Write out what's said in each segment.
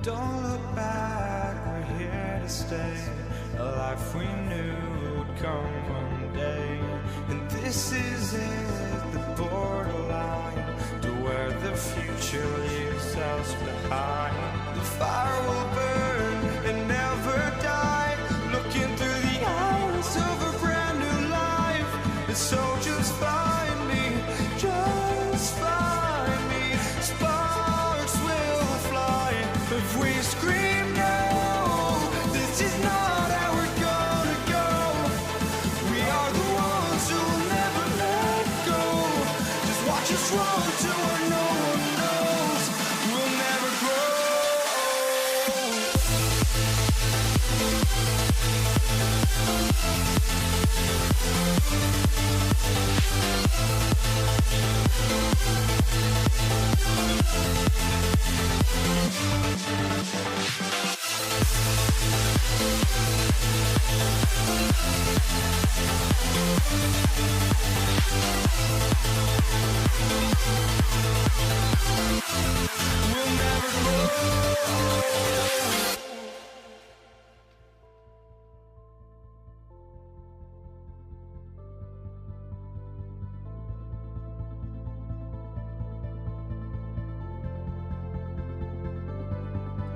Don't look back, we're here to stay. A life we knew would come one day. And this is it, the borderline to where the future leaves us behind. The fire will burn and never die, looking through the eyes of a brand new life. And so just find me, just find me. Sparks will fly if we scream no. This is not how we're gonna go. We are the ones who will never let go. Just watch us run to where no one knows. We'll never grow. We'll never grow.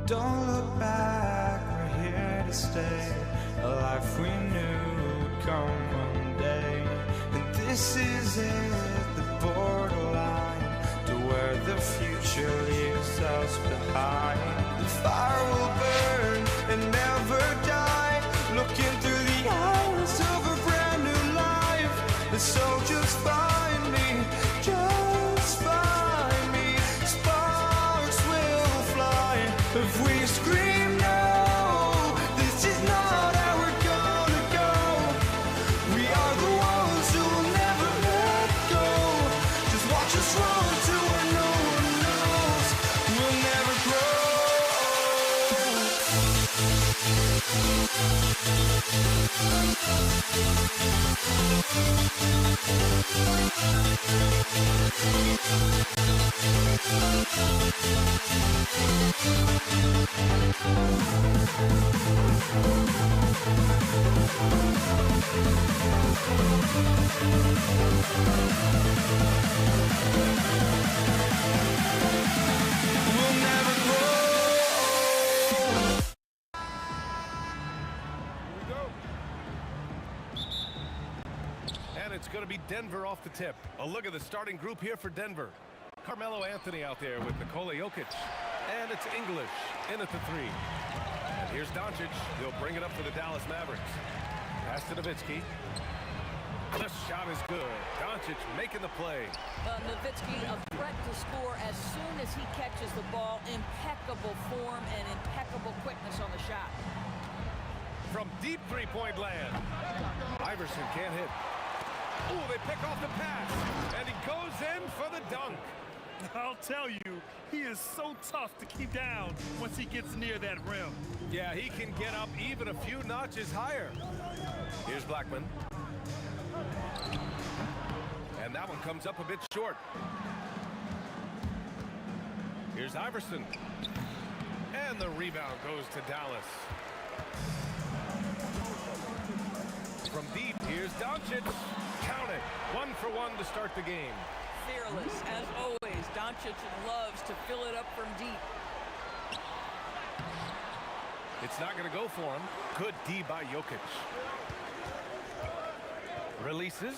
Don't look back, we're here to stay. A life we knew would come one day. And this is it, the borderline to where the future leaves us behind. The fire will burn and never die, looking through the eyes of a brand new life. And so just find me, just find me. Sparks will fly if we scream no. This is not how we're gonna go. We are the ones who will never let go. Just watch us run to where no one knows. We'll never grow. We'll never grow. Here we go. And it's going to be Denver off the tip. A look at the starting group here for Denver. Carmelo Anthony out there with Nikola Jokic. And it's English in at the 3. And Here's Doncic. He'll bring it up for the Dallas Mavericks. Pass to Nowitzki. The shot is good. Doncic making the play. Nowitzki, a threat to score as soon as he catches the ball. Impeccable form and impeccable quickness on the shot. From deep three-point land. Iverson can't hit. Ooh, they pick off the pass. And he goes in for the dunk. I'll tell you, he is so tough to keep down once he gets near that rim. Yeah, he can get up even a few notches higher. Here's Blackman. And that one comes up a bit short. Here's Iverson. And the rebound goes to Dallas. From deep, here's Doncic. Count it. 1 for 1 to start the game. Fearless, as always. Doncic loves to fill it up from deep. It's not going to go for him. Good D by Jokic. Releases.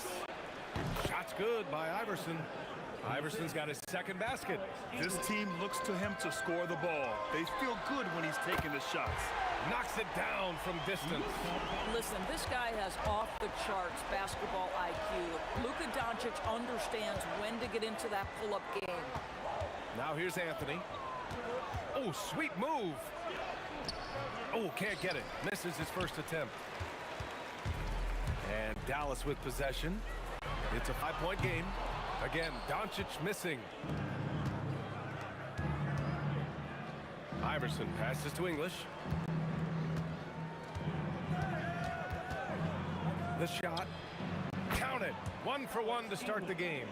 Shot's good by Iverson. Iverson's got his second basket. This team looks to him to score the ball. They feel good when he's taking the shots. Knocks it down from distance. Listen, this guy has off-the-charts basketball IQ. Luka Doncic understands when to get into that pull-up game. Now here's Anthony. Oh, sweet move. Oh, can't get it. Misses his first attempt. And Dallas with possession. It's a 5-point game. Again, Doncic missing. Iverson passes to English. The shot. Count it. 1 for 1 to start the game.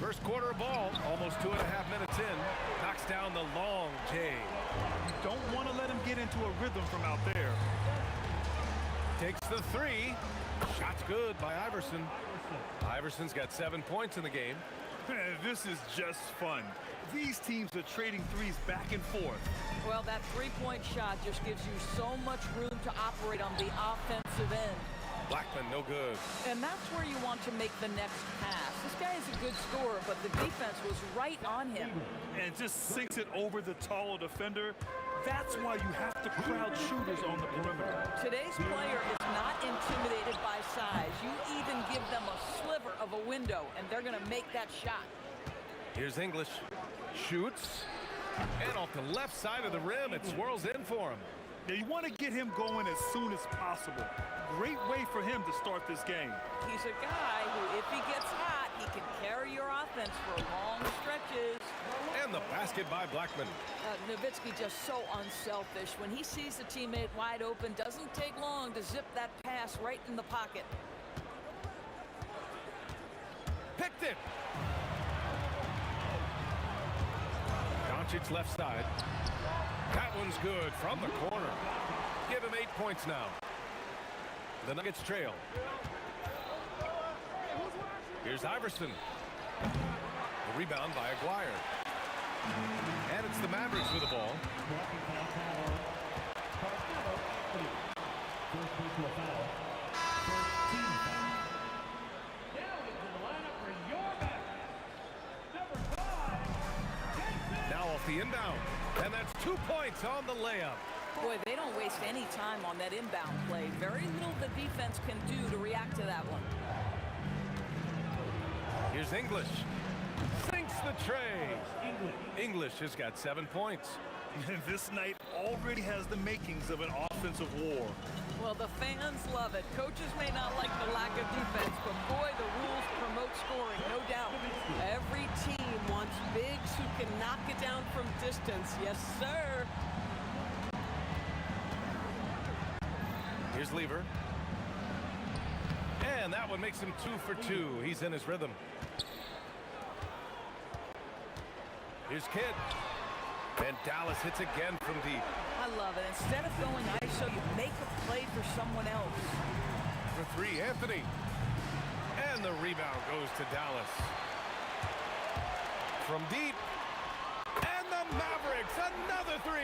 First quarter ball, almost 2.5 minutes in. Knocks down the long J. You don't want to let him get into a rhythm from out there. Takes the three. Shot's good by Iverson. Iverson's got 7 points in the game. This is just fun. These teams are trading threes back and forth. Well, that three-point shot just gives you so much room to operate on the offensive end. Blackman, no good. And that's where you want to make the next pass. This guy is a good scorer, but the defense was right on him. And just sinks it over the taller defender. That's why you have to crowd shooters on the perimeter. Today's player is not intimidated by size. You even give them a sliver of a window, and they're going to make that shot. Here's English. Shoots. And off the left side of the rim, it swirls in for him. Now you want to get him going as soon as possible. Great way for him to start this game. He's a guy who, if he gets hot, he can carry your offense for long stretches. And the basket by Blackman. Nowitzki just so unselfish. When he sees a teammate wide open, doesn't take long to zip that pass right in the pocket. Picked it. Doncic left side. That one's good from the corner. Give him 8 points now. The Nuggets trail. Here's Iverson. The rebound by Aguirre. And it's the Mavericks with the ball. Now off the inbound. And that's 2 points on the layup. Boy, they don't waste any time on that inbound play. Very little the defense can do to react to that one. Here's English. Sinks the tray. English has got 7 points. This night already has the makings of an offensive war. Well, the fans love it. Coaches may not like the lack of defense, but boy, the rules promote scoring, no doubt. Every team wants bigs who can knock it down from distance. Yes, sir. Here's Lever. And that one makes him 2 for 2. He's in his rhythm. Here's Kidd. And Dallas hits again from deep. I love it. Instead of going ISO, you make a play for someone else. For 3, Anthony. And the rebound goes to Dallas. From deep. And the Mavericks, another 3.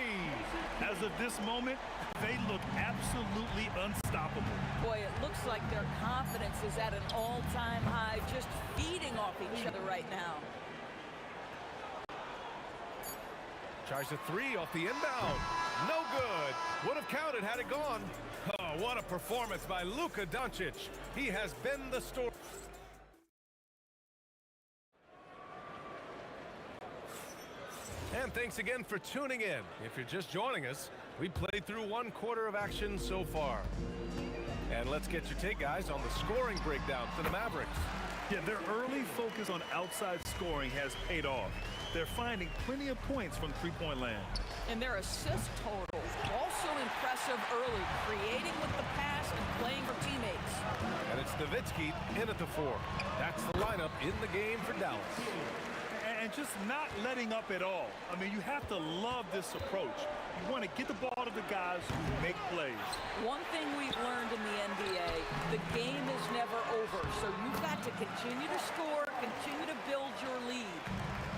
As of this moment, they look absolutely unstoppable. Boy, it looks like their confidence is at an all-time high, just feeding off each other right now. Tries a three off the inbound. No good. Would have counted had it gone. Oh, what a performance by Luka Doncic. He has been the story. And thanks again for tuning in. If you're just joining us, we played through 1 quarter of action so far. And let's get your take, guys, on the scoring breakdown for the Mavericks. Yeah, their early focus on outside scoring has paid off. They're finding plenty of points from three-point land. And their assist totals also impressive early, creating with the pass and playing for teammates. And it's Nowitzki in at the 4. That's the lineup in the game for Dallas. And just not letting up at all. I mean, you have to love this approach. You want to get the ball to the guys who make plays. One thing we've learned in the NBA, the game is never over. So you've got to continue to score, continue to build your lead.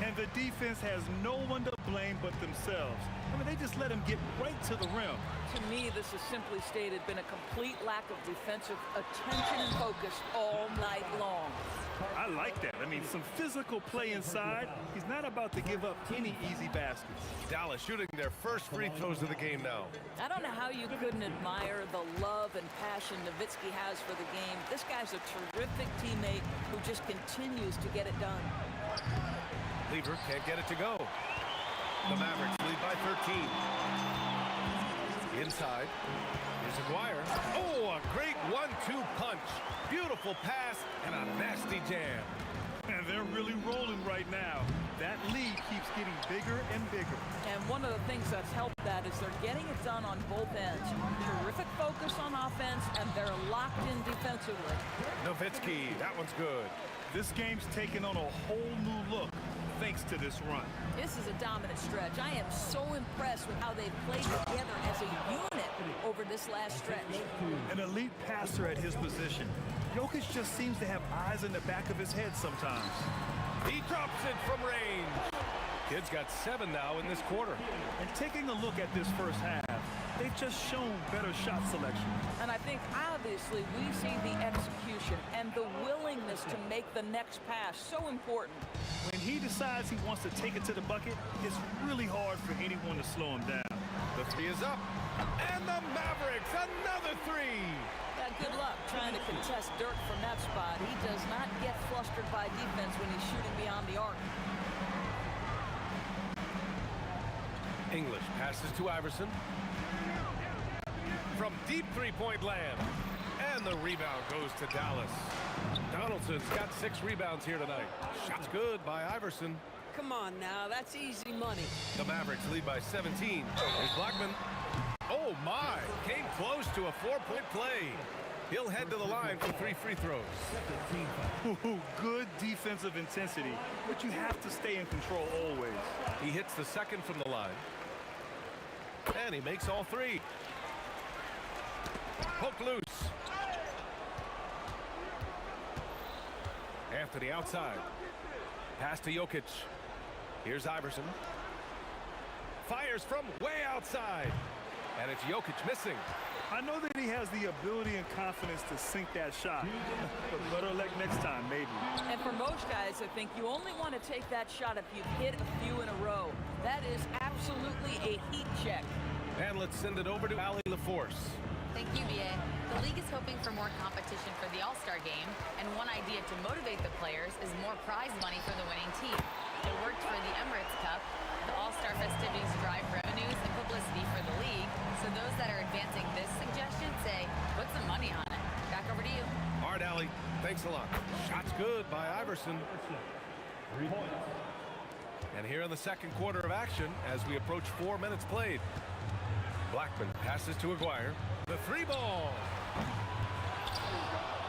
And the defense has no one to blame but themselves. I mean, they just let them get right to the rim. To me, this has simply stated been a complete lack of defensive attention and focus all night long. I like that. I mean, some physical play inside. He's not about to give up any easy baskets. Dallas shooting their first free throws of the game now. I don't know how you couldn't admire the love and passion Nowitzki has for the game. This guy's a terrific teammate who just continues to get it done. Lever can't get it to go. The Mavericks lead by 13. Inside. Here's Aguirre. Oh, a great 1-2 punch. Beautiful pass and a nasty jam. And they're really rolling right now. That lead keeps getting bigger and bigger. And one of the things that's helped that is they're getting it done on both ends. Terrific focus on offense, and they're locked in defensively. Nowitzki, that one's good. This game's taken on a whole new look thanks to this run. This is a dominant stretch. I am so impressed with how they've played together as a unit over this last stretch. An elite passer at his position. Jokic just seems to have eyes in the back of his head sometimes. He drops it from range. Kid's got 7 now in this quarter. And taking a look at this first half, they've just shown better shot selection. And I think obviously we see the execution and the willingness to make the next pass so important. When he decides he wants to take it to the bucket, it's really hard for anyone to slow him down. The 3 is up. And the Mavericks, another 3. Yeah, good luck trying to contest Dirk from that spot. He does not get flustered by defense when he's shooting beyond the arc. English passes to Iverson. From deep three-point land. And the rebound goes to Dallas. Donaldson's got 6 rebounds here tonight. Shot's good by Iverson. Come on now, that's easy money. The Mavericks lead by 17. Here's Blackman. Oh my, came close to a 4-point play. He'll head to the line for 3 free throws. Good defensive intensity, but you have to stay in control always. He hits the second from the line. And he makes all 3. Poke loose. Anthony outside. Pass to Jokic. Here's Iverson. Fires from way outside. And it's Jokic missing. I know that he has the ability and confidence to sink that shot. But better luck next time, maybe. And for most guys, I think you only want to take that shot if you've hit a few in a row. That is absolutely a heat check. And let's send it over to Allie LaForce. Thank you, BA. The league is hoping for more competition for the All-Star game, and one idea to motivate the players is more prize money for the winning team. It worked for the Emirates Cup. The All-Star festivities drive revenues and publicity for the league, so those that are advancing this suggestion say, put some money on it. Back over to you. All right, Allie. Thanks a lot. Shot's good by Iverson. And here in the second quarter of action, as we approach 4 minutes played. Blackman passes to Aguirre. The 3 ball.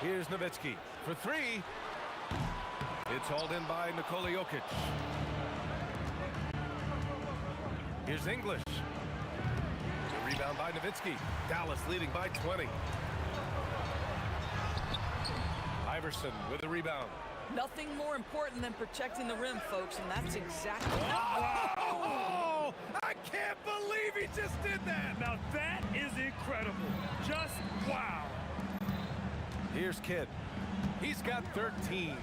Here's Nowitzki for 3. It's hauled in by Nikola Jokic. Here's English. The rebound by Nowitzki. Dallas leading by 20. Iverson with the rebound. Nothing more important than protecting the rim, folks, and that's exactly Oh, I can't believe he just did that. Now that is incredible. Just wow. Here's Kidd. He's got 13.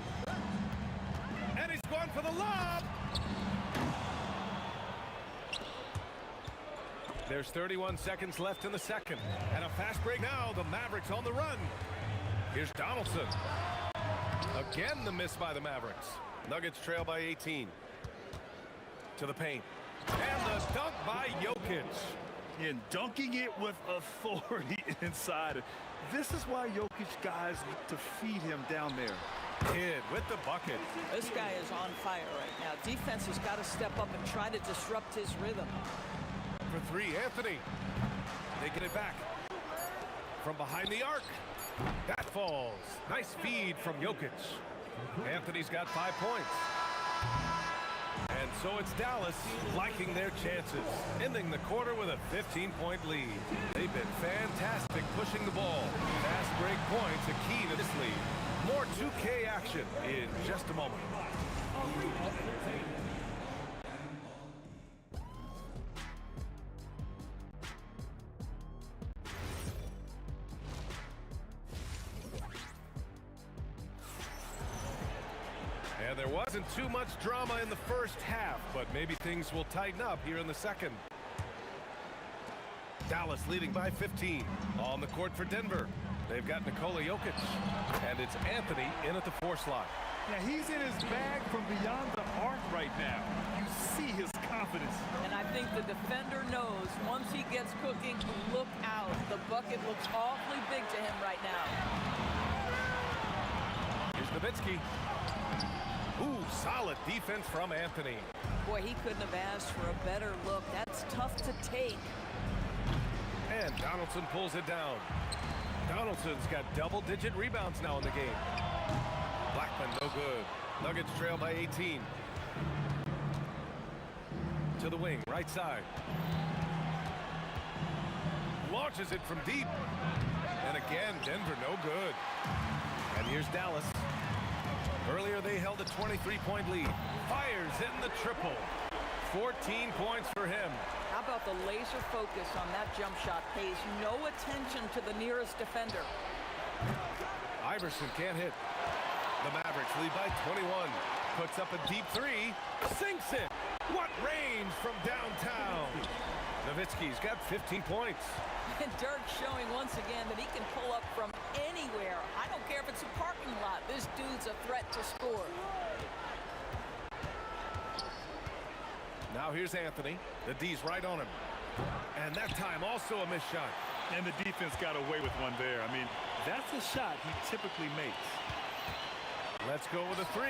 And he's going for the lob. There's 31 seconds left in the second. And a fast break now. The Mavericks on the run. Here's Donaldson. Again, the miss by the Mavericks. Nuggets trail by 18. To the paint. And the dunk by Jokic. And dunking it with authority inside. This is why Jokic guys look to feed him down there. Kidd with the bucket. This guy is on fire right now. Defense has got to step up and try to disrupt his rhythm. For three, Anthony. They get it back. From behind the arc. That falls. Nice feed from Jokic. Anthony's got 5 points. And so it's Dallas liking their chances, ending the quarter with a 15-point lead. They've been fantastic pushing the ball. Fast break points, a key to this lead. More 2K action in just a moment. And there wasn't too much drama in the first half, but maybe things will tighten up here in the second. Dallas leading by 15. On the court for Denver. They've got Nikola Jokic. And it's Anthony in at the 4 slot. Yeah, he's in his bag from beyond the arc right now. You see his confidence. And I think the defender knows once he gets cooking, look out. The bucket looks awfully big to him right now. Here's Nowitzki. Ooh, solid defense from Anthony. Boy, he couldn't have asked for a better look. That's tough to take. And Donaldson pulls it down. Donaldson's got double-digit rebounds now in the game. Blackman, no good. Nuggets trail by 18. To the wing, right side. Launches it from deep. And again, Denver, no good. And here's Dallas. Earlier, they held a 23-point lead. Fires in the triple. 14 points for him. How about the laser focus on that jump shot? Pays no attention to the nearest defender. Iverson can't hit. The Mavericks lead by 21. Puts up a deep 3. Sinks it. What range from downtown. Nowitzki's got 15 points. And Dirk showing once again that he can pull up from anywhere. I don't care if it's a parking lot. This dude's a threat to score. Now here's Anthony. The D's right on him. And that time also a missed shot. And the defense got away with one there. I mean, that's a shot he typically makes. Let's go with a 3.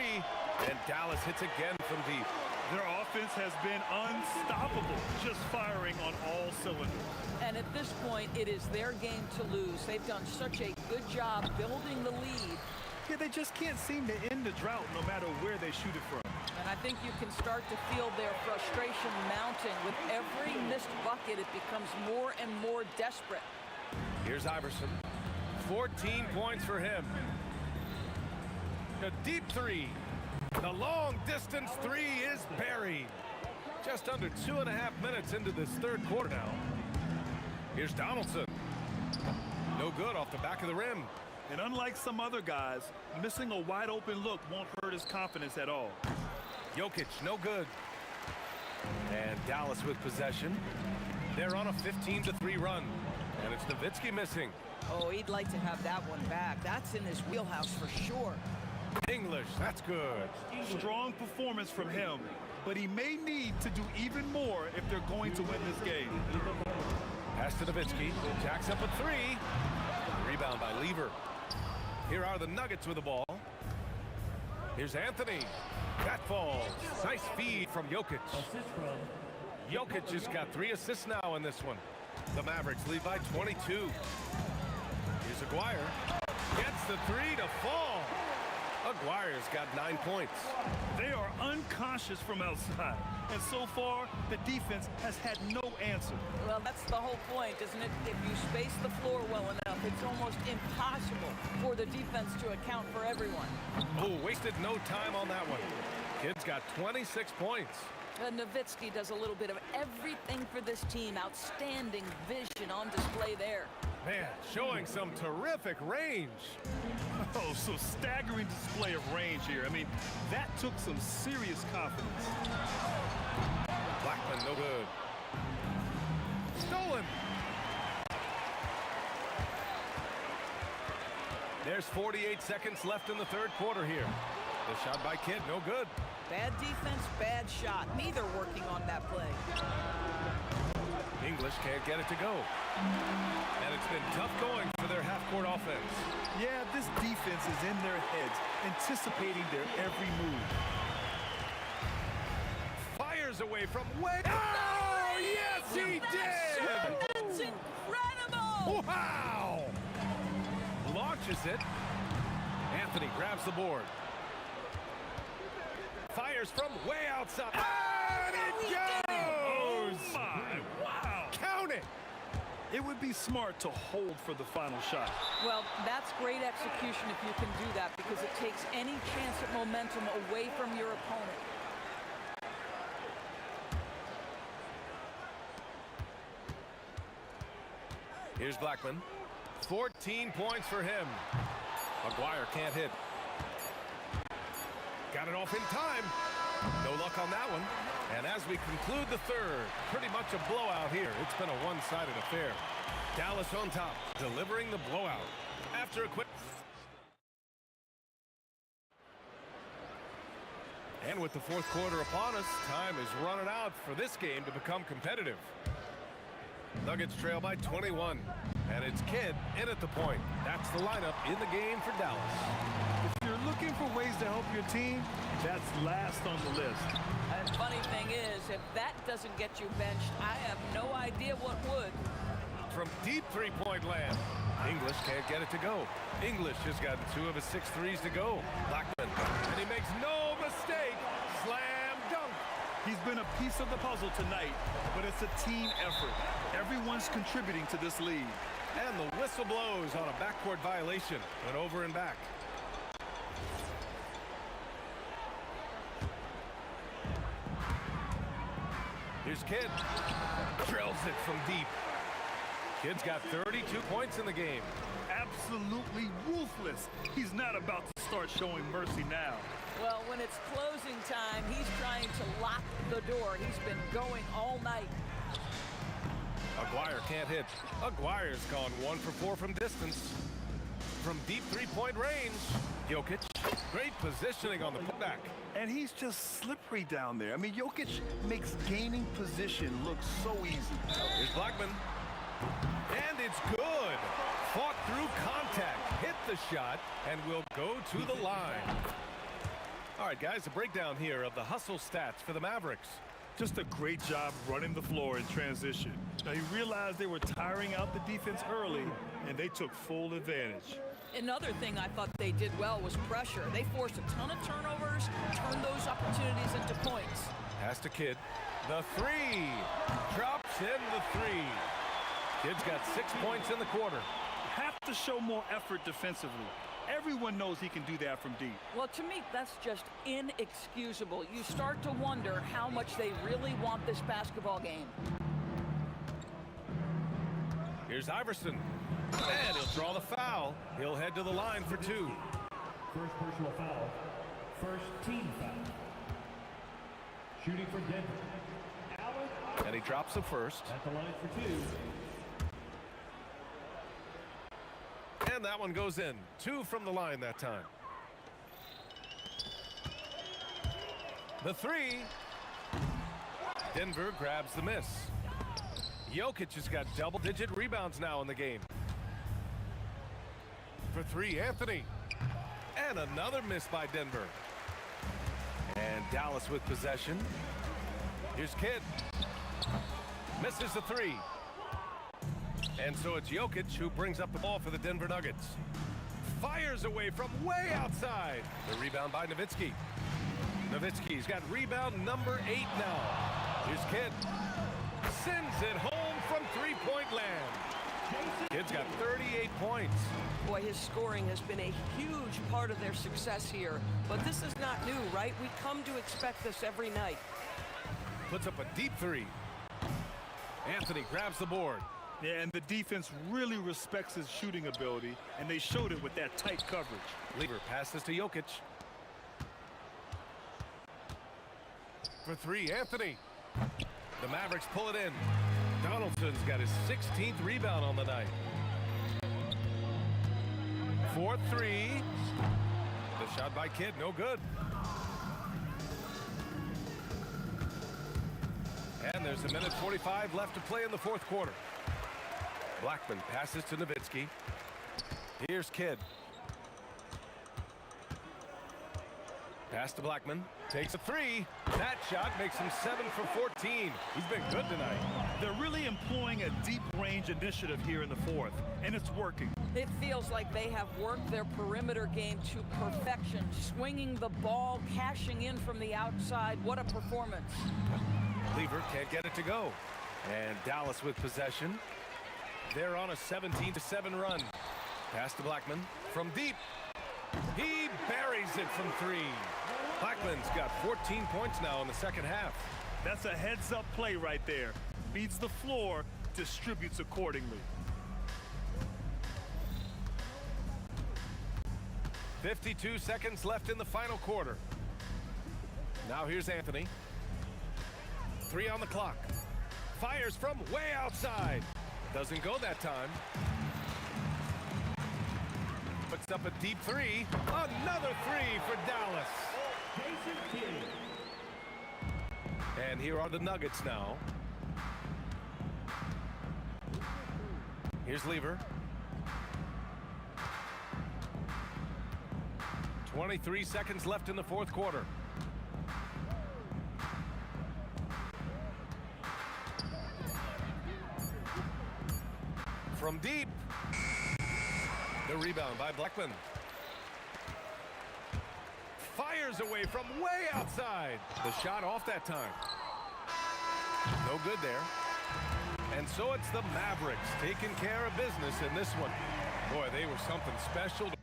And Dallas hits again from deep. Their offense has been unstoppable, just firing on all cylinders. And at this point, it is their game to lose. They've done such a good job building the lead. Yeah, they just can't seem to end the drought no matter where they shoot it from. And I think you can start to feel their frustration mounting. With every missed bucket, it becomes more and more desperate. Here's Iverson. 14 points for him. A deep 3. The long distance 3 is buried. Just under 2.5 minutes into this third quarter now. Here's Donaldson. No good off the back of the rim. And unlike some other guys, missing a wide open look won't hurt his confidence at all. Jokic, no good. And Dallas with possession. They're on a 15-3 run. And it's Nowitzki missing. Oh, he'd like to have that one back. That's in his wheelhouse for sure. English, that's good. Strong performance from him, but he may need to do even more if they're going to win this game. Pass to Nowitzki. Jacks up a 3. Rebound by Lever. Here are the Nuggets with the ball. Here's Anthony. That falls. Nice feed from Jokic. Jokic has got 3 assists now in this one. The Mavericks lead by 22. Here's Aguirre. Gets the 3 to fall. Aguirre's got 9 points. They are unconscious from outside, and so far, the defense has had no answer. Well, that's the whole point, isn't it? If you space the floor well enough, it's almost impossible for the defense to account for everyone. Oh, wasted no time on that one. Kid's got 26 points. Nowitzki does a little bit of everything for this team. Outstanding vision on display there. Man, showing some terrific range. Oh, so staggering display of range here. I mean, that took some serious confidence. Blackman, no good. There's 48 seconds left in the third quarter here. The shot by Kidd, no good. Bad defense, bad shot. Neither working on that play. English can't get it to go. And it's been tough going for their half-court offense. Yeah, this defense is in their heads, anticipating their every move. Fires away from way. Oh, yes, he did! That's incredible! Wow! Launches it. Anthony grabs the board. Fires from way outside. And it goes! Oh, my. Wow. Count it! It would be smart to hold for the final shot. Well, that's great execution if you can do that, because it takes any chance at momentum away from your opponent. Here's Blackman. 14 points for him. McGuire can't hit. Got it off in time. No luck on that one. And as we conclude the third, pretty much a blowout here. It's been a one-sided affair. Dallas on top, delivering the blowout. After a quick... And with the fourth quarter upon us, time is running out for this game to become competitive. Nuggets trail by 21. And it's Kidd in at the point. That's the lineup in the game for Dallas. If you're looking for ways to help your team, that's last on the list. And funny thing is, if that doesn't get you benched, I have no idea what would. From deep three-point land, English can't get it to go. English has got 2 of his 6 threes to go. Blackman, and he makes no mistake. Slam dunk. He's been a piece of the puzzle tonight, but it's a team effort. Everyone's contributing to this lead. And the whistle blows on a backcourt violation. Went over and back. Here's Kidd. Drills it from deep. Kidd's got 32 points in the game. Absolutely ruthless. He's not about to start showing mercy now. Well, when it's closing time, he's trying to lock the door. He's been going all night. McGuire can't hit. McGuire's gone 1 for 4 from distance. From deep three-point range, Jokic, great positioning on the putback. And he's just slippery down there. I mean, Jokic makes gaining position look so easy. Here's Blackman. And it's good. Fought through contact, hit the shot, and will go to the line. All right, guys, a breakdown here of the hustle stats for the Mavericks. Just a great job running the floor in transition. Now, he realized they were tiring out the defense early, and they took full advantage. Another thing I thought they did well was pressure. They forced a ton of turnovers, turned those opportunities into points. Pass to Kidd. The three. Drops in the three. Kidd's got 6 points in the quarter. Have to show more effort defensively. Everyone knows he can do that from deep. Well, to me, that's just inexcusable. You start to wonder how much they really want this basketball game. Here's Iverson. And he'll draw the foul. He'll head to the line for 2. First personal foul. First team foul. Shooting for Denver. And he drops the first. At the line for 2. And that one goes in. 2 from the line that time. The 3. Denver grabs the miss. Jokic has got double-digit rebounds now in the game. For 3, Anthony. And another miss by Denver. And Dallas with possession. Here's Kidd. Misses the 3. And so it's Jokic who brings up the ball for the Denver Nuggets. Fires away from way outside. The rebound by Nowitzki. Nowitzki's got rebound number 8 now. Here's Kidd. Sends it home from three-point land. Kidd's got 38 points. Boy, his scoring has been a huge part of their success here. But this is not new, right? We come to expect this every night. Puts up a deep 3. Anthony grabs the board. Yeah, and the defense really respects his shooting ability, and they showed it with that tight coverage. Lever passes to Jokic. For 3, Anthony. The Mavericks pull it in. Donaldson's got his 16th rebound on the night. for three. The shot by Kidd, no good. And there's a minute 45 left to play in the fourth quarter. Blackman passes to Nowitzki. Here's Kidd. Pass to Blackman. Takes a three. That shot makes him 7 for 14. He's been good tonight. They're really employing a deep range initiative here in the fourth, and it's working. It feels like they have worked their perimeter game to perfection, swinging the ball, cashing in from the outside. What a performance. Lever can't get it to go. And Dallas with possession. They're on a 17-7 run. Pass to Blackman from deep. He buries it from three. Blackman's got 14 points now in the second half. That's a heads-up play right there. Beats the floor, distributes accordingly. 52 seconds left in the final quarter. Now here's Anthony. 3 on the clock. Fires from way outside. Doesn't go that time. Puts up a deep three. Another three for Dallas. Jason Kidd. And here are the Nuggets now. Here's Lever. 23 seconds left in the fourth quarter. From deep. The rebound by Blackman. Fires away from way outside. The shot off that time. No good there. And so it's the Mavericks taking care of business in this one. Boy, they were something special. To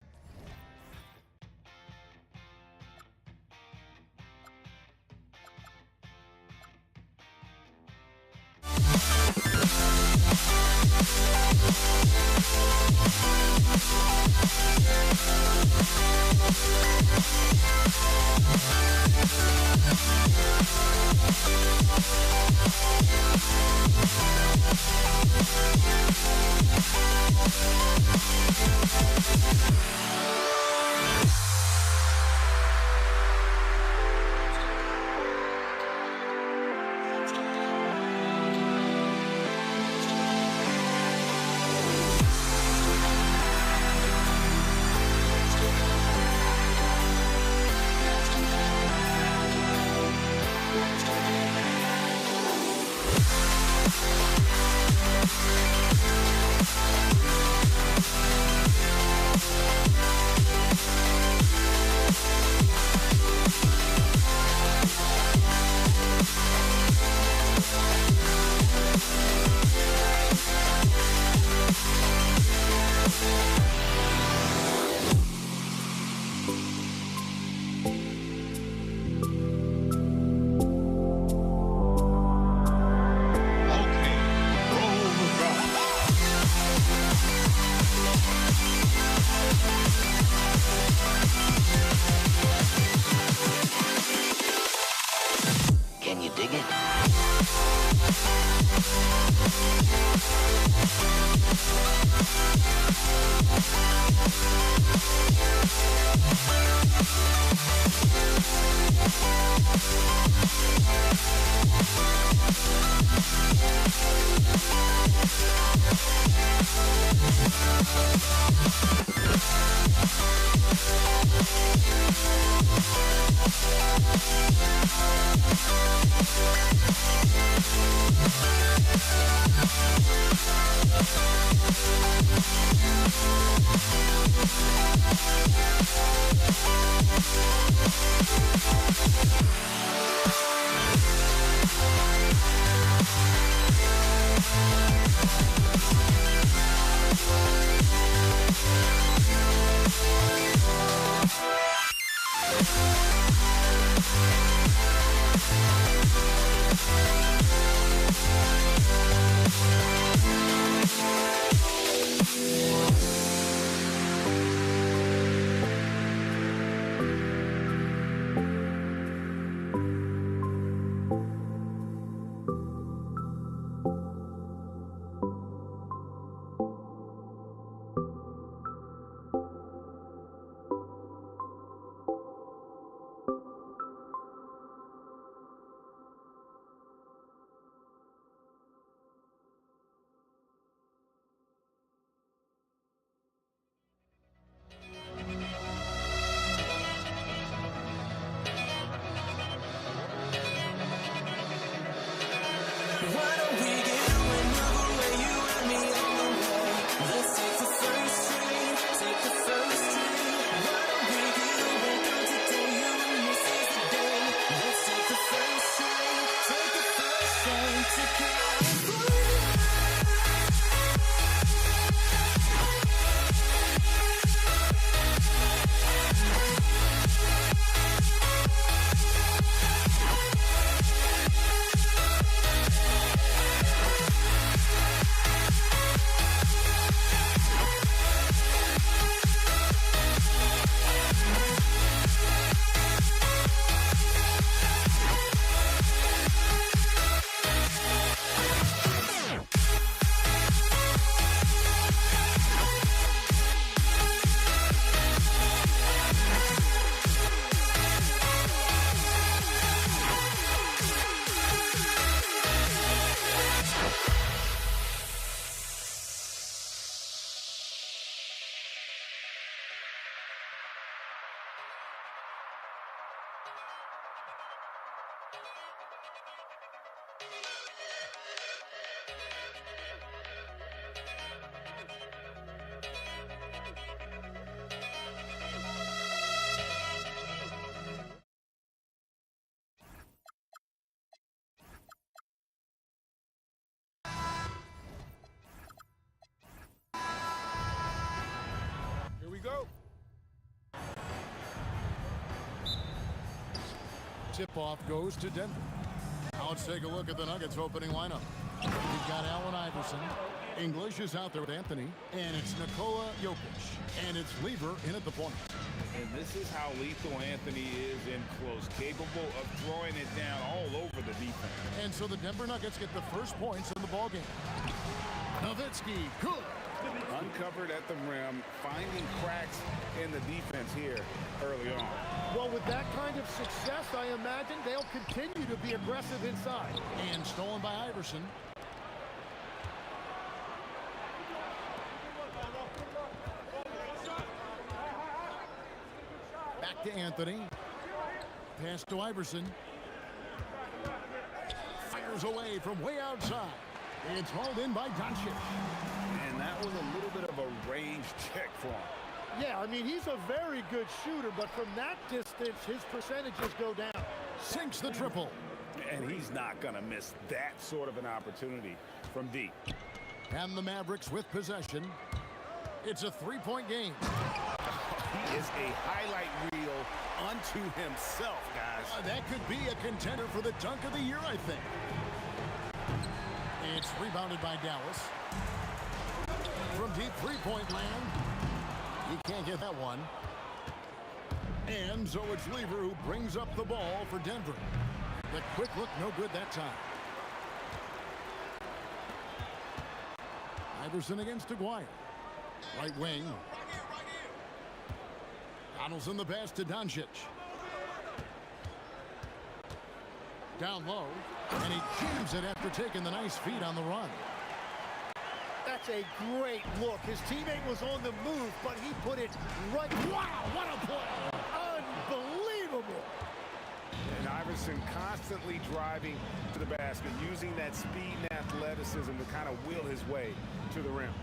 tip-off goes to Denver. Now let's take a look at the Nuggets opening lineup. We've got Allen Iverson. English is out there with Anthony. And it's Nikola Jokic. And it's Lever in at the point. And this is how lethal Anthony is in close, capable of throwing it down all over the defense. And so the Denver Nuggets get the first points in the ballgame. Nowitzki, good. Uncovered at the rim, finding cracks in the defense here early on. Well, with that kind of success, I imagine they'll continue to be aggressive inside. And stolen by Iverson. Back to Anthony. Pass to Iverson. Fires away from way outside. It's hauled in by Doncic. And that was a little bit of a range check for him. Yeah, I mean, he's a very good shooter, but from that distance, his percentages go down. Sinks the triple. And he's not going to miss that sort of an opportunity from deep. And the Mavericks with possession. It's a three-point game. He is a highlight reel unto himself, guys. That could be a contender for the dunk of the year, I think. It's rebounded by Dallas. From deep three-point land. He can't get that one. And so it's Lever who brings up the ball for Denver. The quick look, no good that time. Iverson against Aguirre. Right wing. Donaldson the pass to Doncic. Down low. And he jams it after taking the nice feed on the run. That's a great look. His teammate was on the move, but he put it right. Wow, what a play! Unbelievable. And Iverson constantly driving to the basket, using that speed and athleticism to kind of wheel his way to the rim.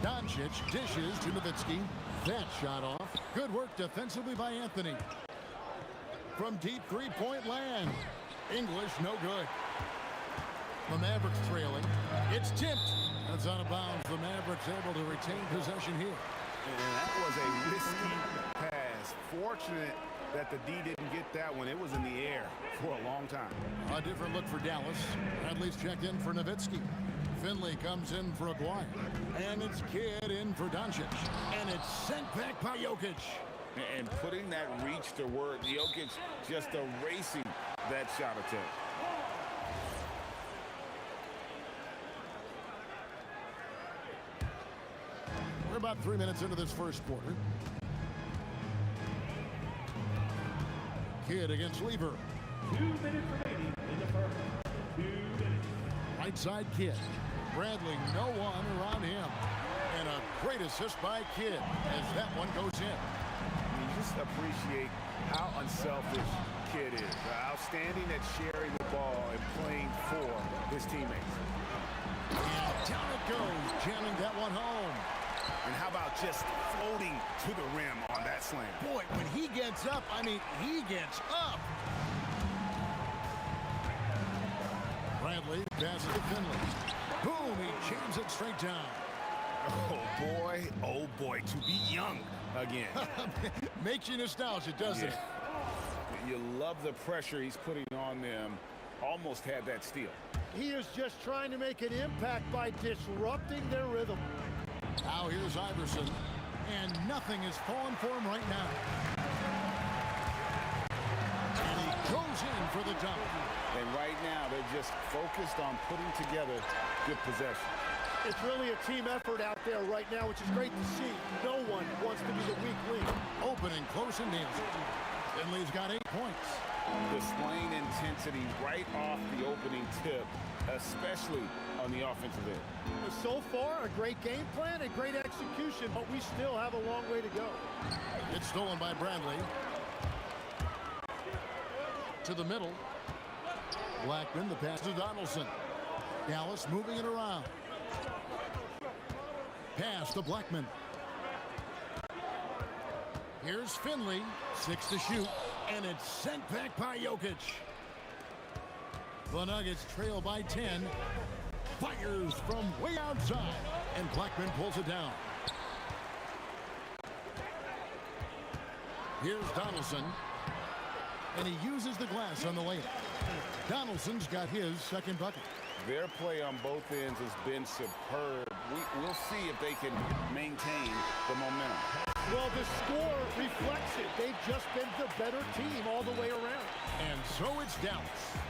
Doncic dishes to Nowitzki. That shot off. Good work defensively by Anthony. From deep three-point land. English, no good. The Mavericks trailing. It's tipped. That's out of bounds. The Mavericks able to retain possession here. And that was a risky pass. Fortunate that the D didn't get that one. It was in the air for a long time. A different look for Dallas. Bradley's checked in for Nowitzki. Finley comes in for Aguirre. And it's Kidd in for Doncic. And it's sent back by Jokic. And putting that reach to work, Jokic just erasing that shot attempt. We're about 3 minutes into this first quarter. Kidd against Lever. 2 minutes remaining in the first. 2 minutes. Right side Kidd. Bradley, no one around him. And a great assist by Kidd as that one goes in. You just appreciate how unselfish Kidd is. Outstanding at sharing the ball and playing for his teammates. And down it goes, jamming that one home. And how about just floating to the rim on that slam? Boy, when he gets up, I mean, he gets up. Bradley passes to Finley. Boom, he jams it straight down. Oh boy, to be young again. Makes you nostalgic, doesn't it? You love the pressure he's putting on them. Almost had that steal. He is just trying to make an impact by disrupting their rhythm. Now here's Iverson, and nothing is falling for him right now. And he goes in for the dunk. And right now, they're just focused on putting together good possession. It's really a team effort out there right now, which is great to see. No one wants to be the weak link. Opening close and nails it. Finley's got 8 points. Displaying intensity right off the opening tip, especially on the offensive end. So far, a great game plan, a great execution, but we still have a long way to go. It's stolen by Bradley. To the middle. Blackman, the pass to Donaldson. Dallas moving it around. Pass to Blackman. Here's Finley, 6 to shoot, and it's sent back by Jokic. The Nuggets trail by 10. Fires from way outside, and Blackman pulls it down. Here's Donaldson. And he uses the glass on the layup. Donaldson's got his second bucket. Their play on both ends has been superb. We'll see if they can maintain the momentum. Well, the score reflects it. They've just been the better team all the way around. And so it's Dallas,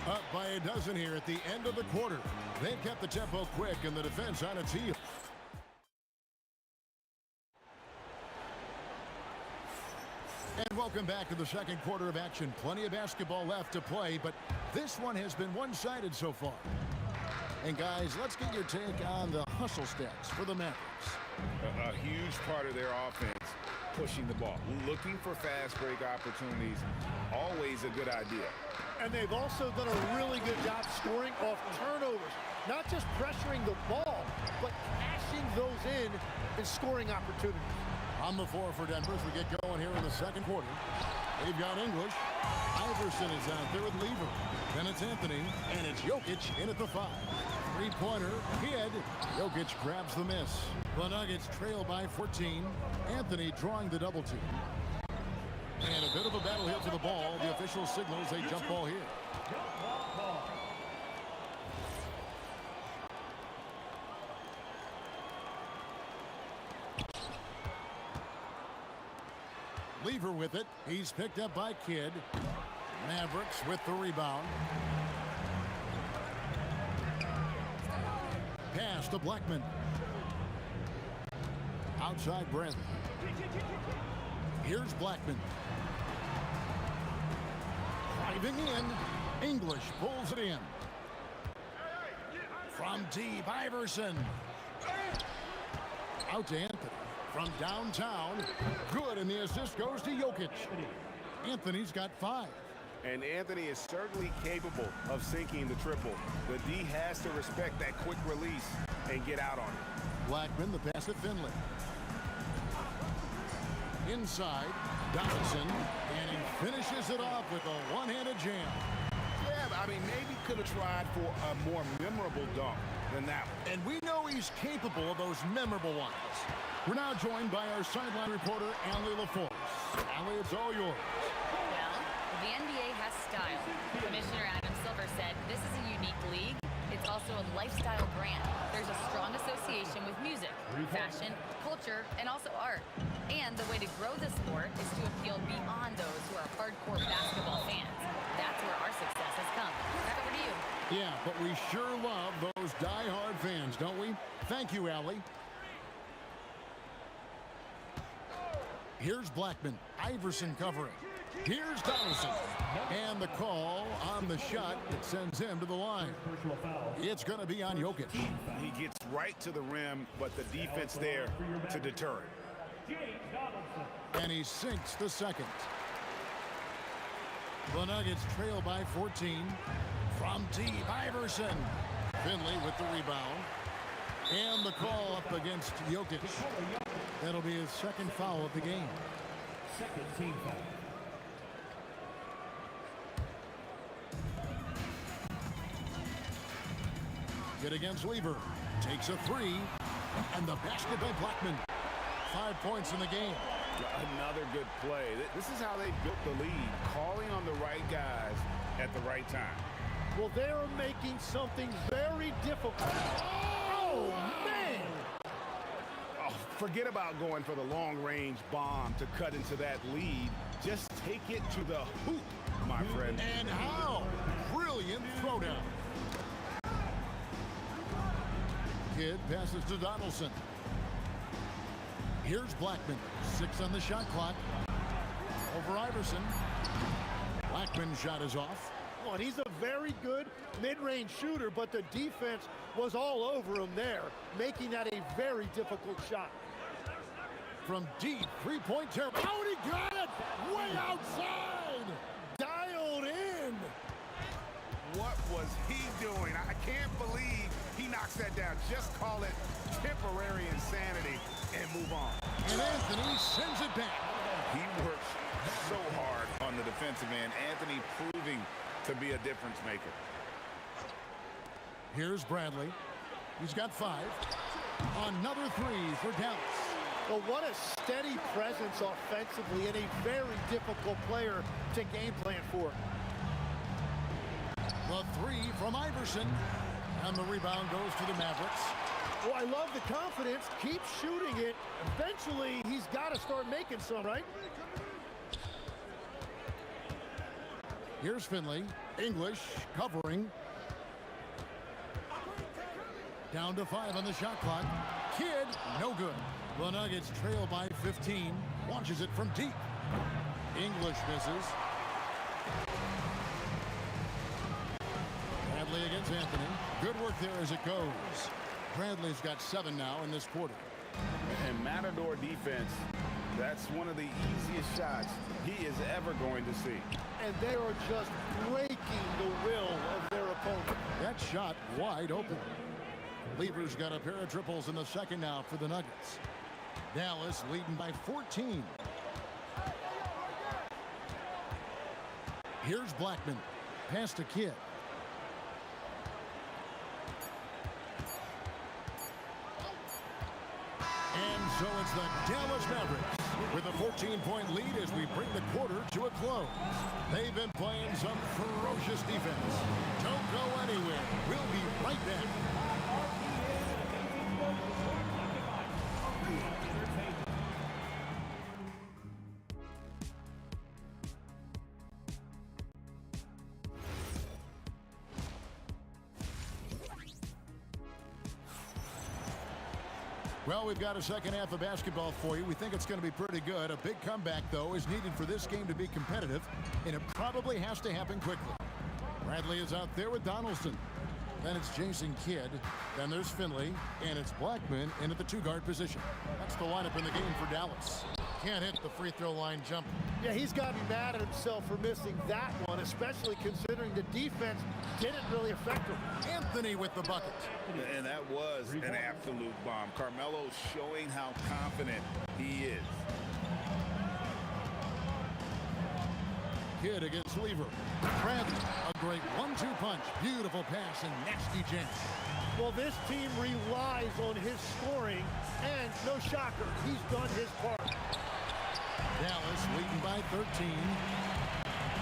up by a dozen here at the end of the quarter. They've kept the tempo quick and the defense on its heels. And welcome back to the second quarter of action. Plenty of basketball left to play, but this one has been one-sided so far. And guys, let's get your take on the hustle stats for the Mavericks. A huge part of their offense, pushing the ball, looking for fast break opportunities, always a good idea. And they've also done a really good job scoring off turnovers. Not just pressuring the ball, but cashing those in and scoring opportunities. On the floor for Denver as we get going here in the second quarter. They've got English. Iverson is out there with Lever. Then it's Anthony, and it's Jokic in at the 5. Three-pointer, Kidd. Jokic grabs the miss. The Nuggets trail by 14. Anthony drawing the double team. And a bit of a battle here for the ball. The official signals a jump ball here. Lever with it. He's picked up by Kidd. Mavericks with the rebound. Pass to Blackman. Outside Brent. Here's Blackman. Driving in. English pulls it in. From deep, Iverson. Out to Anthony. From downtown. Good, and the assist goes to Jokic. Anthony's got 5. And Anthony is certainly capable of sinking the triple. The D has to respect that quick release and get out on it. Blackman, the pass to Finley. Inside, Donaldson, and he finishes it off with a one-handed jam. Yeah, I mean, maybe could have tried for a more memorable dunk than that one. And we know he's capable of those memorable ones. We're now joined by our sideline reporter, Allie LaForce. Allie, it's all yours. Well, the NBA has style. Commissioner Adam Silver said this is a unique league. It's also a lifestyle brand. There's a strong association with music, fashion, culture, and also art. And the way to grow the sport is to appeal beyond those who are hardcore basketball fans. That's where our success has come. Back over to you. Yeah, but we sure love those die-hard fans, don't we? Thank you, Allie. Here's Blackman. Iverson covering. Here's Donaldson. And the call on the shot that sends him to the line. It's going to be on Jokic. He gets right to the rim, but the defense there to deter it. And he sinks the second. The Nuggets trail by 14. From deep, Iverson. Finley with the rebound. And the call up against Jokic. That'll be his second foul of the game. Second team foul. Get against Lever. Takes a 3. And the basket by Blackman. 5 points in the game. Another good play. This is how they built the lead. Calling on the right guys at the right time. Well, they're making something very difficult. Oh, man! Oh, forget about going for the long-range bomb to cut into that lead. Just take it to the hoop, my friend. And how? Brilliant throwdown. Kidd passes to Donaldson. Here's Blackman. 6 on the shot clock. Over Iverson. Blackman's shot is off. Well, he's a very good mid-range shooter, but the defense was all over him there, making that a very difficult shot. From deep, three-point terrible. Oh, he got it! Way outside! Dialed in! What was he doing? I can't believe he knocks that down. Just call it temporary insanity and move on. And Anthony sends it back. He works so hard on the defensive end. Anthony proving to be a difference maker. Here's Bradley. He's got 5. Another 3 for Dallas. Well, what a steady presence offensively and a very difficult player to game plan for. The three from Iverson. And the rebound goes to the Mavericks. Well, I love the confidence. Keep shooting it. Eventually, he's got to start making some, right? Here's Finley. English covering. Down to 5 on the shot clock. Kidd, no good. The Nuggets trail by 15. Launches it from deep. English misses. Bradley against Anthony. Good work there as it goes. Bradley's got 7 now in this quarter. And Matador defense, that's one of the easiest shots he is ever going to see. And they are just breaking the will of their opponent. That shot wide open. Lever's got a pair of triples in the second now for the Nuggets. Dallas leading by 14. Here's Blackman. Pass to Kidd. And so it's the Dallas Mavericks with a 14-point lead as we bring the quarter to a close. They've been playing some ferocious defense. Don't go anywhere. We'll be right back. Well, we've got a second half of basketball for you. We think it's going to be pretty good. A big comeback, though, is needed for this game to be competitive, and it probably has to happen quickly. Bradley is out there with Donaldson. Then it's Jason Kidd. Then there's Finley, and it's Blackman in at the two-guard position. That's the lineup in the game for Dallas. Can't hit the free throw line jump. Yeah, he's got to be mad at himself for missing that one, especially considering the defense didn't really affect him. Anthony with the bucket. And that was an absolute bomb. Carmelo's showing how confident he is. Kidd against Lever. Bradley, a great 1-2 punch. Beautiful pass and nasty jam. Well, this team relies on his scoring, and no shocker, he's done his part. Dallas leading by 13.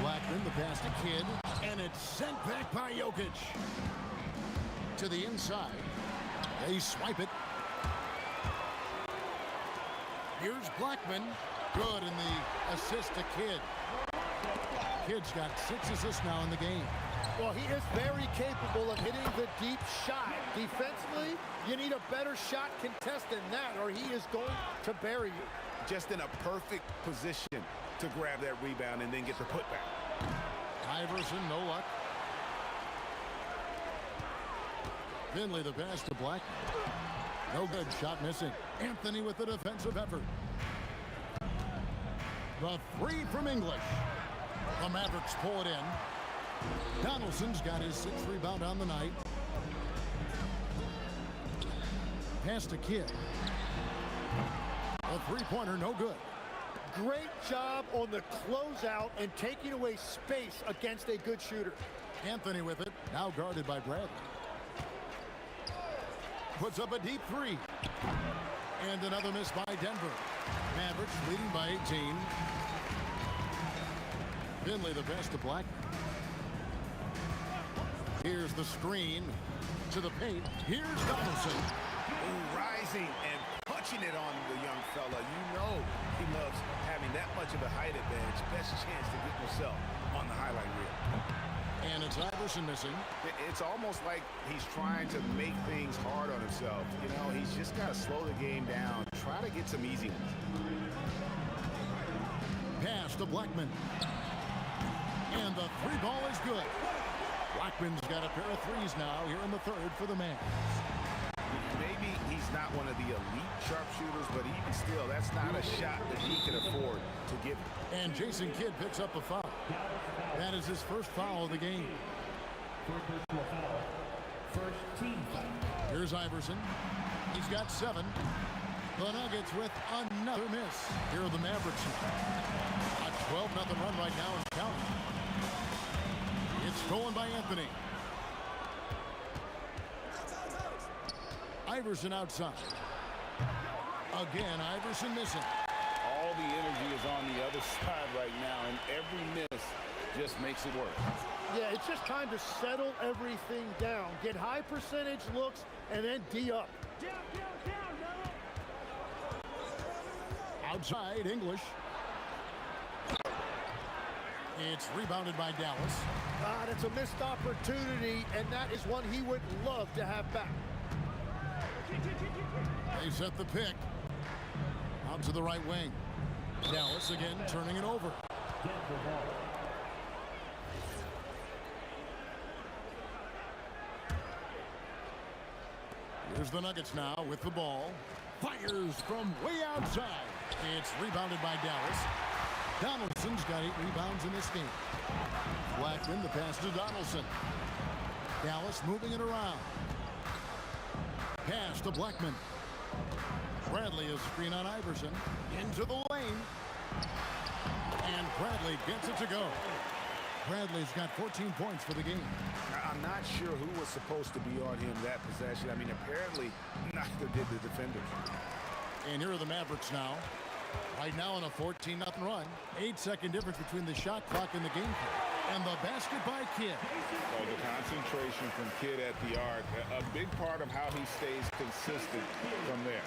Blackman, the pass to Kidd, and it's sent back by Jokic. To the inside. They swipe it. Here's Blackman. Good in the assist to Kidd. Kidd's got 6 assists now in the game. Well, he is very capable of hitting the deep shot. Defensively, you need a better shot contest than that, or he is going to bury you. Just in a perfect position to grab that rebound and then get the putback. Iverson, no luck. Finley, the pass to Blackman. No good, shot missing. Anthony with the defensive effort. The three from English. The Mavericks pull it in. Donaldson's got his 6th rebound on the night. Pass to Kidd. A three-pointer, no good. Great job on the closeout and taking away space against a good shooter. Anthony with it, now guarded by Bradley. Puts up a deep 3. And another miss by Denver. Mavericks leading by 18. Finley the pass to Blackman. Here's the screen to the paint. Here's Donaldson. Ooh, rising and punching it on the young fella. You know he loves having that much of a height advantage. Best chance to get himself on the highlight reel. And it's Iverson missing. It's almost like he's trying to make things hard on himself. You know, he's just got to slow the game down. Try to get some easy ones. Pass to Blackman. And the 3 ball is good. Blackman's got a pair of 3s now here in the 3rd for the Mavs. Maybe he's not one of the elite sharpshooters, but even still, that's not a shot that he can afford to give. And Jason Kidd picks up a foul. That is his first foul of the game. First team foul. Here's Iverson. He's got 7. The Nuggets with another miss. Here are the Mavericks. A 12-0 run right now and counting. It's stolen by Anthony. Iverson outside. Again, Iverson missing. All the energy is on the other side right now, and every miss just makes it work. Yeah, it's just time to settle everything down. Get high percentage looks and then D up. Outside, English. It's rebounded by Dallas. That's a missed opportunity, and that is one he would love to have back. They set the pick. Out to the right wing. Dallas again turning it over. Here's the Nuggets now with the ball. Fires from way outside. It's rebounded by Dallas. Donaldson's got 8 rebounds in this game. Blackman, the pass to Donaldson. Dallas moving it around. Pass to Blackman. Bradley is screen on Iverson. Into the lane. And Bradley gets it to go. Bradley's got 14 points for the game. I'm not sure who was supposed to be on him that possession. I mean, apparently neither did the defenders. And here are the Mavericks now. Right now on a 14-0 run. 8-second difference between the shot clock and the game clock. And the basket by Kidd. Oh, the concentration from Kidd at the arc. A big part of how he stays consistent from there.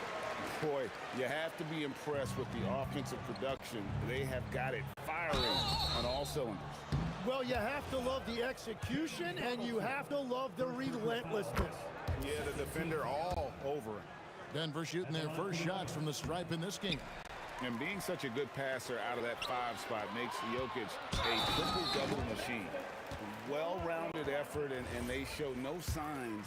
Boy, you have to be impressed with the offensive production. They have got it firing on all cylinders. Well, you have to love the execution, and you have to love the relentlessness. Yeah, the defender all over him. Denver shooting their first shots from the stripe in this game. And being such a good passer out of that 5 spot makes Jokic a triple-double machine. Well-rounded effort, and they show no signs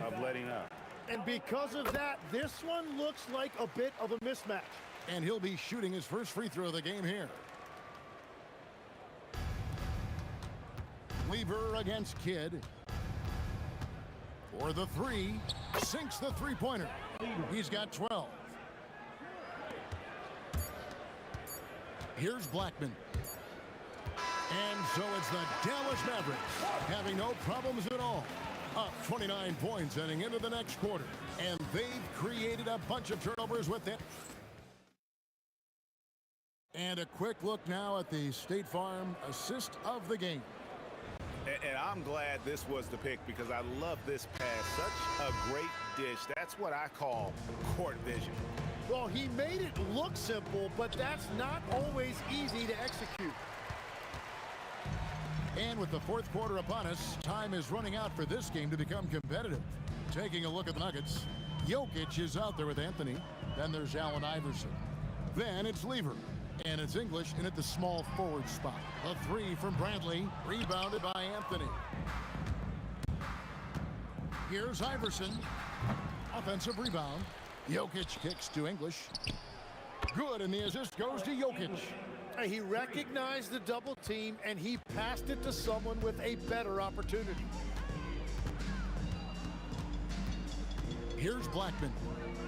of letting up. And because of that, this one looks like a bit of a mismatch. And he'll be shooting his first free throw of the game here. Lever against Kidd. For the 3, sinks the three-pointer. He's got 12. Here's Blackman. And so it's the Dallas Mavericks having no problems at all. Up 29 points heading into the next quarter. And they've created a bunch of turnovers with it. And a quick look now at the State Farm assist of the game. And I'm glad this was the pick because I love this pass. Such a great dish. That's what I call court vision. Well, he made it look simple, but that's not always easy to execute. And with the fourth quarter upon us, time is running out for this game to become competitive. Taking a look at the Nuggets, Jokic is out there with Anthony. Then there's Allen Iverson. Then it's Lever. And it's English in at the small forward spot. A 3 from Bradley, rebounded by Anthony. Here's Iverson. Offensive rebound. Jokic kicks to English. Good, and the assist goes to Jokic. He recognized the double team, and he passed it to someone with a better opportunity. Here's Blackman.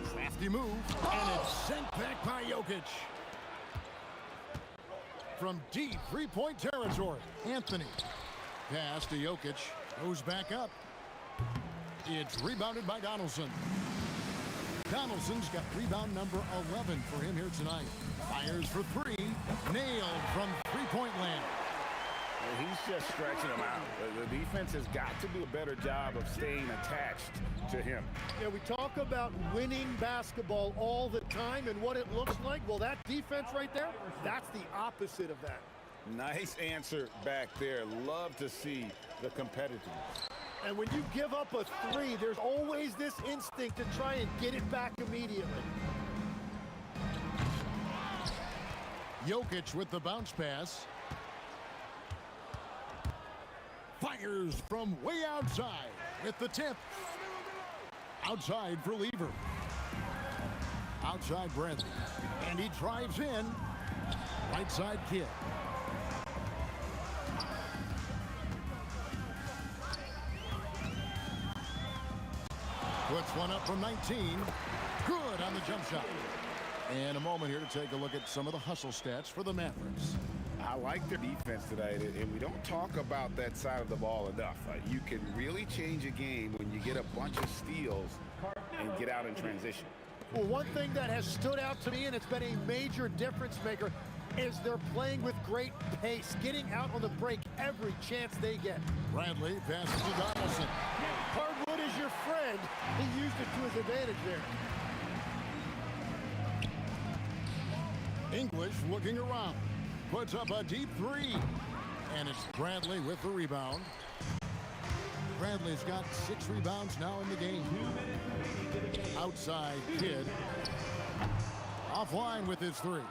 Crafty move, and it's sent back by Jokic. From deep three-point territory, Anthony. Pass to Jokic. Goes back up. It's rebounded by Donaldson. Donaldson's got rebound number 11 for him here tonight. Fires for 3. Nailed from three-point land. Well, he's just stretching them out. The defense has got to do a better job of staying attached to him. Yeah, we talk about winning basketball all the time and what it looks like. Well, that defense right there, that's the opposite of that. Nice answer back there. Love to see the competitiveness. And when you give up a 3, there's always this instinct to try and get it back immediately. Jokic with the bounce pass. Fires from way outside with the tip. Outside for Lever. Outside Bradley. And he drives in. Right side Kidd. Puts one up from 19. Good on the jump shot. And a moment here to take a look at some of the hustle stats for the Mavericks. I like their defense tonight, and we don't talk about that side of the ball enough. You can really change a game when you get a bunch of steals and get out in transition. Well, one thing that has stood out to me, and it's been a major difference maker, is they're playing with great pace, getting out on the break every chance they get. Bradley passes to Donaldson. Hardwood is your friend. He used it to his advantage there. English looking around. Puts up a deep three. And it's Bradley with the rebound. Bradley's got 6 rebounds now in the game. Outside Kidd. Offline with his 3.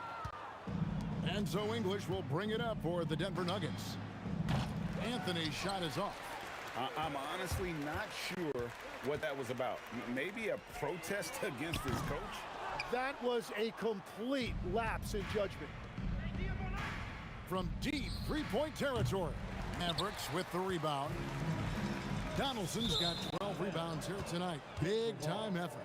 And so English will bring it up for the Denver Nuggets. Anthony's shot is off. I'm honestly not sure what that was about. Maybe a protest against his coach? That was a complete lapse in judgment. From deep three-point territory. Mavericks with the rebound. Donaldson's got 12 rebounds here tonight. Big time effort.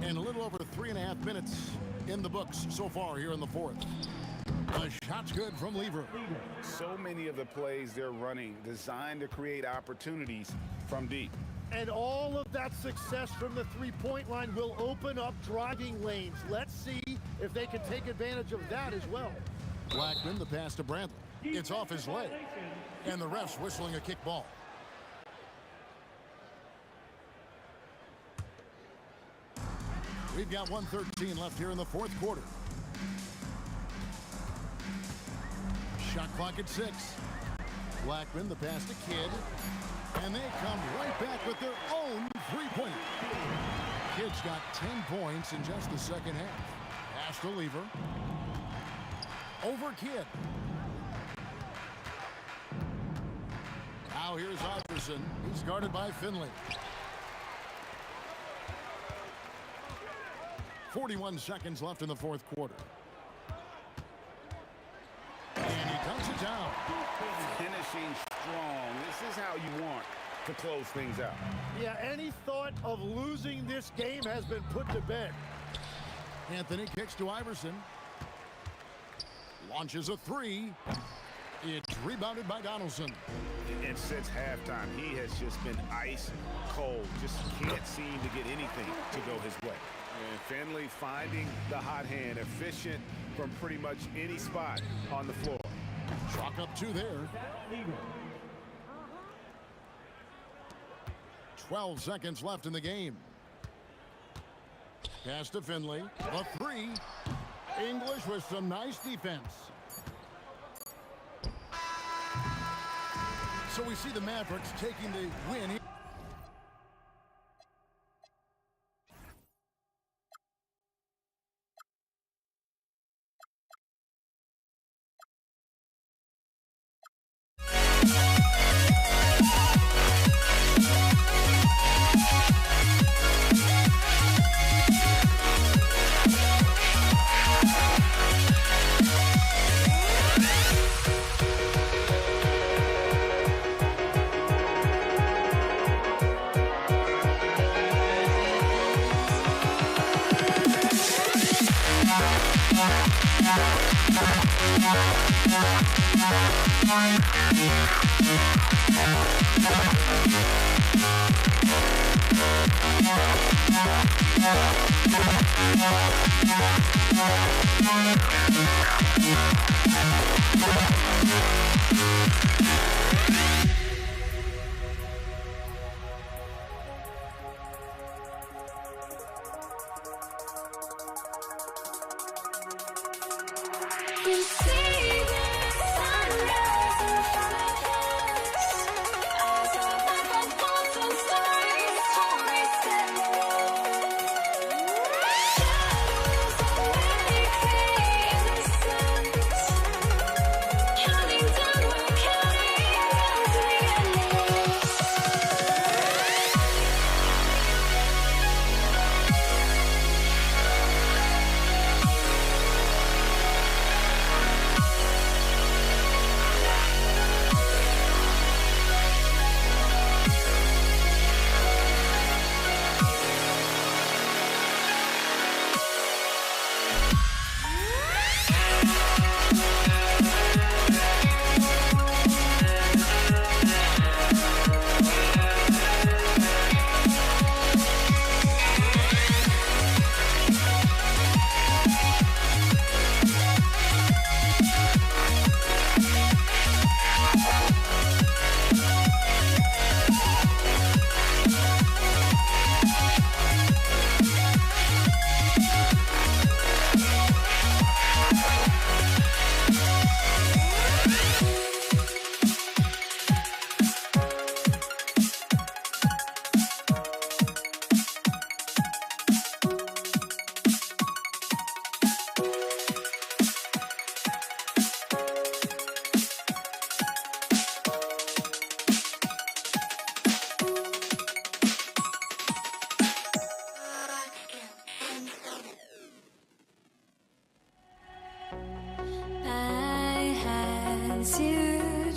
And a little over 3.5 minutes in the books so far here in the fourth. The shot's good from Lever. So many of the plays they're running designed to create opportunities from deep. And all of that success from the three-point line will open up driving lanes. Let's see if they can take advantage of that as well. Blackman, the pass to Bradley. It's off his leg. And the ref's whistling a kick ball. We've got 1:13 left here in the fourth quarter. Shot clock at 6. Blackman, the pass to Kidd. And they come right back with their own three-pointer. Kidd's got 10 points in just the second half. Pass to Lever. Over Kidd. Now here's Iverson. He's guarded by Finley. 41 seconds left in the fourth quarter. And he dunks it down. Finishing strong. This is how you want to close things out. Yeah, any thought of losing this game has been put to bed. Anthony kicks to Iverson. Launches a 3. It's rebounded by Donaldson. And since halftime, he has just been ice cold. Just can't seem to get anything to go his way. And Finley finding the hot hand, efficient from pretty much any spot on the floor. Chalk up 2 there. 12 seconds left in the game. Pass to Finley. A 3. English with some nice defense. So we see the Mavericks taking the win.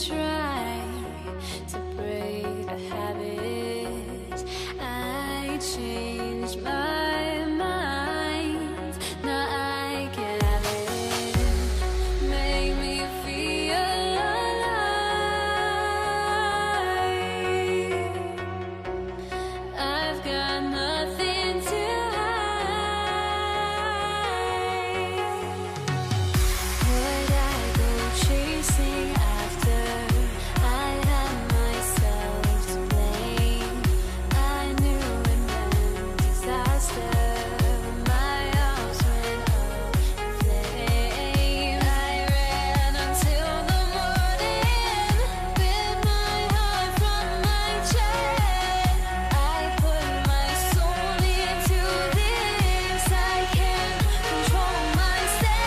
try to break the habit. I changed my mind. Now I can have it. Make me feel alive. I've got nothing to would I go chasing after? I had myself to blame. I knew it meant disaster. My house went up in flames. I ran until the morning, bit my heart from my chest. I put my soul into this. I can't control myself.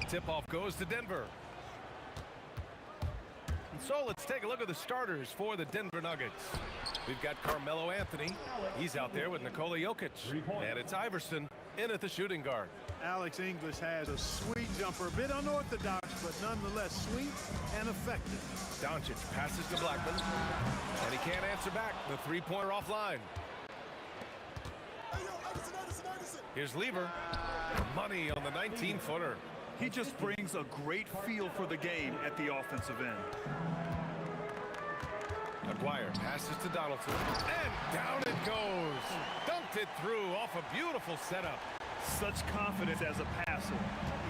Tip-off goes to Denver. And so let's take a look at the starters for the Denver Nuggets. We've got Carmelo Anthony. He's out there with Nikola Jokic. And it's Iverson in at the shooting guard. Alex English has a sweet jumper, a bit unorthodox, but nonetheless sweet and effective. Doncic passes to Blackman. And he can't answer back. The three-pointer offline. Here's Lever. Money on the 19-footer. He just brings a great feel for the game at the offensive end. Aguirre passes to Donaldson. And down it goes. Dunked it through off a beautiful setup. Such confidence as a passer.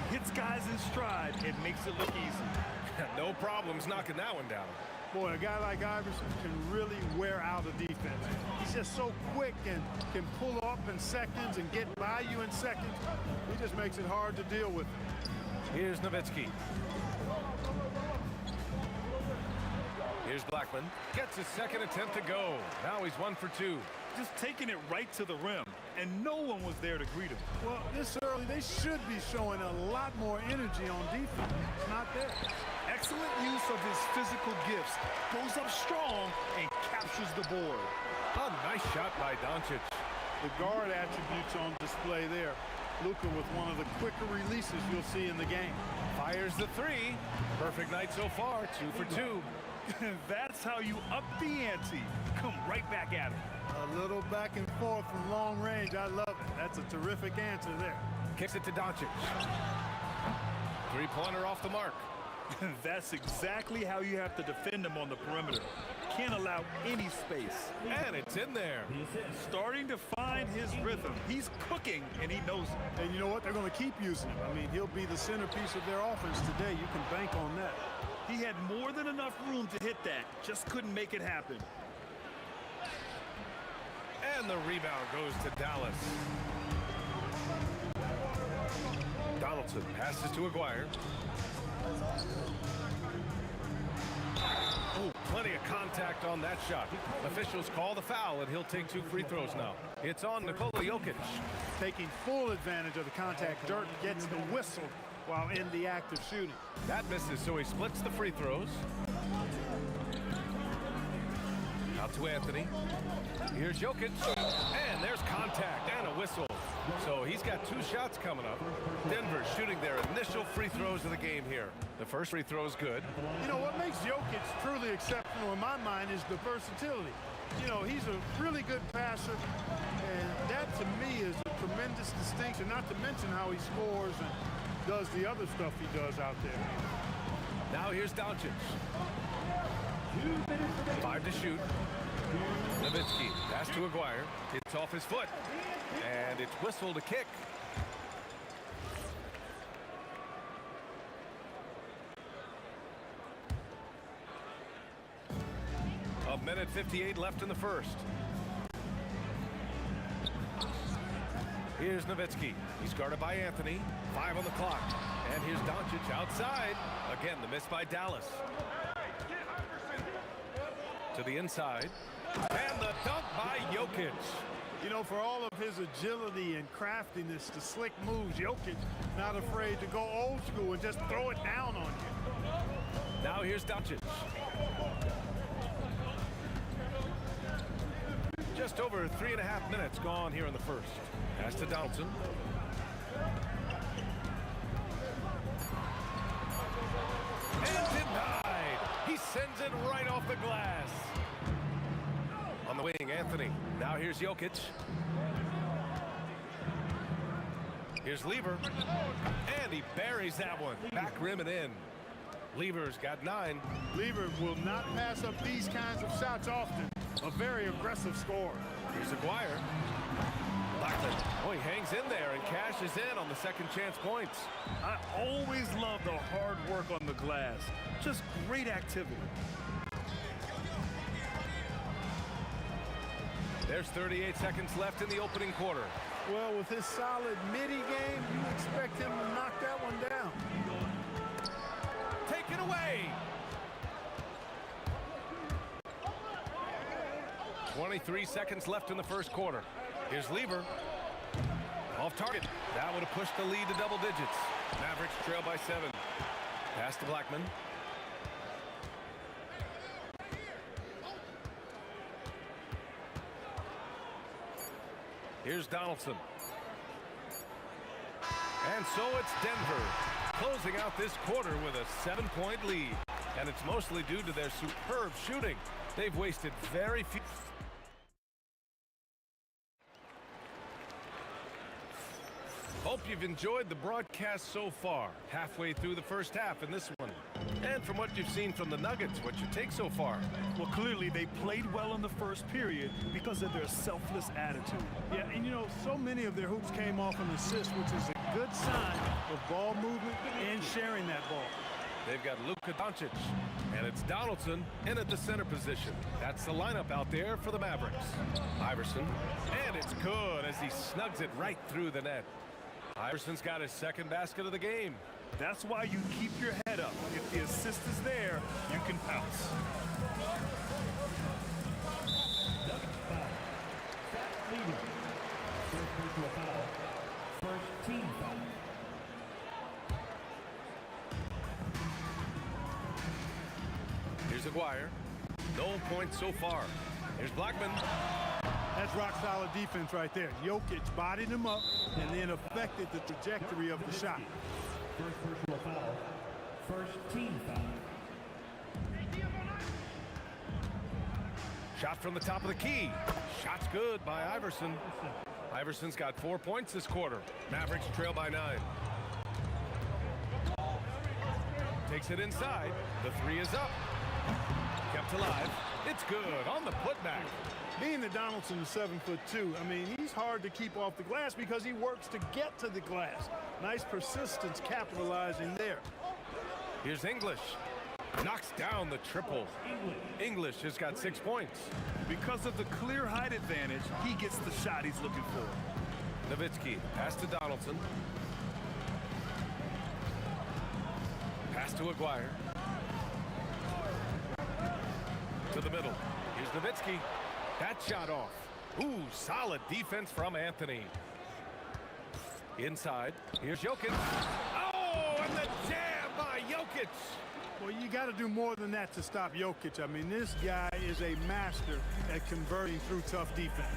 He hits guys in stride. It makes it look easy. No problems knocking that one down. Boy, a guy like Iverson can really wear out a defense. He's just so quick and can pull up in seconds and get by you in seconds. He just makes it hard to deal with. Here's Nowitzki. Here's Blackman. Gets his second attempt to go. Now he's 1 for 2. Just taking it right to the rim, and no one was there to greet him. Well, this early, they should be showing a lot more energy on defense. It's not there. Excellent use of his physical gifts. Goes up strong and captures the board. A nice shot by Doncic. The guard attributes on display there. Luka with one of the quicker releases you'll see in the game. Fires the three. Perfect night so far, 2 for 2. That's how you up the ante. Come right back at him. A little back and forth from long range. I love it. That's a terrific answer there. Kicks it to Doncic. Three-pointer off the mark. That's exactly how you have to defend him on the perimeter. Can't allow any space. And it's in there. Starting to find his rhythm. He's cooking, and he knows it. And you know what? They're going to keep using him. I mean, he'll be the centerpiece of their offense today. You can bank on that. He had more than enough room to hit that. Just couldn't make it happen. And the rebound goes to Dallas. Donaldson passes to Aguirre. Oh, plenty of contact on that shot. Officials call the foul, and he'll take 2 free throws now. It's on Nikola Jokic. Taking full advantage of the contact. Dirk gets the whistle while in the act of shooting. That misses, so he splits the free throws. Out to Anthony. Here's Jokic. And there's contact and a whistle. So he's got 2 shots coming up. Denver shooting their initial free throws of the game here. The first free throw is good. You know, what makes Jokic truly exceptional in my mind is the versatility. You know, he's a really good passer, and that to me is a tremendous distinction, not to mention how he scores and does the other stuff he does out there. Now here's Doncic. 5 to shoot. Nowitzki, pass to Aguirre. It's off his foot. And it's whistled a kick. A minute 58 left in the first. Here's Nowitzki. He's guarded by Anthony. 5 on the clock. And here's Doncic outside. Again, the miss by Dallas. To the inside. And the dunk by Jokic. You know, for all of his agility and craftiness, the slick moves, Jokic not afraid to go old school and just throw it down on you. Now here's Doncic. Just over 3.5 minutes gone here in the first. Pass to Donaldson. And denied. He sends it right off the glass. On the wing, Anthony. Now here's Jokic. Here's Lever. And he buries that one. Back rim and in. Lever's got 9. Lever will not pass up these kinds of shots often. A very aggressive scorer. Here's Aguirre. Blackman. Oh, he hangs in there and cashes in on the second chance points. I always love the hard work on the glass. Just great activity. There's 38 seconds left in the opening quarter. Well, with his solid midi game, you expect him to knock that one down. Take it away. 23 seconds left in the first quarter. Here's Lever. Off target. That would have pushed the lead to double digits. Mavericks trail by 7. Pass to Blackman. Here's Donaldson. And so it's Denver closing out this quarter with a 7-point lead. And it's mostly due to their superb shooting. They've wasted very few. Hope you've enjoyed the broadcast so far. Halfway through the first half in this one. And from what you've seen from the Nuggets, what's your take so far? Well, clearly they played well in the first period because of their selfless attitude. Yeah, and you know, so many of their hoops came off an assist, which is a good sign of ball movement and sharing that ball. They've got Luka Doncic, and it's Donaldson in at the center position. That's the lineup out there for the Mavericks. Iverson, and it's good as he snugs it right through the net. Iverson's got his second basket of the game. That's why you keep your head up. If the assist is there, you can pounce. Leading. First personal foul. First team foul. Here's Aguirre. No points so far. Here's Blackman. That's rock-solid defense right there. Jokic bodied him up and then affected the trajectory of the shot. First personal foul. First team foul. Shot from the top of the key. Shot's good by Iverson. Iverson's got 4 points this quarter. Mavericks trail by 9. Takes it inside. The 3 is up. Kept alive. It's good on the putback. Being that Donaldson is 7'2", I mean, he's hard to keep off the glass because he works to get to the glass. Nice persistence capitalizing there. Here's English. Knocks down the triple. English has got 6 points. Because of the clear height advantage, he gets the shot he's looking for. Nowitzki, pass to Donaldson. Pass to Aguirre. To the middle. Here's Nowitzki. That shot off. Ooh, solid defense from Anthony. Inside. Here's Jokic. Oh, and the jam by Jokic. Well, you got to do more than that to stop Jokic. I mean, this guy is a master at converting through tough defense.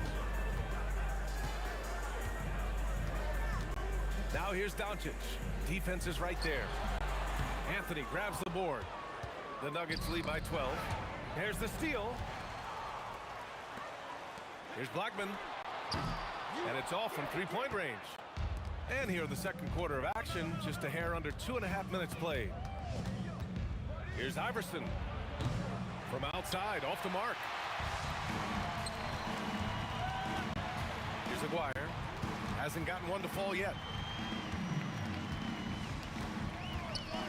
Now here's Doncic. Defense is right there. Anthony grabs the board. The Nuggets lead by 12. There's the steal. Here's Blackman. And it's off from three-point range. And here in the second quarter of action, just a hair under 2.5 minutes played. Here's Iverson. From outside, off the mark. Here's Aguirre. Hasn't gotten one to fall yet.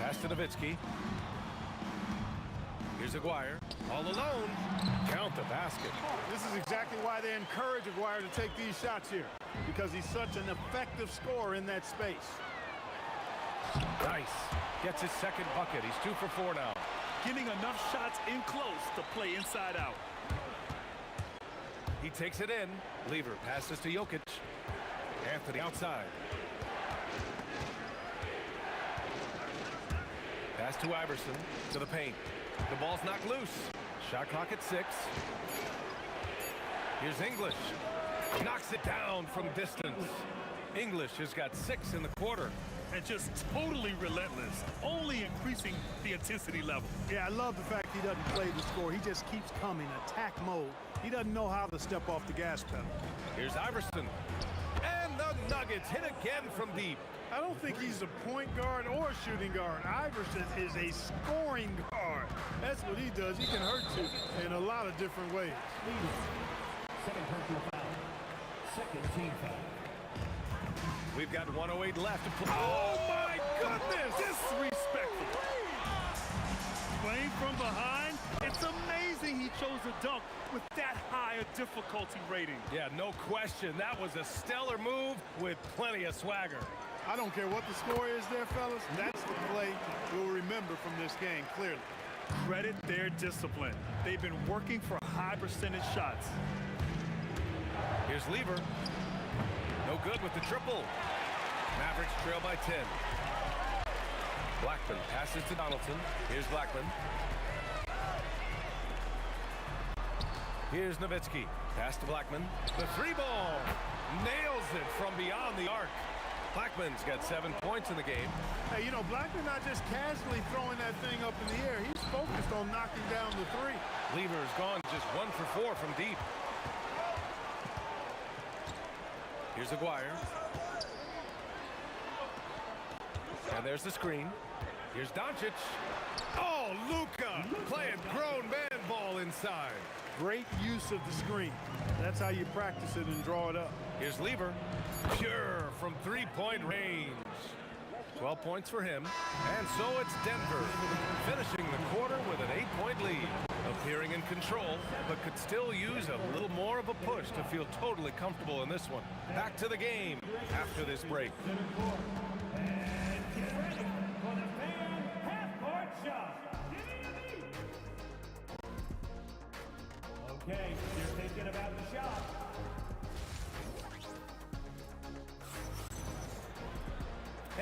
Pass to Nowitzki. Here's Aguirre. All alone. Count the basket. This is exactly why they encourage Aguirre to take these shots here, because he's such an effective scorer in that space. Nice. Gets his second bucket. He's 2 for 4 now. Getting enough shots in close to play inside out. He takes it in. Lever passes to Jokic. Anthony outside. Pass to Iverson. To the paint. The ball's knocked loose. Shot clock at 6. Here's English. Knocks it down from distance. English has got 6 in the quarter. And just totally relentless, only increasing the intensity level. Yeah, I love the fact he doesn't play the score. He just keeps coming, attack mode. He doesn't know how to step off the gas pedal. Here's Iverson. And the Nuggets hit again from deep. I don't think he's a point guard or a shooting guard. Iverson is a scoring guard. That's what he does. He can hurt you in a lot of different ways. Second personal foul. Second team foul. We've got 1:08 left to play. Oh my goodness! Disrespectful. Playing from behind, it's amazing he chose a dunk with that high a difficulty rating. Yeah, no question. That was a stellar move with plenty of swagger. I don't care what the score is there, fellas. That's the play we'll remember from this game, clearly. Credit their discipline. They've been working for high percentage shots. Here's Lever. No good with the triple. Mavericks trail by 10. Blackman passes to Donaldson. Here's Blackman. Here's Nowitzki. Pass to Blackman. The 3-ball. Nails it from beyond the arc. Blackman's got 7 points in the game. Hey, you know, Blackman not just casually throwing that thing up in the air. He's focused on knocking down the 3. Lever's gone just 1 for 4 from deep. Here's Aguirre. And there's the screen. Here's Doncic. Oh, Luka playing grown man ball inside. Great use of the screen. That's how you practice it and draw it up. Here's Lever. Pure from 3-point range. 12 points for him. And so it's Denver finishing the quarter with an 8-point lead. Appearing in control, but could still use a little more of a push to feel totally comfortable in this one. Back to the game after this break. Okay, you're thinking about the shot.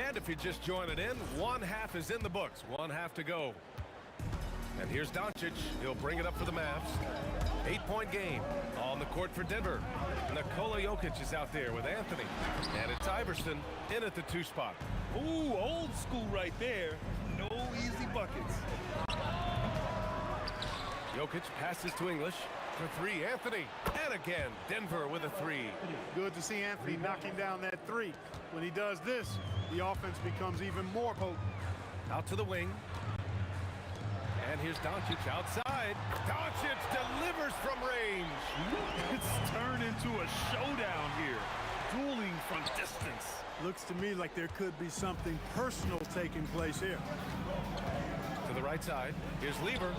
And if you're just joining in, 1 half is in the books. 1 half to go. And here's Doncic. He'll bring it up for the Mavs. 8-point game on the court for Denver. Nikola Jokic is out there with Anthony. And it's Iverson in at the 2 spot. Ooh, old school right there. No easy buckets. Jokic passes to English for 3. Anthony. And again, Denver with a 3. Good to see Anthony knocking down that 3. When he does this, the offense becomes even more potent. Out to the wing. And here's Doncic outside. Doncic delivers from range. It's turned into a showdown here. Dueling from distance. Looks to me like there could be something personal taking place here. To the right side. Here's Lever.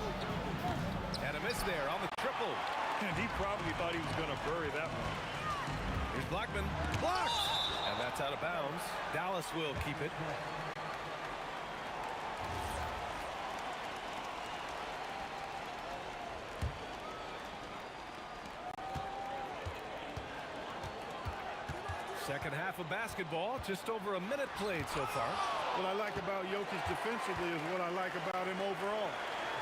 And a miss there on the triple. And he probably thought he was going to bury that one. Here's Blackman. Blocked! And that's out of bounds. Dallas will keep it. Second half of basketball, just over a minute played so far. What I like about Jokic defensively is what I like about him overall.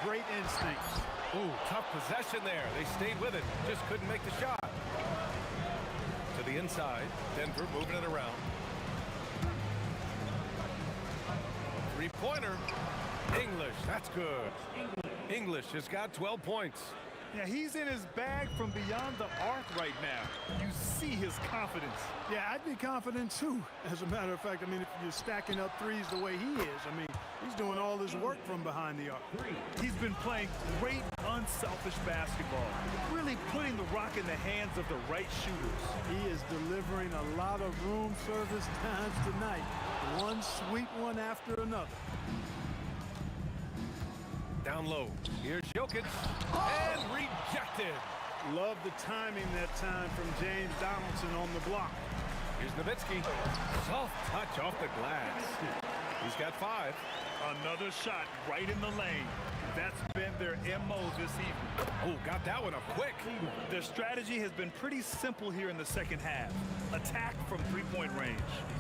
Great instincts. Ooh, tough possession there. They stayed with it, just couldn't make the shot. To the inside, Denver moving it around. 3-pointer. English, that's good. English has got 12 points. Yeah, he's in his bag from beyond the arc right now. You see his confidence. Yeah, I'd be confident too. As a matter of fact, I mean, if you're stacking up threes the way he is, I mean, he's doing all his work from behind the arc. He's been playing great unselfish basketball, really putting the rock in the hands of the right shooters. He is delivering a lot of room service times tonight. One sweet one after another. Down low. Here's Jokic. And rejected. Love the timing that time from James Donaldson on the block. Here's Nowitzki. Soft touch off the glass. He's got 5. Another shot right in the lane. That's been their MO this evening. Oh, got that one up quick. Their strategy has been pretty simple here in the second half. Attack from three-point range.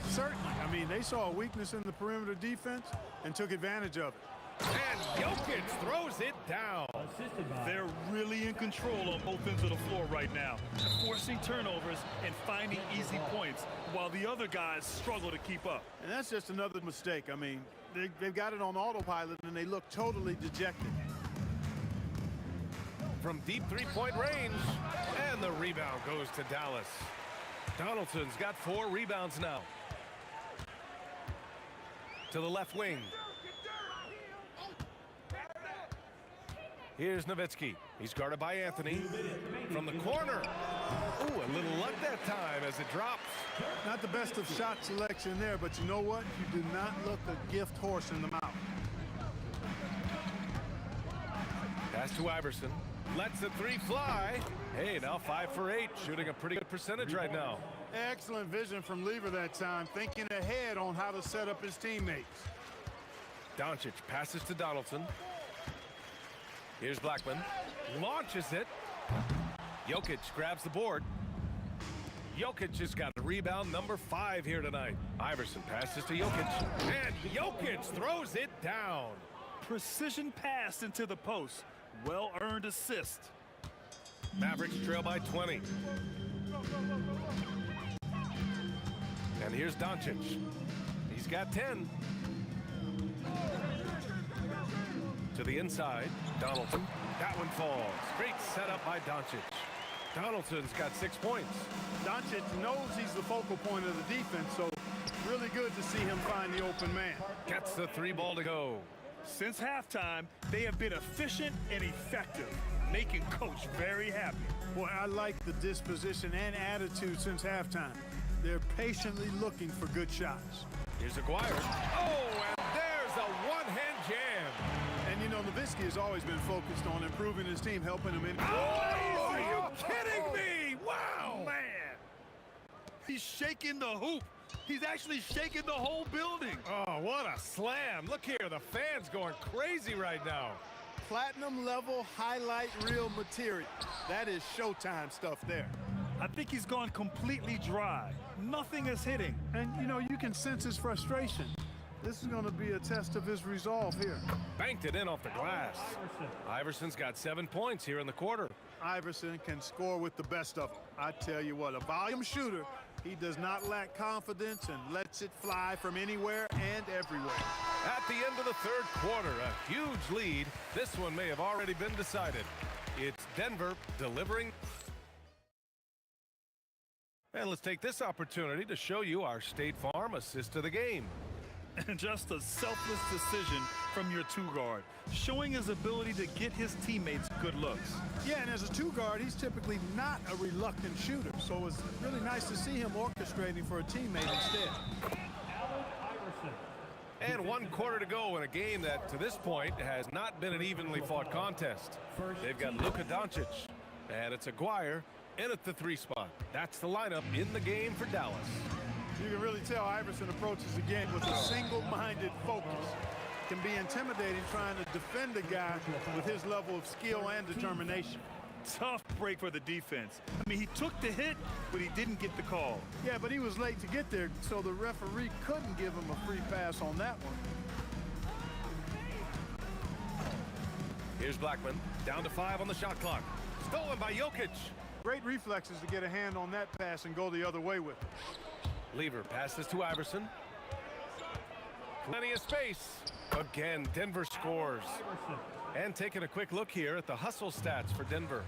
Certainly. I mean, they saw a weakness in the perimeter defense and took advantage of it. And Jokic throws it down. They're really in control on both ends of the floor right now, forcing turnovers and finding easy points while the other guys struggle to keep up. And that's just another mistake. I mean, they've got it on autopilot and they look totally dejected. From deep three-point range. And the rebound goes to Dallas. Donaldson's got 4 rebounds now. To the left wing. Here's Nowitzki. He's guarded by Anthony. From the corner. Ooh, a little luck that time as it drops. Not the best of shot selection there, but you know what? You do not look a gift horse in the mouth. Pass to Iverson. Lets the 3 fly. Hey, now 5 for 8. Shooting a pretty good percentage right now. Excellent vision from Lever that time, thinking ahead on how to set up his teammates. Doncic passes to Donaldson. Here's Blackman. Launches it. Jokic grabs the board. Jokic has got rebound number 5 here tonight. Iverson passes to Jokic. And Jokic throws it down. Precision pass into the post. Well-earned assist. Mavericks trail by 20. And here's Doncic. He's got 10. To the inside, Donaldson. That one falls. Great setup by Doncic. Donaldson's got 6 points. Doncic knows he's the focal point of the defense, so really good to see him find the open man. Gets the 3 ball to go. Since halftime, they have been efficient and effective, making Coach very happy. Boy, I like the disposition and attitude since halftime. They're patiently looking for good shots. Here's Aguirre. Oh, and there's a one-hand jam. And you know, Nowitzki has always been focused on improving his team, helping him in. Oh, are you kidding me? Wow. Man, he's shaking the hoop. He's actually shaking the whole building. Oh, what a slam. Look here, the fans going crazy right now. Platinum level highlight reel material. That is Showtime stuff there. I think he's gone completely dry. Nothing is hitting. And, you know, you can sense his frustration. This is going to be a test of his resolve here. Banked it in off the glass. Iverson's got 7 points here in the quarter. Iverson can score with the best of them. I tell you what, a volume shooter. He does not lack confidence and lets it fly from anywhere and everywhere. At the end of the 3rd quarter, a huge lead. This one may have already been decided. It's Denver delivering. And let's take this opportunity to show you our State Farm assist of the game. And just a selfless decision from your 2-guard, showing his ability to get his teammates good looks. Yeah, and as a 2-guard, he's typically not a reluctant shooter, so it's really nice to see him orchestrating for a teammate instead. And 1 quarter to go in a game that, to this point, has not been an evenly fought contest. They've got Luka Doncic, and it's Aguirre in at the 3 spot. That's the lineup in the game for Dallas. You can really tell Iverson approaches the game with a single-minded focus. It can be intimidating trying to defend a guy with his level of skill and determination. Tough break for the defense. I mean, he took the hit, but he didn't get the call. Yeah, but he was late to get there, so the referee couldn't give him a free pass on that one. Here's Blackman, down to 5 on the shot clock. Stolen by Jokic. Great reflexes to get a hand on that pass and go the other way with it. Lever passes to Iverson. Plenty of space. Again, Denver scores. And taking a quick look here at the hustle stats for Denver.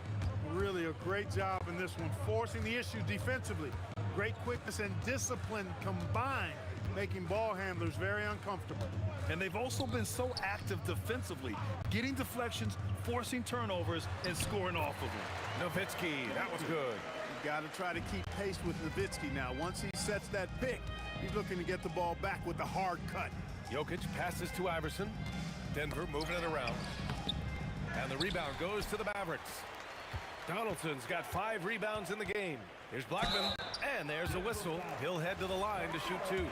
Really a great job in this one, forcing the issue defensively. Great quickness and discipline combined making ball handlers very uncomfortable. And they've also been so active defensively, getting deflections, forcing turnovers, and scoring off of them. Nowitzki, that was good. You got to try to keep pace with Nowitzki now. Once he sets that pick, he's looking to get the ball back with the hard cut. Jokic passes to Iverson. Denver moving it around. And the rebound goes to the Mavericks. Donaldson's got 5 rebounds in the game. Here's Blackman, and there's a whistle. He'll head to the line to shoot 2.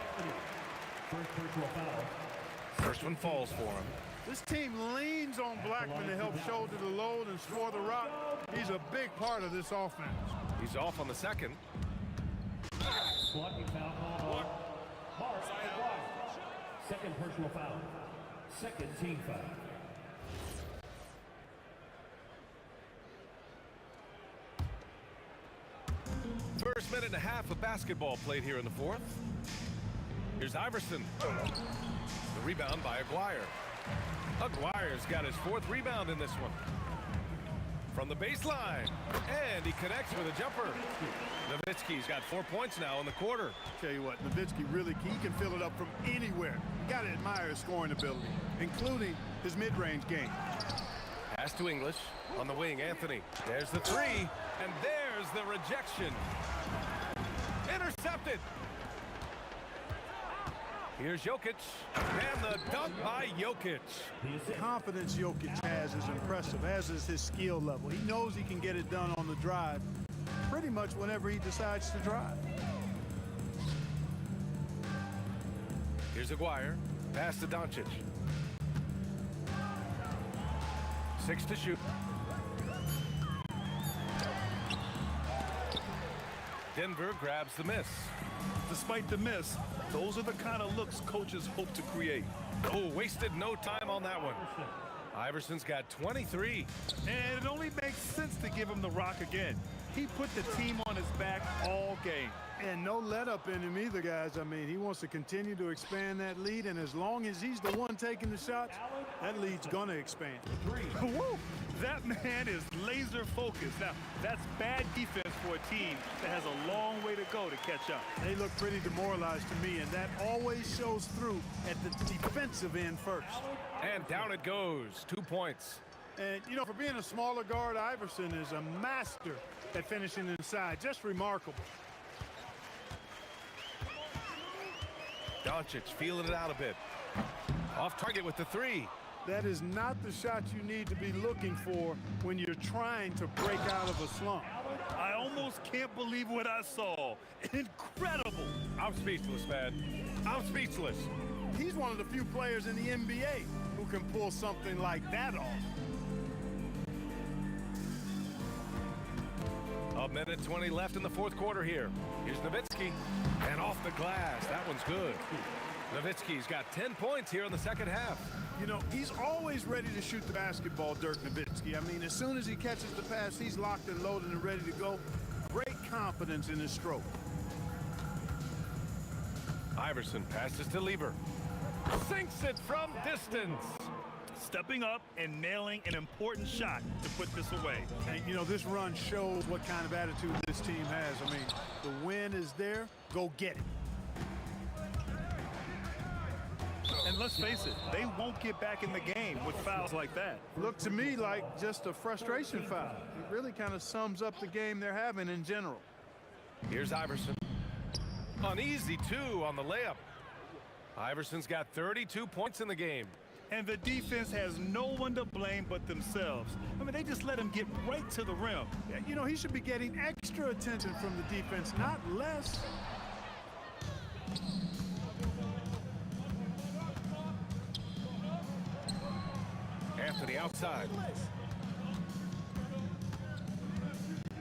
First one falls for him. This team leans on Blackman to help shoulder the load and score the rock. He's a big part of this offense. He's off on the second. Blocking foul called on Mark Aguirre. Second personal foul. Second team foul. First minute and a half of basketball played here in the fourth. Here's Iverson. The rebound by Aguirre. Aguirre's got his 4th rebound in this one. From the baseline, and he connects with a jumper. Nowitzki's got 4 points now in the quarter. Tell you what, Nowitzki really he can fill it up from anywhere. You got to admire his scoring ability, including his mid-range game. Pass to English on the wing. Anthony. There's the 3, and there's the rejection. Intercepted. Here's Jokic, and the dunk by Jokic. The confidence Jokic has is impressive, as is his skill level. He knows he can get it done on the drive pretty much whenever he decides to drive. Here's Aguirre. Pass to Doncic. 6 to shoot. Denver grabs the miss. Despite the miss, those are the kind of looks coaches hope to create. Oh, wasted no time on that one. Iverson's got 23. And it only makes sense to give him the rock again. He put the team on his back all game. And no let up in him either, guys. I mean, he wants to continue to expand that lead, and as long as he's the one taking the shots, that lead's going to expand. Woo! That man is laser focused. Now, that's bad defense for a team that has a long way to go to catch up. They look pretty demoralized to me, and that always shows through at the defensive end first. And down it goes. 2 points. And, you know, for being a smaller guard, Iverson is a master at finishing inside. Just remarkable. Doncic feeling it out a bit. Off target with the 3. That is not the shot you need to be looking for when you're trying to break out of a slump. I almost can't believe what I saw. Incredible. I'm speechless, man. I'm speechless. He's one of the few players in the NBA who can pull something like that off. A minute 20 left in the fourth quarter here. Here's Nowitzki. And off the glass. That one's good. Nowitzki's got 10 points here in the second half. You know, he's always ready to shoot the basketball, Dirk Nowitzki. I mean, as soon as he catches the pass, he's locked and loaded and ready to go. Great confidence in his stroke. Iverson passes to Lever. Sinks it from distance. Stepping up and nailing an important shot to put this away. And, you know, this run shows what kind of attitude this team has. I mean, the win is there. Go get it. And let's face it, they won't get back in the game with fouls like that. Looked to me like just a frustration foul. It really kind of sums up the game they're having in general. Here's Iverson. An easy 2 on the layup. Iverson's got 32 points in the game. And the defense has no one to blame but themselves. I mean, they just let him get right to the rim. Yeah, you know, he should be getting extra attention from the defense, not less. Anthony outside.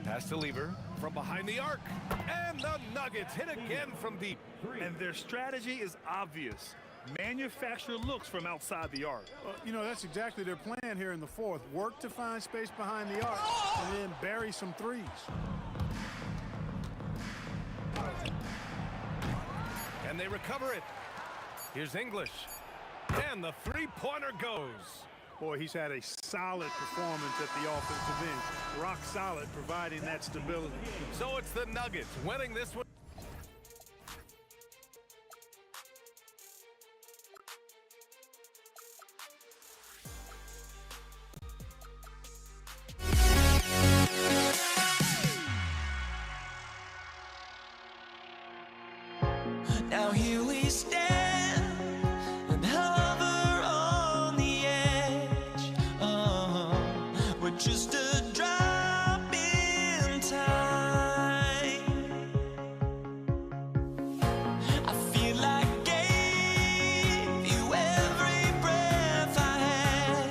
Pass to Lever from behind the arc. And the Nuggets hit again from deep. And their strategy is obvious. Manufacture looks from outside the arc. Well, you know, that's exactly their plan here in the fourth. Work to find space behind the arc and then bury some threes. And they recover it. Here's English. And the three-pointer goes. Boy, he's had a solid performance at the offensive end. Rock solid, providing that stability. So it's the Nuggets winning this one. here we stand and hover on the edge. We're just a drop in time. I feel like I gave you every breath I had.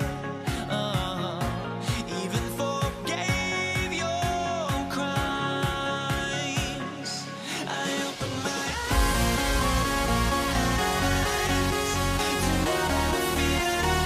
Even forgave your crimes. I open my eyes to now feel awake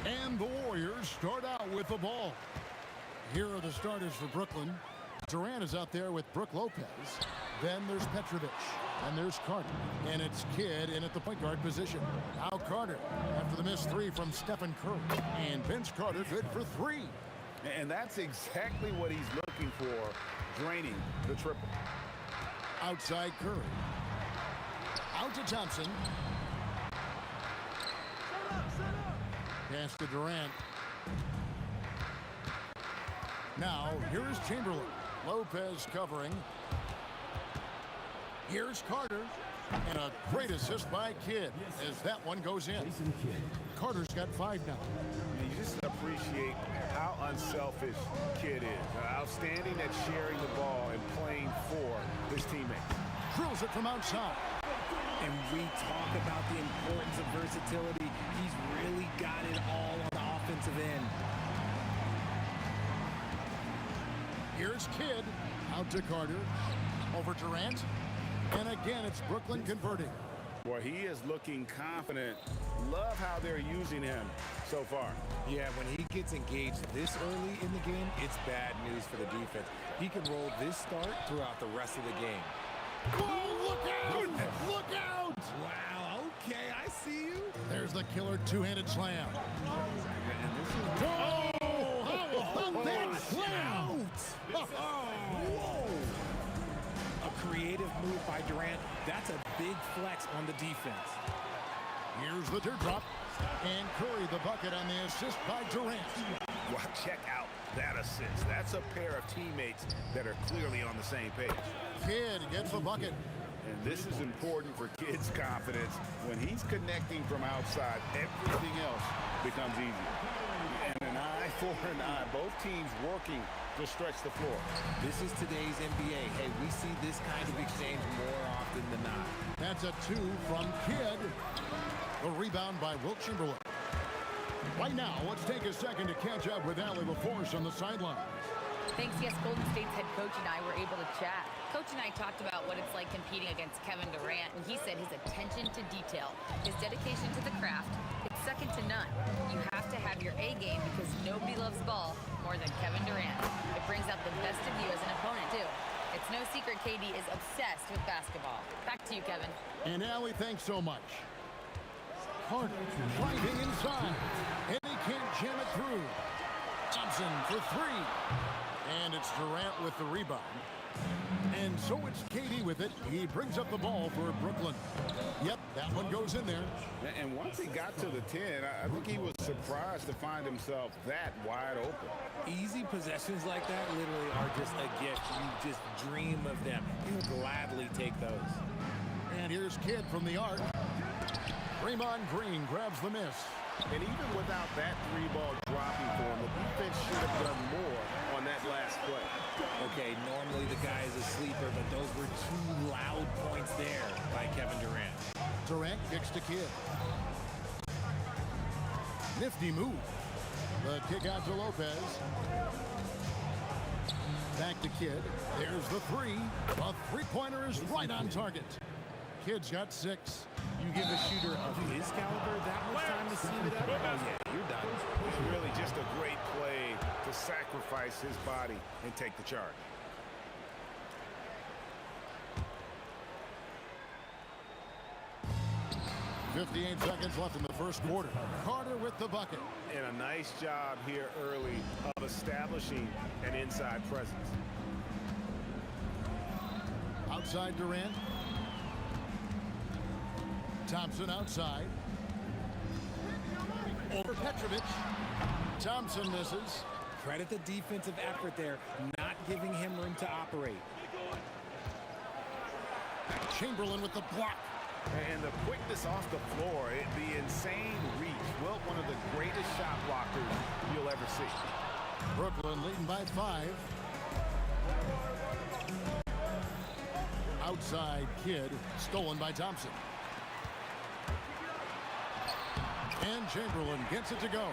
and to start out with the ball. Here are the starters for Brooklyn. Durant is out there with Brook Lopez. Then there's Petrovic. And there's Carter. And it's Kidd in at the point guard position. Now Carter after the missed three from Stephen Curry. And Vince Carter good for three. And that's exactly what he's looking for, draining the triple. Outside Curry. Out to Thompson. Pass to Durant. Now, here is Chamberlain. Lopez covering. Here's Carter. And a great assist by Kidd as that one goes in. Carter's got 5 now. You just appreciate how unselfish Kidd is. Outstanding at sharing the ball and playing for his teammates. Drills it from outside. And we talk about the importance of versatility. He's really got it all on the offensive end. Here's Kidd. Out to Carter. Over Durant. And again, it's Brooklyn converting. Well, he is looking confident. Love how they're using him so far. Yeah, when he gets engaged this early in the game, it's bad news for the defense. He can roll this start throughout the rest of the game. Whoa, look out! Look out! Wow, okay, I see you. There's the killer two-handed slam. Oh, how about that slam? Whoa! A creative move by Durant. That's a big flex on the defense. Here's the teardrop. And Curry the bucket on the assist by Durant. Well, check out that assist. That's a pair of teammates that are clearly on the same page. Kidd gets the bucket. And this is important for Kidd's confidence. When he's connecting from outside, everything else becomes easy. And an eye for an eye. Both teams working to stretch the floor. This is today's NBA. Hey, we see this kind of exchange more often than not. That's a 2 from Kidd. The rebound by Wilt Chamberlain. Right now, let's take a second to catch up with Allie LaForce on the sideline. Thanks, yes, Golden State's head coach and I were able to chat. Coach and I talked about what it's like competing against Kevin Durant, and he said his attention to detail, his dedication to the craft, it's second to none. You have to have your A game because nobody loves ball more than Kevin Durant. It brings out the best of you as an opponent, too. It's no secret KD is obsessed with basketball. Back to you, Kevin. And Allie, thanks so much. Carter driving inside, and he can't jam it through. Thompson for 3. And it's Durant with the rebound. And so it's KD with it. He brings up the ball for Brooklyn. Yep, that one goes in there. And once he got to the 10, I think he was surprised to find himself that wide open. Easy possessions like that literally are just a gift. You just dream of them. You gladly take those. And here's Kidd from the arc. Draymond Green grabs the miss. And even without that 3-ball dropping for him, the defense should have done more on that last play. Okay, normally the guy is a sleeper, but those were 2 loud points there by Kevin Durant. Durant kicks to Kidd. Nifty move. The kick out to Lopez. Back to Kidd. There's the 3. The 3-pointer is right on target. Kidd's got 6. You give a shooter of his caliber that much time to see it up, oh yeah, you're done. It's really just a great play to sacrifice his body and take the charge. .58 seconds left in the first quarter. Carter with the bucket. And a nice job here early of establishing an inside presence. Outside Durant. Thompson outside. Over Petrovic. Thompson misses. Credit the defensive effort there, not giving him room to operate. Chamberlain with the block. And the quickness off the floor, the insane reach. Wilt, one of the greatest shot blockers you'll ever see. Brooklyn leading by 5. Outside Kidd, stolen by Thompson. And Chamberlain gets it to go.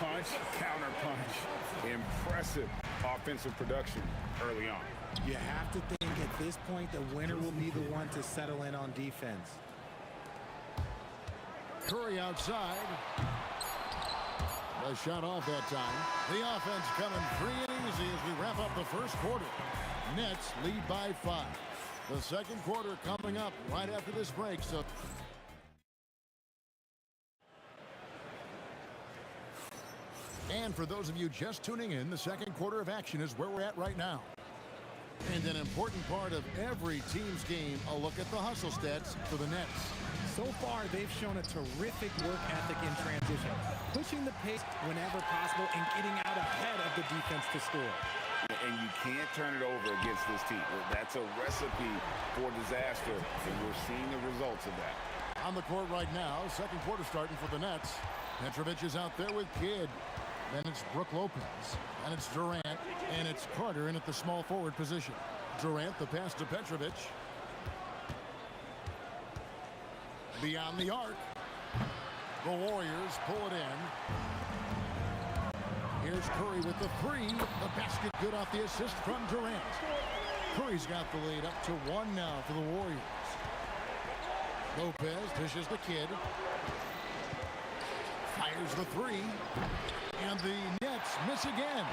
Punch, counter punch. Impressive offensive production early on. You have to think at this point the winner will be the one to settle in on defense. Curry outside. The shot off that time. The offense coming free and easy as we wrap up the first quarter. Nets lead by 5. The second quarter coming up right after this break. So. And for those of you just tuning in, the second quarter of action is where we're at right now. And an important part of every team's game, a look at the hustle stats for the Nets. So far, they've shown a terrific work ethic in transition, pushing the pace whenever possible and getting out ahead of the defense to score. And you can't turn it over against this team. That's a recipe for disaster, and we're seeing the results of that. On the court right now, second quarter starting for the Nets. Petrovic is out there with Kidd. Then it's Brook Lopez. And it's Durant. And it's Carter in at the small forward position. Durant, the pass to Petrovic. Beyond the arc. The Warriors pull it in. Here's Curry with the three. The basket good off the assist from Durant. Curry's got the lead up to 1 now for the Warriors. Lopez dishes the Kid. Fires the three. And the Nets miss again.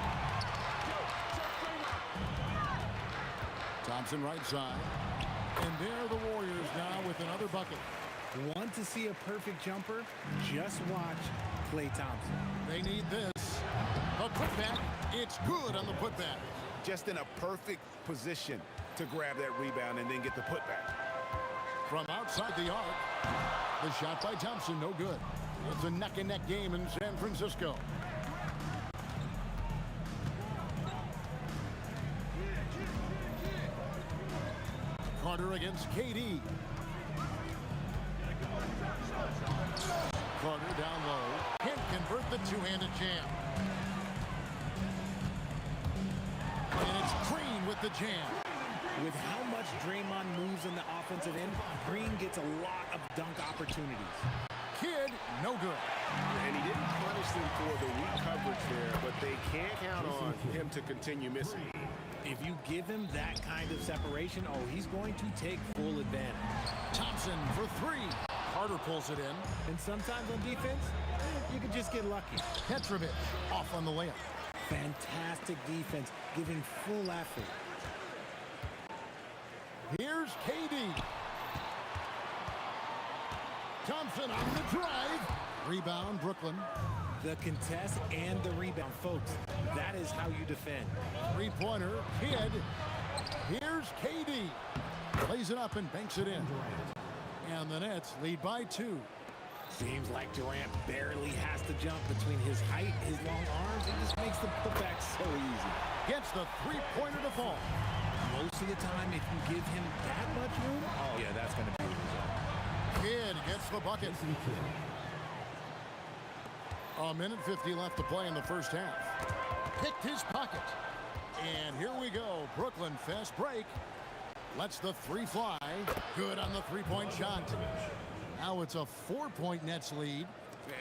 Thompson right side. And there the Warriors now with another bucket. Want to see a perfect jumper? Just watch Klay Thompson. They need this. The putback. It's good on the putback. Just in a perfect position to grab that rebound and then get the putback. From outside the arc. The shot by Thompson, no good. It's a neck-and-neck game in San Francisco. Carter against KD. Carter down low. Can't convert the two-handed jam. And it's Green with the jam. With how much Draymond moves in the offensive end, Green gets a lot of dunk opportunities. Kidd, no good. And he didn't punish them for the weak coverage there, but they can't count on him to continue missing. If you give him that kind of separation, oh, he's going to take full advantage. Thompson for three. Carter pulls it in. And sometimes on defense, you can just get lucky. Petrovic off on the layup. Fantastic defense, giving full effort. Here's KD. Thompson on the drive. Rebound, Brooklyn. The contest and the rebound, folks. That is how you defend. Three-pointer, Kidd. Here's KD. Plays it up and banks it in. And the Nets lead by 2. Seems like Durant barely has to jump between his height, his long arms. It just makes the putback so easy. Gets the three-pointer to fall. Most of the time, if you give him that much room, oh, yeah, that's going to be the result. Kidd gets the bucket. A minute 50 left to play in the first half. Picked his pocket. And here we go. Brooklyn fast break. Lets the three fly. Good on the three-point shot. Now it's a 4-point Nets lead.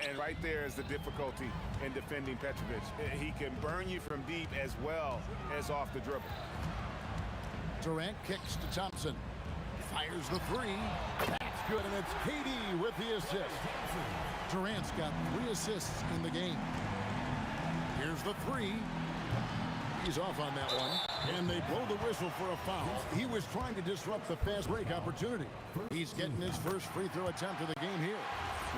And right there is the difficulty in defending Petrovic. He can burn you from deep as well as off the dribble. Durant kicks to Thompson. Fires the three. That's good, and it's KD with the assist. Durant's got 3 assists in the game. Here's the three. He's off on that one. And they blow the whistle for a foul. He was trying to disrupt the fast break opportunity. He's getting his first free throw attempt of the game here.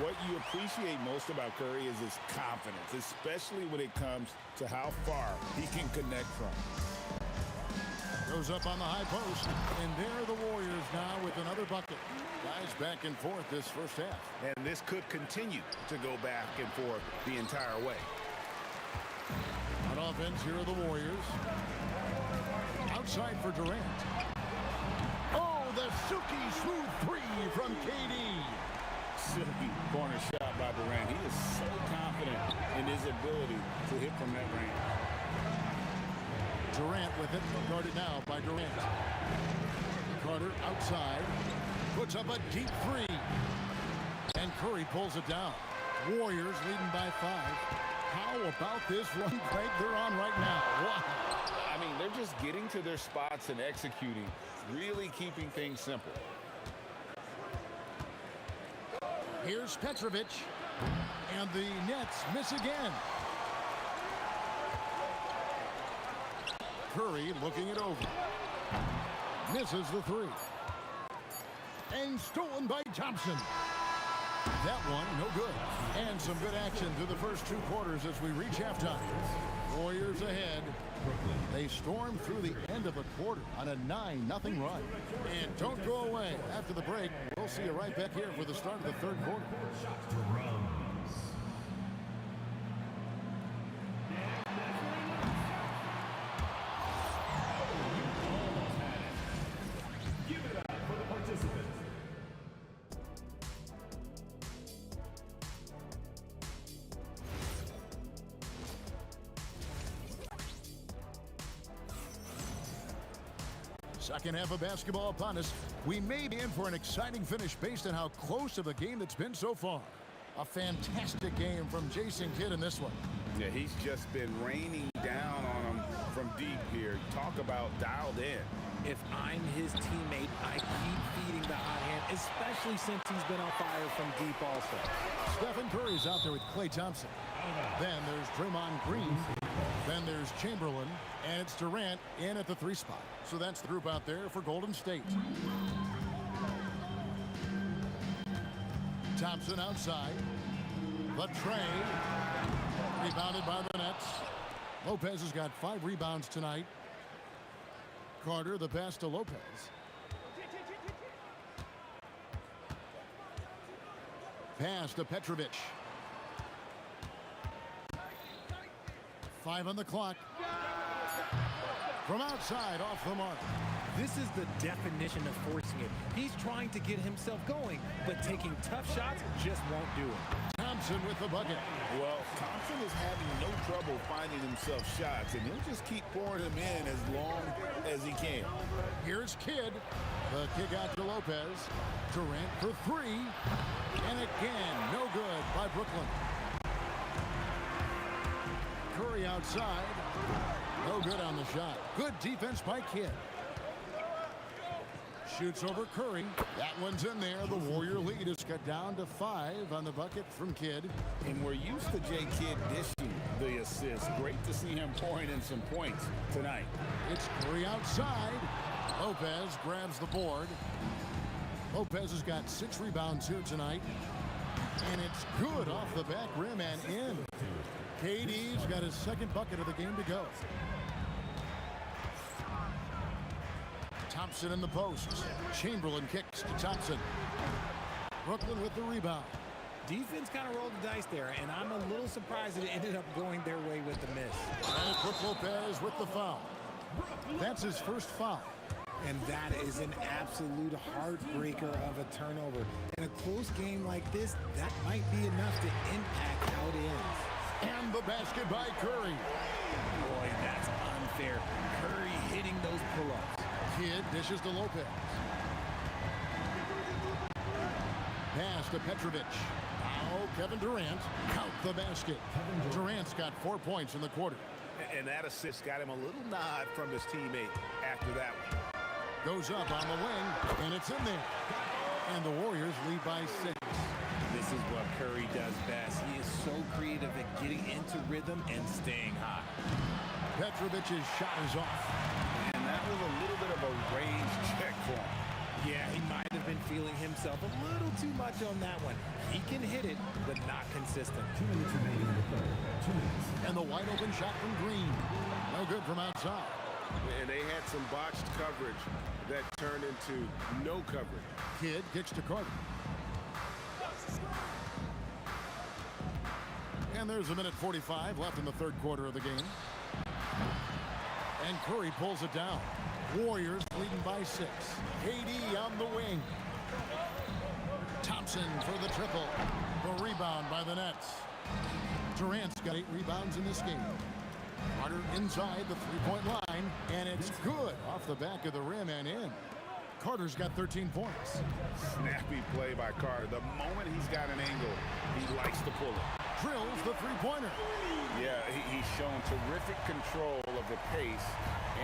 What you appreciate most about Curry is his confidence, especially when it comes to how far he can connect from. Goes up on the high post. And there are the Warriors now with another bucket. Guys back and forth this first half. And this could continue to go back and forth the entire way. On offense, here are the Warriors. Outside for Durant. Oh, the silky smooth three from KD. Silky corner shot by Durant. He is so confident in his ability to hit from that range. Durant with it, guarded now by Durant. Carter outside, puts up a deep three. And Curry pulls it down. Warriors leading by 5. How about this run break they're on right now? Wow. I mean, they're just getting to their spots and executing, really keeping things simple. Here's Petrovic. And the Nets miss again. Curry looking it over. Misses the three. And stolen by Thompson. That one, no good. And some good action through the first 2 quarters as we reach halftime. Warriors ahead. They storm through the end of the quarter on a 9-0 run. And don't go away. After the break, we'll see you right back here for the start of the 3rd quarter. Second half of basketball upon us. We may be in for an exciting finish based on how close of a game it's been so far. A fantastic game from Jason Kidd in this one. Yeah, he's just been raining down on him from deep here. Talk about dialed in. If I'm his teammate, I keep feeding the hot hand, especially since he's been on fire from deep also. Stephen Curry's out there with Klay Thompson. Then there's Draymond Green. Then there's Chamberlain. And it's Durant in at the 3 spot. So that's the group out there for Golden State. Thompson outside. The tray. Rebounded by the Nets. Lopez has got 5 rebounds tonight. Carter, the pass to Lopez. Pass to Petrovic. 5 on the clock. From outside, off the mark. This is the definition of forcing it. He's trying to get himself going, but taking tough shots just won't do it. Thompson with the bucket. Well, Thompson is having no trouble finding himself shots, and he'll just keep pouring them in as long as he can. Here's Kidd. The kick out to Lopez. Durant for 3. And again, no good by Brooklyn. Curry outside. No good on the shot. Good defense by Kidd. Shoots over Curry. That one's in there. The Warrior lead is cut down to 5 on the bucket from Kidd. And we're used to J. Kidd dishing the assist. Great to see him pouring in some points tonight. It's Curry outside. Lopez grabs the board. Lopez has got 6 rebounds here tonight. And it's good off the back rim and in. KD's got his 2nd bucket of the game to go. Thompson in the post. Chamberlain kicks to Thompson. Brooklyn with the rebound. Defense kind of rolled the dice there, and I'm a little surprised that it ended up going their way with the miss. And Brook Lopez with the foul. That's his first foul. And that is an absolute heartbreaker of a turnover. In a close game like this, that might be enough to impact how it ends. And the basket by Curry. Boy, that's unfair. Curry hitting those pull-ups. Kidd dishes to Lopez. Pass to Petrovic. Now Kevin Durant. Count the basket. Durant's got 4 points in the quarter. And that assist got him a little nod from his teammate after that one. Goes up on the wing, and it's in there. And the Warriors lead by 6. This is what Curry does best. He is so creative at getting into rhythm and staying hot. Petrovic's shot is off. And that was a little bit of a range check for him. Yeah, he might have been feeling himself a little too much on that one. He can hit it, but not consistent. 2 minutes remaining in the third. 2 minutes. And the wide open shot from Green. No good from outside. And they had some botched coverage that turned into no coverage. Kidd kicks to Carter. And there's a minute 45 left in the 3rd quarter of the game. And Curry pulls it down. Warriors leading by 6. KD on the wing. Thompson for the triple. The rebound by the Nets. Durant's got 8 rebounds in this game. Carter inside the 3-point line, and it's good off the back of the rim and in. Carter's got 13 points. Snappy play by Carter. The moment he's got an angle, he likes to pull it. Drills the 3-pointer. Yeah, he's shown terrific control of the pace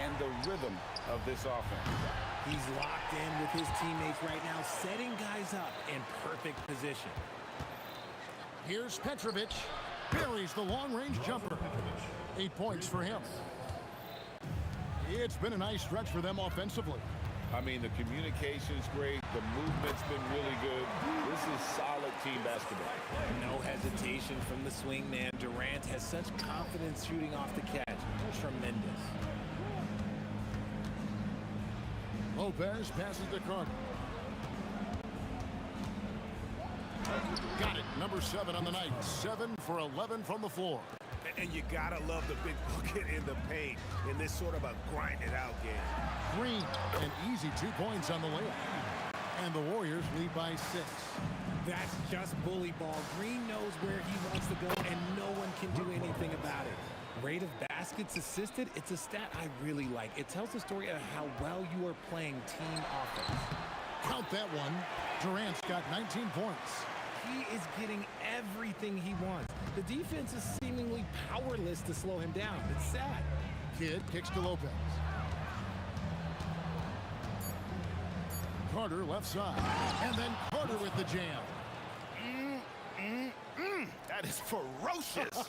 and the rhythm of this offense. He's locked in with his teammates right now, setting guys up in perfect position. Here's Petrovic. Buries the long-range jumper. 8 points for him. It's been a nice stretch for them offensively. I mean, the communication's great. The movement's been really good. This is solid team basketball. No hesitation from the swing man. Durant has such confidence shooting off the catch. Tremendous. Lopez passes to Carter. Got it. Number 7 on the night. 7 for 11 from the floor. And you gotta love the big bucket in the paint in this sort of a grind-it-out game. Green, an easy 2 points on the layup. And the Warriors lead by 6. That's just bully ball. Green knows where he wants to go, and no one can do anything about it. Rate of baskets assisted, it's a stat I really like. It tells the story of how well you are playing team offense. Count that one. Durant's got 19 points. He is getting everything he wants. The defense is seemingly powerless to slow him down. It's sad. Kidd kicks to Lopez. Carter left side. And then Carter with the jam. That is ferocious.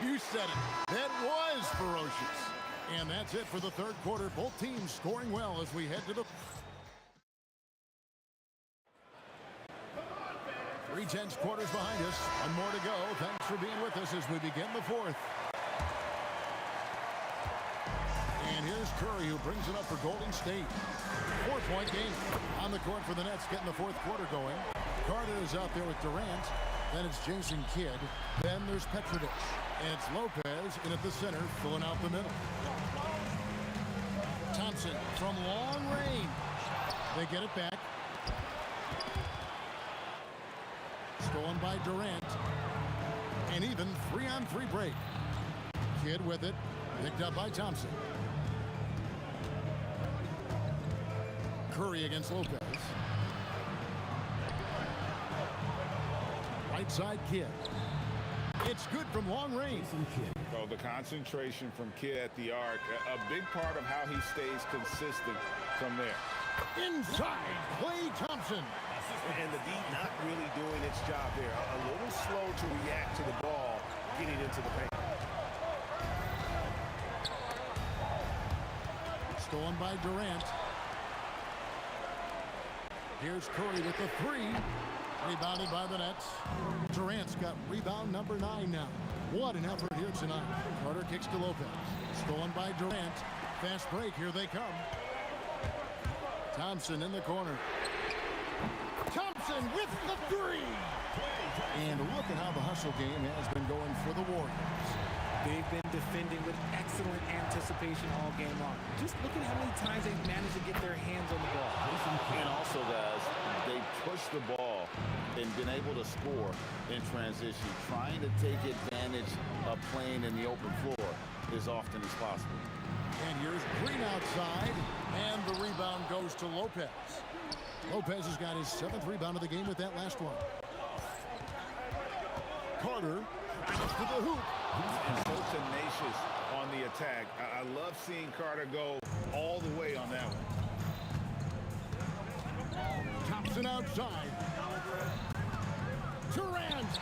You said it. That was ferocious. And that's it for the third quarter. Both teams scoring well as we head to the... 3/10 quarters behind us. One more to go. Thanks for being with us as we begin the fourth. And here's Curry, who brings it up for Golden State. 4-point game on the court for the Nets, getting the fourth quarter going. Carter is out there with Durant. Then it's Jason Kidd. Then there's Petrovic. And it's Lopez in at the center, filling out the middle. Thompson from long range. They get it back. Stolen by Durant. And even 3-on-3 break. Kidd with it. Picked up by Thompson. Curry against Lopez. Right side Kidd. It's good from long range. So the concentration from Kidd at the arc, a big part of how he stays consistent from there. Inside, Klay Thompson. And the D not really doing its job there. A little slow to react to the ball getting into the paint. Stolen by Durant. Here's Curry with the 3. Rebounded by the Nets. Durant's got rebound number 9 now. What an effort here tonight. Carter kicks to Lopez. Stolen by Durant. Fast break. Here they come. Thompson in the corner. Thompson with the 3. And look at how the hustle game has been going for the Warriors. They've been defending with excellent anticipation all game long. Just look at how many times they've managed to get their hands on the ball. And also, guys, they pushed the ball and been able to score in transition, trying to take advantage of playing in the open floor as often as possible. And here's Green outside, and the rebound goes to Lopez. Lopez has got his 7th rebound of the game with that last one. Carter to the hoop. And so tenacious on the attack. I love seeing Carter go all the way on that one. Thompson outside. Durant.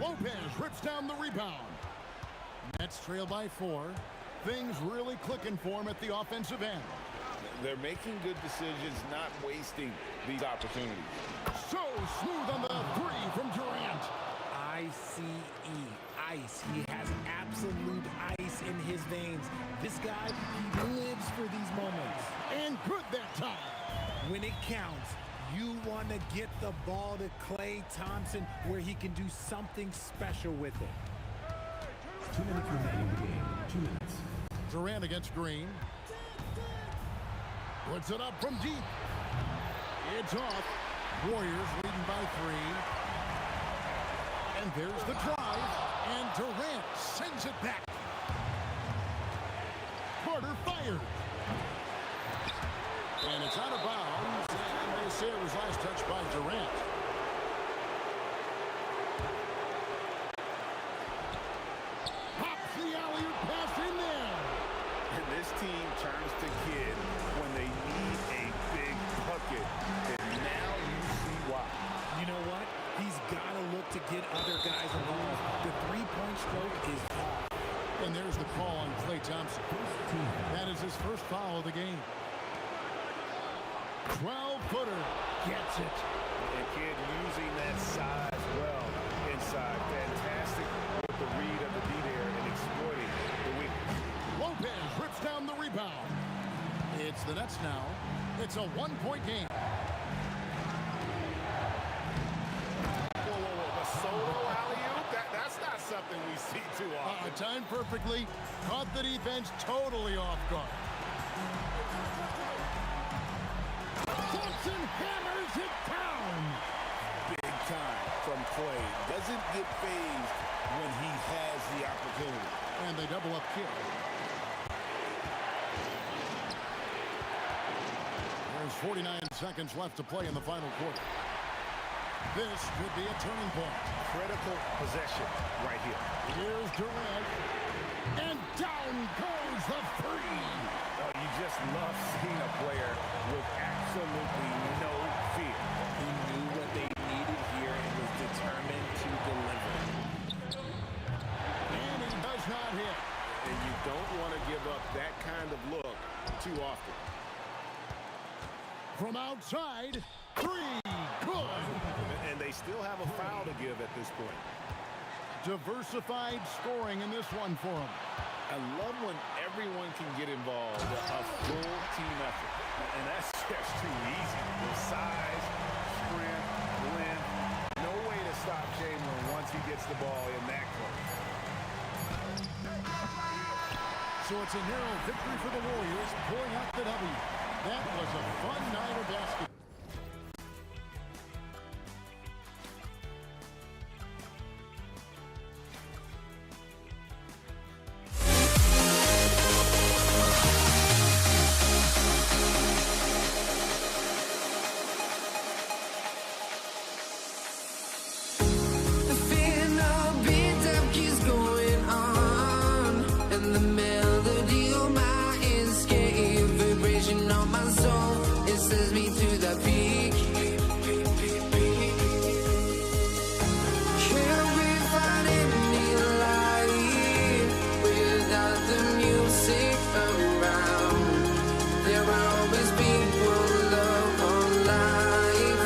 Lopez rips down the rebound. Nets trail by 4. Things really clicking for him at the offensive end. They're making good decisions, not wasting these opportunities. So smooth on the 3 from Durant. ICE, ice. He has absolute ice in his veins. This guy, he lives for these moments. And good that time. When it counts, you want to get the ball to Klay Thompson where he can do something special with it. 2 minutes remaining in the game. 2 minutes. Durant against Green. Puts it up from deep. It's off. Warriors leading by 3. And there's the drive. And Durant sends it back. Carter fired. And it's out of bounds. And they say it was last touched by Durant. Pops the alley-oop pass in there. And this team turns to Kidd when they need a big bucket. And now you see why. You know what? He's got to look to get other guys involved. The three-point stroke is off. And there's the call on Klay Thompson. That is his first foul of the game. 12-footer gets it. And Kidd using that size well inside. Fantastic with the read of the D there and exploiting the weakness. Lopez rips down the rebound. It's the Nets now. It's a one-point game. Whoa, whoa, whoa. The solo alley-oop? That's not something we see too often. Timed perfectly. Caught the defense totally off guard. Thompson hammers it down. Big time from Clay. Doesn't get phased when he has the opportunity. And they double up Kidd. There's 49 seconds left to play in the final quarter. This could be a turning point. Critical possession right here. Here's Durant. And down goes the three. Oh, you just love seeing a player with absolutely no fear. He knew what they needed here and was determined to deliver. And he does not hit. And you don't want to give up that kind of look too often. From outside, three, good. And they still have a foul to give at this point. Diversified scoring in this one for him. I love when everyone can get involved, a full team effort. And that's just too easy. The size, strength, length, no way to stop Chamberlain once he gets the ball in that close. So it's a narrow victory for the Warriors, pulling out the W. That was a fun night of basketball. The final beat-up keeps going on, and the melody of my escape, vibration on my soul, it sends me to the peak. Can't we find any light without the music around? There will always be one love on life.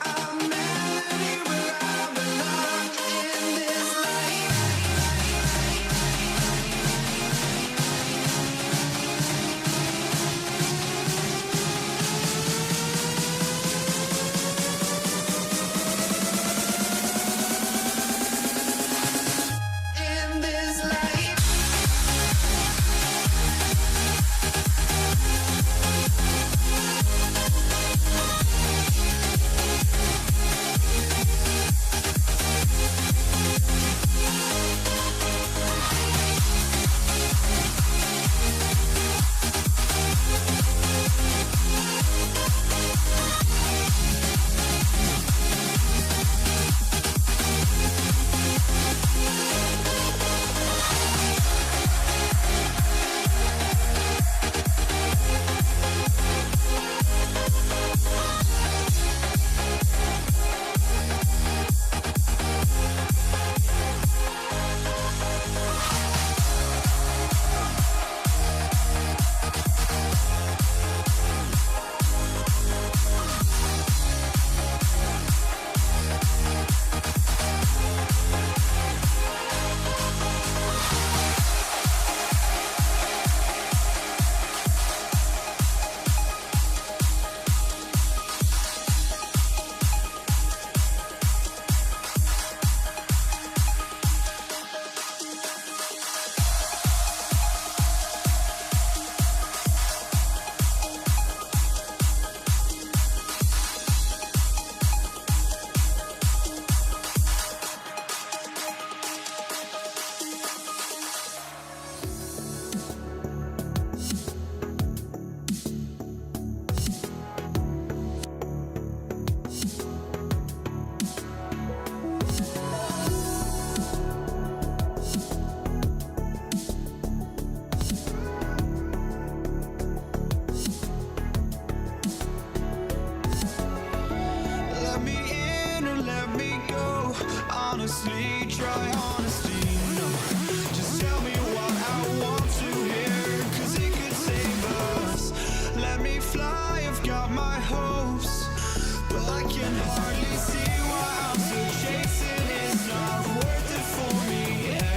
I'm my hopes, but I can hardly see why I'm still chasing. It's not worth it for me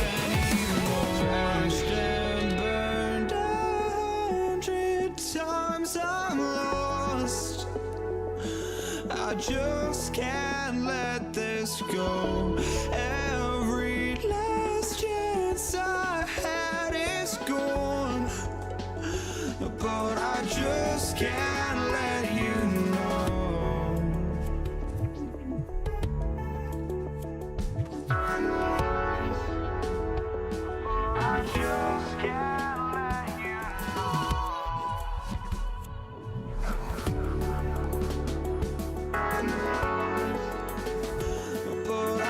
anymore. Crashed and burned 100 times, I'm lost. I just can't let this go. Every last chance I had is gone, but I just can't let you know. I just can't let you know. But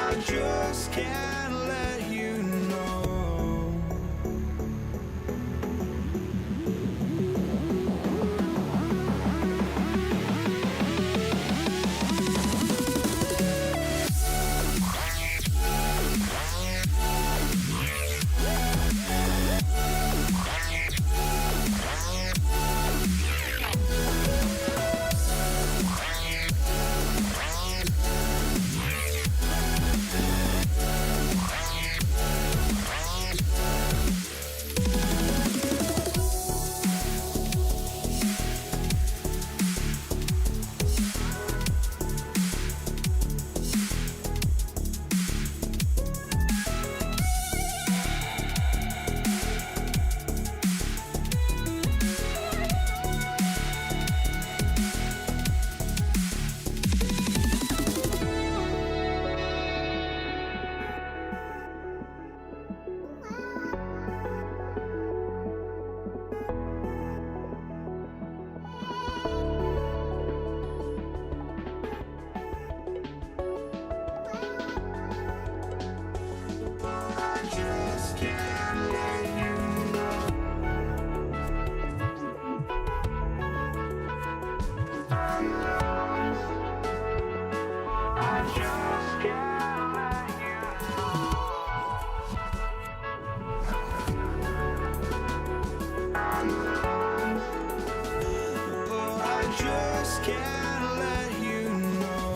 I just can't let you know.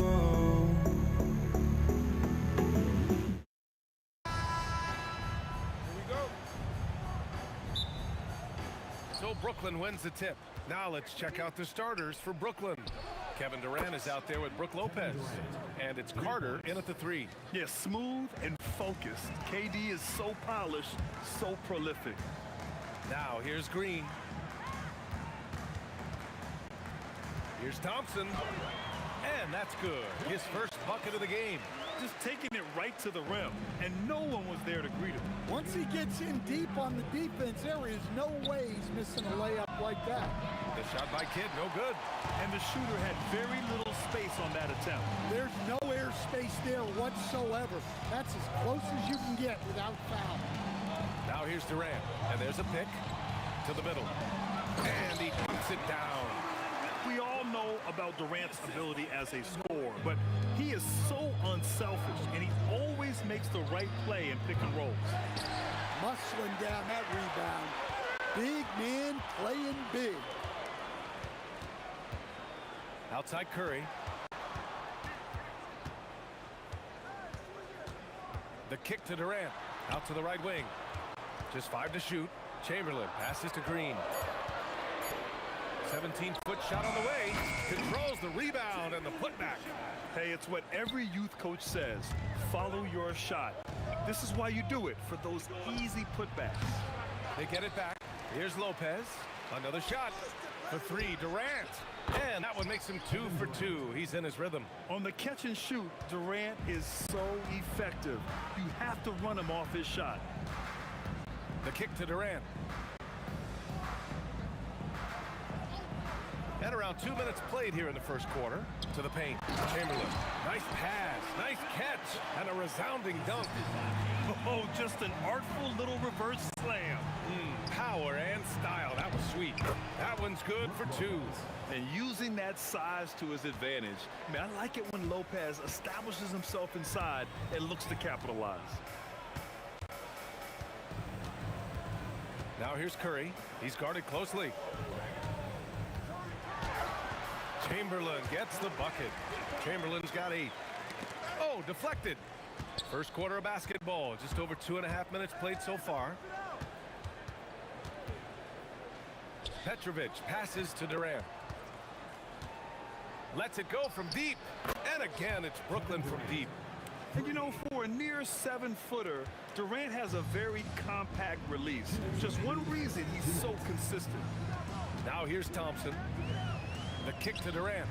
So Brooklyn wins the tip. Now let's check out the starters for Brooklyn. Kevin Durant is out there with Brook Lopez. And it's Carter in at the 3. Yeah, smooth and focused. KD is so polished, so prolific. Now here's Green. Here's Thompson. And that's good. His first bucket of the game. Just taking it right to the rim, and no one was there to greet him. Once he gets in deep on the defense, there is no way he's missing a layup like that. The shot by Kidd, no good. And the shooter had very little space on that attempt. There's no air space there whatsoever. That's as close as you can get without foul. Now here's Durant, and there's a pick to the middle. And he knocks it down. We all know about Durant's ability as a scorer, but he is so unselfish, and he always makes the right play in pick and rolls. Muscling down that rebound. Big man playing big. Outside Curry. The kick to Durant. Out to the right wing. Just 5 to shoot. Chamberlain passes to Green. 17-foot shot on the way. Controls the rebound and the putback. Hey, it's what every youth coach says. Follow your shot. This is why you do it, for those easy putbacks. They get it back. Here's Lopez. Another shot for 3. Durant. And that one makes him 2 for 2. He's in his rhythm. On the catch and shoot, Durant is so effective. You have to run him off his shot. The kick to Durant. And around 2 minutes played here in the first quarter. To the paint. Chamberlain. Nice pass. Nice catch. And a resounding dunk. Oh, just an artful little reverse slam. Power and style. That was sweet. That one's good for 2. And using that size to his advantage. I mean, I like it when Lopez establishes himself inside and looks to capitalize. Now here's Curry. He's guarded closely. Chamberlain gets the bucket. Chamberlain's got 8. Oh, deflected. First quarter of basketball. Just over 2.5 minutes played so far. Petrovic passes to Durant. Lets it go from deep. And again, it's Brooklyn from deep. And you know, for a near 7-footer, Durant has a very compact release. Just one reason he's so consistent. Now here's Thompson. The kick to Durant.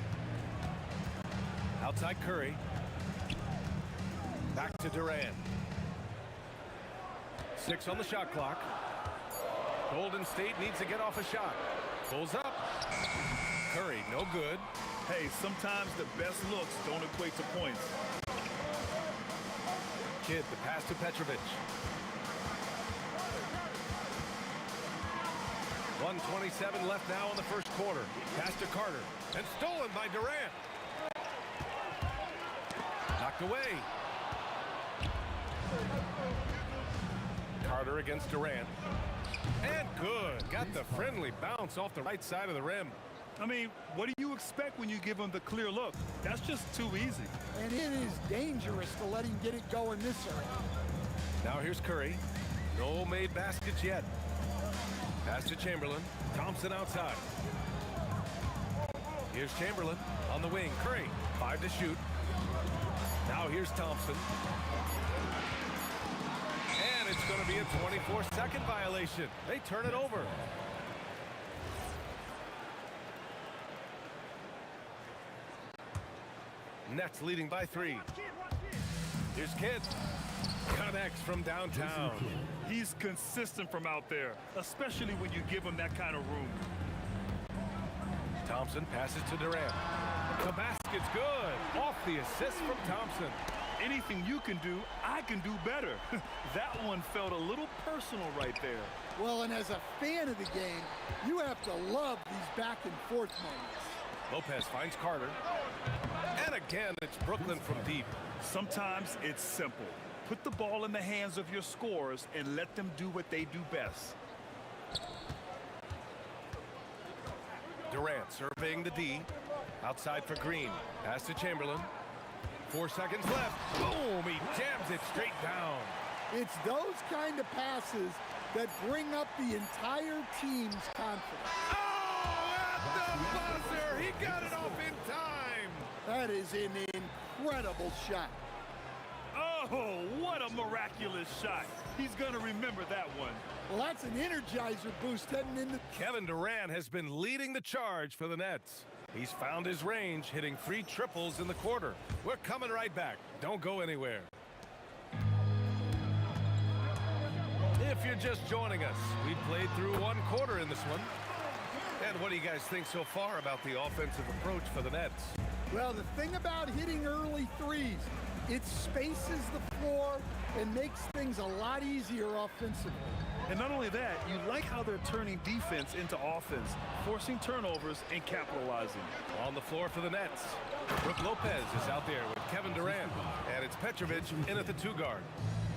Outside Curry. Back to Durant. 6 on the shot clock. Golden State needs to get off a shot. Pulls up. Curry, no good. Hey, sometimes the best looks don't equate to points. Kidd, the pass to Petrovic. 1:27 left now in the first quarter. Pass to Carter. And stolen by Durant. Knocked away. Carter against Durant. And good. Got the friendly bounce off the right side of the rim. I mean, what do you expect when you give him the clear look? That's just too easy. And it is dangerous to let him get it going this early. Now here's Curry. No made baskets yet. Pass to Chamberlain. Thompson outside. Here's Chamberlain on the wing. Curry, 5 to shoot. Now here's Thompson. And it's going to be a 24-second violation. They turn it over. Nets leading by 3. Here's Kidd. Connects from downtown. He's consistent from out there, especially when you give him that kind of room. Thompson passes to Durant. The basket's good. Off the assist from Thompson. Anything you can do, I can do better. That one felt a little personal right there. Well, and as a fan of the game, you have to love these back and forth moments. Lopez finds Carter. And again, it's Brooklyn from deep. Sometimes it's simple. Put the ball in the hands of your scorers and let them do what they do best. Durant surveying the D. Outside for Green. Pass to Chamberlain. 4 seconds left. Boom! He jams it straight down. It's those kind of passes that bring up the entire team's confidence. Oh, at the buzzer! He got it off in time! That is an incredible shot. Oh, what a miraculous shot. He's going to remember that one. Well, that's an energizer boost heading into... Kevin Durant has been leading the charge for the Nets. He's found his range, hitting 3 triples in the quarter. We're coming right back. Don't go anywhere. If you're just joining us, we've played through 1 quarter in this one. And what do you guys think so far about the offensive approach for the Nets? Well, the thing about hitting early threes, it spaces the floor and makes things a lot easier offensively. And not only that, you like how they're turning defense into offense, forcing turnovers and capitalizing. On the floor for the Nets, Brook Lopez is out there with Kevin Durant, and it's Petrovic in at the 2 guard.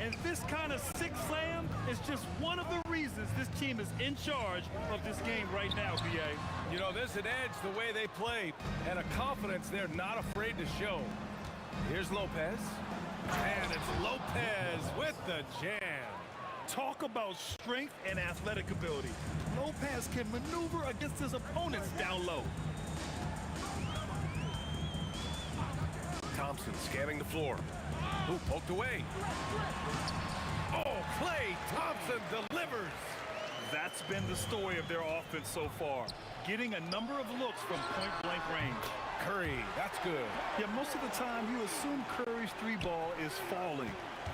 And this kind of sick slam is just one of the reasons this team is in charge of this game right now, B.A. You know, there's an edge the way they play and a confidence they're not afraid to show. Here's Lopez, and it's Lopez with the jam. Talk about strength and athletic ability. Lopez can maneuver against his opponents down low. Thompson scanning the floor. Ooh, poked away. Oh, Klay Thompson delivers. That's been the story of their offense so far, getting a number of looks from point-blank range. Curry, that's good. Yeah, most of the time you assume Curry's 3-ball is falling.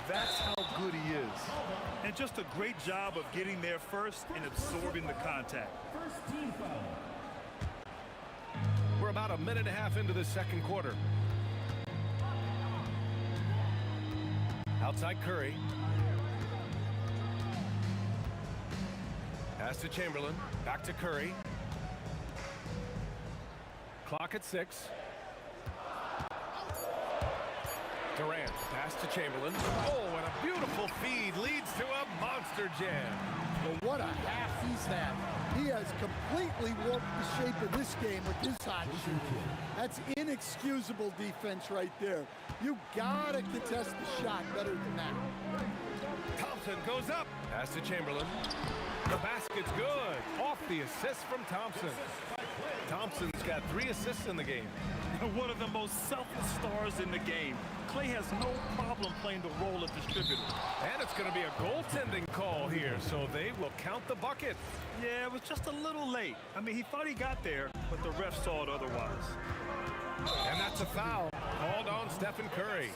That's how good he is. And just a great job of getting there first and absorbing the contact. First team foul. We're about a minute and a half into the second quarter. Outside Curry. Pass to Chamberlain. Back to Curry. Clock at 6. Durant, pass to Chamberlain. Oh, and a beautiful feed leads to a monster jam. Well, what a half he's had. He has completely warped the shape of this game with his hot shooting. That's inexcusable defense right there. You gotta contest the shot better than that. Thompson goes up. Pass to Chamberlain. The basket's good. Off the assist from Thompson. Thompson's got 3 assists in the game. One of the most selfless stars in the game. Clay has no problem playing the role of distributor. And it's going to be a goaltending call here, so they will count the bucket. Yeah, it was just a little late. I mean, he thought he got there, but the ref saw it otherwise. And that's a foul called on Stephen Curry.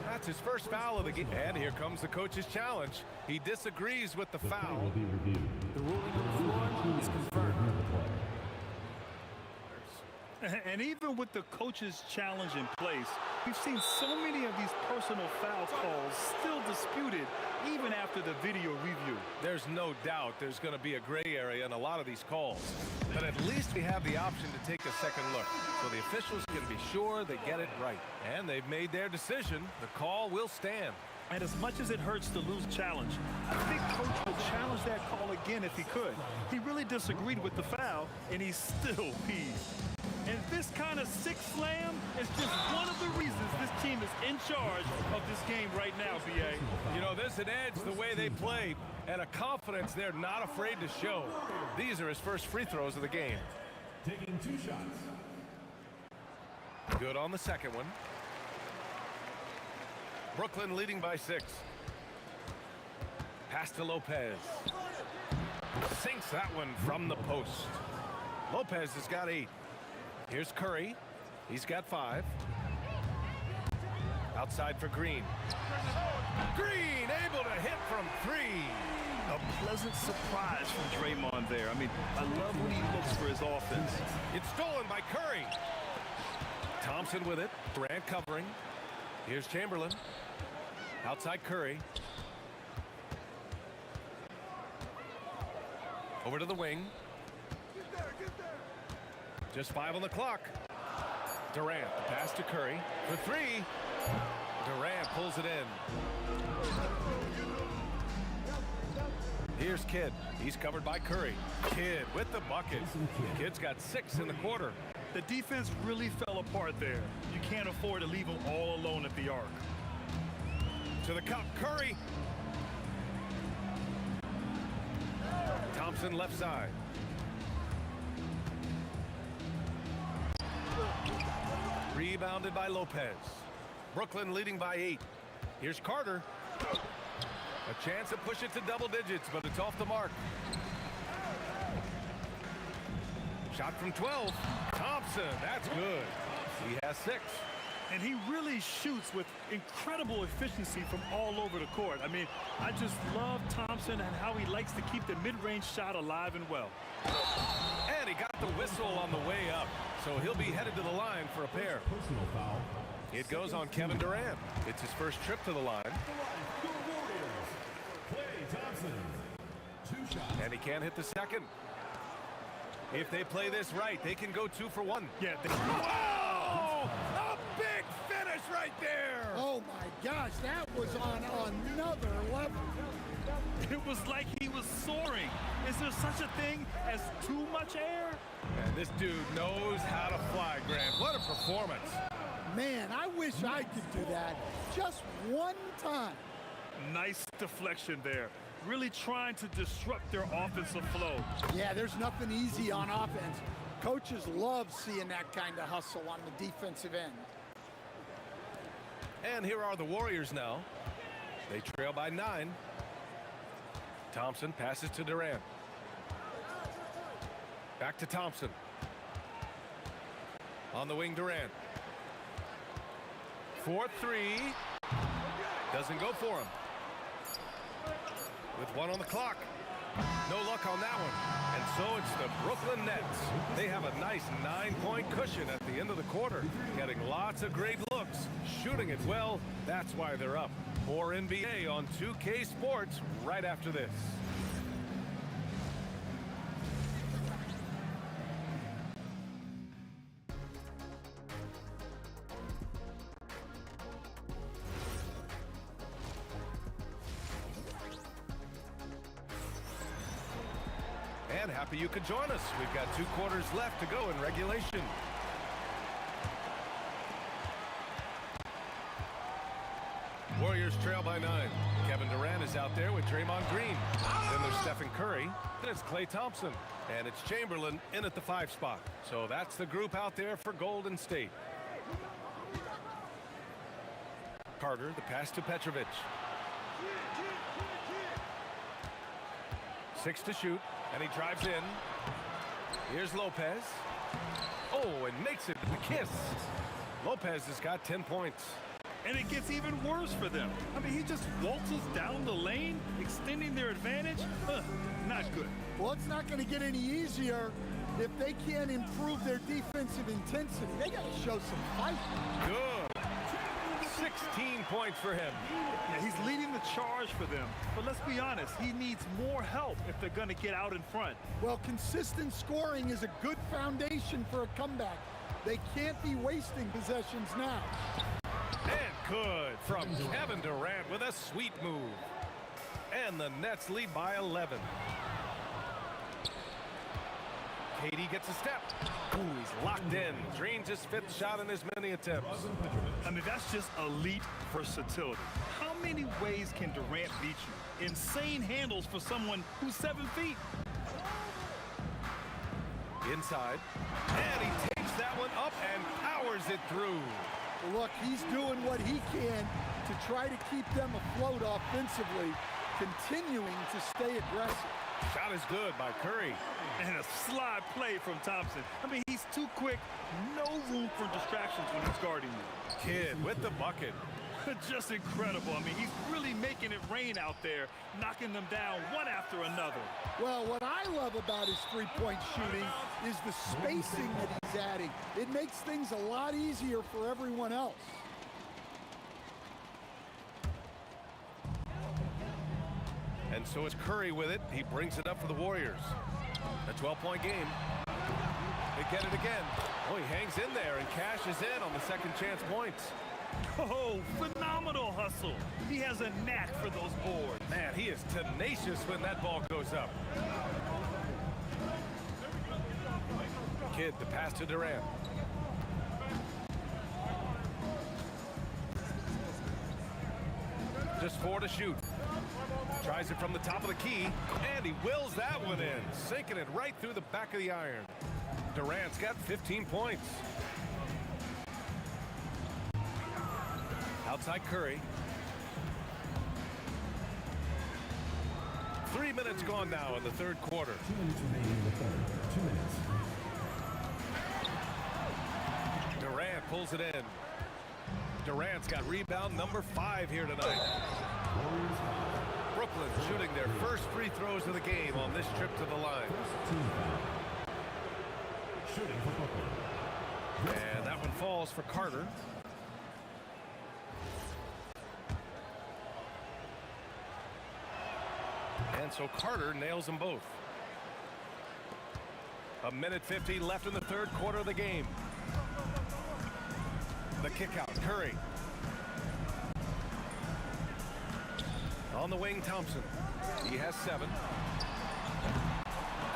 That's his first foul of the game. And here comes the coach's challenge. He disagrees with the foul. The ruling on the floor is confirmed. And even with the coach's challenge in place, we've seen so many of these personal foul calls still disputed even after the video review. There's no doubt there's going to be a gray area in a lot of these calls. But at least we have the option to take a second look, so the officials can be sure they get it right. And they've made their decision. The call will stand. And as much as it hurts to lose challenge, I think Coach would challenge that call again if he could. He really disagreed with the foul, and he's still peeved. And this kind of sick slam is just one of the reasons this team is in charge of this game right now, B.A. You know, there's an edge the way they play and a confidence they're not afraid to show. These are his first free throws of the game. Taking 2 shots. Good on the second one. Brooklyn leading by 6. Pass to Lopez. Sinks that one from the post. Lopez has got 8. Here's Curry. He's got 5. Outside for Green. Green able to hit from 3. A pleasant surprise from Draymond there. I mean, I love when he looks for his offense. It's stolen by Curry. Thompson with it. Durant covering. Here's Chamberlain. Outside Curry. Over to the wing. Just 5 on the clock. Durant, the pass to Curry for 3. Durant pulls it in. Here's Kidd. He's covered by Curry. Kidd with the bucket. Kidd's got 6 in the quarter. The defense really fell apart there. You can't afford to leave them all alone at the arc. To the cup, Curry. Thompson left side. Rebounded by Lopez. Brooklyn leading by 8. Here's Carter. A chance to push it to double digits, but it's off the mark. Shot from 12. Thompson, that's good. He has 6. And he really shoots with incredible efficiency from all over the court. I mean, I just love Thompson and how he likes to keep the mid-range shot alive and well. And he got the whistle on the way up, so he'll be headed to the line for a pair. Personal foul. It goes on Kevin Durant. It's his first trip to the line. Clay Thompson. 2 shots. And he can't hit the second. If they play this right, they can go 2 for 1. Yeah. Whoa! A big finish right there! Oh my gosh, that was on another level. It was like he was soaring. Is there such a thing as too much air? And this dude knows how to fly, Grant. What a performance. Man, I wish I could do that just one time. Nice deflection there. Really trying to disrupt their offensive flow. Yeah, there's nothing easy on offense. Coaches love seeing that kind of hustle on the defensive end. And here are the Warriors now. They trail by 9. Thompson passes to Durant. Back to Thompson. On the wing, Durant. 4-3. Doesn't go for him. With 1 on the clock. No luck on that one. And so it's the Brooklyn Nets. They have a nice 9-point cushion at the end of the quarter. Getting lots of great looks. Shooting it well. That's why they're up. More NBA on 2K Sports right after this. And happy you could join us. We've got 2 quarters left to go in regulation. Warriors trail by 9. Kevin Durant is out there with Draymond Green. Then there's Stephen Curry. Then it's Klay Thompson. And it's Chamberlain in at the 5 spot. So that's the group out there for Golden State. Carter, the pass to Petrovic. 6 to shoot, and he drives in. Here's Lopez. Oh, and makes it the kiss. Lopez has got 10 points. And it gets even worse for them. I mean, he just waltzes down the lane, extending their advantage. Not good. Well, it's not going to get any easier if they can't improve their defensive intensity. They got to show some fight. Good. 16 points for him. Yeah, he's leading the charge for them. But let's be honest, he needs more help if they're going to get out in front. Well, consistent scoring is a good foundation for a comeback. They can't be wasting possessions now. And good from Kevin Durant with a sweet move. And the Nets lead by 11. KD gets a step. Ooh, he's locked in. Drains his 5th shot in as many attempts. I mean, that's just elite versatility. How many ways can Durant beat you? Insane handles for someone who's 7 feet. Inside. And he takes that one up and powers it through. Well, look, he's doing what he can to try to keep them afloat offensively, continuing to stay aggressive. Shot is good by Curry. And a slide play from Thompson. I mean, he's too quick. No room for distractions when he's guarding you. Kid with the bucket. Just incredible. I mean, he's really making it rain out there, knocking them down one after another. Well, what I love about his three-point shooting is the spacing that he's adding. It makes things a lot easier for everyone else. And so is Curry with it. He brings it up for the Warriors. A 12-point game. They get it again. Oh, he hangs in there and cashes in on the second chance points. Oh, phenomenal hustle. He has a knack for those boards. Man, he is tenacious when that ball goes up. Kidd, the pass to Durant. Just 4 to shoot. Tries it from the top of the key, and he wills that one in, sinking it right through the back of the iron. Durant's got 15 points. Outside Curry. 3 minutes gone now in the third quarter. 2 minutes remaining in the third. 2 minutes. Durant pulls it in. Durant's got rebound number 5 here tonight. Brooklyn shooting their first free throws of the game on this trip to the line. Shooting for Brooklyn. And that one falls for Carter. And so Carter nails them both. 1:50 left in the third quarter of the game. The kick out, Curry. On the wing, Thompson. He has 7.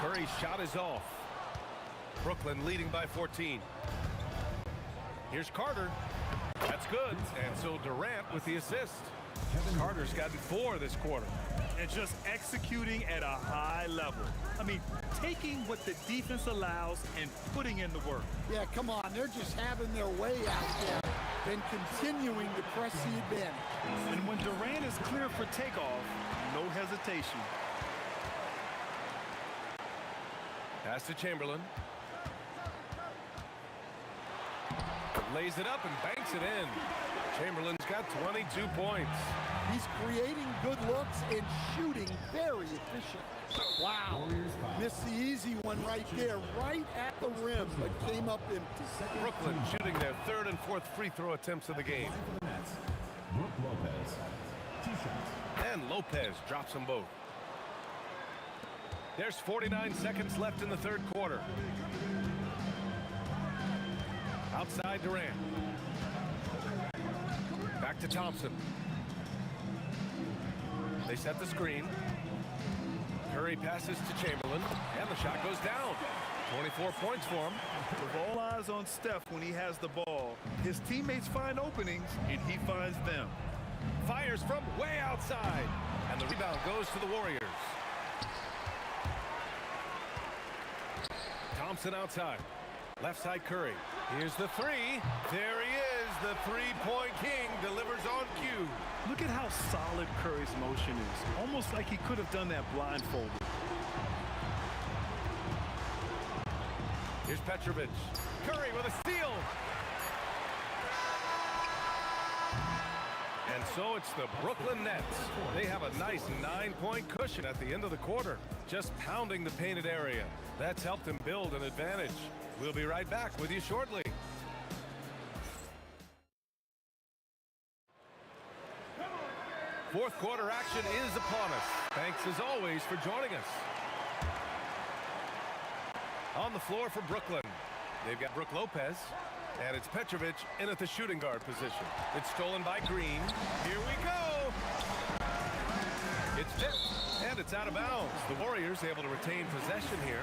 Curry's shot is off. Brooklyn leading by 14. Here's Carter. That's good. And so Durant with the assist. Carter's gotten 4 this quarter. And just executing at a high level. I mean, taking what the defense allows and putting in the work. Yeah, come on. They're just having their way out there and continuing to press the advantage. And when Durant is clear for takeoff, no hesitation. Pass to Chamberlain. Lays it up and banks it in. Chamberlain's got 22 points. He's creating good looks and shooting very efficient. Wow. Missed the easy one right there, right at the rim, but came up empty. Brooklyn shooting their 3rd and 4th free throw attempts of the game. Lopez. 2 shots. And Lopez drops them both. There's 49 seconds left in the third quarter. Outside Durant. Back to Thompson. They set the screen. Curry passes to Chamberlain, and the shot goes down. 24 points for him. With all eyes on Steph when he has the ball, his teammates find openings, and he finds them. Fires from way outside, and the rebound goes to the Warriors. Thompson outside. Left side Curry. Here's the three. There he is. The three-point king delivers on cue. Look at how solid Curry's motion is. Almost like he could have done that blindfolded. Here's Petrovic. Curry with a steal. And so it's the Brooklyn Nets. They have a nice 9-point cushion at the end of the quarter, just pounding the painted area. That's helped them build an advantage. We'll be right back with you shortly. Fourth quarter action is upon us. Thanks as always for joining us. On the floor for Brooklyn, they've got Brook Lopez, and it's Petrovic in at the shooting guard position. It's stolen by Green. Here we go. It's tipped, and it's out of bounds. The Warriors able to retain possession here.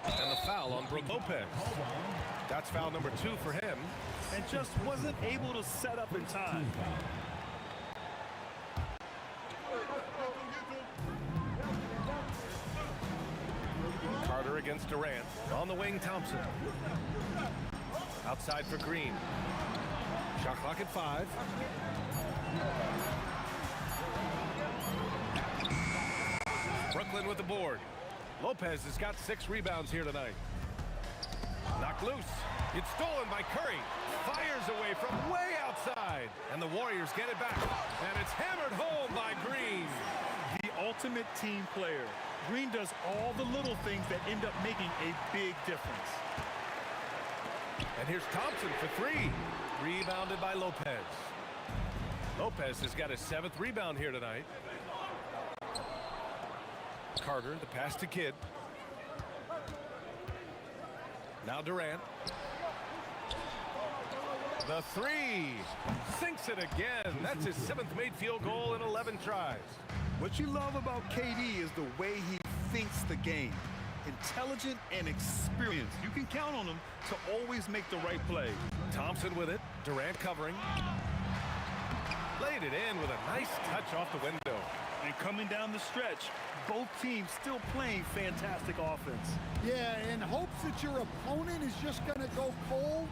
And the foul on Brook Lopez. That's foul number 2 for him. And just wasn't able to set up in time. Carter against Durant. On the wing, Thompson. Outside for Green. Shot clock at 5. Brooklyn with the board. Lopez has got 6 rebounds here tonight. Knocked loose. It's stolen by Curry. Fires away from way outside. And the Warriors get it back. And it's hammered home by Green. The ultimate team player. Green does all the little things that end up making a big difference. And here's Thompson for 3. Rebounded by Lopez. Lopez has got his 7th rebound here tonight. Carter, the pass to Kidd. Now Durant. The 3. Sinks it again. That's his 7th made field goal in 11 tries. What you love about KD is the way he thinks the game. Intelligent and experienced. You can count on him to always make the right play. Thompson with it. Durant covering. Laid it in with a nice touch off the window. And coming down the stretch, both teams still playing fantastic offense. Yeah, in hopes that your opponent is just going to go cold.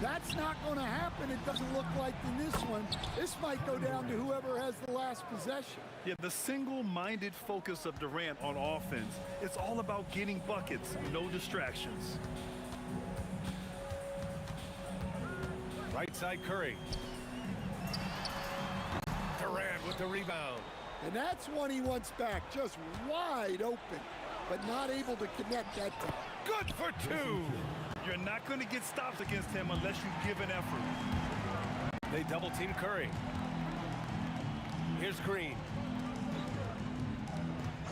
That's not going to happen. It doesn't look like in this one. This might go down to whoever has the last possession. Yeah, the single-minded focus of Durant on offense, it's all about getting buckets, no distractions. Right side Curry. Durant with the rebound. And that's one he wants back, just wide open, but not able to connect that time. Good for 2. You're not going to get stops against him unless you give an effort. They double team Curry. Here's Green.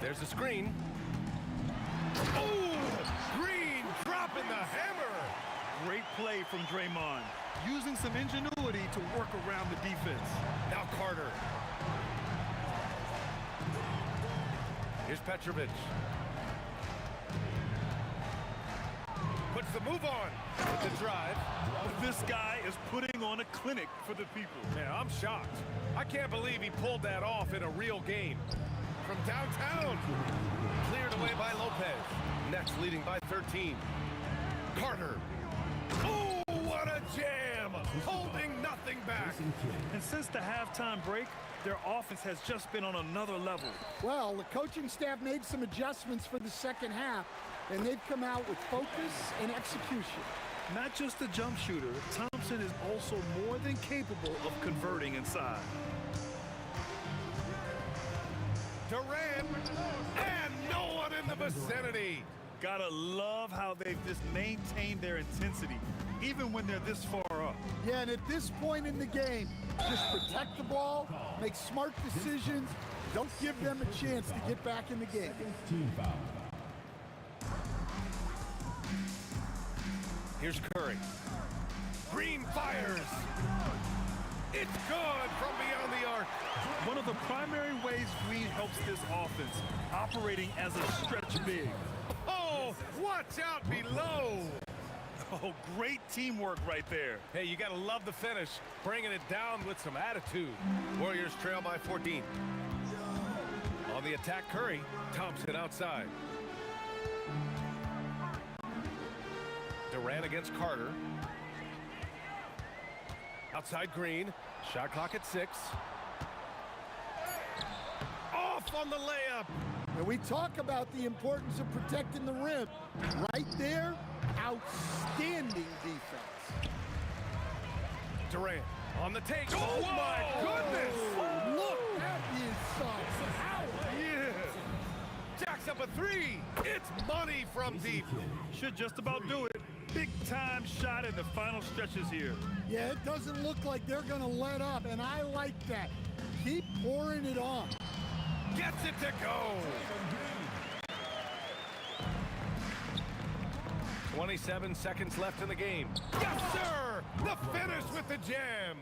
There's a screen. Oh! Green dropping the hammer. Great play from Draymond. Using some ingenuity to work around the defense. Now Carter. Here's Petrovic. Puts the move on with the drive. This guy is putting on a clinic for the people. Yeah, I'm shocked. I can't believe he pulled that off in a real game. From downtown. Cleared away by Lopez. Nets leading by 13. Carter. Oh, what a jam! Holding nothing back. And since the halftime break, their offense has just been on another level. Well, the coaching staff made some adjustments for the second half, and they've come out with focus and execution. Not just a jump shooter, Thompson is also more than capable of converting inside. Durant, and no one in the vicinity. Gotta love how they've just maintained their intensity, even when they're this far up. Yeah, and at this point in the game, just protect the ball, make smart decisions, don't give them a chance to get back in the game. Here's Curry. Green fires. It's good from beyond the arc. One of the primary ways Green helps this offense, operating as a stretch big. Oh, watch out below. Oh, great teamwork right there. Hey, you got to love the finish, bringing it down with some attitude. Warriors trail by 14. On the attack, Curry. Thompson outside. Durant against Carter. Outside Green. Shot clock at 6. Off on the layup. And we talk about the importance of protecting the rim. Right there, outstanding defense. Durant on the take. Oh, my goodness. Look, that is some power. Yeah. Jacks up a 3. It's money from deep. Should just about do it. Big time shot in the final stretches here. Yeah, it doesn't look like they're going to let up, and I like that. Keep pouring it on. Gets it to go. 27 seconds left in the game. Yes, sir. The finish with the jam.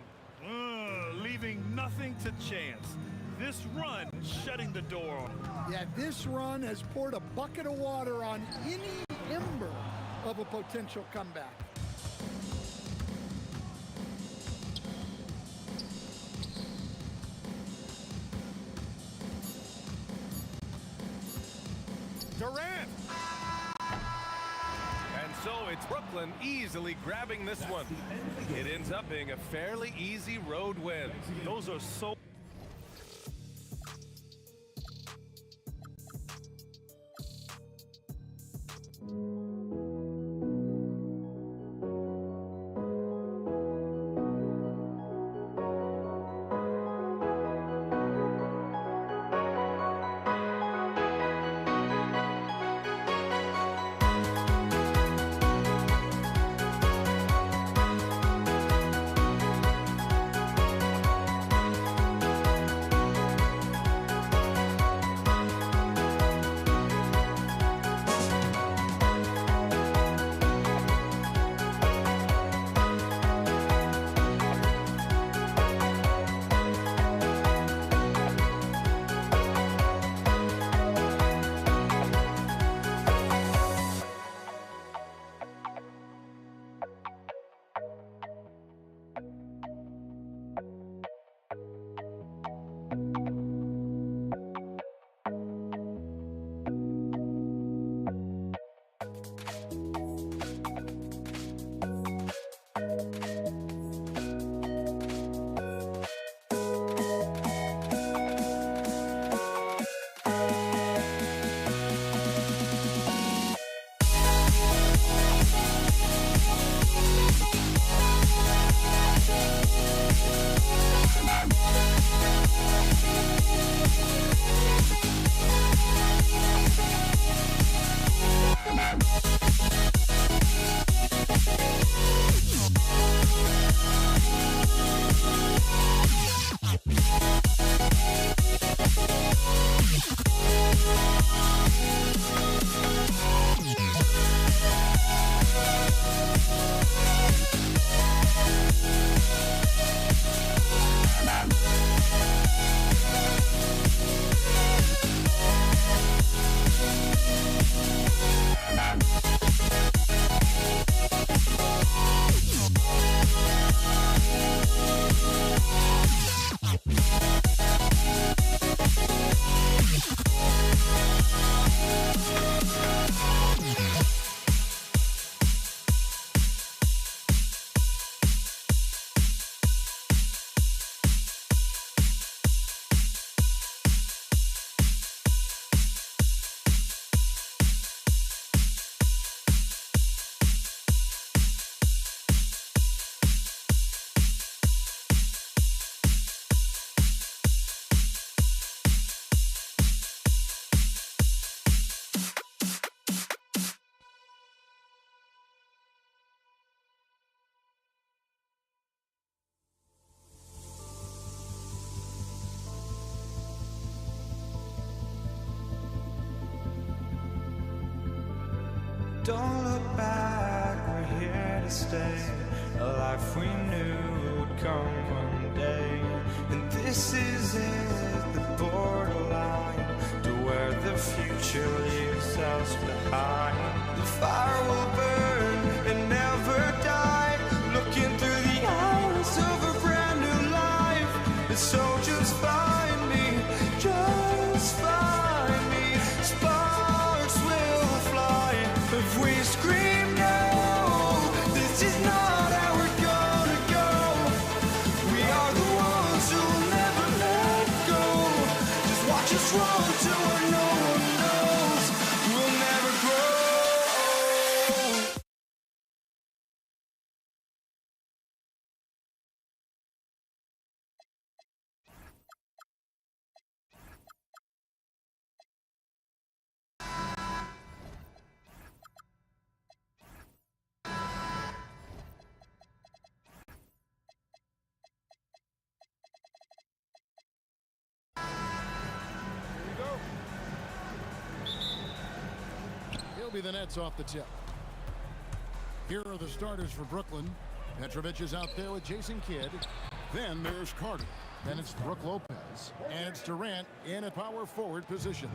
Leaving nothing to chance. This run shutting the door on him. Yeah, this run has poured a bucket of water on any ember of a potential comeback. Durant. And so it's Brooklyn easily grabbing this one. It ends up being a fairly easy road win. Those are so... Don't look back, we're here to stay, a life we knew would come one day. And this is it, the borderline, to where the future leaves us behind. The fire will burn and never die, looking through the eyes of a brand new life. So just find me, just find me. Sparks will fly if we scream no. This is not how we're gonna go. We are the ones who'll never let go. Just watch us run to where no one knows. We'll never grow. He'll be the Nets off the tip. Here are the starters for Brooklyn. Petrovic is out there with Jason Kidd. Then there's Carter. Then it's Brook Lopez. And it's Durant in a power forward position.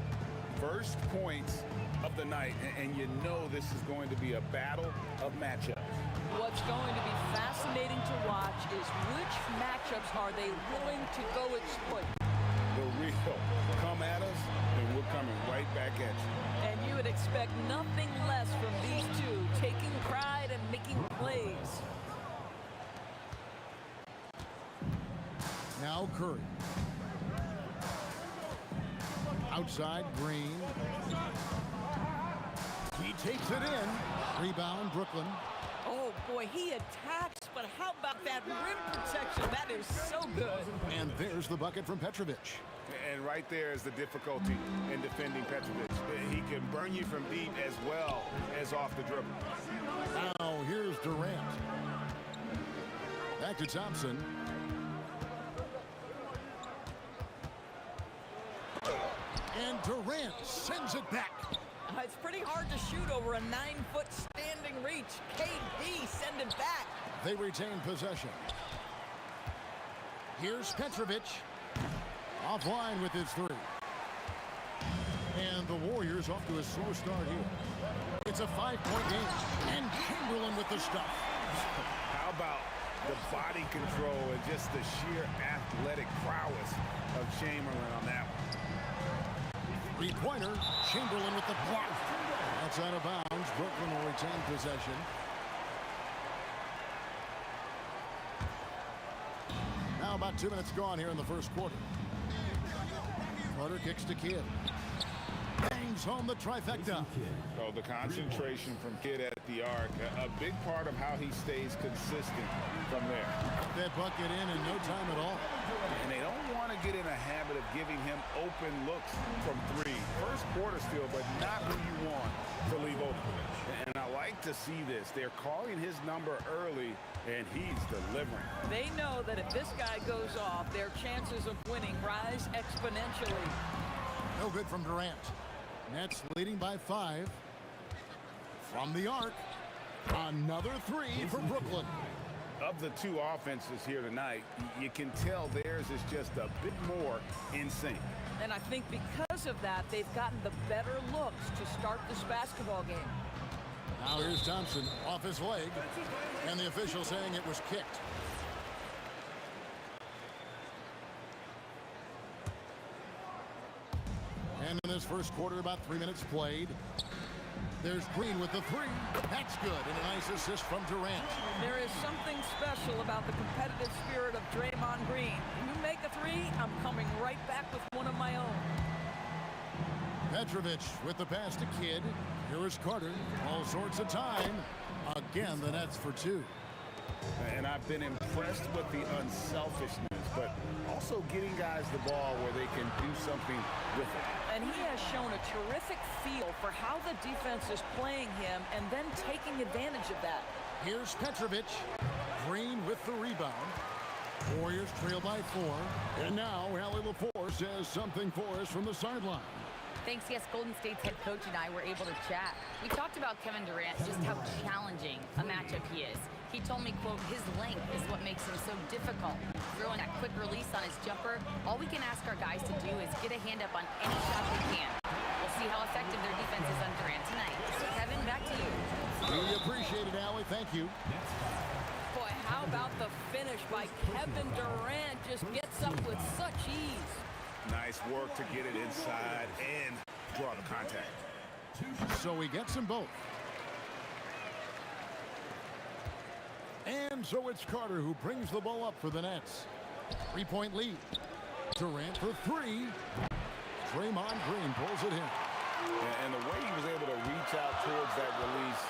First points of the night, and you know this is going to be a battle of matchups. What's going to be fascinating to watch is which matchups are they willing to go exploit. The real come at us, and we're coming right back at you. And you would expect nothing less from these two, taking pride and making plays. Now Curry. Outside Green. He takes it in. Rebound Brooklyn. Oh boy, he attacks, but how about that rim protection? That is so good. And there's the bucket from Petrovic. And right there is the difficulty in defending Petrovic. He can burn you from deep as well as off the dribble. Now here's Durant. Back to Thompson. And Durant sends it back. It's pretty hard to shoot over a 9-foot standing reach. KD send it back. They retain possession. Here's Petrovic. Offline with his three. And the Warriors off to a slow start here. It's a 5-point game. And Chamberlain with the stuff. How about the body control and just the sheer athletic prowess of Chamberlain on that one? Three-pointer. Chamberlain with the block. That's out of bounds. Brooklyn will retain possession. Now about 2 minutes gone here in the first quarter. Carter kicks to Kidd. Bangs home the trifecta. So the concentration from Kidd at the arc, a big part of how he stays consistent from there. That bucket in no time at all. And they don't want to get in a habit of giving him open looks from three. First quarter still, but not who you want to leave open. And I like to see this. They're calling his number early, and he's delivering. They know that if this guy goes off, their chances of winning rise exponentially. No good from Durant. Nets leading by 5. From the arc, another three for Brooklyn. Of the two offenses here tonight, you can tell theirs is just a bit more in sync. And I think because of that, they've gotten the better looks to start this basketball game. Now here's Thompson off his leg, and the official saying it was kicked. And in this first quarter, about 3 minutes played. There's Green with the three. That's good, and a nice assist from Durant. There is something special about the competitive spirit of Draymond Green. You make a three, I'm coming right back with one of my own. Petrovic with the pass to Kidd. Here is Carter. All sorts of time. Again, the Nets for 2. And I've been impressed with the unselfishness, but also getting guys the ball where they can do something with it. And he has shown a terrific feel for how the defense is playing him and then taking advantage of that. Here's Petrovic. Green with the rebound. Warriors trail by 4. And now Allie LaForce has something for us from the sideline. Thanks, yes, Golden State's head coach and I were able to chat. We talked about Kevin Durant, just how challenging a matchup he is. He told me, quote, his length is what makes him so difficult. Throwing that quick release on his jumper, all we can ask our guys to do is get a hand up on any shot they can. We'll see how effective their defense is on Durant tonight. Kevin, back to you. We appreciate it, Allie. Thank you. Boy, how about the finish by Kevin Durant? Just gets up with such ease. Nice work to get it inside and draw the contact. So he gets them both. And so it's Carter who brings the ball up for the Nets. 3-point lead. Durant for three. Draymond Green pulls it in. And the way he was able to reach out towards that release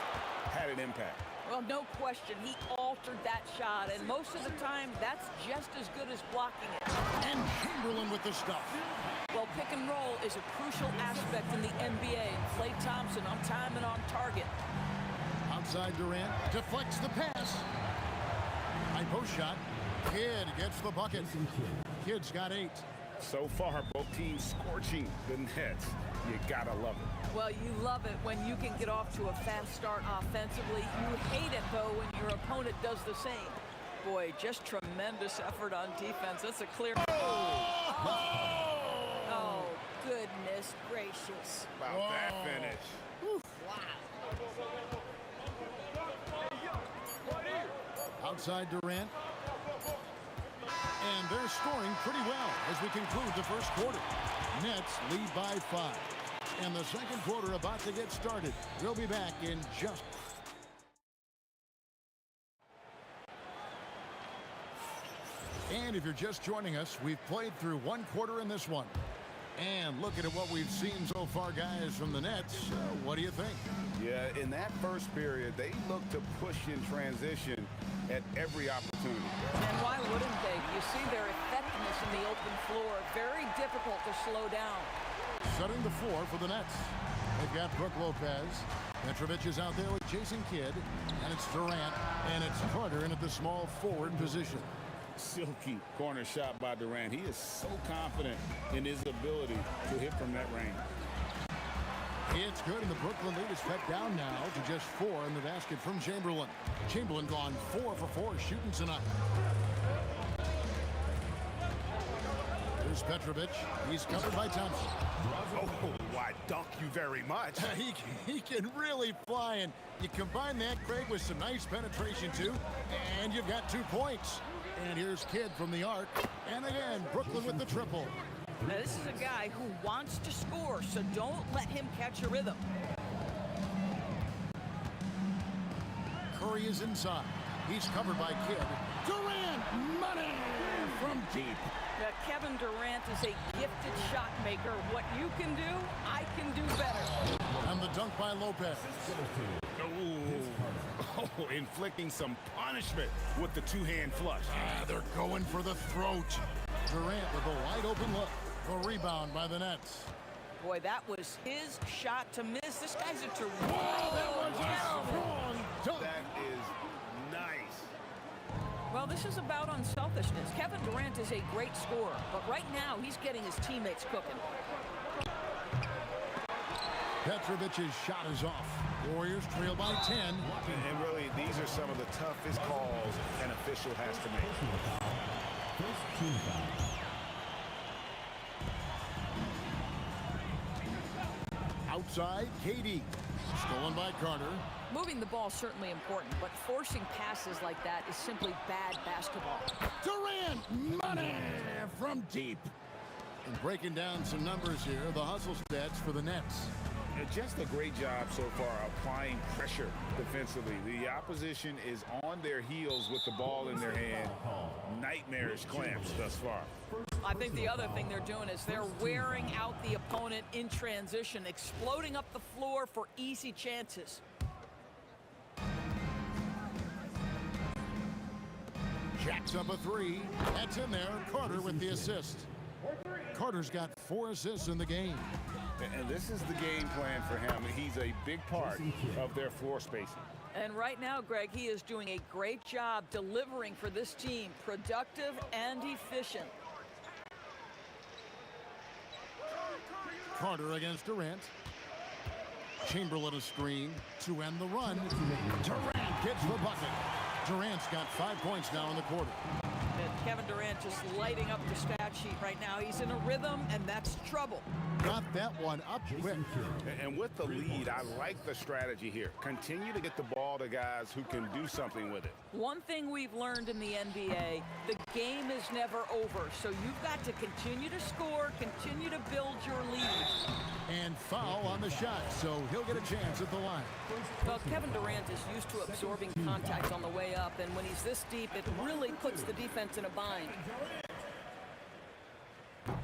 had an impact. Well, no question, he altered that shot, and most of the time, that's just as good as blocking it. And Chamberlain with the stuff. Well, pick and roll is a crucial aspect in the NBA. Klay Thompson on time and on target. Outside Durant deflects the pass. High post shot. Kidd gets the bucket. Kidd's got 8. So far, both teams scorching the Nets. You gotta love it. Well, you love it when you can get off to a fast start offensively. You hate it, though, when your opponent does the same. Boy, just tremendous effort on defense. That's a clear... Oh, goodness gracious. About that finish. Outside Durant. And they're scoring pretty well as we conclude the first quarter. Nets lead by 5. And the second quarter about to get started. We'll be back in just... And if you're just joining us, we've played through one quarter in this one. And looking at what we've seen so far, guys, from the Nets, what do you think? Yeah, in that first period, they looked to push in transition at every opportunity. And why wouldn't they? You see their effectiveness in the open floor. Very difficult to slow down. Setting the floor for the Nets. They've got Brook Lopez. Petrovic is out there with Jason Kidd. And it's Durant. And it's Carter in at the small forward position. Silky corner shot by Durant. He is so confident in his ability to hit from that range. It's good, and the Brooklyn lead is cut down now to just 4 in the basket from Chamberlain. Chamberlain gone 4 for 4 shooting tonight. Here's Petrovic. He's covered by Thompson. Oh, why, dunk you very much. He can really fly, and you combine that, Craig, with some nice penetration, too, and you've got 2 points. And here's Kidd from the arc. And again, Brooklyn with the triple. Now, this is a guy who wants to score, so don't let him catch a rhythm. Curry is inside. He's covered by Kidd. Durant, money from deep. Now, Kevin Durant is a gifted shot maker. What you can do, I can do better. And the dunk by Lopez. Oh, inflicting some punishment with the 2-hand flush. They're going for the throat. Durant with a wide open look. The rebound by the Nets. Boy, that was his shot to miss. This guy's a terrific. That was a strong dunk. That is nice. Well, this is about unselfishness. Kevin Durant is a great scorer, but right now he's getting his teammates cooking. Petrovic's shot is off. Warriors trail by 10. And really, these are some of the toughest calls an official has to make. First team foul. Outside, KD. Stolen by Carter. Moving the ball is certainly important, but forcing passes like that is simply bad basketball. Durant, money from deep. And breaking down some numbers here, the hustle stats for the Nets. Just a great job so far applying pressure defensively. The opposition is on their heels with the ball in their hand. Nightmarish clamps thus far. I think the other thing they're doing is they're wearing out the opponent in transition, exploding up the floor for easy chances. Jacks up a 3. That's in there. Carter with the assist. Carter's got 4 assists in the game. And this is the game plan for him. He's a big part of their floor spacing. And right now, Greg, he is doing a great job delivering for this team, productive and efficient. Carter against Durant. Chamberlain a screen to end the run. Durant gets the bucket. Durant's got 5 points now in the quarter. And Kevin Durant just lighting up the stat sheet right now. He's in a rhythm, and that's trouble. Got that one up quick. And with the lead, I like the strategy here. Continue to get the ball to guys who can do something with it. One thing we've learned in the NBA, the game is never over. So you've got to continue to score, continue to build your lead. And foul on the shot, so he'll get a chance at the line. Well, Kevin Durant is used to absorbing contact on the way up, and when he's this deep, it really puts the defense in a bind.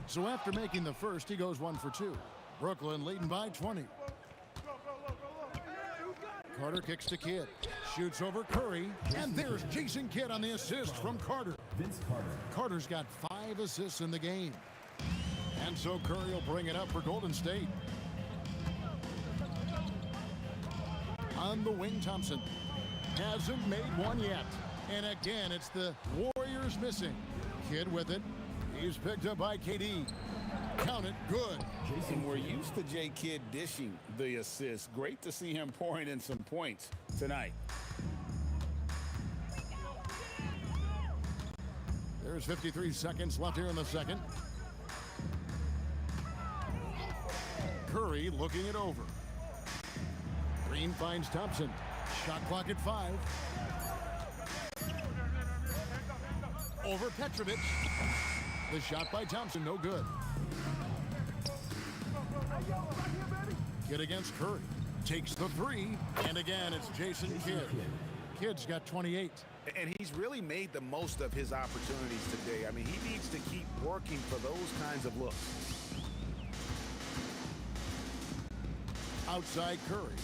So after making the first, he goes 1 for 2. Brooklyn leading by 20. Carter kicks to Kidd. Shoots over Curry. And there's Jason Kidd on the assist from Carter. Carter's got 5 assists in the game. And so Curry will bring it up for Golden State. On the wing, Thompson hasn't made one yet. And again, it's the Warriors missing. Kidd with it. He's picked up by KD. Count it, good. And we're used to J. Kidd dishing the assist. Great to see him pouring in some points tonight. There's 53 seconds left here in the second. Curry looking it over. Green finds Thompson. Shot clock at 5. Over Petrovic. The shot by Thompson, no good. Kidd against Curry. Takes the 3. And again, it's Jason Kidd. Kidd's got 28. And he's really made the most of his opportunities today. I mean, he needs to keep working for those kinds of looks. Outside Curry.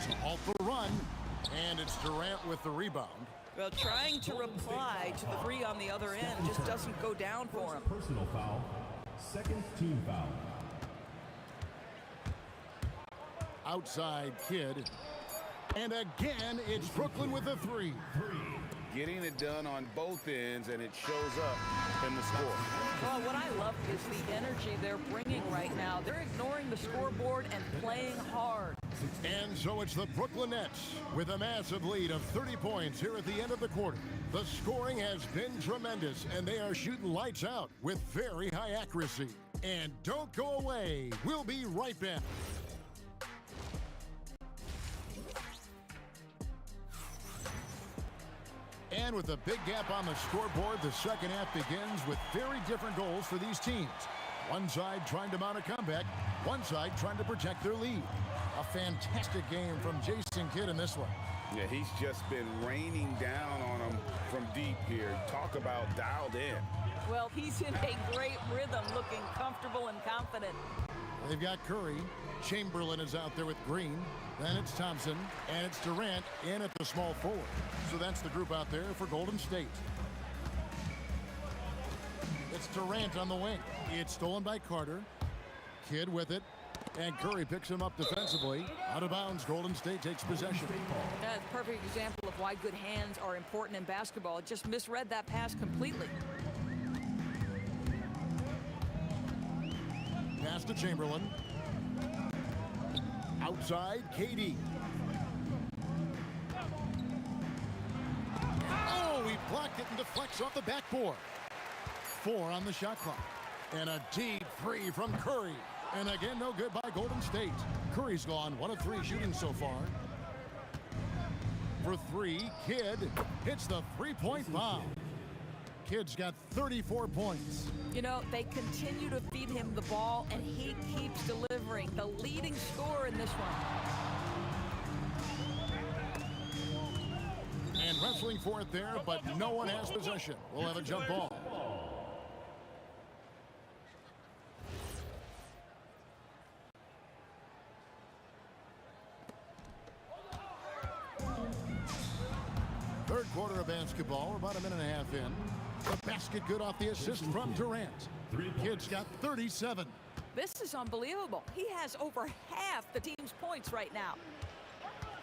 To halt the run. And it's Durant with the rebound. Well, trying to reply to the 3 on the other end just doesn't go down for him. Personal foul. Second team foul. Outside Kidd. And again, it's Brooklyn with a 3. Getting it done on both ends, and it shows up in the score. Well, what I love is the energy they're bringing right now. They're ignoring the scoreboard and playing hard. And so it's the Brooklyn Nets with a massive lead of 30 points here at the end of the quarter. The scoring has been tremendous, and they are shooting lights out with very high accuracy. And don't go away. We'll be right back. And with a big gap on the scoreboard, the second half begins with very different goals for these teams. One side trying to mount a comeback, one side trying to protect their lead. A fantastic game from Jason Kidd in this one. Yeah, he's just been raining down on them from deep here. Talk about dialed in. Well, he's in a great rhythm, looking comfortable and confident. They've got Curry. Chamberlain is out there with Green. Then it's Thompson, and it's Durant in at the small forward. So that's the group out there for Golden State. It's Durant on the wing. It's stolen by Carter. Kidd with it. And Curry picks him up defensively. Out of bounds, Golden State takes possession. That's a perfect example of why good hands are important in basketball. It just misread that pass completely. Pass to Chamberlain. Outside, KD. Oh, he blocked it and deflects off the backboard. 4 on the shot clock. And a deep 3 from Curry. And again, no good by Golden State. Curry's gone 1 of 3 shooting so far. For 3, Kidd hits the 3-point bomb. Kidd's got 34 points. You know, they continue to feed him the ball, and he keeps delivering. The leading scorer in this one. And wrestling for it there, but no one has possession. We'll have a jump ball. Third quarter of basketball. We're about a minute and a half in. The basket good off the assist from Durant. Kidd's got 37. This is unbelievable. He has over half the team's points right now.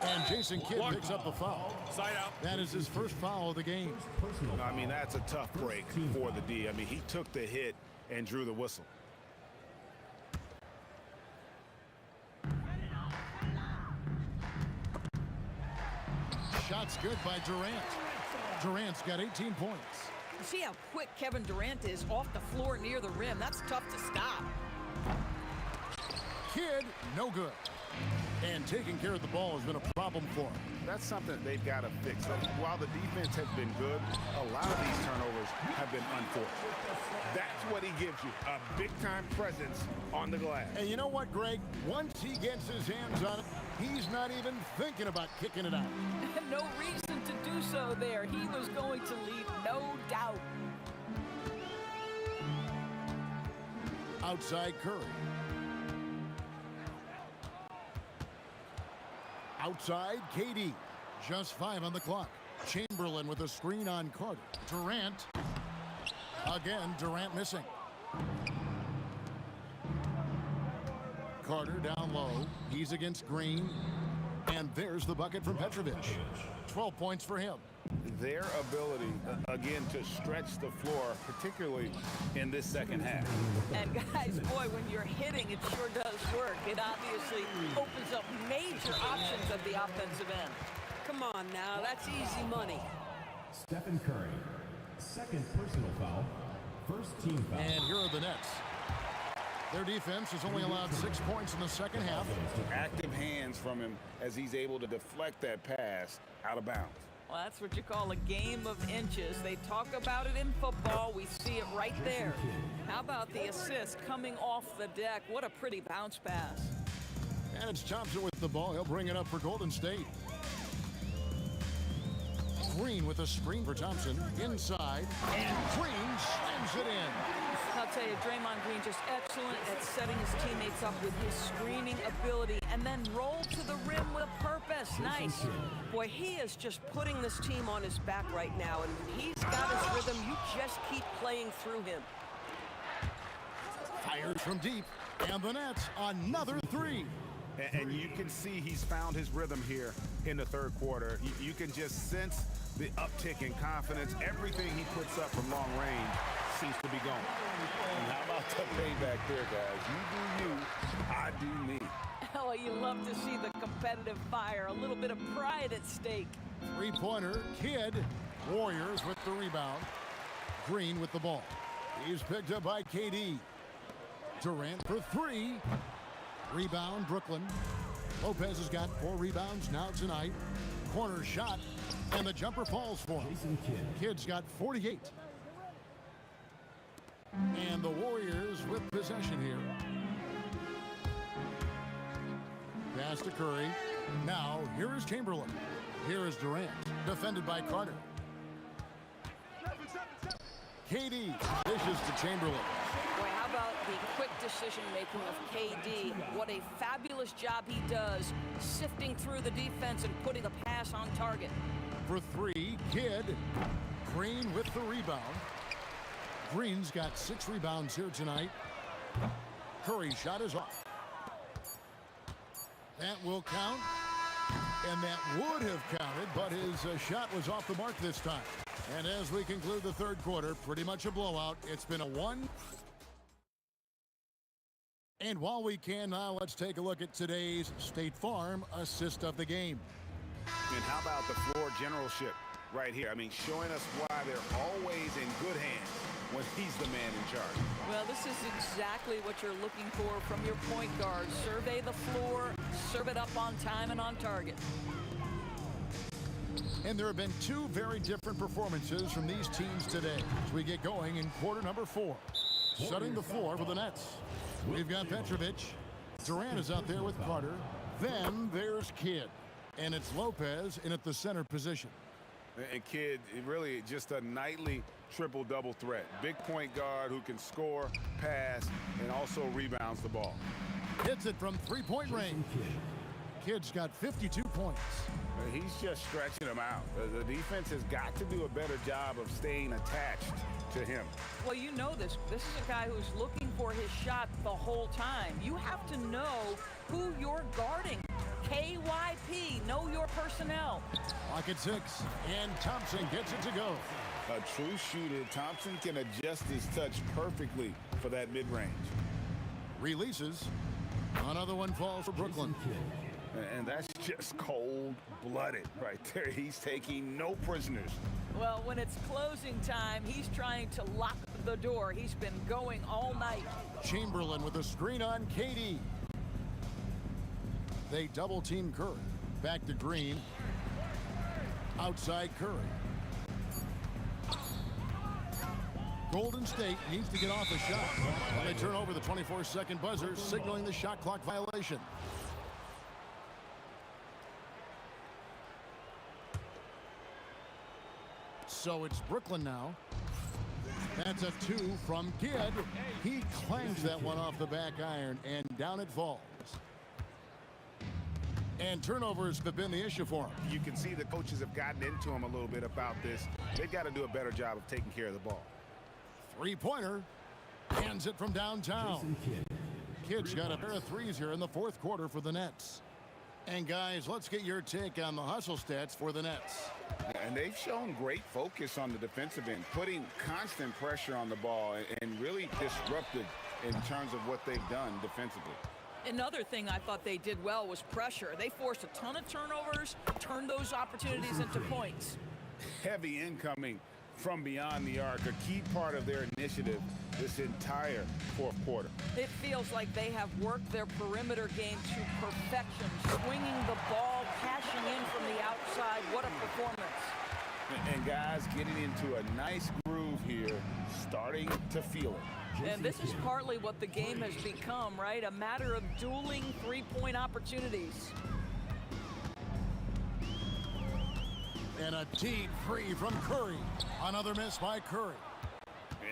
And Jason Kidd picks up the foul. Side out. That is his first foul of the game. I mean, that's a tough break for the D. I mean, he took the hit and drew the whistle. shot's good by Durant. Durant's got 18 points. See how quick Kevin Durant is off the floor near the rim. That's tough to stop. Kidd, no good. And taking care of the ball has been a problem for him. That's something they've got to fix. While the defense has been good, a lot of these turnovers have been unforced. That's what he gives you, a big-time presence on the glass. And you know what, Greg? Once he gets his hands on it, he's not even thinking about kicking it out. No reason to do so there. He was going to leave, no doubt. Outside Curry. Outside KD. Just 5 on the clock. Chamberlain with a screen on Carter. Durant. Again, Durant missing. Carter down low. He's against Green. And there's the bucket from Petrovic. 12 points for him. Their ability, again, to stretch the floor, particularly in this second half. And guys, boy, when you're hitting, it sure does work. It obviously opens up major options at the offensive end. Come on now, that's easy money. Stephen Curry, second personal foul, first team foul. And here are the Nets. Their defense has only allowed 6 points in the second half. Active hands from him as he's able to deflect that pass out of bounds. Well, that's what you call a game of inches. They talk about it in football. We see it right there. How about the assist coming off the deck? What a pretty bounce pass. And it's Thompson with the ball. He'll bring it up for Golden State. Green with a screen for Thompson. Inside. And Green slams it in. I'll tell you, Draymond Green just excellent at setting his teammates up with his screening ability and then roll to the rim with purpose. Nice. Boy, he is just putting this team on his back right now, and when he's got his rhythm, you just keep playing through him. Fires from deep, and the Nets another 3. And you can see he's found his rhythm here in the third quarter. You can just sense the uptick in confidence. Everything he puts up from long range seems to be going. And how about the payback there, guys? You do you, I do me. Oh, you love to see the competitive fire, a little bit of pride at stake. Three-pointer, Kidd. Warriors with the rebound. Green with the ball. He's picked up by KD. Durant for 3. Rebound, Brooklyn. Lopez has got 4 rebounds now tonight. Corner shot, and the jumper falls for him. Kidd's got 48. And the Warriors with possession here. Pass to Curry. Now, here is Chamberlain. Here is Durant, defended by Carter. KD dishes to Chamberlain. Boy, how about the quick decision-making of KD? What a fabulous job he does sifting through the defense and putting a pass on target. For 3, Kidd. Green with the rebound. Green's got 6 rebounds here tonight. Curry's shot is off. That will count. And that would have counted, but his shot was off the mark this time. And as we conclude the third quarter, pretty much a blowout. It's been a 1. And while we can now, let's take a look at today's State Farm assist of the game. And how about the floor generalship right here? I mean, showing us why they're always in good hands when he's the man in charge. Well, this is exactly what you're looking for from your point guard. Survey the floor, serve it up on time and on target. And there have been 2 very different performances from these teams today as we get going in quarter number 4. Setting the floor for the Nets. We've got Petrovic. Durant is out there with Carter. Then there's Kidd. And it's Lopez in at the center position. And Kidd, really just a nightly triple-double threat. Big point guard who can score, pass, and also rebounds the ball. Hits it from 3-point range. Kidd's got 52 points. He's just stretching them out. The defense has got to do a better job of staying attached to him. Well, you know this. This is a guy who's looking for his shot the whole time. You have to know who you're guarding. KYP, know your personnel. Lock at 6, and Thompson gets it to go. A true shooter, Thompson can adjust his touch perfectly for that mid-range. Releases. Another one falls for Brooklyn. And that's just cold-blooded right there. He's taking no prisoners. Well, when it's closing time, he's trying to lock the door. He's been going all night. Chamberlain with a screen on KD. They double team Curry. Back to Green. Outside Curry. Golden State needs to get off a shot. And they turn over the 24-second buzzer, signaling the shot clock violation. So it's Brooklyn now. That's a 2 from Kidd. He clangs that one off the back iron, and down it falls. And turnovers have been the issue for him. You can see the coaches have gotten into him a little bit about this. They've got to do a better job of taking care of the ball. Three-pointer. Hands it from downtown. Kidd's got a pair of threes here in the fourth quarter for the Nets. And guys, let's get your take on the hustle stats for the Nets. And they've shown great focus on the defensive end, putting constant pressure on the ball and really disrupted in terms of what they've done defensively. Another thing I thought they did well was pressure. They forced a ton of turnovers, turned those opportunities into points. Heavy incoming from beyond the arc, a key part of their initiative this entire fourth quarter. It feels like they have worked their perimeter game to perfection, swinging the ball, cashing in from the outside. What a performance. And guys getting into a nice groove here, starting to feel it. And this is partly what the game has become, right? A matter of dueling three-point opportunities. And a deep three from Curry. Another miss by Curry.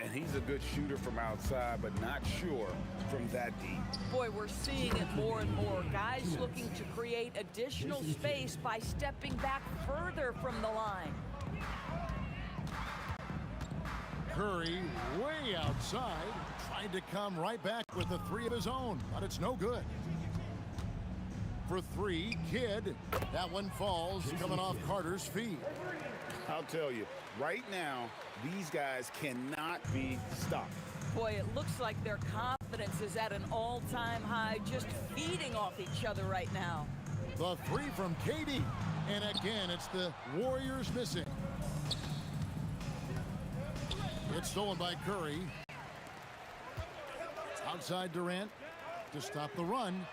And he's a good shooter from outside, but not sure from that deep. Boy, we're seeing it more and more. Guys looking to create additional space by stepping back further from the line. Curry way outside. Tried to come right back with a three of his own, but it's no good. For three, Kidd. That one falls, coming off Carter's feet. I'll tell you, right now, these guys cannot be stopped. Boy, it looks like their confidence is at an all-time high, just feeding off each other right now. The three from KD. And again, it's the Warriors missing. It's stolen by Curry. Outside Durant to stop the run.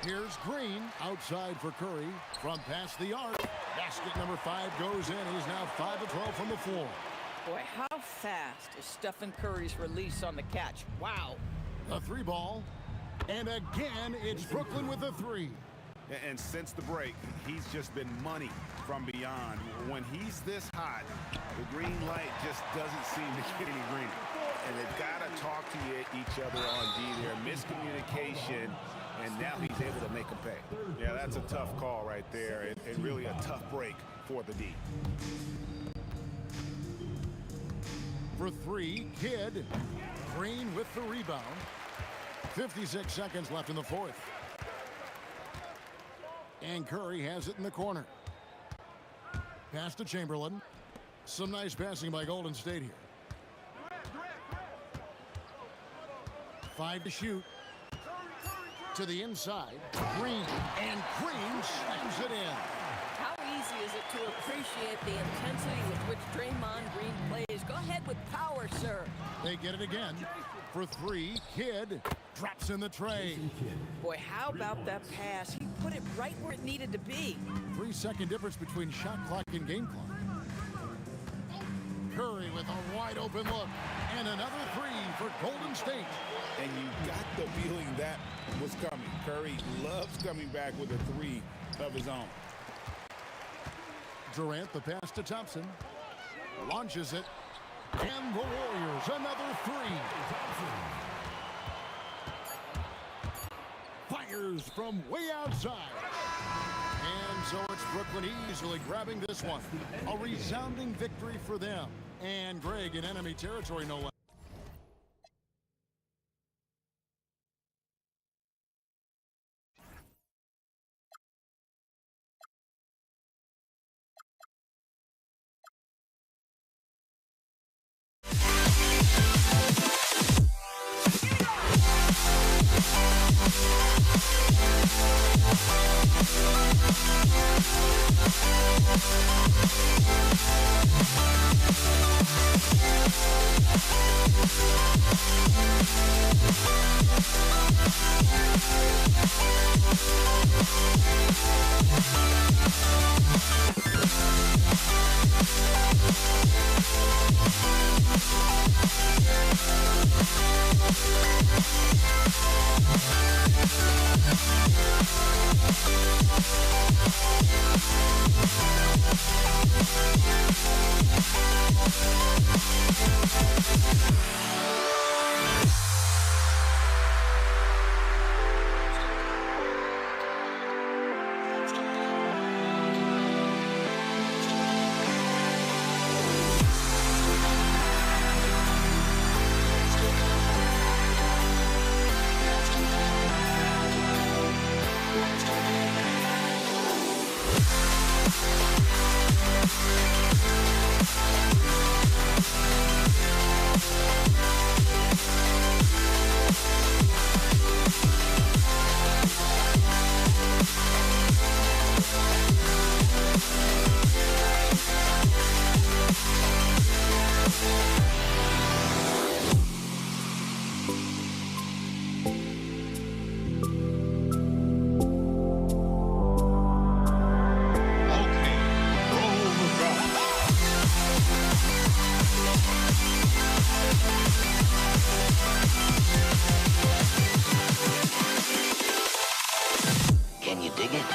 Here's Green outside for Curry from past the arc. Basket number 5 goes in. He's now 5 of 12 from the floor. Boy, how fast is Stephen Curry's release on the catch? Wow. The three ball. And again, it's Brooklyn with the three. And since the break, he's just been money from beyond. When he's this hot, the green light just doesn't seem to get any greener. And they've got to talk to each other on D there. Miscommunication, and now he's able to make them pay. Yeah, that's a tough call right there, and really a tough break for the D. For three, Kidd. Green with the rebound. 56 seconds left in the fourth. And Curry has it in the corner. Pass to Chamberlain. Some nice passing by Golden State here. 5 to shoot. To the inside. Green. And Green slams it in. How easy is it to appreciate the intensity with which Draymond Green plays? Go ahead with power, sir. They get it again. For three, Kidd drops in the tray. Boy, how about that pass? He put it right where it needed to be. 3-second difference between shot clock and game clock. Curry with a wide open look. And another three for Golden State. And you got the feeling that was coming. Curry loves coming back with a three of his own. Durant, the pass to Thompson. Launches it. And the Warriors, another three. Fires from way outside. And so it's Brooklyn easily grabbing this one. A resounding victory for them. And Greg in enemy territory, no less. Yeah. Can you dig it?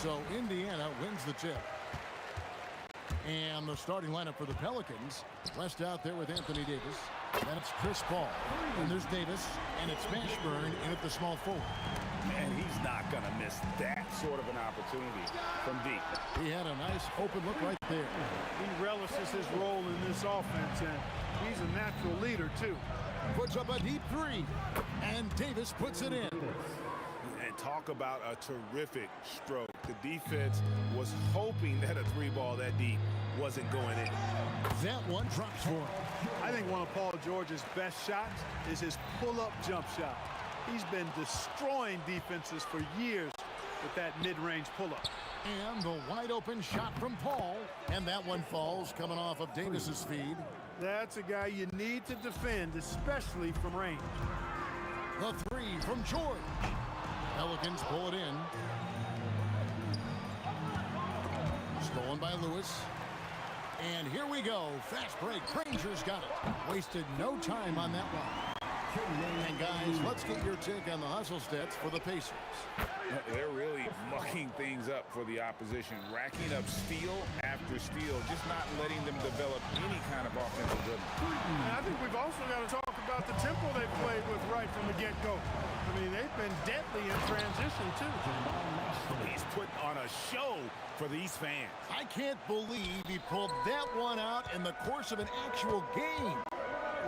So Indiana wins the tip. And the starting lineup for the Pelicans. West out there with Anthony Davis. Then it's Chris Paul. And there's Davis. And it's Mashburn in at the small forward. And he's not going to miss that sort of an opportunity from deep. He had a nice open look right there. He relishes his role in this offense, and he's a natural leader, too. Puts up a deep three. And Davis puts it in. And talk about a terrific stroke. The defense was hoping that a three ball that deep wasn't going in. That one drops for him. I think one of Paul George's best shots is his pull-up jump shot. He's been destroying defenses for years with that mid-range pull-up. And the wide open shot from Paul. And that one falls coming off of Davis's feed. That's a guy you need to defend, especially from range. The three from George. Pelicans pull it in. Stolen by Lewis. And here we go. Fast break. Granger's got it. Wasted no time on that one. And guys, let's get your take on the hustle stats for the Pacers. They're really mucking things up for the opposition, racking up steal after steal, just not letting them develop any kind of offensive rhythm. And I think we've also got to talk about the tempo they played with right from the get-go. I mean, they've been deadly in transition, too. He's putting on a show for these fans. I can't believe he pulled that one out in the course of an actual game.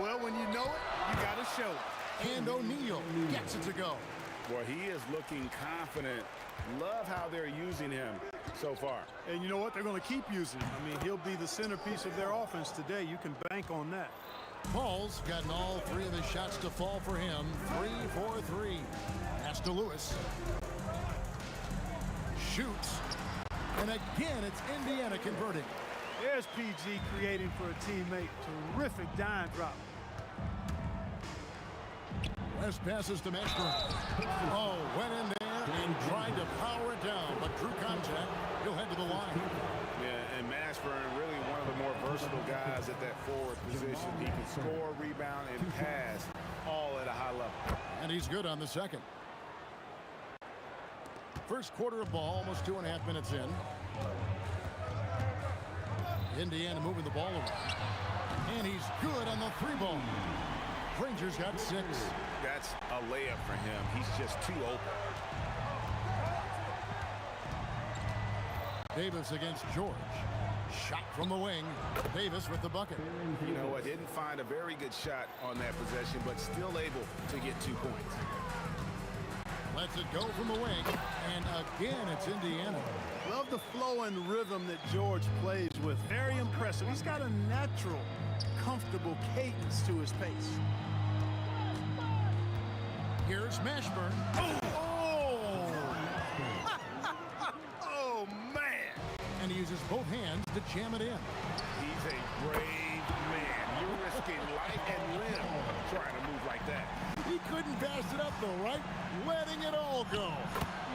Well, when you know it, you got to show it. And O'Neal gets it to go. Boy, he is looking confident. Love how they're using him so far. And you know what? They're going to keep using him. I mean, he'll be the centerpiece of their offense today. You can bank on that. Paul's gotten all 3 of his shots to fall for him. 3 for 3. Pass to Lewis. Shoots. And again, it's Indiana converting. There's PG creating for a teammate. Terrific dime drop. West passes to Mashburn. Oh, went in there and tried to power it down, but drew contact. He'll head to the line. Yeah, and Mashburn, really one of the more versatile guys at that forward position. He can score, rebound, and pass all at a high level. And he's good on the second. First quarter of ball, almost 2.5 minutes in. Indiana moving the ball around. And he's good on the 3-ball. Rangers got 6. That's a layup for him. He's just too open. Davis against George. Shot from the wing. Davis with the bucket. You know, I didn't find a very good shot on that possession, but still able to get 2 points. Lets it go from the wing. And again, it's Indiana. Love the flow and rhythm that George plays with. Very impressive. He's got a natural, comfortable cadence to his pace. Here's Mashburn. Oh! Oh, man! And he uses both hands to jam it in. He's a brave man. You're risking life and limb trying to move like that. He couldn't pass it up, though, right? Letting it all go.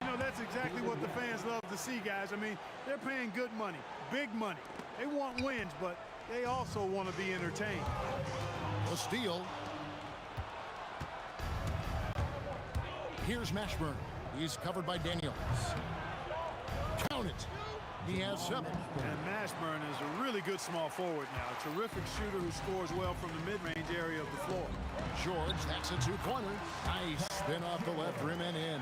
You know, that's exactly what the fans love to see, guys. I mean, they're paying good money, big money. They want wins, but they also want to be entertained. A steal. Here's Mashburn. He's covered by Daniels. Count it. He has 7. And Mashburn is a really good small forward now. A terrific shooter who scores well from the mid-range area of the floor. George, that's a 2-pointer. Nice spin off the left rim and in.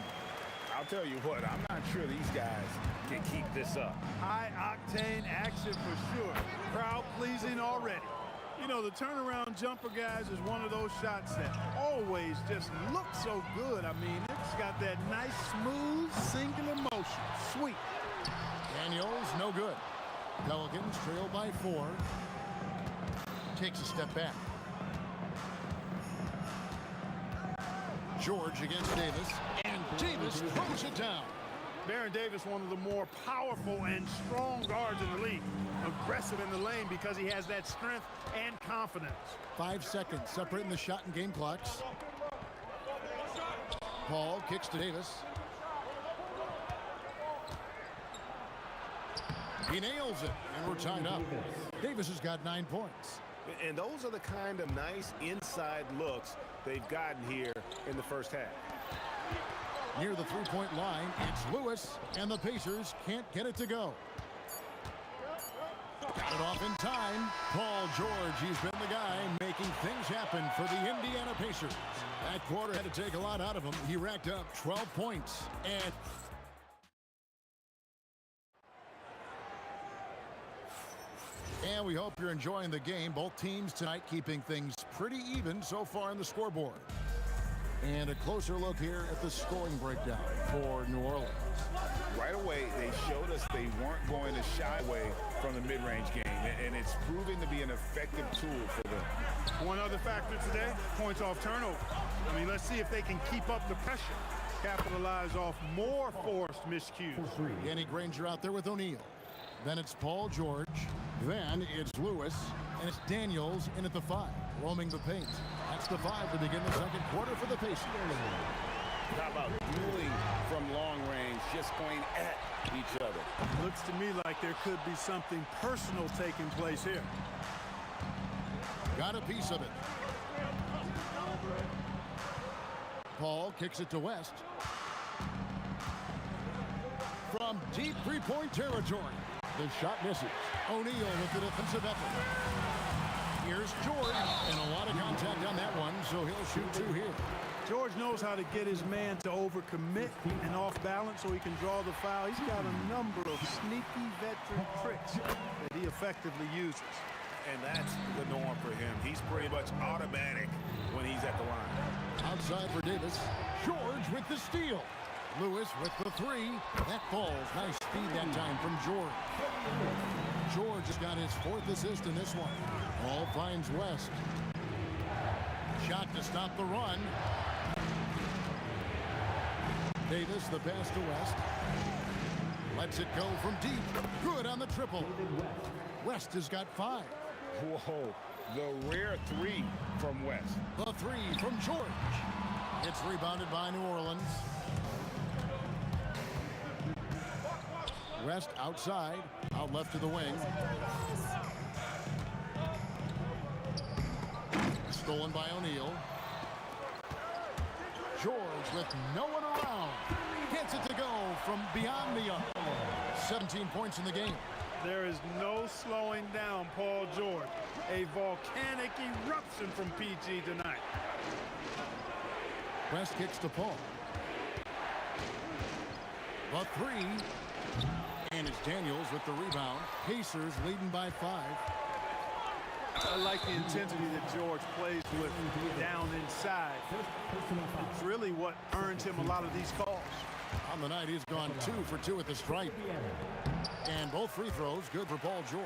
I'll tell you what, I'm not sure these guys can keep this up. High-octane action for sure. Crowd-pleasing already. You know, the turnaround jumper, guys, is one of those shots that always just look so good. I mean, it's got that nice, smooth, singular motion. Sweet. Daniels, no good. Pelicans trail by 4. Takes a step back. George against Davis. And Davis throws it down. Baron Davis, one of the more powerful and strong guards in the league. Aggressive in the lane because he has that strength and confidence. 5 seconds separating the shot and game clocks. Paul kicks to Davis. He nails it, and we're tied up. Davis has got 9 points. And those are the kind of nice inside looks they've gotten here in the first half. Near the 3-point line, it's Lewis, and the Pacers can't get it to go. Got it off in time. Paul George, he's been the guy making things happen for the Indiana Pacers. That quarter had to take a lot out of him. He racked up 12 points. And we hope you're enjoying the game. Both teams tonight keeping things pretty even so far on the scoreboard. And a closer look here at the scoring breakdown for New Orleans. Right away, they showed us they weren't going to shy away from the mid-range game, and it's proving to be an effective tool for them. One other factor today, points off turnover. I mean, let's see if they can keep up the pressure, capitalize off more forced miscues. Danny Granger out there with O'Neal. Then it's Paul George. Then it's Lewis. And it's Daniels in at the 5, roaming the paint. That's the 5 to begin the second quarter for the Pacers. How about dueling from long range, just going at each other? Looks to me like there could be something personal taking place here. Got a piece of it. Paul kicks it to West. From deep 3-point territory. The shot misses. O'Neal with the defensive effort. Here's George, and a lot of contact on that one, so he'll shoot 2 here. George knows how to get his man to overcommit and off balance so he can draw the foul. He's got a number of sneaky veteran tricks that he effectively uses. And that's the norm for him. He's pretty much automatic when he's at the line. Outside for Davis. George with the steal. Lewis with the three. That falls. Nice speed that time from George. George has got his 4th assist in this one. Ball finds West. Shot to stop the run. Davis, the pass to West. Lets it go from deep. Good on the triple. West has got 5. Whoa, the rare 3 from West. The 3 from George. It's rebounded by New Orleans. West outside, out left to the wing. Stolen by O'Neal. George with no one around. Gets it to go from beyond the arc. 17 points in the game. There is no slowing down Paul George. A volcanic eruption from PG tonight. West kicks to Paul. The 3. And it's Daniels with the rebound. Pacers leading by 5. I like the intensity that George plays with down inside. It's really what earns him a lot of these calls. On the night, he's gone 2 for 2 at the stripe. And both free throws good for Paul George.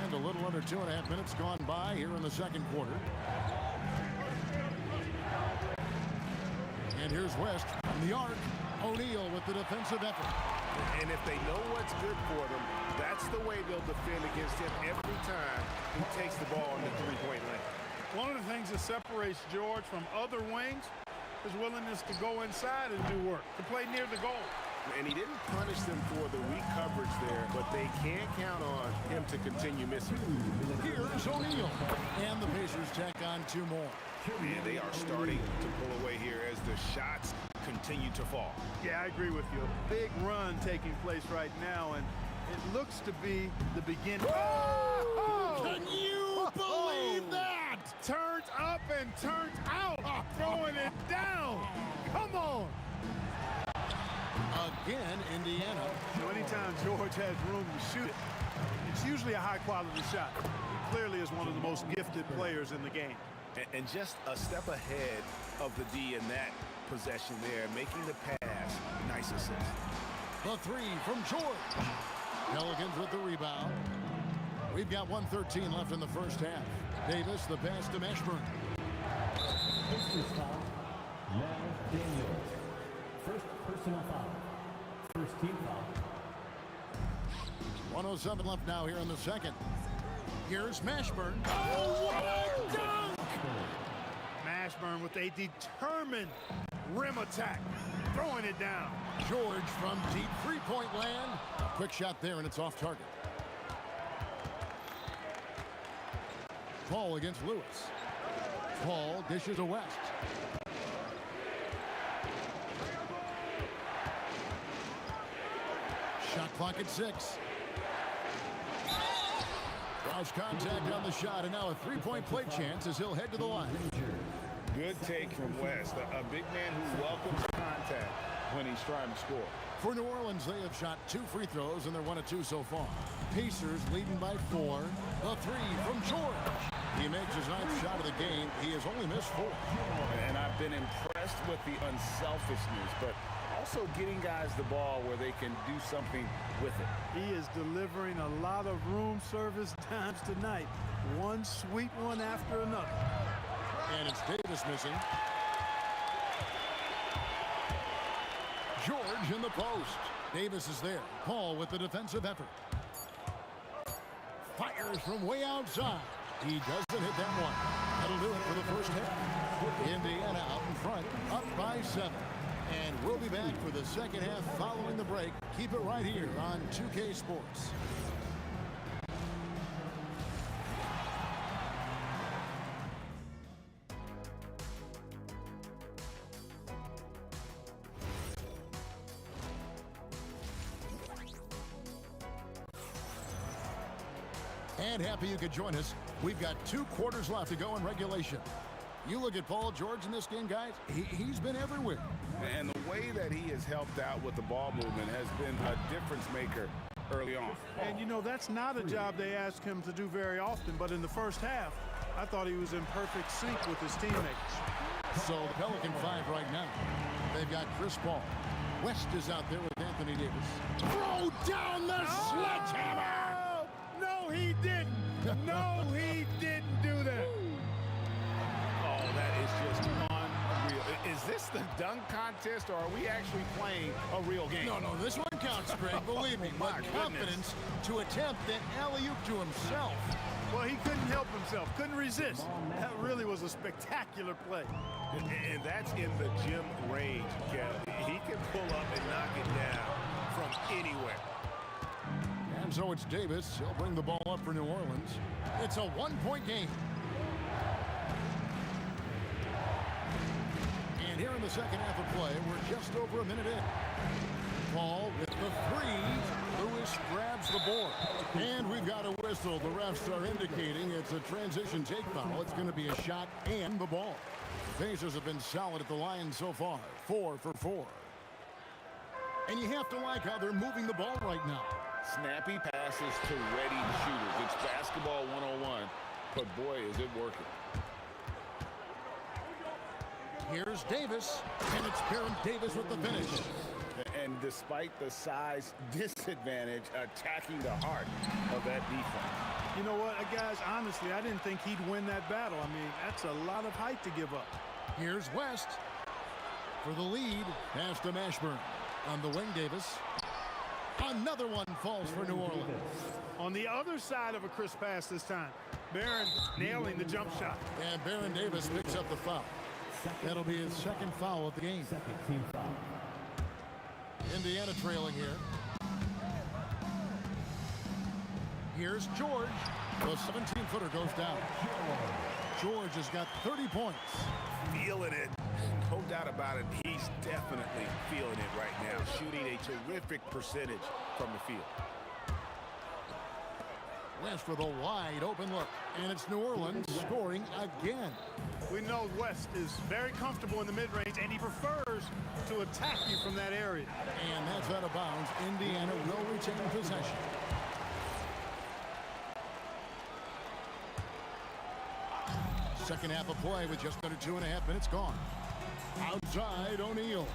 And a little under 2.5 minutes gone by here in the second quarter. And here's West from the arc. O'Neal with the defensive effort. And if they know what's good for them, that's the way they'll defend against him every time he takes the ball in the three-point lane. One of the things that separates George from other wings is willingness to go inside and do work, to play near the goal. And he didn't punish them for the weak coverage there, but they can't count on him to continue missing. Here's O'Neal. And the Pacers tack on 2 more. Yeah, they are starting to pull away here as the shots continue to fall. Yeah, I agree with you. A big run taking place right now, and it looks to be the beginning. Oh! Can you believe that? Turned up and turned out. Throwing it down. Come on. Again, Indiana. So anytime George has room to shoot it, it's usually a high-quality shot. He clearly is one of the most gifted players in the game. And just a step ahead of the D in that possession there, making the pass. Nice assist. The 3 from George. Pelicans with the rebound. We've got 1:13 left in the first half. Davis, the pass to Mashburn. Pacers foul. Now Daniels. First personal foul. First team foul. 1:07 left now here in the second. Here's Mashburn. Oh, what a dunk! Mashburn with a determined rim attack, throwing it down. George from deep three-point land. A quick shot there, and it's off target. Paul against Lewis. Paul dishes to West. Shot clock at 6. Roush contact on the shot, and now a three-point play chance as he'll head to the line. Good take from West, a big man who welcomes contact when he's trying to score. For New Orleans, they have shot 2 free throws, and they're 1 of 2 so far. Pacers leading by 4. The 3 from George. He makes his 9th shot of the game. He has only missed 4. And I've been impressed with the unselfishness, but also getting guys the ball where they can do something with it. He is delivering a lot of room service times tonight. One sweet one after another. And it's Davis missing. George in the post. Davis is there. Paul with the defensive effort. Fires from way outside. He doesn't hit that one. That'll do it for the first half. Indiana out in front, up by 7. And we'll be back for the second half following the break. Keep it right here on 2K Sports. And happy you could join us. We've got 2 quarters left to go in regulation. You look at Paul George in this game, guys, he's been everywhere. And the way that he has helped out with the ball movement has been a difference maker early on. And, you know, that's not a job they ask him to do very often, but in the first half, I thought he was in perfect sync with his teammates. So the Pelican 5 right now. They've got Chris Paul. West is out there with Anthony Davis. Throw down the sledgehammer! No, he didn't. No, he didn't do that. Oh, that is just unreal. Is this the dunk contest, or are we actually playing a real game? No, this one counts, Greg. Believe me. My But confidence to attempt that alley-oop to himself. Well, he couldn't help himself. Couldn't resist. That really was a spectacular play. And that's in the gym range, Kev. He can pull up and knock it down from anywhere. And so it's Davis. He'll bring the ball up for New Orleans. It's a one-point game. And here in the second half of play, we're just over a minute in. Paul with the three. Lewis grabs the board. And we've got a whistle. The refs are indicating it's a transition take foul. It's going to be a shot and the ball. The Pacers have been solid at the line so far. 4 for 4. And you have to like how they're moving the ball right now. Snappy passes to ready shooters. It's basketball 101, but boy, is it working. Here's Davis, and it's Baron Davis with the finish. And despite the size disadvantage, attacking the heart of that defense. You know what, guys, honestly, I didn't think he'd win that battle. I mean, that's a lot of height to give up. Here's West for the lead. Pass to Mashburn. On the wing, Davis. Another one falls for New Orleans. On the other side of a crisp pass this time. Barron nailing the jump shot. And Baron Davis picks up the foul. That'll be his second foul of the game. Indiana trailing here. Here's George. The 17-footer goes down. George has got 30 points. Feeling it. No doubt about it. He's definitely feeling it right now. Shooting a terrific percentage from the field. West with a wide open look. And it's New Orleans scoring again. We know West is very comfortable in the mid-range, and he prefers to attack you from that area. And that's out of bounds. Indiana will retain possession. Second half of play with just under 2.5 minutes gone. Outside, O'Neal.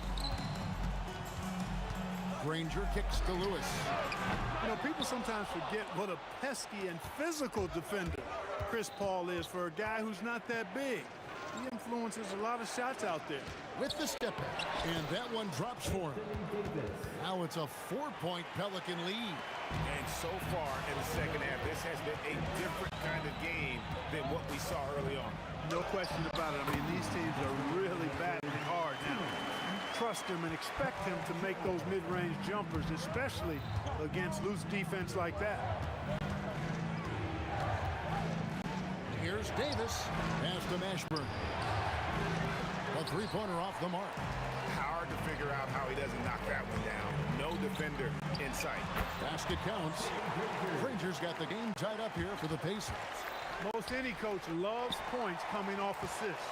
Granger kicks to Lewis. You know, people sometimes forget what a pesky and physical defender Chris Paul is for a guy who's not that big. He influences a lot of shots out there. With the step back, and that one drops for him. Now it's a 4-point Pelican lead. And so far in the second half, this has been a different kind of game than what we saw early on. No question about it. I mean, these teams are really battling hard now. You trust him and expect him to make those mid-range jumpers, especially against loose defense like that. Here's Davis. Pass to Mashburn. A three-pointer off the mark. Hard to figure out how he doesn't knock that one down. No defender in sight. Basket counts. Granger's got the game tied up here for the Pacers. Most any coach loves points coming off assists.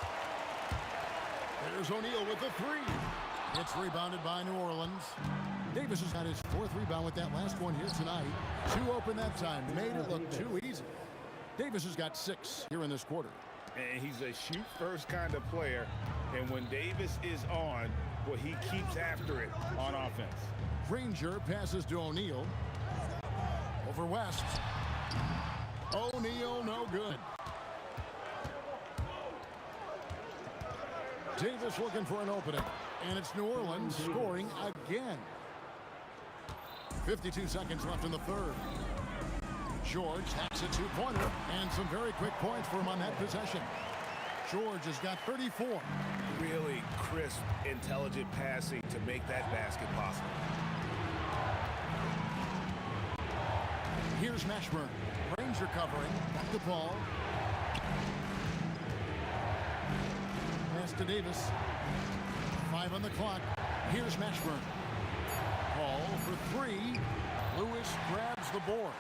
There's O'Neal with the three. It's rebounded by New Orleans. Davis has got his 4th rebound with that last one here tonight. 2 open that time. Made it look too easy. Davis has got 6 here in this quarter. And he's a shoot-first kind of player. And when Davis is on, well, he keeps after it on offense. Granger passes to O'Neal. Over West. O'Neal, no good. Davis looking for an opening. And it's New Orleans scoring again. 52 seconds left in the third. George hacks a 2-pointer. And some very quick points for him on that possession. George has got 34. Really crisp, intelligent passing to make that basket possible. Here's Mashburn. Granger covering. Back to Paul. Pass to Davis. 5 on the clock. Here's Mashburn. Paul for 3. Lewis grabs the board.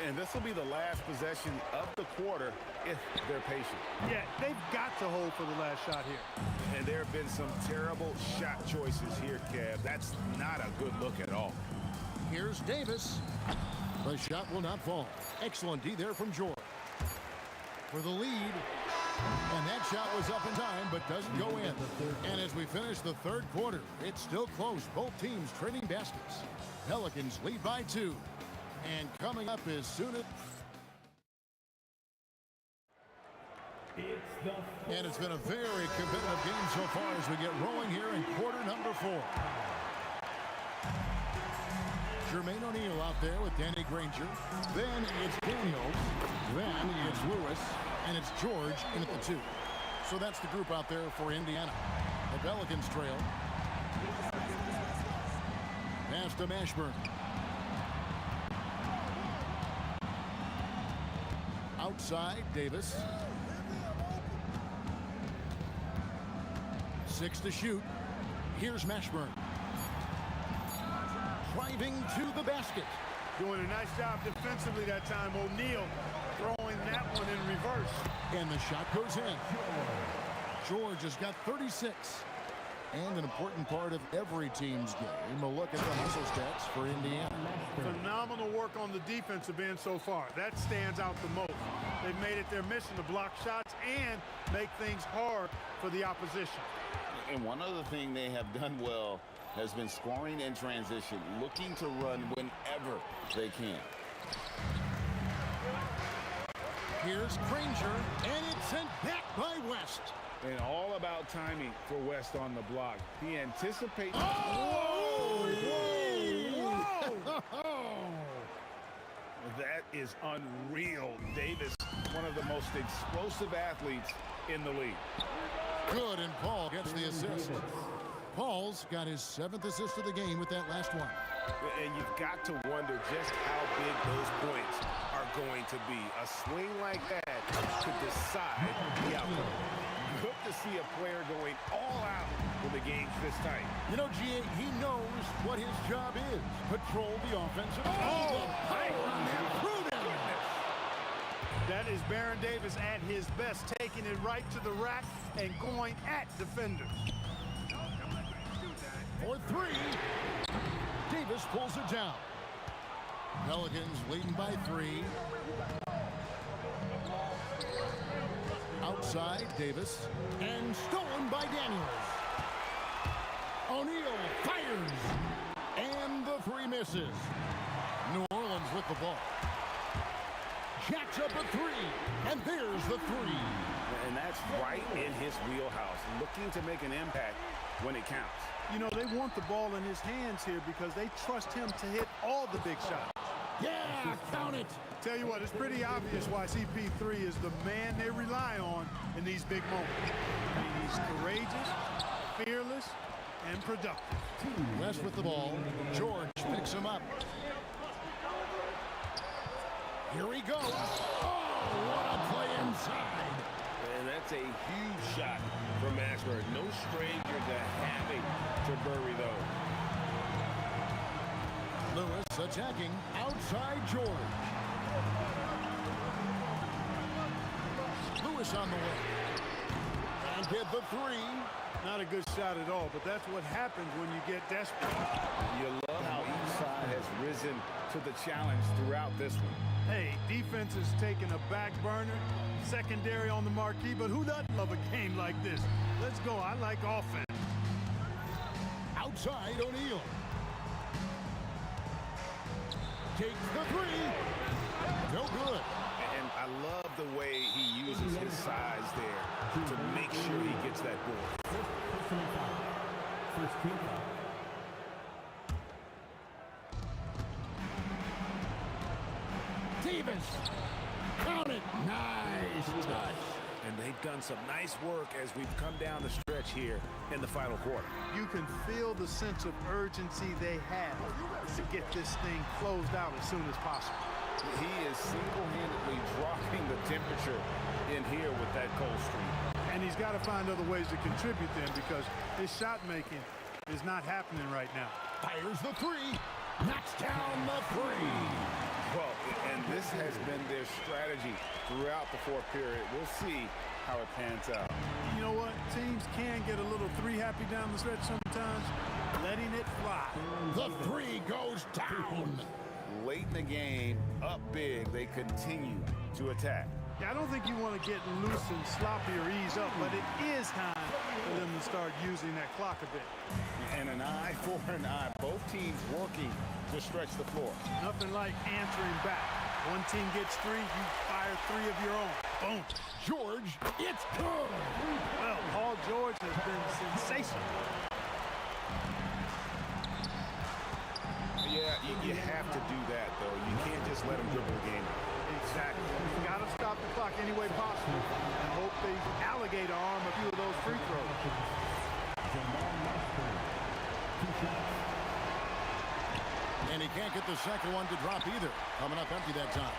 And this will be the last possession of the quarter if they're patient. Yeah, they've got to hold for the last shot here. And there have been some terrible shot choices here, Kev. That's not a good look at all. Here's Davis. The shot will not fall. Excellent D there from George. For the lead, And that shot was up in time, but doesn't go in. And as we finish the third quarter, it's still close. Both teams trading baskets. Pelicans lead by 2. And coming up as soon as... And it's been a very competitive game so far as we get rolling here in quarter number 4. Jermaine O'Neal out there with Danny Granger. Then it's Daniel. Then it's Lewis. And it's George in at the 2. So that's the group out there for Indiana. The Pelicans trail. Pass to Mashburn. Outside, Davis. 6 to shoot. Here's Mashburn. Driving to the basket. Doing a nice job defensively that time. O'Neal throwing that one in reverse. And the shot goes in. George has got 36. And an important part of every team's game, a look at the hustle stats for Indiana. Phenomenal work on the defensive end so far. That stands out the most. They've made it their mission to block shots and make things hard for the opposition. And one other thing they have done well has been scoring in transition, looking to run whenever they can. Here's Granger, and it's sent back by West. And all about timing for West on the block. He anticipates... Oh! Whoa! Whoa! That is unreal. Davis, one of the most explosive athletes in the league. Good, and Paul gets the assist. Paul's got his 7th assist of the game with that last one. And you've got to wonder just how big those points are going to be. A swing like that could decide the outcome. Good to see a player going all out when the game's this tight. You know, G.A., he knows what his job is. Patrol the offensive. Oh, the power on that prudence. That is Baron Davis at his best, taking it right to the rack and going at defenders. For 3. Davis pulls it down. Pelicans leading by 3. Outside, Davis. And stolen by Daniels. O'Neal fires. And the 3 misses. New Orleans with the ball. Jacks up a 3. And there's the 3. And that's right in his wheelhouse, looking to make an impact when it counts. You know, they want the ball in his hands here because they trust him to hit all the big shots. Yeah, count it. Tell you what, it's pretty obvious why CP3 is the man they rely on in these big moments. I mean, he's courageous, fearless, and productive. West with the ball. George picks him up. Here he goes. Oh, what a play inside. And that's a huge shot from Mashburn. No stranger to having to bury those. Lewis attacking outside George. Lewis on the way. And hit the 3. Not a good shot at all, but that's what happens when you get desperate. You love how each side has risen to the challenge throughout this one. Hey, defense is taking a back burner, secondary on the marquee, but who doesn't love a game like this? Let's go. I like offense. Outside O'Neal. Takes the 3. No good. And I love the way he uses his size there to make sure he gets that ball. First team foul. Davis. Count it. Nice touch. And they've done some nice work as we've come down the stretch here in the final quarter. You can feel the sense of urgency they have to get this thing closed out as soon as possible. He is single-handedly dropping the temperature in here with that cold streak. And he's got to find other ways to contribute then because his shot making is not happening right now. Fires the 3. Knocks down the 3. Well, and this has been their strategy throughout the fourth period. We'll see how it pans out. You know what? Teams can get a little 3 happy down the stretch sometimes. Letting it fly. The 3 goes down. Late in the game, up big, they continue to attack. Yeah, I don't think you want to get loose and sloppy or ease up, but it is time for them to start using that clock a bit. And an eye for an eye. Both teams working to stretch the floor. Nothing like answering back. One team gets 3, you fire 3 of your own. Boom. George, it's good. Well, Paul George has been sensational. Yeah, you have to do that, though. You can't just let him dribble the game. Exactly. You got to stop the clock any way possible and hope they alligator arm a few of those free throws. And he can't get the second one to drop either. Coming up empty that time.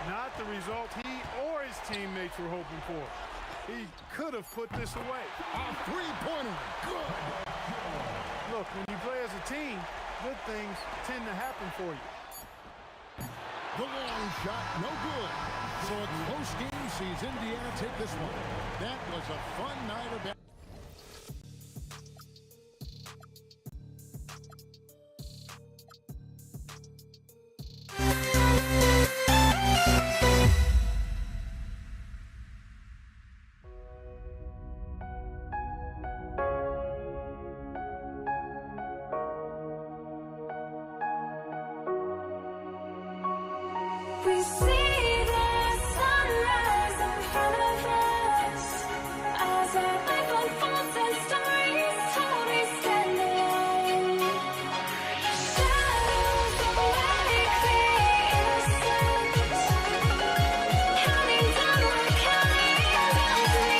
Not the result he or his teammates were hoping for. He could have put this away. A three-pointer. Good. Look, when you play as a team, good things tend to happen for you. The long shot, no good. So a close game sees Indiana take this one. That was a fun night of basketball. We see the sunrise in front of us as our life unfolds and stories told we stand alone. Shadows awake the innocence, counting down, we're counting down to the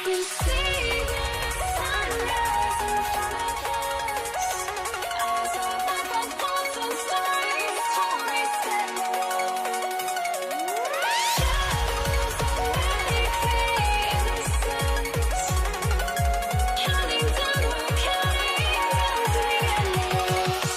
We see the sunrise in front of us as our life unfolds and stories told we stand alone. Shadows awake the innocence, counting down, we're counting down to the endless.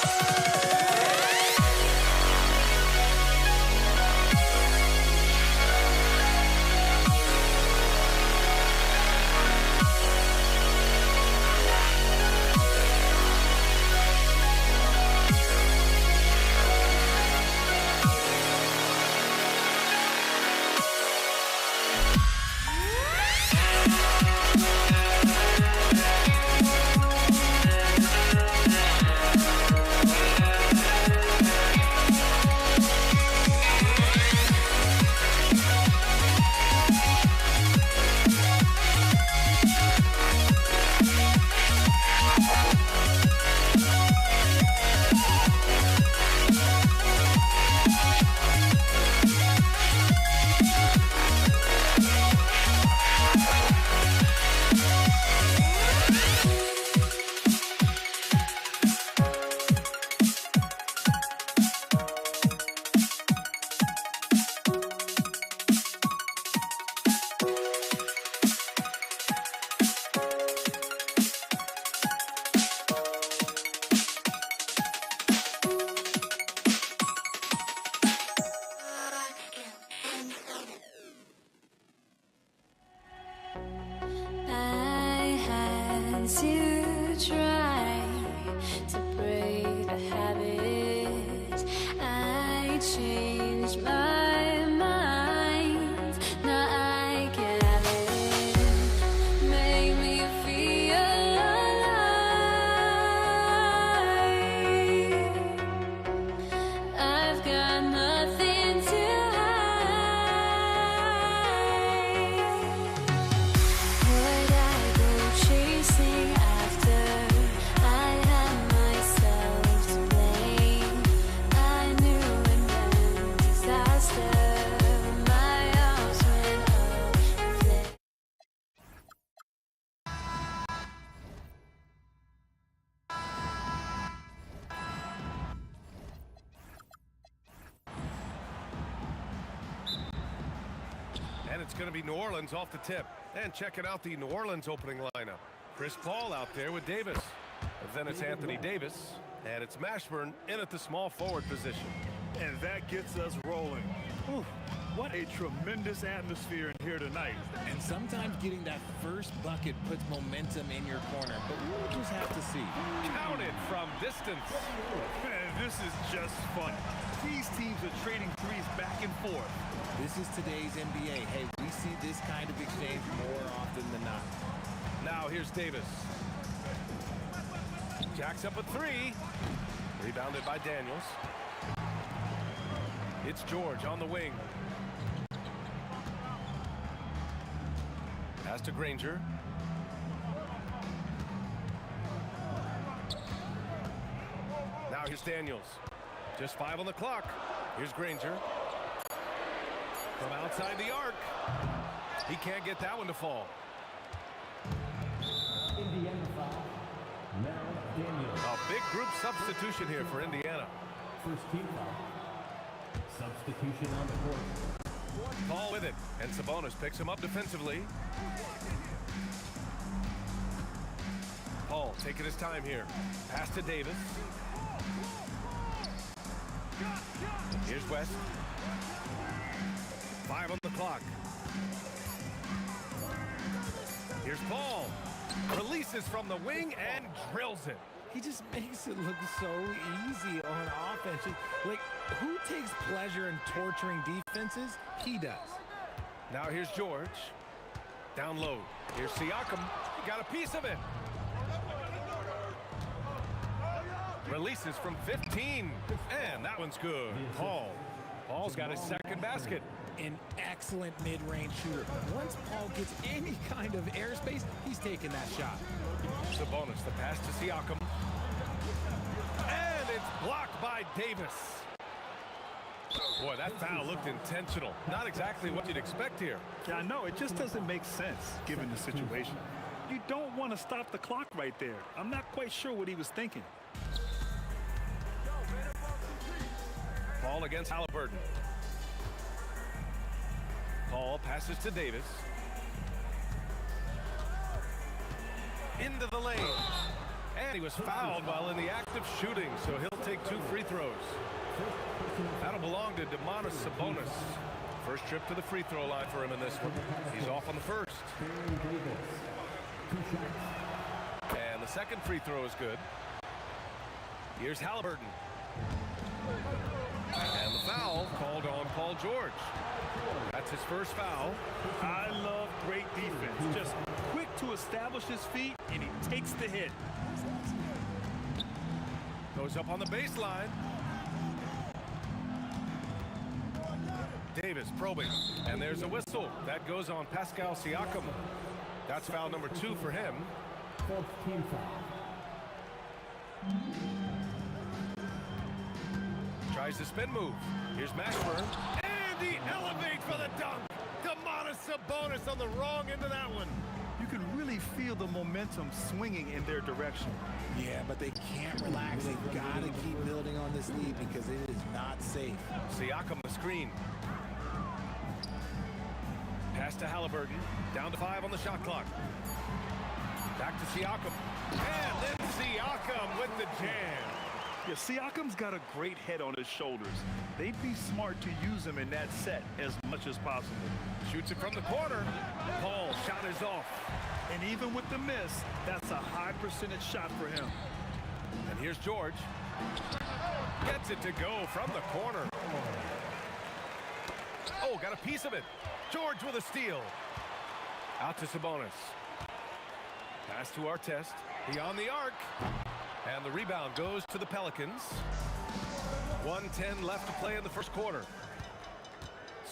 And it's going to be New Orleans off the tip. And checking out the New Orleans opening lineup. Chris Paul out there with Davis. And then it's Anthony Davis. And it's Mashburn in at the small forward position. And that gets us rolling. Whew, what a tremendous atmosphere in here tonight. And sometimes getting that first bucket puts momentum in your corner, but we'll just have to see. Counted from distance. Man, this is just fun. These teams are trading threes back and forth. This is today's NBA. Hey, we see this kind of exchange more often than not. Now here's Davis. Jacks up a three. Rebounded by Daniels. It's George on the wing. Pass to Granger. Now here's Daniels. Just 5 on the clock. Here's Granger. From outside the arc. He can't get that one to fall. Indiana foul. Now Daniels. A big group substitution here for Indiana. First team foul. Substitution on the court. Paul with it, and Sabonis picks him up defensively. Paul taking his time here. Pass to Davis. Here's West. 5 on the clock. Here's Paul. Releases from the wing and drills it. He just makes it look so easy on offense. Like, who takes pleasure in torturing defenses? He does. Now here's George. Down low. Here's Siakam. He got a piece of it. Releases from 15. And that one's good. Paul's got his second basket. An excellent mid-range shooter. Once Paul gets any kind of airspace, he's taking that shot. Sabonis, the pass to Siakam. And it's blocked by Davis. Boy, that foul looked intentional. Not exactly what you'd expect here. Yeah, I know. It just doesn't make sense, given the situation. You don't want to stop the clock right there. I'm not quite sure what he was thinking. Paul against Halliburton. Paul passes to Davis. Into the lane. And he was fouled while in the act of shooting, so he'll take 2 free throws. That'll belong to Domantas Sabonis. First trip to the free throw line for him in this one. He's off on the first. And the second free throw is good. Here's Halliburton. And the foul called on Paul George. That's his first foul. I love great defense. Just quick to establish his feet, and he takes the hit. Goes up on the baseline. Davis probing. And there's a whistle. That goes on Pascal Siakam. That's foul number 2 for him. Fourth team foul. Tries the spin move. Here's Mashburn. And he elevates for the dunk. Domantas Sabonis on the wrong end of that one. You can really feel the momentum swinging in their direction. Yeah, but they can't relax. They've got to keep building on this lead because it is not safe. Siakam the screen. Pass to Halliburton. Down to 5 on the shot clock. Back to Siakam. And then Siakam with the jam. Yeah, Siakam's got a great head on his shoulders. They'd be smart to use him in that set as much as possible. Shoots it from the corner. Paul shot is off. And even with the miss, that's a high percentage shot for him. And here's George. Gets it to go from the corner. Oh, got a piece of it. George with a steal. Out to Sabonis. Pass to Artest. Beyond the arc. And the rebound goes to the Pelicans. 1:10 left to play in the first quarter.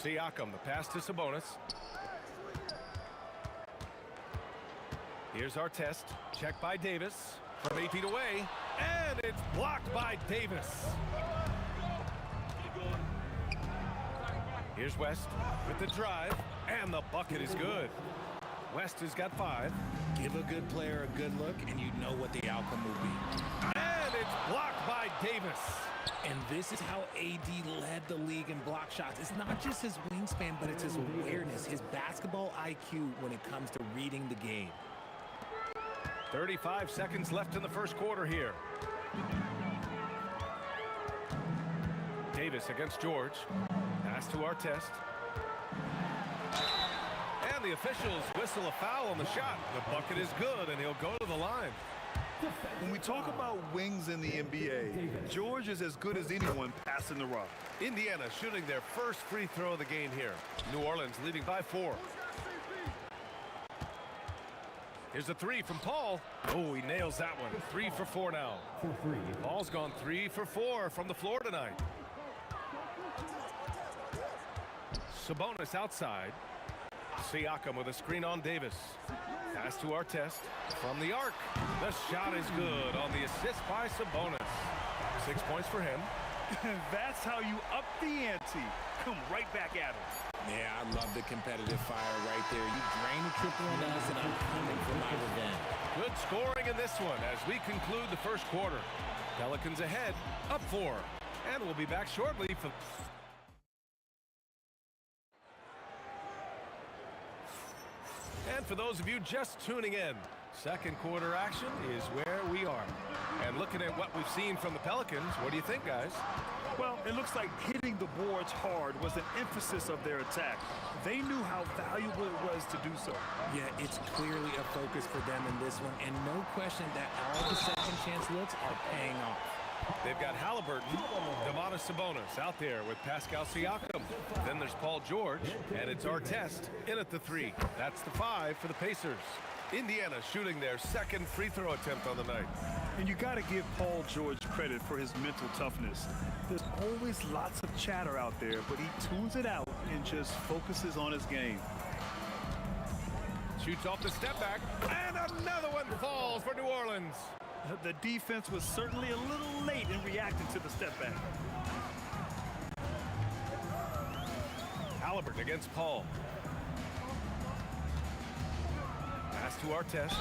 Siakam, the pass to Sabonis. Here's Artest. Check by Davis. From 8 feet away. And it's blocked by Davis. Here's West with the drive. And the bucket is good. West has got 5. Give a good player a good look, and you know what the outcome will be. And it's blocked by Davis. And this is how AD led the league in block shots. It's not just his wingspan, but it's his awareness, his back basketball IQ when it comes to reading the game. 35 seconds left in the first quarter here. Davis against George. Pass to Artest. And the officials whistle a foul on the shot. The bucket is good, and he'll go to the line. When we talk about wings in the NBA, George is as good as anyone passing the rock. Indiana shooting their first free throw of the game here. New Orleans leading by 4. Here's a 3 from Paul. Oh, he nails that one. 3 for 4 now. Paul's gone 3 for 4 from the floor tonight. Sabonis outside. Siakam with a screen on Davis. Pass to Artest from the arc. The shot is good on the assist by Sabonis. 6 points for him. That's how you up the ante. Come right back at him. Yeah, I love the competitive fire right there. You drain a triple on us, and I'm coming for my revenge. Good scoring in this one as we conclude the first quarter. Pelicans ahead, up 4. And we'll be back shortly for... And for those of you just tuning in, second quarter action is where we are. And looking at what we've seen from the Pelicans, what do you think, guys? Well, it looks like hitting the boards hard was an emphasis of their attack. They knew how valuable it was to do so. Yeah, it's clearly a focus for them in this one, and no question that all the second chance looks are paying off. They've got Halliburton, Domantas Sabonis out there with Pascal Siakam. Then there's Paul George, and it's Artest in at the 3. That's the 5 for the Pacers. Indiana shooting their second free throw attempt on the night. And you got to give Paul George credit for his mental toughness. There's always lots of chatter out there, but he tunes it out and just focuses on his game. Shoots off the step back, and another one falls for New Orleans. The defense was certainly a little late in reacting to the step back. Halliburton against Paul. Pass to Artest.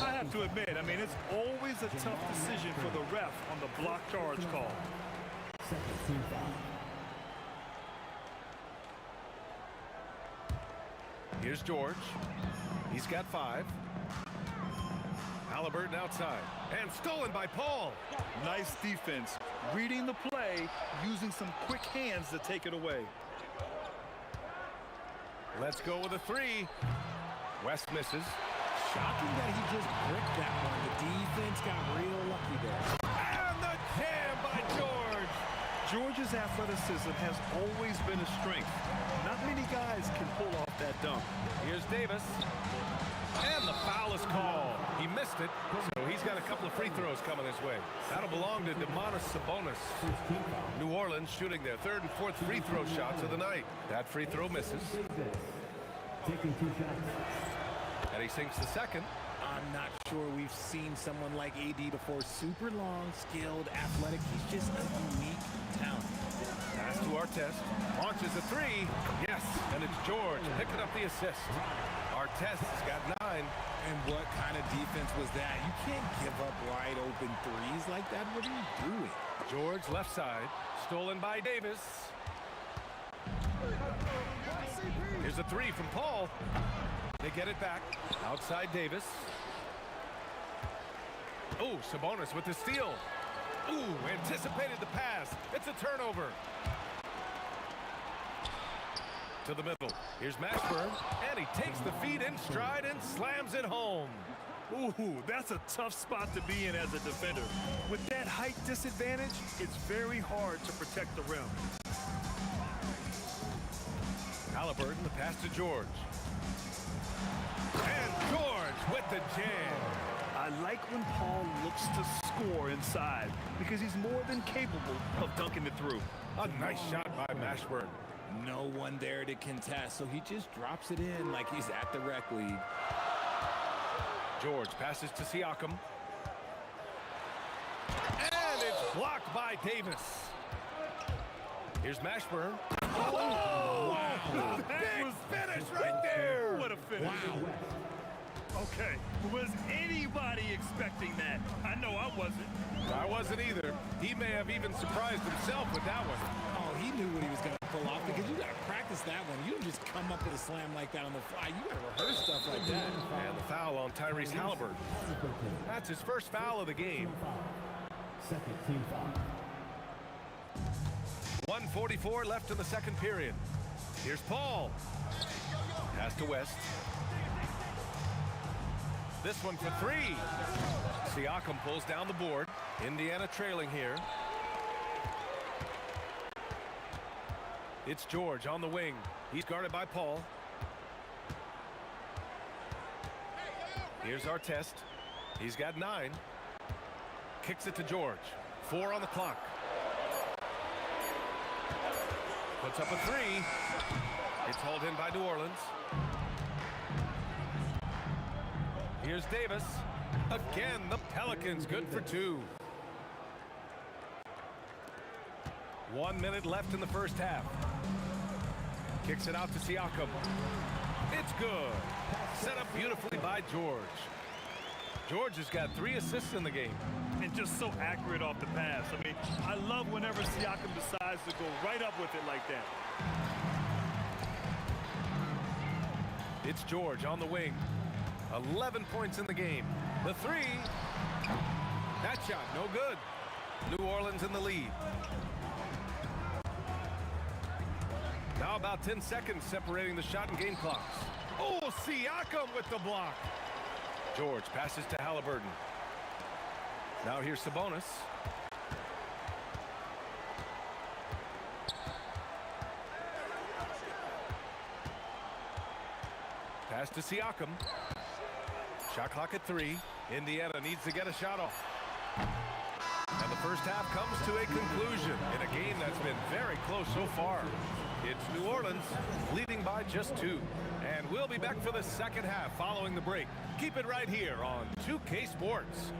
I have to admit, it's always a tough decision for the ref on the block charge call. Here's George. He's got 5. Halliburton outside. And stolen by Paul. Nice defense. Reading the play, using some quick hands to take it away. Let's go with a 3. West misses. Shocking that he just bricked that one. The defense got real lucky there. And the jam by George. George's athleticism has always been a strength. Not many guys can pull off that dunk. Here's Davis. And the foul is called. He missed it, so he's got a couple of free throws coming his way. That'll belong to Domantas Sabonis. New Orleans shooting their 3rd and 4th free throw shots of the night. That free throw misses. Taking 2 shots. And he sinks the second. I'm not sure we've seen someone like AD before. Super long, skilled, athletic. He's just a unique talent. Pass to Artest. Launches a 3. Yes, and it's George picking up the assist. Artest has got 9. And what kind of defense was that? You can't give up wide open threes like that. What are you doing? George left side. Stolen by Davis. Here's a 3 from Paul. They get it back. Outside Davis. Oh, Sabonis with the steal. Ooh, anticipated the pass. It's a turnover. To the middle. Here's Mashburn, and he takes the feed in stride and slams it home. Ooh, that's a tough spot to be in as a defender. With that height disadvantage, it's very hard to protect the rim. Halliburton, the pass to George. And George with the jam. I like when Paul looks to score inside because he's more than capable of dunking it through. A nice shot by Mashburn. No one there to contest, so he just drops it in like he's at the rec league. George passes to Siakam. And it's blocked by Davis. Here's Mashburn. Oh, wow. Big finish right there. What a finish. Wow. Okay, was anybody expecting that? I know I wasn't. I wasn't either. He may have even surprised himself with that one. Oh, he knew what he was going to pull off because you got to practice practice that one. You don't just come up with a slam like that on the fly. You got to rehearse stuff like that. And the foul on Tyrese Halliburton. That's his first foul of the game. Second team foul. 1:44 left in the second period. Here's Paul. Pass to West. This one for three. Siakam pulls down the board. Indiana trailing here. It's George on the wing. He's guarded by Paul. Here's Artest. He's got 9. Kicks it to George. 4 on the clock. Puts up a 3. It's hauled in by New Orleans. Here's Davis. Again, the Pelicans good for 2. 1 minute left in the first half. Kicks it out to Siakam. It's good. Set up beautifully by George. George has got 3 assists in the game. And just so accurate off the pass. I mean, I love whenever Siakam decides to go right up with it like that. It's George on the wing. 11 points in the game. The 3. That shot, no good. New Orleans in the lead. Now about 10 seconds separating the shot and game clocks. Oh, Siakam with the block. George passes to Halliburton. Now here's Sabonis. Pass to Siakam. Shot clock at 3. Indiana needs to get a shot off. And the first half comes to a conclusion in a game that's been very close so far. It's New Orleans leading by just 2. And we'll be back for the second half following the break. Keep it right here on 2K Sports.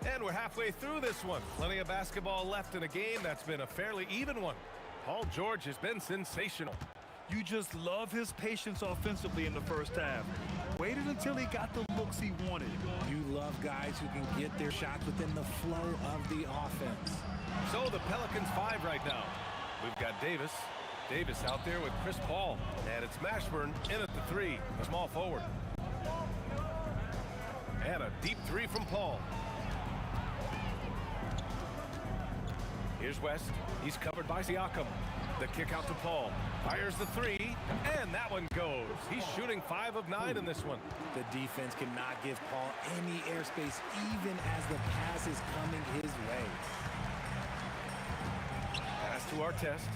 And we're halfway through this one. Plenty of basketball left in a game that's been a fairly even one. Paul George has been sensational. You just love his patience offensively in the first half. Waited until he got the looks he wanted. You love guys who can get their shots within the flow of the offense. So the Pelicans 5 right now. We've got Davis. Davis out there with Chris Paul. And it's Mashburn in at the 3, a small forward. And a deep 3 from Paul. Here's West. He's covered by Siakam. The kick out to Paul. Fires the 3, and that one goes. He's shooting 5 of 9 in this one. The defense cannot give Paul any airspace, even as the pass is coming his way. Pass to Artest.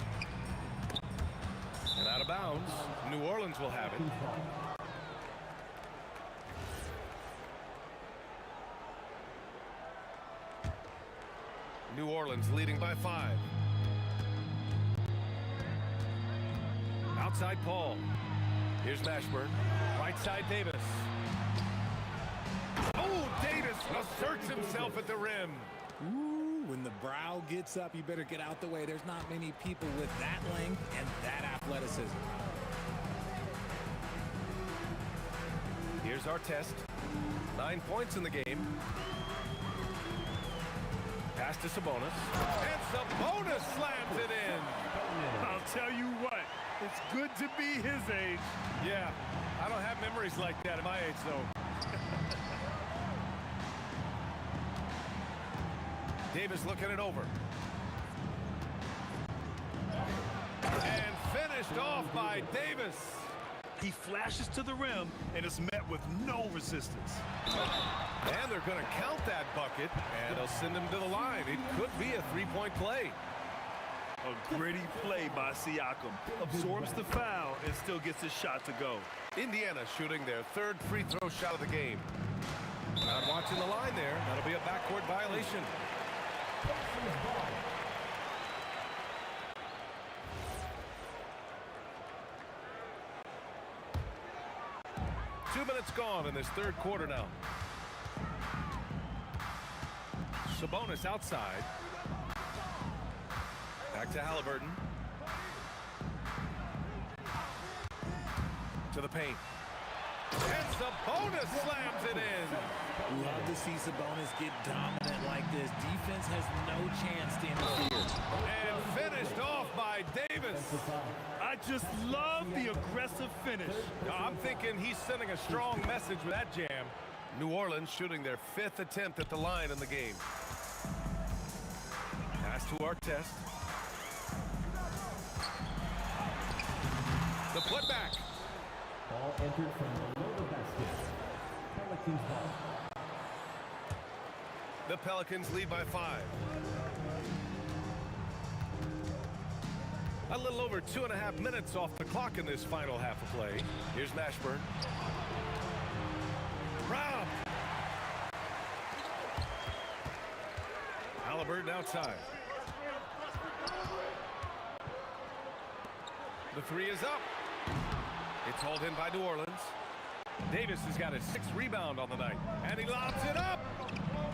And out of bounds. New Orleans will have it. New Orleans leading by 5. Outside Paul. Here's Mashburn. Right side Davis. Oh, Davis asserts himself at the rim. Ooh, when the brow gets up, you better get out the way. There's not many people with that length and that athleticism. Here's Artest. 9 points in the game. Pass to Sabonis. And Sabonis slams it in. I'll tell you what, it's good to be his age. Yeah, I don't have memories like that at my age, though. Davis looking it over. And finished off by Davis. He flashes to the rim and is met with no resistance. And they're going to count that bucket, and they'll send him to the line. It could be a 3-point play. A gritty play by Siakam. Absorbs the foul and still gets his shot to go. Indiana shooting their 3rd free throw shot of the game. Not watching the line there. That'll be a backcourt violation. 2 minutes gone in this third quarter now. Sabonis outside. Back to Halliburton. To the paint. And Sabonis slams it in. Love to see Sabonis get dominant like this. Defense has no chance to interfere. And finished off by Davis. I just love the aggressive finish. I'm thinking he's sending a strong message with that jam. New Orleans shooting their 5th attempt at the line in the game. Pass to Artest. The putback. Ball entered from the lower basket. Pelicans ball. The Pelicans lead by 5. A little over 2.5 minutes off the clock in this final half of play. Here's Mashburn. Rob. Halliburton outside. The 3 is up. It's hauled in by New Orleans. Davis has got his 6th rebound on the night, and he lobs it up.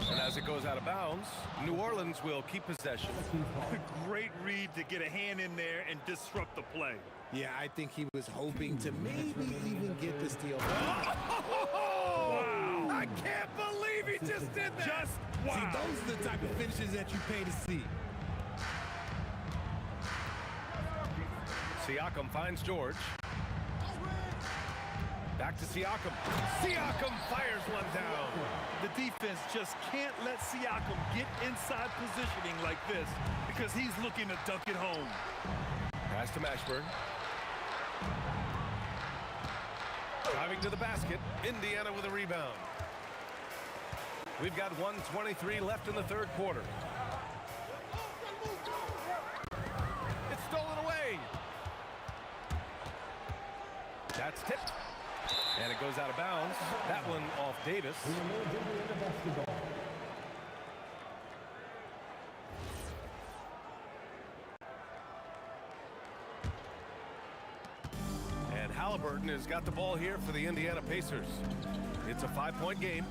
And as it goes out of bounds, New Orleans will keep possession. Great read to get a hand in there and disrupt the play. Yeah, I think he was hoping to maybe even get the steal. Wow! I can't believe he just did that! Just wow! See, those are the type of finishes that you pay to see. Siakam finds George. Back to Siakam. Siakam fires one down. The defense just can't let Siakam get inside positioning like this because he's looking to dunk it home. Pass to Mashburn. Driving to the basket. Indiana with a rebound. We've got 1:23 left in the third quarter. It's stolen away. That's tipped. And it goes out of bounds. That one off Davis. And Halliburton has got the ball here for the Indiana Pacers. It's a 5-point game.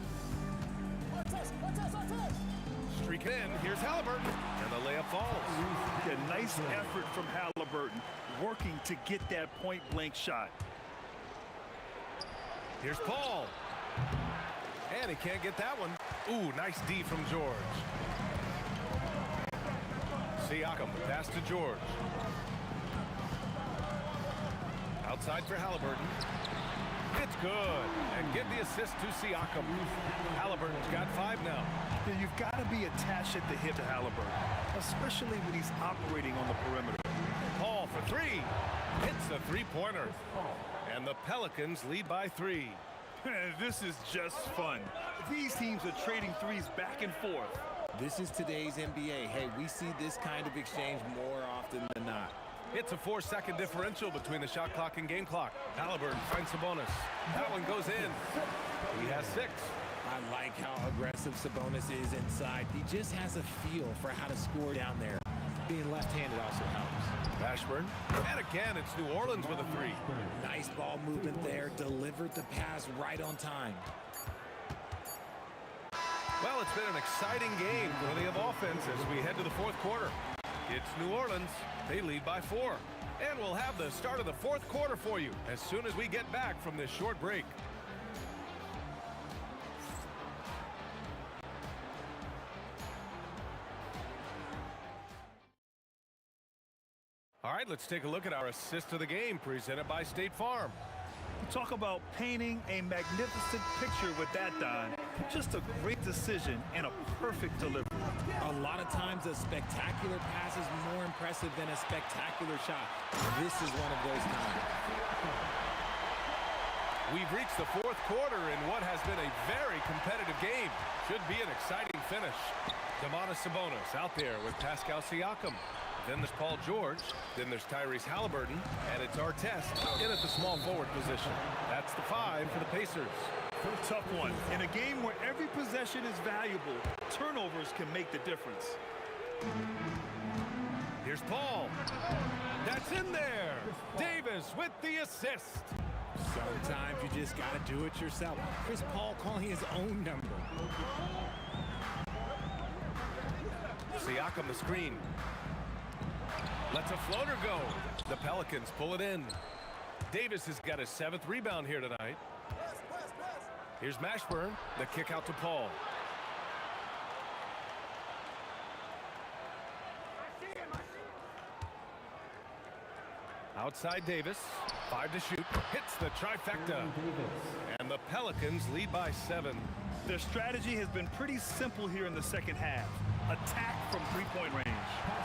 Streak in. Here's Halliburton. And the layup falls. A nice effort from Halliburton, working to get that point-blank shot. Here's Paul. And he can't get that one. Ooh, nice D from George. Siakam, pass to George. Outside for Halliburton. It's good. And give the assist to Siakam. Halliburton's got 5 now. Yeah, you've got to be attached at the hip to Halliburton, especially when he's operating on the perimeter. Paul for 3. Hits a 3-pointer. And the Pelicans lead by 3. This is just fun. These teams are trading threes back and forth. This is today's NBA. Hey, we see this kind of exchange more often than not. It's a 4-second differential between the shot clock and game clock. Halliburton finds Sabonis. That one goes in. He has 6. I like how aggressive Sabonis is inside. He just has a feel for how to score down there. Being left-handed also helps. Mashburn. And again, it's New Orleans with a 3. Nice ball movement there. Delivered the pass right on time. Well, it's been an exciting game for the offense as we head to the fourth quarter. It's New Orleans. They lead by 4. And we'll have the start of the fourth quarter for you as soon as we get back from this short break. All right, let's take a look at our assist of the game presented by State Farm. You talk about painting a magnificent picture with that, Don. Just a great decision and a perfect delivery. A lot of times a spectacular pass is more impressive than a spectacular shot. This is one of those times. We've reached the fourth quarter in what has been a very competitive game. Should be an exciting finish. Domantas Sabonis out there with Pascal Siakam. Then there's Paul George. Then there's Tyrese Halliburton. And it's Artest in at the small forward position. That's the 5 for the Pacers. Tough one. In a game where every possession is valuable, turnovers can make the difference. Here's Paul. That's in there. Davis with the assist. Sometimes you just got to do it yourself. Chris Paul calling his own number. Siakam the screen. Lets a floater go. The Pelicans pull it in. Davis has got his 7th rebound here tonight. Here's Mashburn. The kick out to Paul. Outside Davis. 5 to shoot. Hits the trifecta. And the Pelicans lead by 7. Their strategy has been pretty simple here in the second half. Attack from three-point range.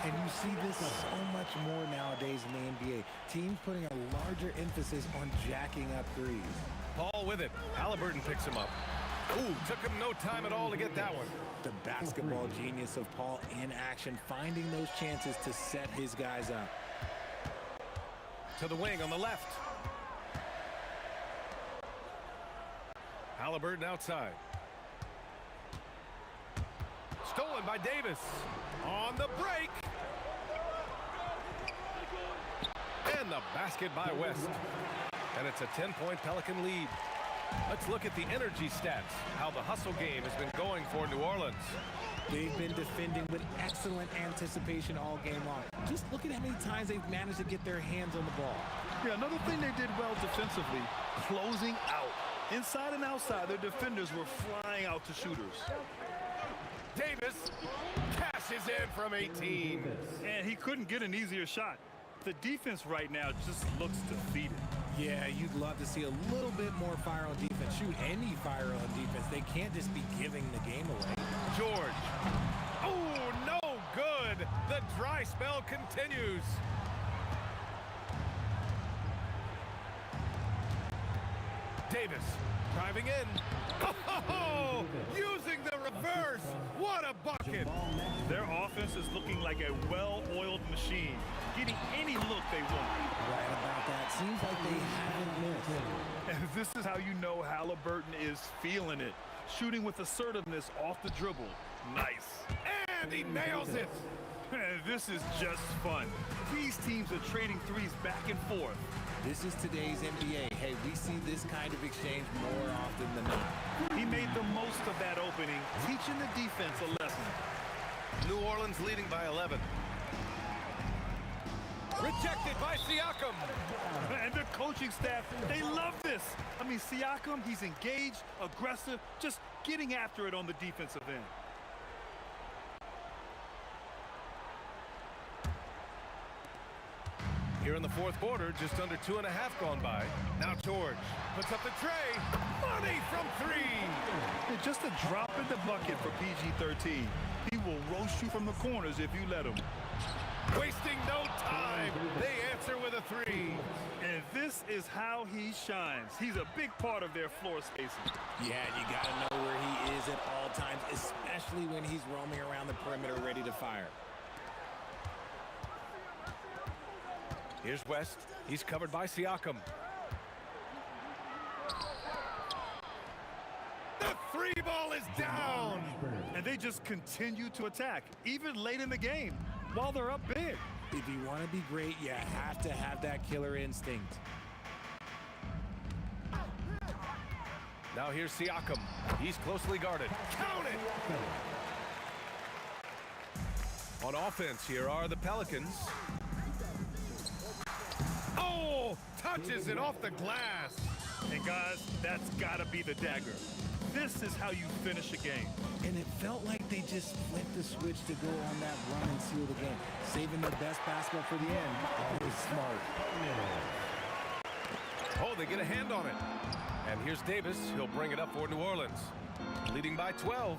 And you see this so much more nowadays in the NBA. Teams putting a larger emphasis on jacking up threes. Paul with it. Halliburton picks him up. Ooh, took him no time at all to get that one. The basketball genius of Paul in action, finding those chances to set his guys up. To the wing on the left. Halliburton outside. Stolen by Davis. On the break. And the basket by West. And it's a 10-point Pelican lead. Let's look at the energy stats, how the hustle game has been going for New Orleans. They've been defending with excellent anticipation all game long. Just look at how many times they've managed to get their hands on the ball. Yeah, another thing they did well defensively, closing out. Inside and outside, their defenders were flying out to shooters. Davis cashes in from 18. And he couldn't get an easier shot. The defense right now just looks defeated. Yeah, you'd love to see a little bit more fire on defense. Shoot, any fire on defense. They can't just be giving the game away. George. Oh, no good. The dry spell continues. Davis driving in. Oh, using the reverse. What a bucket. Their offense is looking like a well-oiled machine, getting any look they want. Right about that. Seems like they haven't missed. And this is how you know Halliburton is feeling it. Shooting with assertiveness off the dribble. Nice. And he nails it. This is just fun. These teams are trading threes back and forth. This is today's NBA. Hey, we see this kind of exchange more often than not. He made the most of that opening, teaching the defense a lesson. New Orleans leading by 11. Rejected by Siakam. And the coaching staff, they love this. I mean, Siakam, he's engaged, aggressive, just getting after it on the defensive end. Here in the fourth quarter, just under 2.5 gone by. Now George puts up the tray. Money from 3. Just a drop in the bucket for PG-13. He will roast you from the corners if you let him. Wasting no time. They answer with a 3. And this is how he shines. He's a big part of their floor spacing. Yeah, you got to know where he is at all times, especially when he's roaming around the perimeter ready to fire. Here's West. He's covered by Siakam. The 3 ball is down. And they just continue to attack, even late in the game, while they're up big. If you want to be great, you have to have that killer instinct. Now here's Siakam. He's closely guarded. Count it! On offense, here are the Pelicans. Oh, touches it off the glass. And guys, that's got to be the dagger. This is how you finish a game. And it felt like they just flipped the switch to go on that run and seal the game. Saving their best basketball for the end. Always smart. Oh, they get a hand on it. And here's Davis. He'll bring it up for New Orleans. Leading by 12.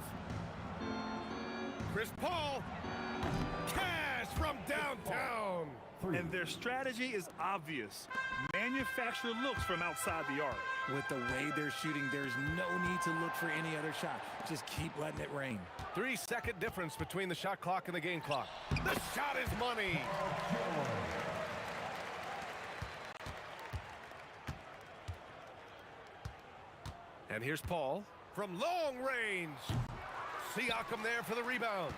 Chris Paul. Cash from downtown. And their strategy is obvious. Manufacture looks from outside the arc. With the way they're shooting, there's no need to look for any other shot. Just keep letting it rain. 3-second difference between the shot clock and the game clock. The shot is money. And here's Paul from long range. Siakam there for the rebound.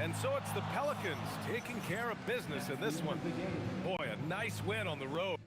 And so it's the Pelicans taking care of business in this one. Boy, a nice win on the road.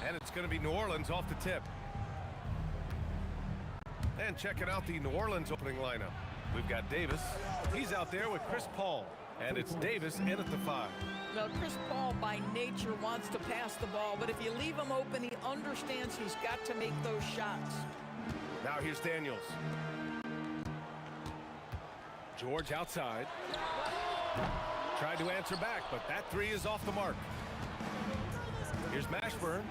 And it's going to be New Orleans off the tip. And checking out the New Orleans opening lineup. We've got Davis. He's out there with Chris Paul. And it's Davis in at the 5. Well, Chris Paul by nature wants to pass the ball, but if you leave him open, he understands he's got to make those shots. Now here's Daniels. George outside. Tried to answer back, but that 3 is off the mark. Here's Mashburn.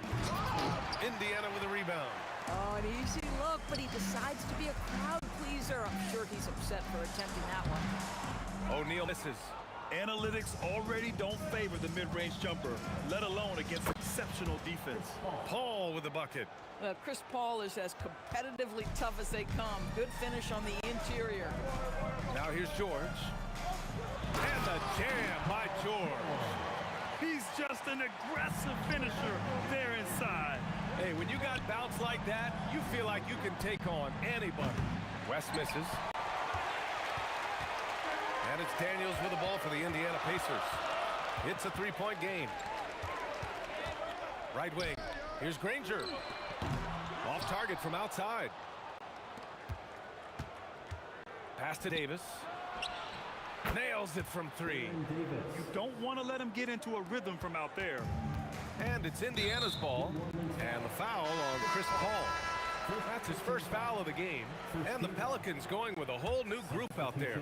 Indiana with a rebound. Oh, an easy look, but he decides to be a crowd pleaser. I'm sure he's upset for attempting that one. O'Neal misses. Analytics already don't favor the mid-range jumper, let alone against exceptional defense. Paul with the bucket. Chris Paul is as competitively tough as they come. Good finish on the interior. Now here's George. And the jam by George. He's just an aggressive finisher there inside. Hey, when you got bounce like that, you feel like you can take on anybody. West misses. And it's Daniels with the ball for the Indiana Pacers. It's a 3-point game. Right wing. Here's Granger. Off target from outside. Pass to Davis. Nails it from 3. You don't want to let him get into a rhythm from out there. And it's Indiana's ball. And the foul on Chris Paul. That's his first foul of the game. And the Pelicans going with a whole new group out there.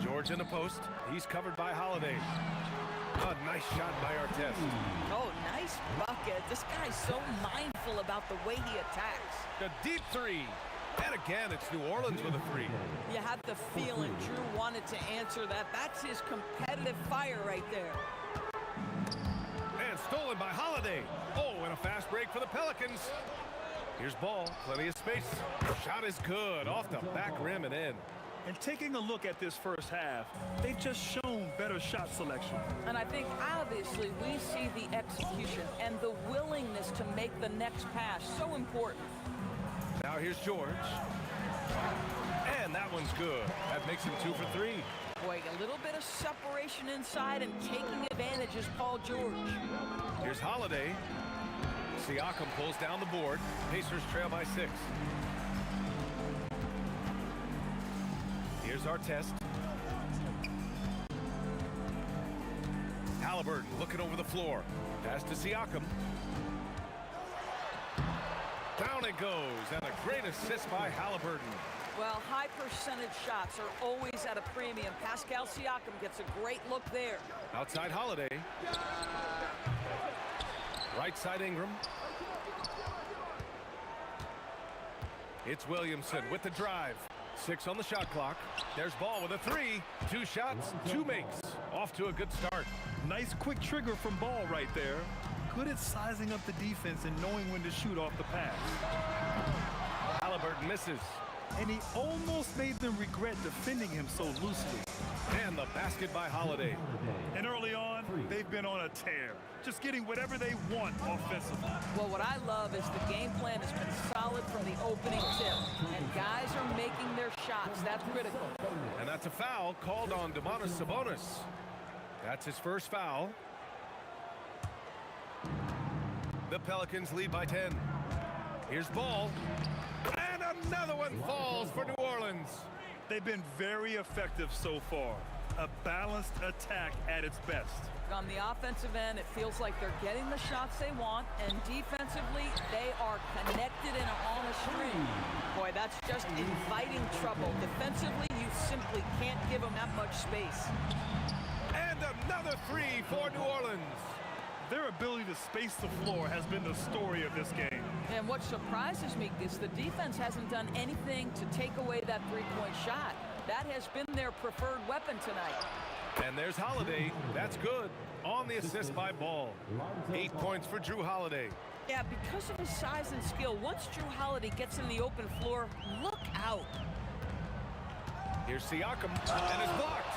George in the post. He's covered by Holiday. A nice shot by Artest. Oh, nice bucket. This guy's so mindful about the way he attacks. The deep three. And again, it's New Orleans with a three. You have the feeling Drew wanted to answer that. That's his competitive fire right there. And stolen by Holiday. Oh, and a fast break for the Pelicans. Here's ball, plenty of space. Shot is good, off the back rim and in. And taking a look at this first half, they've just shown better shot selection. And I think obviously we see the execution and the willingness to make the next pass so important. Now here's George. And that one's good. That makes him 2 for 3. Boy, a little bit of separation inside and taking advantage is Paul George. Here's Holiday. Siakam pulls down the board. Pacers trail by 6. Here's Artest. Halliburton looking over the floor. Pass to Siakam. Down it goes, and a great assist by Halliburton. Well, high percentage shots are always at a premium. Pascal Siakam gets a great look there. Outside Holiday. Right side Ingram. It's Williamson with the drive. 6 on the shot clock. There's Ball with a 3. 2 shots, 2 makes. Off to a good start. Nice quick trigger from Ball right there. Good at sizing up the defense and knowing when to shoot off the pass. Halliburton misses. And he almost made them regret defending him so loosely. And the basket by Holiday. And early on, they've been on a tear. Just getting whatever they want offensively. Well, what I love is the game plan has been solid from the opening tip. And guys are making their shots. That's critical. And that's a foul called on Domantas Sabonis. That's his first foul. The Pelicans lead by 10. Here's Ball. And another one falls for New Orleans. They've been very effective so far. A balanced attack at its best. On the offensive end, it feels like they're getting the shots they want, and defensively, they are connected and on a string. Boy, that's just inviting trouble. Defensively, you simply can't give them that much space. And another 3 for New Orleans. Their ability to space the floor has been the story of this game. And what surprises me is the defense hasn't done anything to take away that three-point shot. That has been their preferred weapon tonight. And there's Holiday. That's good. On the assist by Ball. 8 points for Drew Holiday. Yeah, because of his size and skill, once Drew Holiday gets in the open floor, look out. Here's Siakam, and it's blocked.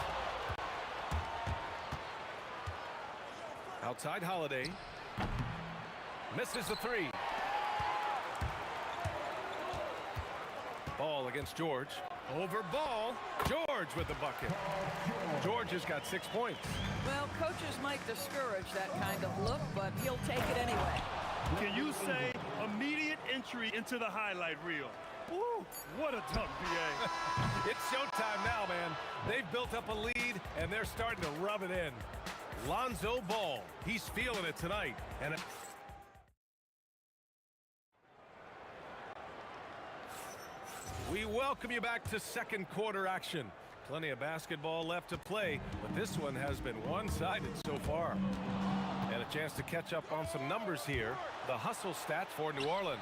Outside Holiday. Misses the 3. Ball against George. Over Ball. George with the bucket. George has got 6 points. Well, coaches might discourage that kind of look, but he'll take it anyway. Can you say immediate entry into the highlight reel? Woo, what a dunk, B.A. It's showtime now, man. They've built up a lead, and they're starting to rub it in. Lonzo Ball, he's feeling it tonight. And we welcome you back to second quarter action. Plenty of basketball left to play, but this one has been one-sided so far. And a chance to catch up on some numbers here. The hustle stats for New Orleans.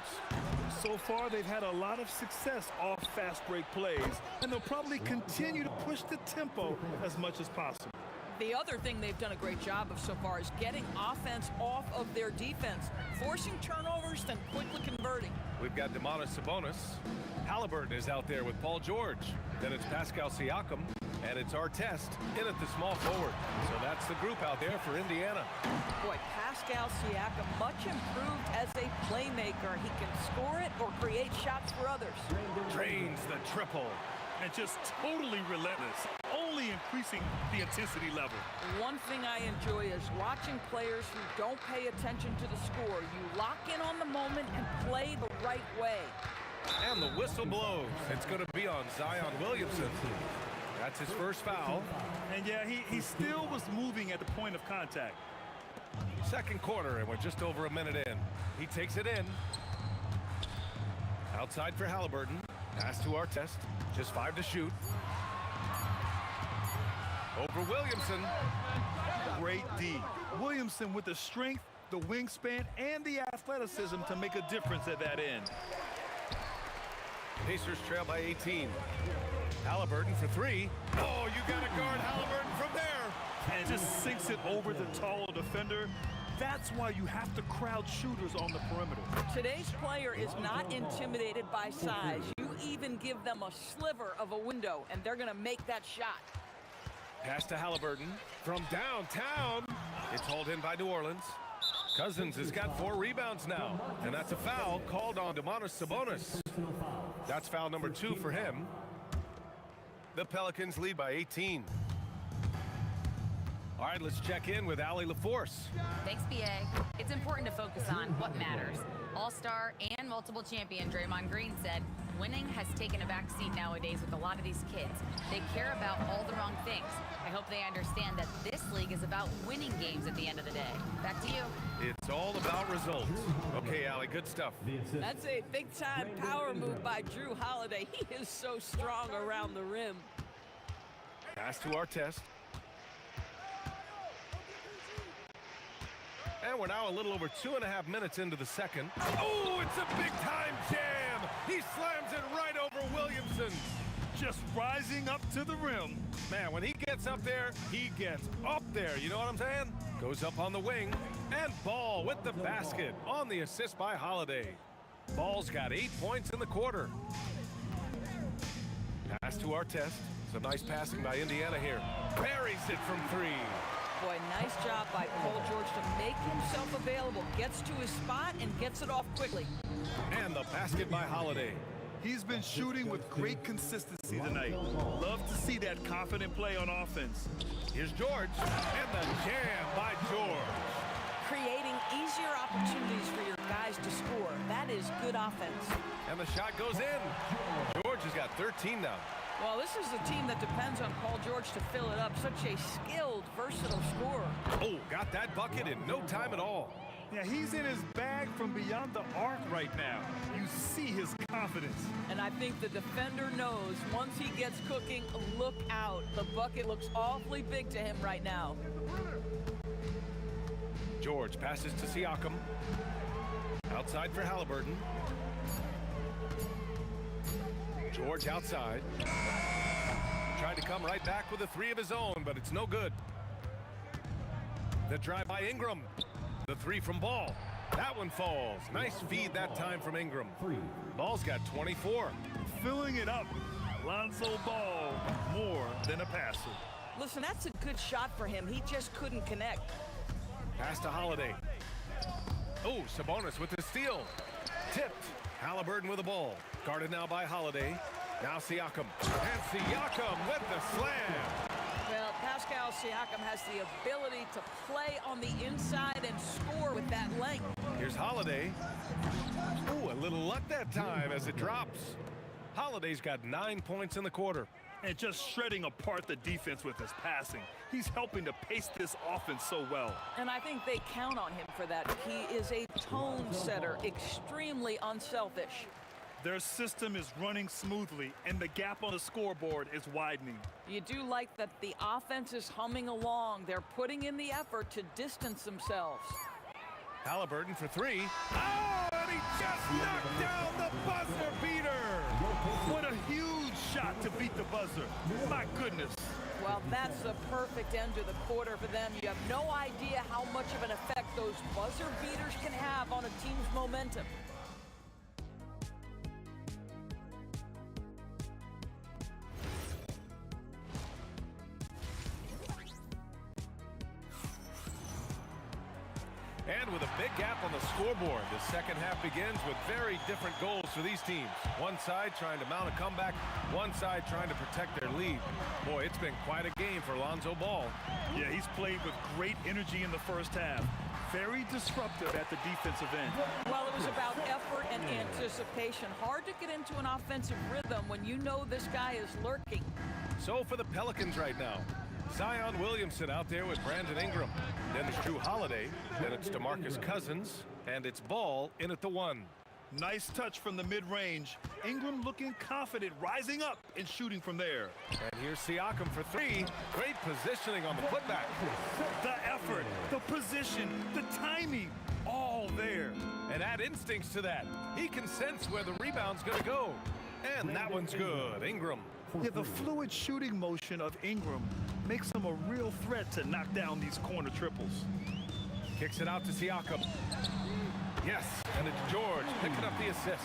So far, they've had a lot of success off fast break plays, and they'll probably continue to push the tempo as much as possible. The other thing they've done a great job of so far is getting offense off of their defense, forcing turnovers, then quickly converting. We've got Domantas Sabonis. Halliburton is out there with Paul George. Then it's Pascal Siakam, and it's Artest in at the small forward. So that's the group out there for Indiana. Boy, Pascal Siakam, much improved as a playmaker. He can score it or create shots for others. Drains the triple. And just totally relentless, only increasing the intensity level. One thing I enjoy is watching players who don't pay attention to the score. You lock in on the moment and play the right way. And the whistle blows. It's going to be on Zion Williamson. That's his first foul. And yeah, he still was moving at the point of contact. Second quarter, and we're just over a minute in. He takes it in. Outside for Halliburton. Pass to Artest. Just 5 to shoot. Over Williamson. great D. Williamson with the strength, the wingspan, and the athleticism to make a difference at that end. Pacers trail by 18. Halliburton for three. Oh, you got to guard Halliburton from there. And just sinks it over the taller defender. That's why you have to crowd shooters on the perimeter. Today's player is not intimidated by size. You even give them a sliver of a window, and they're going to make that shot. Pass to Halliburton from downtown. It's hauled in by New Orleans. Cousins has got 4 rebounds now, and that's a foul called on Domantas Sabonis. That's foul number 2 for him. The Pelicans lead by 18. All right, let's check in with Allie LaForce. Thanks, BA. It's important to focus on what matters. All-star and multiple champion Draymond Green said, winning has taken a back seat nowadays with a lot of these kids. They care about all the wrong things. I hope they understand that this league is about winning games at the end of the day. Back to you. It's all about results. Okay, Allie, good stuff. That's a big-time power move by Drew Holiday. He is so strong around the rim. Pass to Artest. And we're now a little over 2.5 minutes into the second. Oh, it's a big-time jam. He slams it right over Williamson. Just rising up to the rim. Man, when he gets up there, he gets up there. You know what I'm saying? Goes up on the wing. And Ball with the basket on the assist by Holiday. Ball's got 8 points in the quarter. Pass to Artest. Some nice passing by Indiana here. Buries it from 3. Boy, nice job by Paul George to make himself available. Gets to his spot and gets it off quickly. And the basket by Holiday. He's been shooting with great consistency tonight. Love to see that confident play on offense. Here's George. And the jam by George. Creating easier opportunities for your guys to score. That is good offense. And the shot goes in. George has got 13 now. Well, this is a team that depends on Paul George to fill it up. Such a skilled, versatile scorer. Oh, got that bucket in no time at all. Yeah, he's in his bag from beyond the arc right now. You see his confidence. And I think the defender knows once he gets cooking, look out. The bucket looks awfully big to him right now. George passes to Siakam. Outside for Halliburton. George outside. Trying to come right back with a 3 of his own, but it's no good. The drive by Ingram. The 3 from Ball. That one falls. Nice feed that time from Ingram. Ball's got 24. Filling it up. Lonzo Ball, more than a passer. Listen, that's a good shot for him. He just couldn't connect. Pass to Holiday. Oh, Sabonis with the steal. Tipped. Halliburton with the ball. Guarded now by Holiday. Now Siakam. And Siakam with the slam. Well, Pascal Siakam has the ability to play on the inside and score with that length. Here's Holiday. Oh, a little luck that time as it drops. Holiday's got 9 points in the quarter. And just shredding apart the defense with his passing. He's helping to pace this offense so well. And I think they count on him for that. He is a tone setter, extremely unselfish. Their system is running smoothly, and the gap on the scoreboard is widening. You do like that the offense is humming along. They're putting in the effort to distance themselves. Halliburton for 3. Oh, and he just knocked down the buzzer beater. What a huge shot to beat the buzzer. My goodness. Well, that's the perfect end to the quarter for them. You have no idea how much of an effect those buzzer beaters can have on a team's momentum. And with a big gap on the scoreboard, the second half begins with very different goals for these teams. One side trying to mount a comeback, one side trying to protect their lead. Boy, it's been quite a game for Lonzo Ball. Yeah, he's played with great energy in the first half. Very disruptive at the defensive end. Well, it was about effort and anticipation. Hard to get into an offensive rhythm when you know this guy is lurking. So for the Pelicans right now, Zion Williamson out there with Brandon Ingram. Then it's Drew Holiday. Then it's DeMarcus Cousins. And it's Ball in at the 1. Nice touch from the mid-range. Ingram looking confident, rising up and shooting from there. And here's Siakam for three. Great positioning on the putback. The effort, the position, the timing, all there. And add instincts to that. He can sense where the rebound's going to go. And that one's good. Ingram. Yeah, the fluid shooting motion of Ingram makes him a real threat to knock down these corner triples. Kicks it out to Siakam. Yes, and it's George picking up the assist.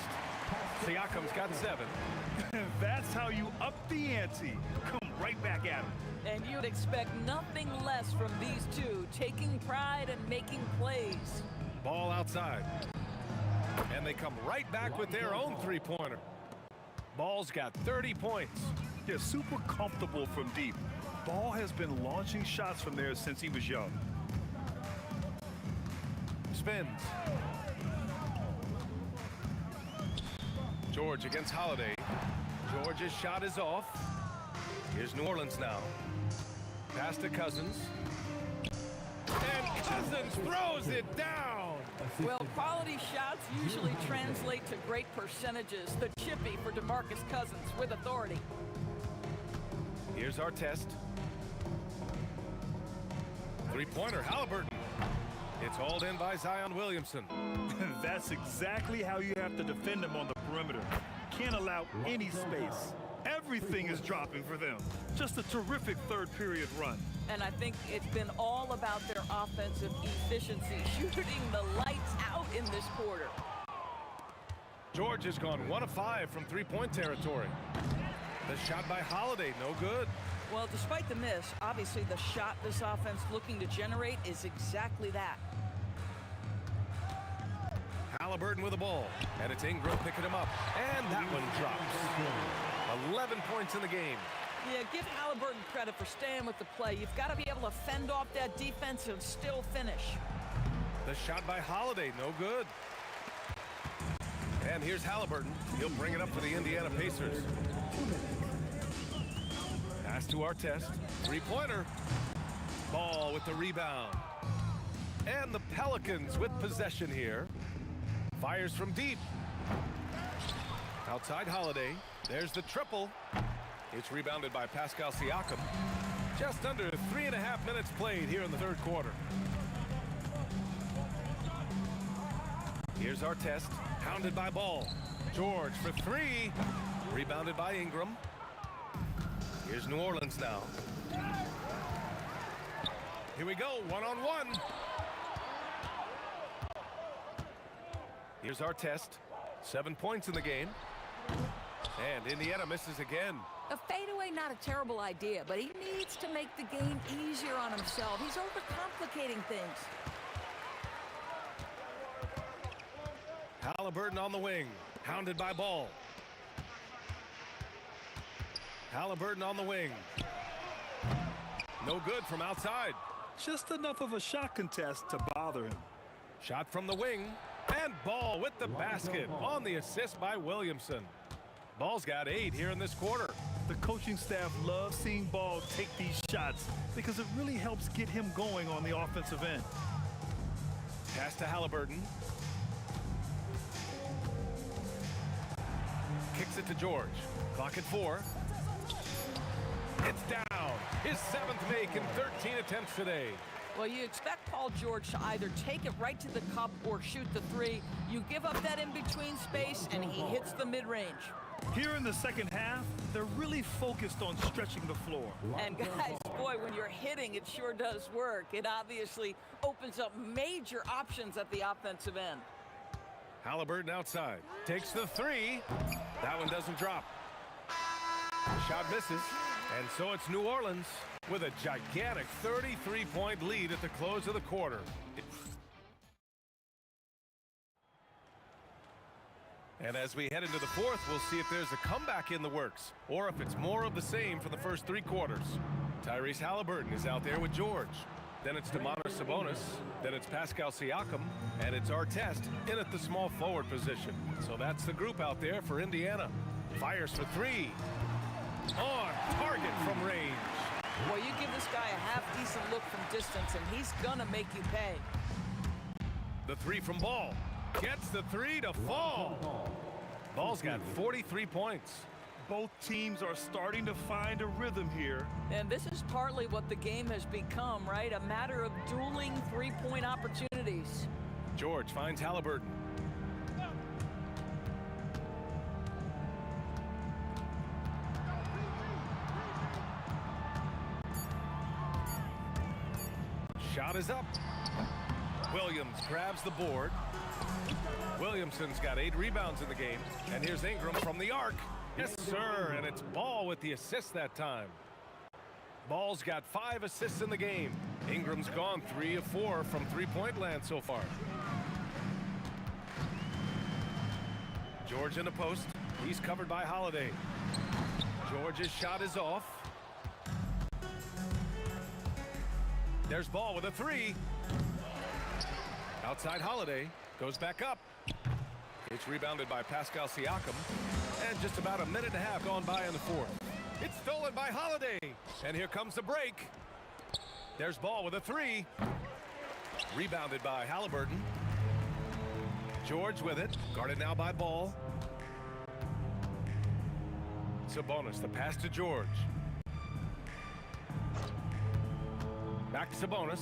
Siakam's got 7. That's how you up the ante. Come right back at him. And you'd expect nothing less from these two, taking pride and making plays. Ball outside. And they come right back with their own three-pointer. Ball's got 30 points. Yeah, super comfortable from deep. Ball has been launching shots from there since he was young. Spins. George against Holiday. George's shot is off. Here's New Orleans now. Pass to Cousins. And Cousins throws it down. Well, quality shots usually translate to great percentages. The chippy for DeMarcus Cousins with authority. Here's our test. Three-pointer, Halliburton. It's hauled in by Zion Williamson. That's exactly how you have to defend him on the perimeter. Can't allow any space. Everything is dropping for them. Just a terrific third period run. And I think it's been all about their offensive efficiency, shooting the lights out in this quarter. George has gone 1 of 5 from three-point territory. The shot by Holiday, no good. Well, despite the miss, obviously the shot this offense looking to generate is exactly that. Halliburton with the ball, and it's Ingram picking him up, and that one drops. 11 points in the game. Yeah, give Halliburton credit for staying with the play. You've got to be able to fend off that defense and still finish. The shot by Holiday, no good. And here's Halliburton. He'll bring it up for the Indiana Pacers. Pass to Artest. Three-pointer. Ball with the rebound. And the Pelicans with possession here. Fires from deep. Outside Holiday. There's the triple. It's rebounded by Pascal Siakam. Just under 3.5 minutes played here in the third quarter. Here's Artest. Pounded by Ball. George for three. Rebounded by Ingram. Here's New Orleans now. Here we go, one-on-one. Here's Artest. 7 points in the game. And Indiana misses again. A fadeaway, not a terrible idea, but he needs to make the game easier on himself. He's overcomplicating things. Halliburton on the wing. Hounded by Ball. Halliburton on the wing. No good from outside. Just enough of a shot contest to bother him. Shot from the wing. And Ball with the basket on the assist by Williamson. Ball's got 8 here in this quarter. The coaching staff loves seeing Ball take these shots because it really helps get him going on the offensive end. Pass to Halliburton. Kicks it to George. Clock at 4. It's down. His 7th make in 13 attempts today. Well, you expect Paul George to either take it right to the cup or shoot the three. You give up that in-between space, and he hits the mid-range. Here in the second half, they're really focused on stretching the floor. And guys, boy, when you're hitting, it sure does work. It obviously opens up major options at the offensive end. Halliburton outside. Takes the three. That one doesn't drop. Shot misses. And so it's New Orleans with a gigantic 33-point lead at the close of the quarter. And as we head into the fourth, we'll see if there's a comeback in the works or if it's more of the same for the first 3 quarters. Tyrese Halliburton is out there with George. Then it's Domantas Sabonis. Then it's Pascal Siakam. And it's Artest in at the small forward position. So that's the group out there for Indiana. Fires for 3. On target from range. Well, you give this guy a half-decent look from distance, and he's gonna make you pay. The 3 from Ball. Gets the three to fall. Ball's got 43 points. Both teams are starting to find a rhythm here. And this is partly what the game has become, right? A matter of dueling three-point opportunities. George finds Halliburton. Shot is up. Williams grabs the board. Williamson's got 8 rebounds in the game. And here's Ingram from the arc. Yes, sir. And it's Ball with the assist that time. Ball's got 5 assists in the game. Ingram's gone 3 of 4 from three-point land so far. George in the post. He's covered by Holiday. George's shot is off. There's Ball with a 3. Outside Holiday. Goes back up. It's rebounded by Pascal Siakam. And just about a minute and a half gone by in the fourth. It's stolen by Holiday. And here comes the break. There's Ball with a 3. Rebounded by Halliburton. George with it. Guarded now by Ball. Sabonis, the pass to George. Back to Sabonis.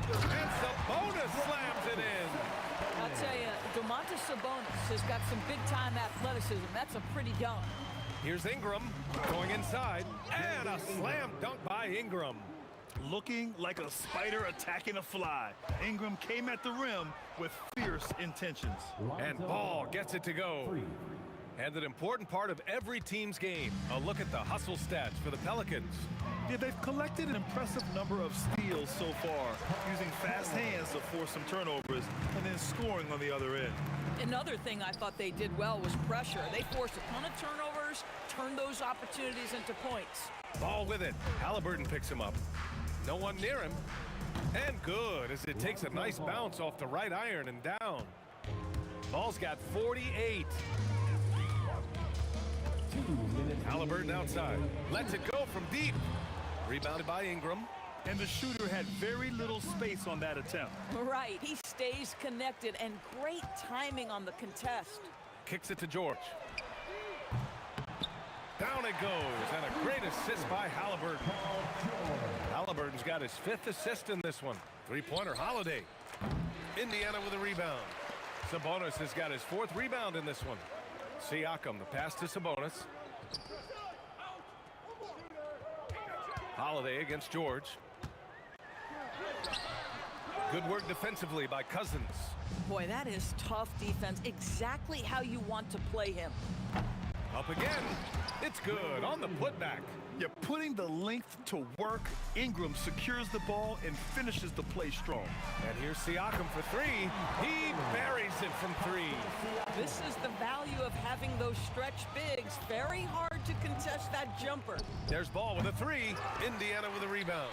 And Sabonis slams it in. I'll tell you, Domantas Sabonis has got some big-time athleticism. That's a pretty dunk. Here's Ingram going inside. And a slam dunk by Ingram. Looking like a spider attacking a fly. Ingram came at the rim with fierce intentions. And Ball gets it to go. And an important part of every team's game, a look at the hustle stats for the Pelicans. Yeah, they've collected an impressive number of steals so far, using fast hands to force some turnovers and then scoring on the other end. Another thing I thought they did well was pressure. They forced a ton of turnovers, turned those opportunities into points. Ball with it. Halliburton picks him up. No one near him. And good, as it takes a nice bounce off the right iron and down. Ball's got 48. Halliburton outside. Lets it go from deep. Rebounded by Ingram. And the shooter had very little space on that attempt. Right, he stays connected, and great timing on the contest. Kicks it to George. Down it goes, and a great assist by Halliburton. Halliburton's got his 5th assist in this one. Three-pointer Holiday. Indiana with a rebound. Sabonis has got his 4th rebound in this one. Siakam, the pass to Sabonis. Holiday against George. Good work defensively by Cousins. Boy, that is tough defense. Exactly how you want to play him. Up again. It's good on the putback. You're putting the length to work. Ingram secures the ball and finishes the play strong. And here's Siakam for 3. He buries it from 3. This is the value of having those stretch bigs. Very hard to contest that jumper. There's Ball with a 3. Indiana with a rebound.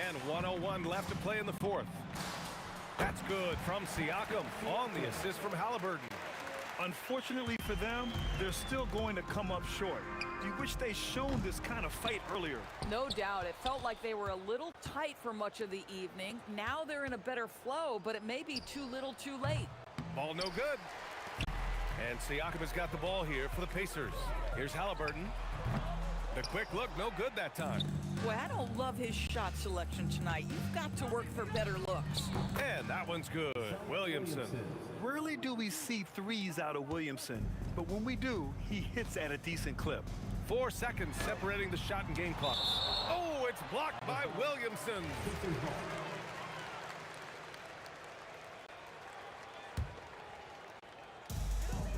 And 1:01 left to play in the fourth. That's good from Siakam on the assist from Halliburton. Unfortunately for them, they're still going to come up short. You wish they'd shown this kind of fight earlier. No doubt. It felt like they were a little tight for much of the evening. Now they're in a better flow, but it may be too little too late. Ball no good. And Siakam has got the ball here for the Pacers. Here's Halliburton. The quick look, no good that time. Boy, I don't love his shot selection tonight. You've got to work for better looks. And that one's good. Williamson. Rarely do we see threes out of Williamson, but when we do, he hits at a decent clip. 4 seconds separating the shot and game clock. Oh, it's blocked by Williamson.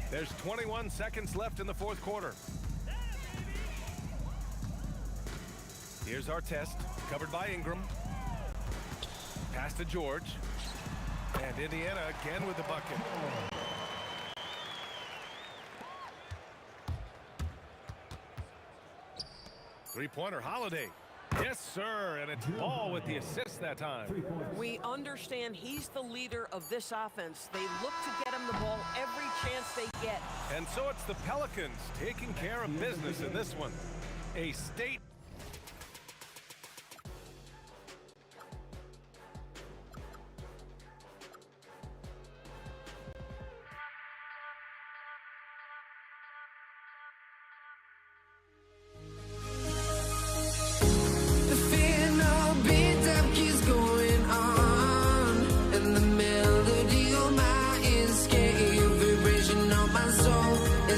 There's 21 seconds left in the fourth quarter. Here's our test, covered by Ingram. Pass to George. And Indiana again with the bucket. Three-pointer Holiday. Yes, sir, and it's Ball with the assist that time. We understand he's the leader of this offense. They look to get him the ball every chance they get. And so it's the Pelicans taking care of business in this one. A state.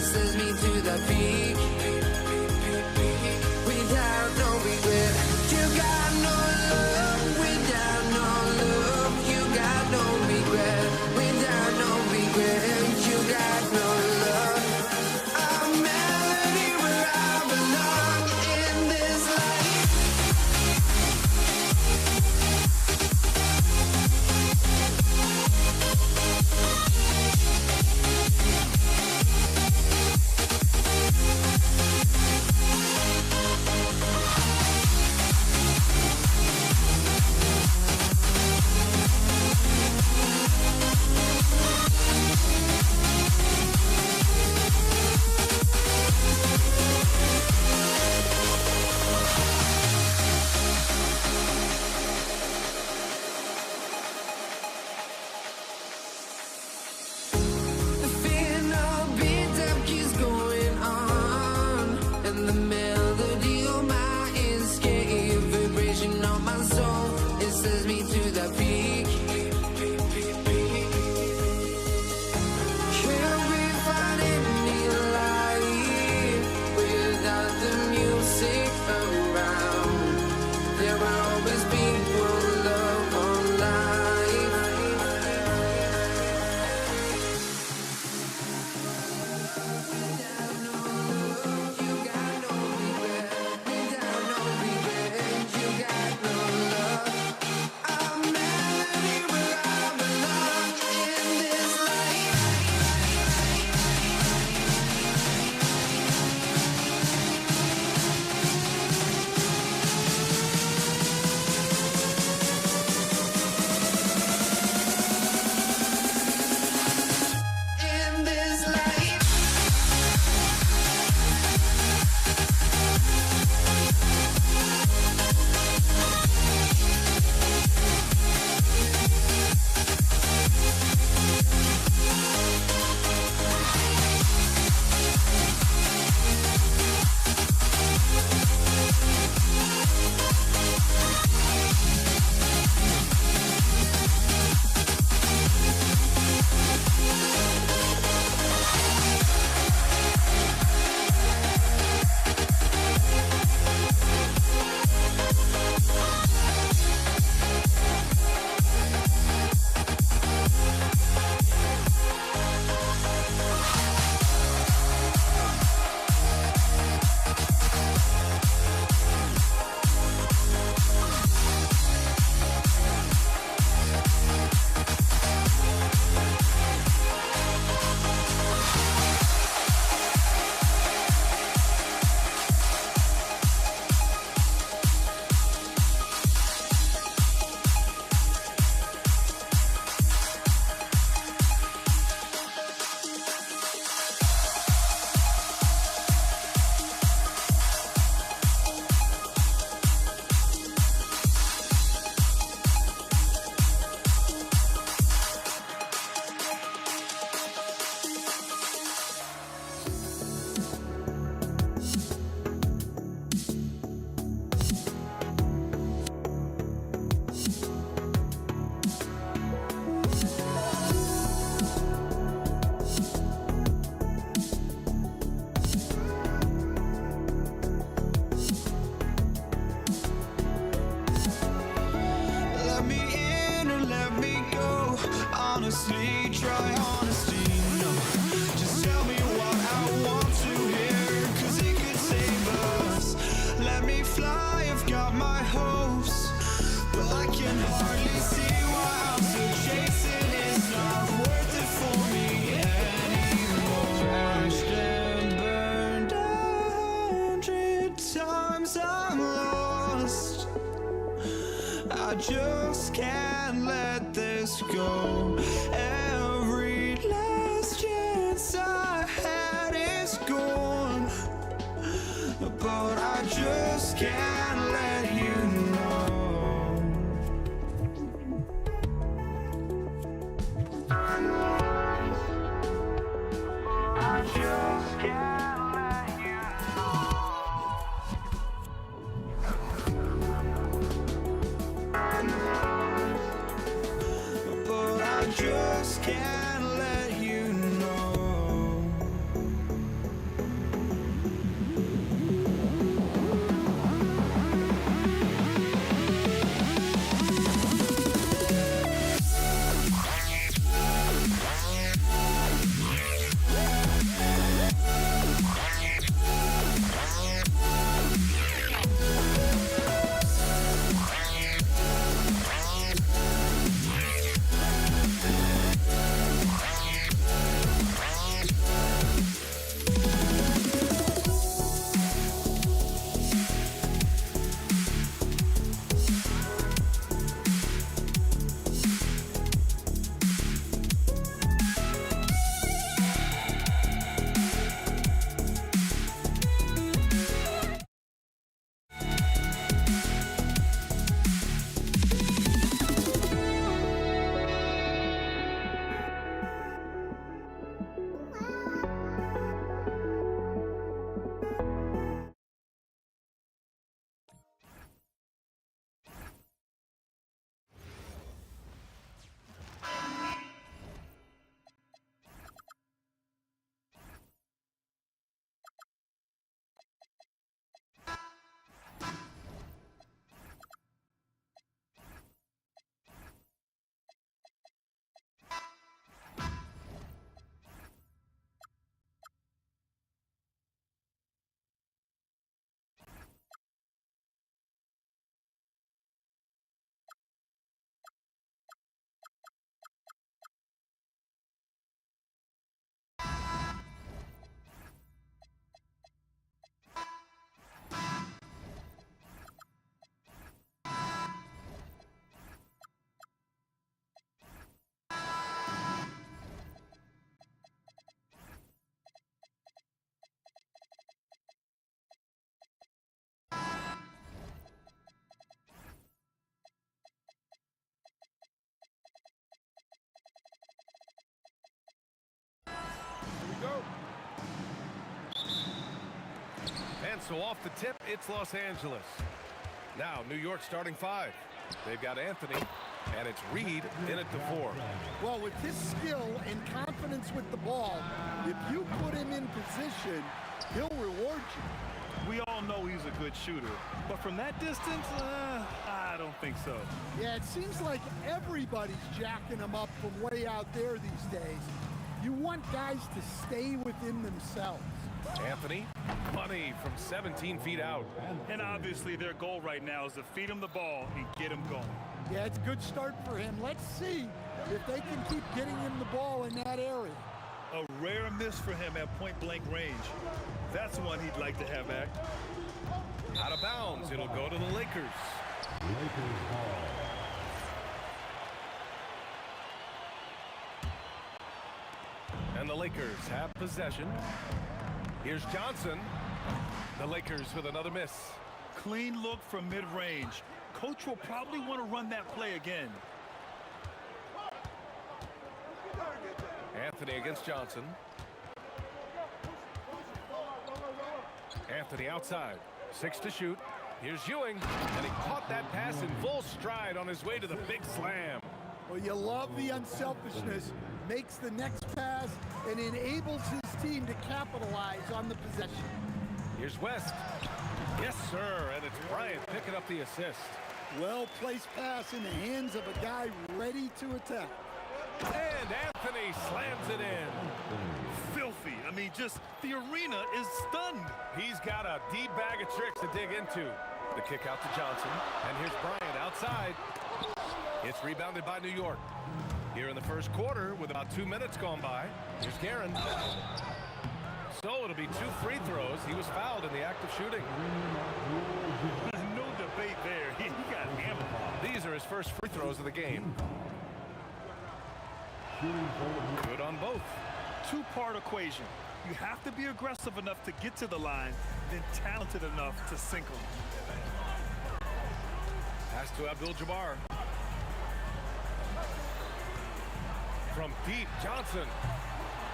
sends me to the peak. Without no regret, you got no love. Without no love, you got no regret. Without no regret, you got no love. A melody where I belong in this life. The final beat up keeps going on, and the melody on my escape, vibration on my soul, it sends me to the peak. Can't we find any light without the music around? There will always be one love on life. Without no love, you got no regret. Without no regret, you got no love. A melody where I belong in this life. In this life. Let me in or let me go. Honestly, try honesty. No, just tell me what I want to hear, 'cause it could save us. Let me fly, I've got my hopes, but I can hardly see why I'm still chasing. It's not worth it for me anymore. Crashed and burned 100 times, I'm lost. I just can't let this go. Every last chance I had is gone, but I just can't let you know. I just can't let you but I just can't let you know. And so off the tip, it's Los Angeles. Now, New York starting 5. They've got Anthony, and it's Reed in at the 4. Well, with his skill and confidence with the ball, if you put him in position, he'll reward you. We all know he's a good shooter, but from that distance, I don't think so. Yeah, it seems like everybody's jacking him up from way out there these days. You want guys to stay within themselves. Anthony, money from 17 feet out. And obviously their goal right now is to feed him the ball and get him going. Yeah, it's a good start for him. Let's see if they can keep getting him the ball in that area. A rare miss for him at point-blank range. That's one he'd like to have back. Out of bounds, it'll go to the Lakers. Lakers ball. And the Lakers have possession. Here's Johnson. The Lakers with another miss. Clean look from mid-range. Coach will probably want to run that play again. Anthony against Johnson. Anthony outside. 6 to shoot. Here's Ewing. And he caught that pass in full stride on his way to the big slam. Well, you love the unselfishness. Makes the next pass and enables his team to capitalize on the possession. Here's West. Yes, sir. And it's Bryant picking up the assist. Well-placed pass in the hands of a guy ready to attack. And Anthony slams it in. Filthy. I mean, just the arena is stunned. He's got a deep bag of tricks to dig into. The kick out to Johnson. And here's Bryant outside. It's rebounded by New York. Here in the first quarter, with about 2 minutes gone by, here's Guerin. So it'll be 2 free throws. He was fouled in the act of shooting. No debate there. He got hammered. These are his first free throws of the game. Good on both. Two-part equation. You have to be aggressive enough to get to the line, then talented enough to sink them. Pass to Abdul-Jabbar. From deep, Johnson.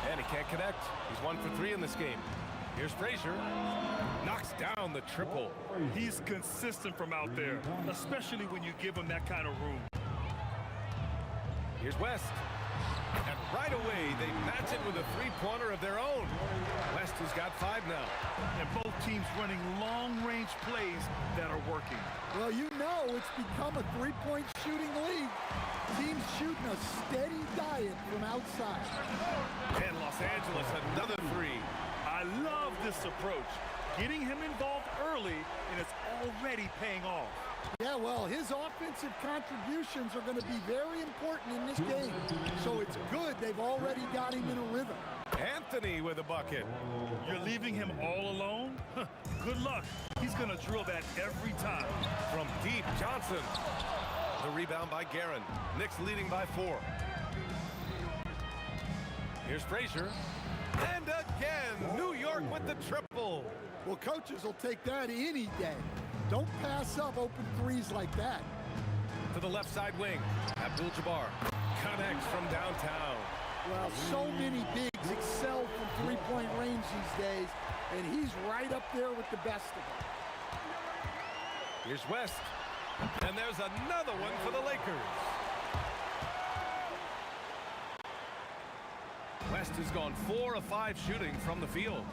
And he can't connect. He's 1 for 3 in this game. Here's Frazier. Knocks down the triple. He's consistent from out there, especially when you give him that kind of room. Here's West. And right away, they match it with a three-pointer of their own. West has got 5 now. And both teams running long-range plays that are working. Well, you know it's become a three-point shooting league. Teams shooting a steady diet from outside. And Los Angeles, another 3. I love this approach. Getting him involved early, and it's already paying off. Yeah, well, his offensive contributions are going to be very important in this game. So it's good they've already got him in a rhythm. Anthony with a bucket. You're leaving him all alone? Good luck. He's going to drill that every time. From deep, Johnson. The rebound by Guerin. Knicks leading by 4. Here's Frazier. And again, New York with the triple. Well, coaches will take that any day. Don't pass up open threes like that. To the left side wing, Abdul-Jabbar connects from downtown. Well, so many bigs excel from three-point range these days, and he's right up there with the best of them. Here's West. And there's another one for the Lakers. West has gone 4 of 5 shooting from the field.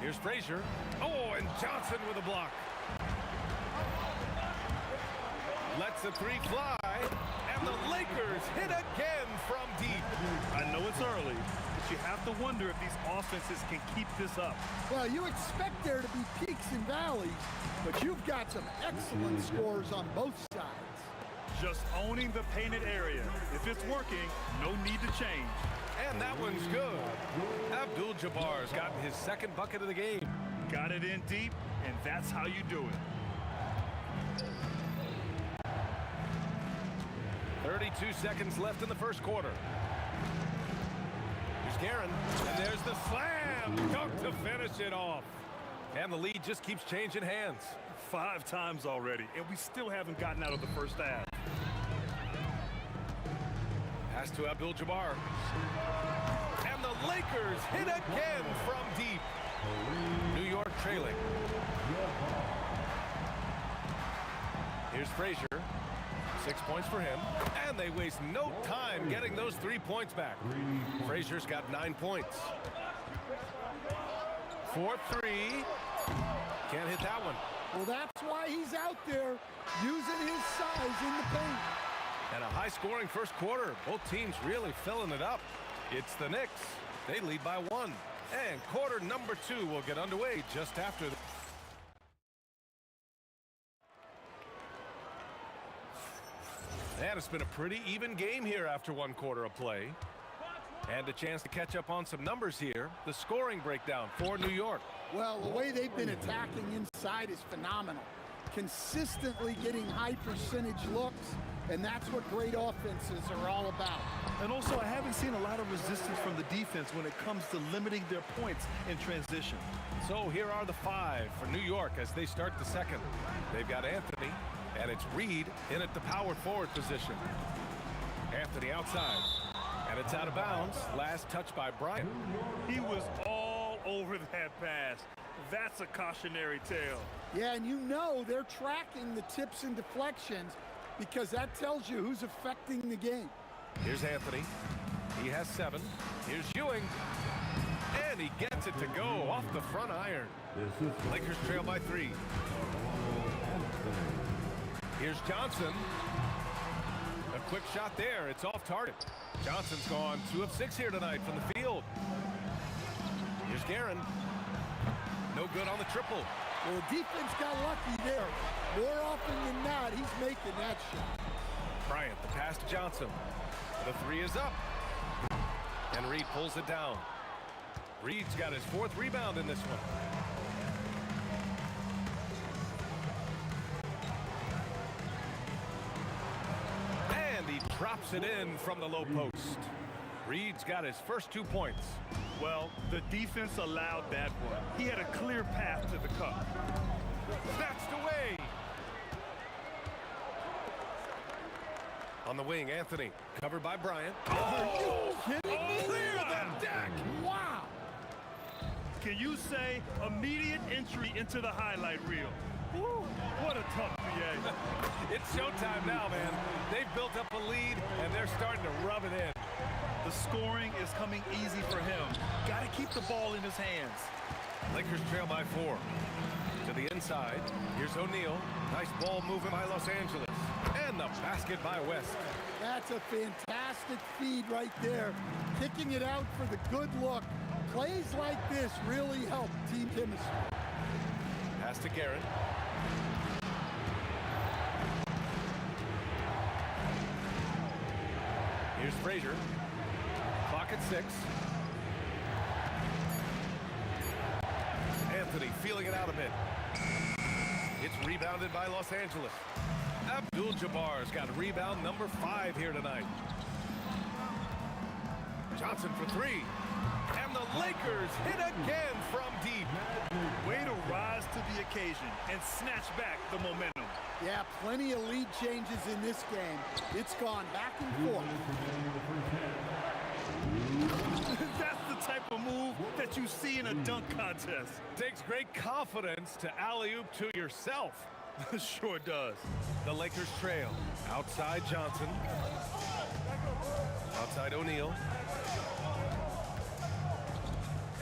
Here's Frazier. Oh, and Johnson with a block. Lets the 3 fly. And the Lakers hit again from deep. I know it's early, but you have to wonder if these offenses can keep this up. Well, you expect there to be peaks and valleys, but you've got some excellent scores on both sides. Just owning the painted area. If it's working, no need to change. And that one's good. Abdul-Jabbar's gotten his 2nd bucket of the game. Got it in deep, and that's how you do it. 32 seconds left in the first quarter. Here's Guerin, and there's the slam dunk to finish it off. And the lead just keeps changing hands. 5 times already, and we still haven't gotten out of the first half. Pass to Abdul-Jabbar. And the Lakers hit again from deep. New York trailing. Here's Frazier. 6 points for him. And they waste no time getting those 3 points back. Frazier's got 9 points. 4-3. Can't hit that one. Well, that's why he's out there using his size in the paint. And a high-scoring first quarter. Both teams really filling it up. It's the Knicks. They lead by 1. And quarter number 2 will get underway just after the... And it's been a pretty even game here after 1 quarter of play. And a chance to catch up on some numbers here. The scoring breakdown for New York. Well, the way they've been attacking inside is phenomenal. Consistently getting high percentage looks, and that's what great offenses are all about. And also, I haven't seen a lot of resistance from the defense when it comes to limiting their points in transition. So here are the 5 for New York as they start the second. They've got Anthony, and it's Reed in at the power forward position. Anthony outside, and it's out of bounds. Last touch by Bryant. He was all over that pass. That's a cautionary tale. Yeah, and you know they're tracking the tips and deflections because that tells you who's affecting the game. Here's Anthony. He has 7. Here's Ewing. And he gets it to go off the front iron. Lakers trail by 3. Here's Johnson. A quick shot there. It's off target. Johnson's gone 2 of 6 here tonight from the field. Here's Guerin. No good on the triple. Well, the defense got lucky there. More often than not, he's making that shot. Bryant, the pass to Johnson. The 3 is up. And Reed pulls it down. Reed's got his 4th rebound in this one. And he drops it in from the low post. Reed's got his first 2 points. Well, the defense allowed that one. He had a clear path to the cup. Snatched away. On the wing, Anthony. Covered by Bryant. Are you kidding me? Clear the deck. Wow. Can you say immediate entry into the highlight reel? Woo, what a tough PA. It's showtime now, man. They've built up a lead, and they're starting to rub it in. The scoring is coming easy for him. Got to keep the ball in his hands. Lakers trail by 4. To the inside. Here's O'Neal. Nice ball movement by Los Angeles. And the basket by West. That's a fantastic feed right there. Kicking it out for the good look. Plays like this really help team chemistry. Pass to Guerin. Here's Frazier. Clock at 6. Anthony feeling it out a bit. It's rebounded by Los Angeles. Abdul-Jabbar's got rebound number 5 here tonight. Johnson for 3. And the Lakers hit again from deep. Way to rise to the occasion and snatch back the momentum. Yeah, plenty of lead changes in this game. It's gone back and forth. That's the type of move that you see in a dunk contest. Takes great confidence to alley-oop to yourself. Sure does. The Lakers trail. Outside Johnson. Outside O'Neal.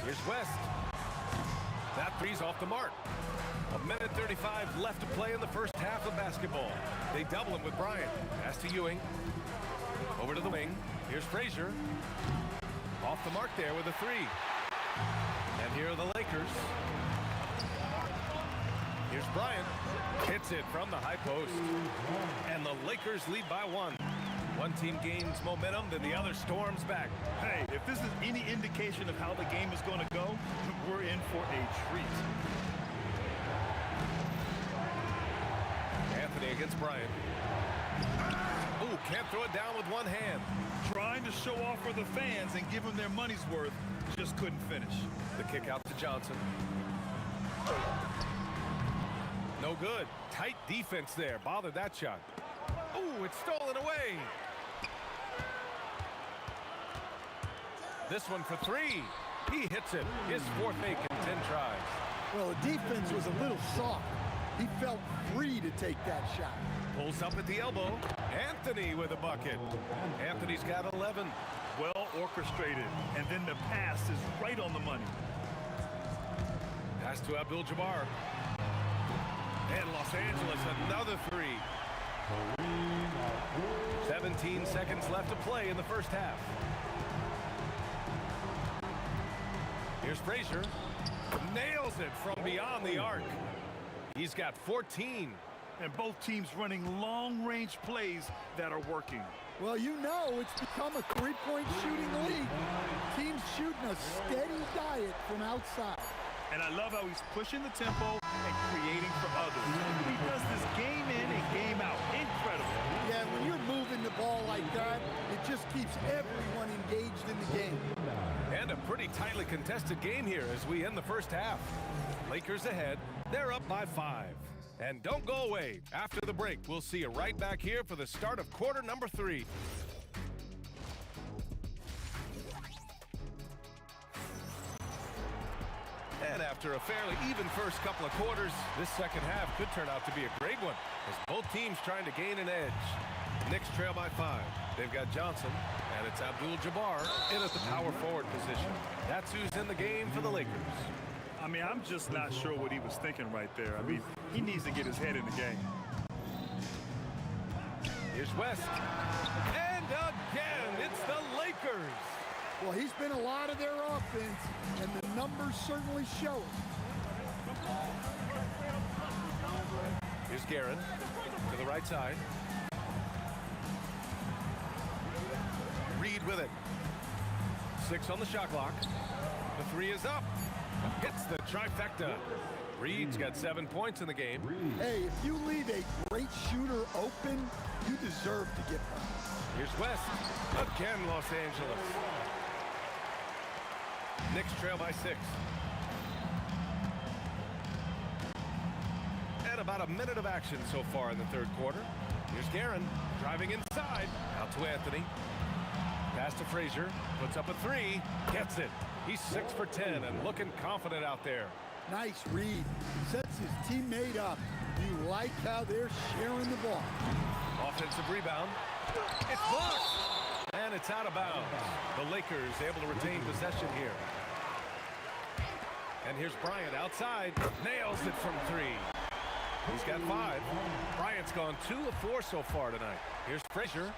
Here's West. That 3's off the mark. 1:35 left to play in the first half of basketball. They double him with Bryant. Pass to Ewing. Over to the wing. Here's Frazier. Off the mark there with a 3. And here are the Lakers. Here's Bryant. Hits it from the high post. And the Lakers lead by 1. One team gains momentum, then the other storms back. Hey, if this is any indication of how the game is going to go, we're in for a treat. Anthony against Bryant. Ooh, can't throw it down with one hand. Trying to show off for the fans and give them their money's worth, just couldn't finish. The kick out to Johnson. No good. Tight defense there. Bothered that shot. Ooh, it's stolen away. This one for 3. He hits it. His fourth make in 10 tries. Well, the defense was a little soft. He felt free to take that shot. Pulls up at the elbow. Anthony with a bucket. Anthony's got 11. Well orchestrated, and then the pass is right on the money. Pass to Abdul-Jabbar. And Los Angeles, another three. 17 seconds left to play in the first half. Here's Frazier. Nails it from beyond the arc. He's got 14. And both teams running long-range plays that are working. Well, you know it's become a three-point shooting league. Teams shooting a steady diet from outside. And I love how he's pushing the tempo and creating for others. He does this game in and game out. Incredible. Yeah, when you're moving the ball like that, it just keeps everyone engaged in the game. And a pretty tightly contested game here as we end the first half. Lakers ahead. They're up by 5. And don't go away. After the break, we'll see you right back here for the start of quarter number 3. And after a fairly even first couple of quarters, this second half could turn out to be a great one as both teams trying to gain an edge. Knicks trail by 5. They've got Johnson, and it's Abdul-Jabbar in at the power forward position. That's who's in the game for the Lakers. I mean, I'm just not sure what he was thinking right there. I mean, he needs to get his head in the game. Here's West. And again, it's the Lakers. Well, he's been a lot of their offense, and the numbers certainly show it. Here's Guerin to the right side. Reed with it. 6 on the shot clock. The 3 is up. Hits the trifecta. Reed's got 7 points in the game. Hey, if you leave a great shooter open, you deserve to get points. Here's West. Again, Los Angeles. Knicks trail by 6. And about a minute of action so far in the third quarter. Here's Guerin driving inside. Out to Anthony. Pass to Frazier. Puts up a 3. Gets it. He's 6 for 10 and looking confident out there. Nice read. Sets his teammate up. You like how they're sharing the ball. Offensive rebound. It's blocked. And it's out of bounds. The Lakers able to retain possession here. And here's Bryant outside. Nails it from 3. He's got 5. Bryant's gone 2 of 4 so far tonight. Here's Frazier.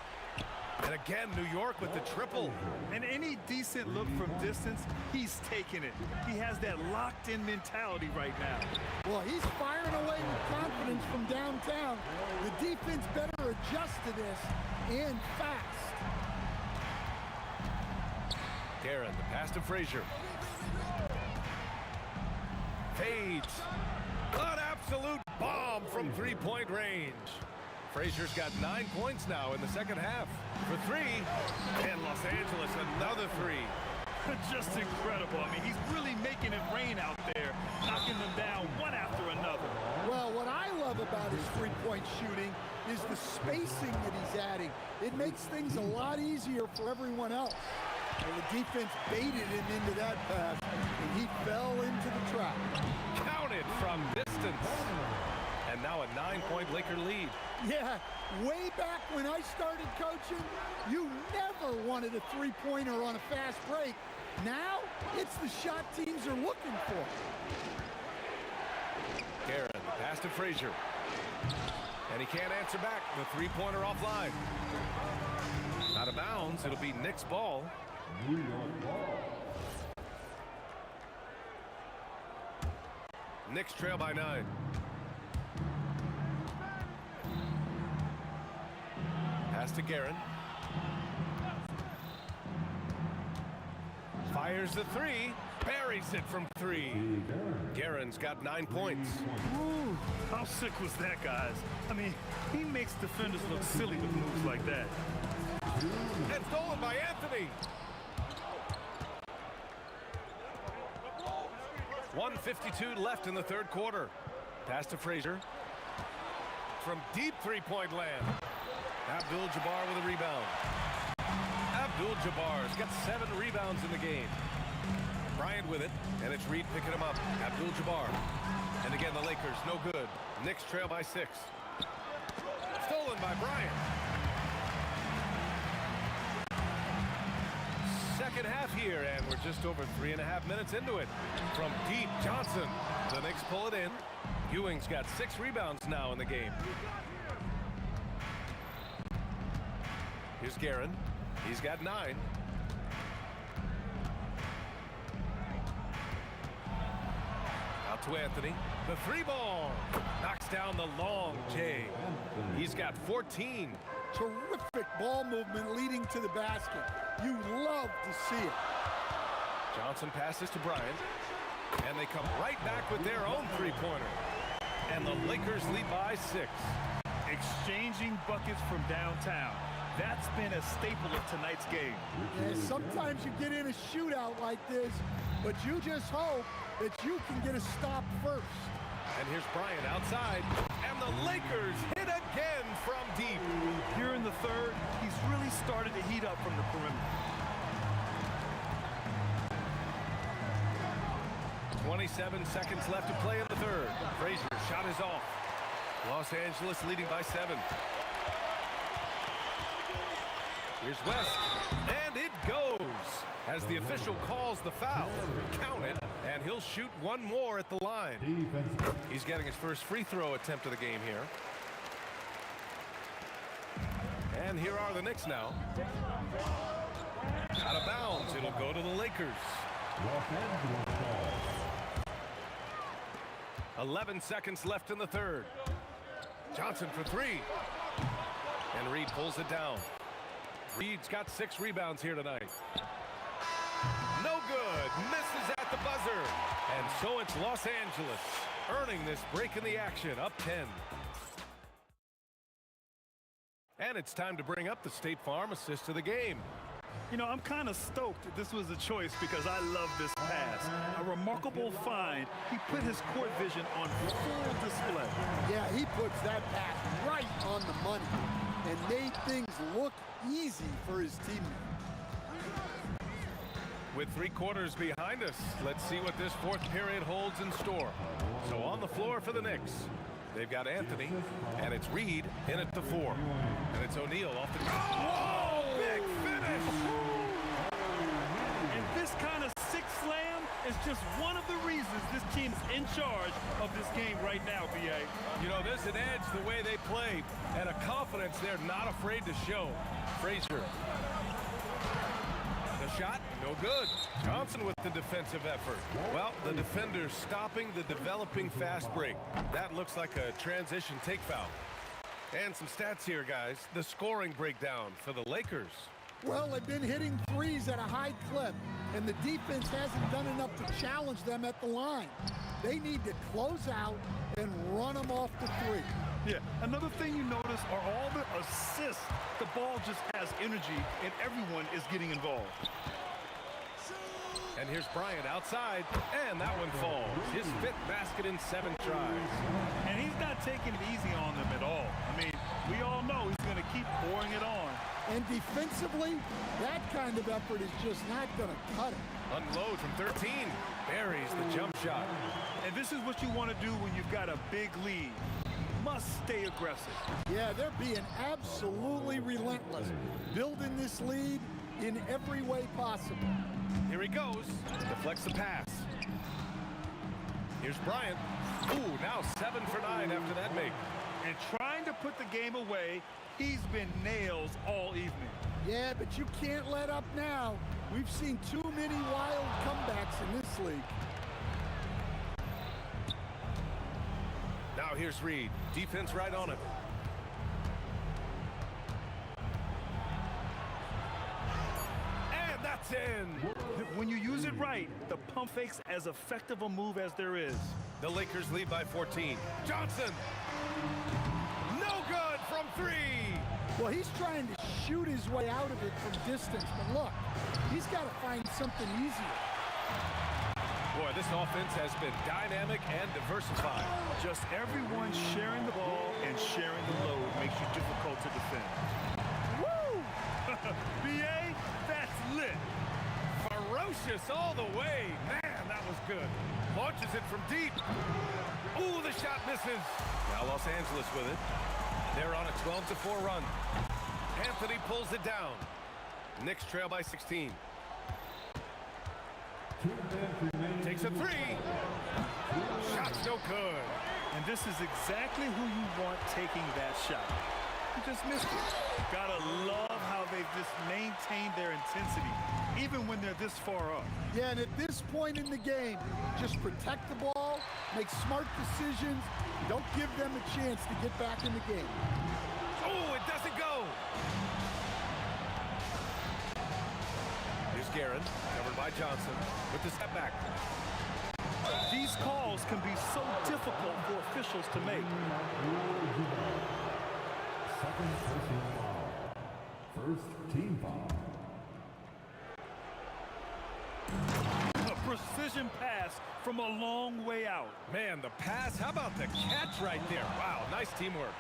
And again, New York with the triple. And any decent look from distance, he's taking it. He has that locked-in mentality right now. Well, he's firing away with confidence from downtown. The defense better adjust to this, and fast. Guerin, the pass to Frazier. Fades. An absolute bomb from three-point range. Frazier's got 9 points now in the second half. For 3, and Los Angeles another 3. Just incredible. I mean, he's really making it rain out there, knocking them down one after another. Well, what I love about his three-point shooting is the spacing that he's adding. It makes things a lot easier for everyone else. Well, the defense baited him into that pass, and he fell into the trap. Counted from distance. And now a 9-point Laker lead. Yeah, way back when I started coaching, you never wanted a three-pointer on a fast break. Now, it's the shot teams are looking for. Guerin, pass to Frazier. And he can't answer back. The three-pointer offline. Out of bounds, it'll be Knicks ball. Knicks trail by 9. Pass to Guerin. Fires the 3. Buries it from 3. Guerin's got 9 points. Ooh, how sick was that, guys? I mean, he makes defenders look silly with moves like that. And stolen by Anthony. 1:52 left in the third quarter. Pass to Frazier. From deep three-point land. Abdul-Jabbar with a rebound. Abdul-Jabbar's got 7 rebounds in the game. Bryant with it, and it's Reed picking him up. Abdul-Jabbar. And again, the Lakers, no good. Knicks trail by 6. Stolen by Bryant. Second half here, and we're just over 3.5 minutes into it. From deep, Johnson. The Knicks pull it in. Ewing's got 6 rebounds now in the game. Here's Guerin. He's got 9. Out to Anthony. The 3 ball. Knocks down the long J. He's got 14. Terrific ball movement leading to the basket. You love to see it. Johnson passes to Bryant. And they come right back with their own 3-pointer. And the Lakers lead by 6. Exchanging buckets from downtown. That's been a staple of tonight's game. Yeah, sometimes you get in a shootout like this, but you just hope that you can get a stop first. And here's Bryant outside. And the Lakers hit again from deep. Here in the third, he's really started to heat up from the perimeter. 27 seconds left to play in the third. Frazier's shot is off. Los Angeles leading by 7. Here's West, and it goes as the official calls the foul. Count it, and he'll shoot one more at the line. He's getting his first free throw attempt of the game here. And here are the Knicks now. Out of bounds, it'll go to the Lakers. 11 seconds left in the third. Johnson for 3. And Reed pulls it down. Reed's got 6 rebounds here tonight. No good. Misses at the buzzer. And so it's Los Angeles earning this break in the action, up 10. And it's time to bring up the State Farm assist of the game. You know, I'm kind of stoked that this was a choice because I love this pass. A remarkable find. He put his court vision on full display. Yeah, he puts that pass right on the money and made things look easy for his teammate. With 3 quarters behind us, let's see what this fourth period holds in store. So on the floor for the Knicks, they've got Anthony, and it's Reed in at the 4. And it's O'Neal off the... Oh, big finish! And this kind of 6 slam is just one of the reasons this team's in charge of this game right now, B.A. You know, there's an edge the way they play, and a confidence they're not afraid to show. Frazier. The shot, no good. Johnson with the defensive effort. Well, the defender's stopping the developing fast break. That looks like a transition take foul. And some stats here, guys. The scoring breakdown for the Lakers. Well, they've been hitting threes at a high clip, and the defense hasn't done enough to challenge them at the line. They need to close out and run them off the 3. Yeah, another thing you notice are all the assists. The ball just has energy, and everyone is getting involved. And here's Bryant outside, and that one falls. His 5th basket in 7 tries. And he's not taking it easy on them at all. I mean, we all know he's going to keep pouring it on. And defensively, that kind of effort is just not going to cut it. Unload from 13. Buries the jump shot. And this is what you want to do when you've got a big lead. Must stay aggressive. Yeah, they're being absolutely relentless, building this lead in every way possible. Here he goes. Deflects the pass. Here's Bryant. Ooh, now 7 for 9 after that make. And trying to put the game away, he's been nails all evening. Yeah, but you can't let up now. We've seen too many wild comebacks in this league. Now here's Reed. Defense right on it. And that's in. When you use it right, the pump fake's as effective a move as there is. The Lakers lead by 14. Johnson. No good from 3. Well, he's trying to shoot his way out of it from distance, but look, he's got to find something easier. Boy, this offense has been dynamic and diversified. Just everyone sharing the ball and sharing the load makes you difficult to defend. Woo! B.A., that's lit. Ferocious all the way. Man, that was good. Launches it from deep. Ooh, the shot misses. Now Los Angeles with it. They're on a 12-4 run. Anthony pulls it down. Knicks trail by 16. Takes a three. Shot's no good. And this is exactly who you want taking that shot. He just missed it. Gotta love how they've just maintained their intensity, even when they're this far up. Yeah, and at this point in the game, just protect the ball, make smart decisions, don't give them a chance to get back in the game. Oh, it doesn't go. Here's Guerin, covered by Johnson, with the step back. These calls can be so difficult for officials to make. Second personal foul. First team foul. A precision pass from a long way out. Man, the pass, how about the catch right there? Wow, nice teamwork.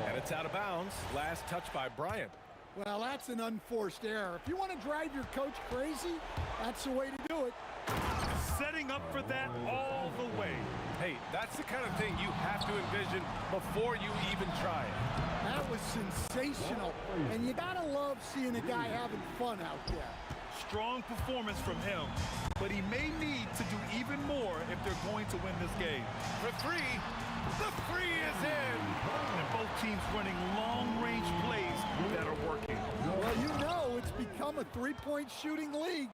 And it's out of bounds. Last touch by Bryant. Well, that's an unforced error. If you want to drive your coach crazy, that's the way to do it. Setting up for that all the way. Hey, that's the kind of thing you have to envision before you even try it. That was sensational, and you gotta love seeing a guy having fun out there. Strong performance from him, but he may need to do even more if they're going to win this game. For three, the three is in. And both teams running long-range plays that are working. Well, you know it's become a three-point shooting league.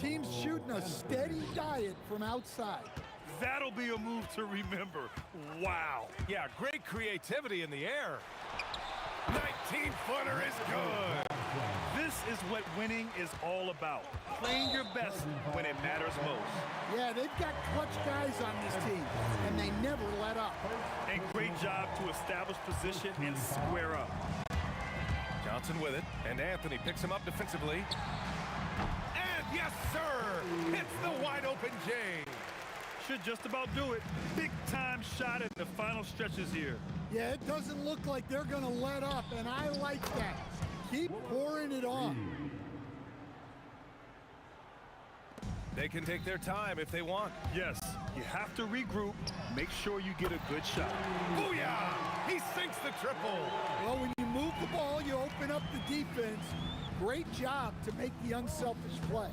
Teams shooting a steady diet from outside. That'll be a move to remember. Wow. Yeah, great creativity in the air. 19-footer is good. This is what winning is all about. Playing your best when it matters most. Yeah, they've got clutch guys on this team, and they never let up. And great job to establish position and square up. Johnson with it, and Anthony picks him up defensively. And yes, sir! Hits the wide-open J. Should just about do it. Big-time shot in the final stretches here. Yeah, it doesn't look like they're going to let up, and I like that. Keep pouring it on. They can take their time if they want. Yes, you have to regroup. Make sure you get a good shot. Booyah! He sinks the triple. Well, when you move the ball, you open up the defense. Great job to make the unselfish play.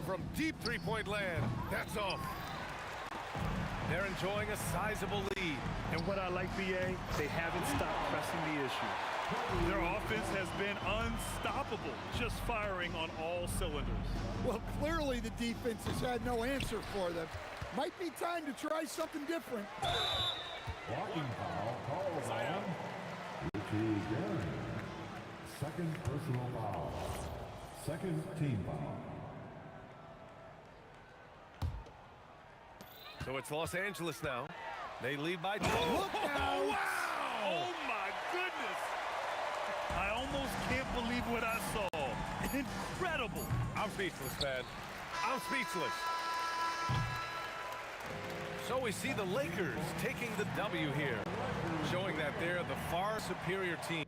From deep three-point land, that's off. They're enjoying a sizable lead. And what I like, BA, they haven't stopped pressing the issue. Their offense has been unstoppable, just firing on all cylinders. Well, clearly the defense has had no answer for them. Might be time to try something different. Blocking foul called on Richie Guerin. Second personal foul. Second team foul. So it's Los Angeles now. They lead by 2. Look out! Wow! Oh, my goodness! I almost can't believe what I saw. Incredible! I'm speechless, man. I'm speechless. So we see the Lakers taking the W here, showing that they're the far superior team.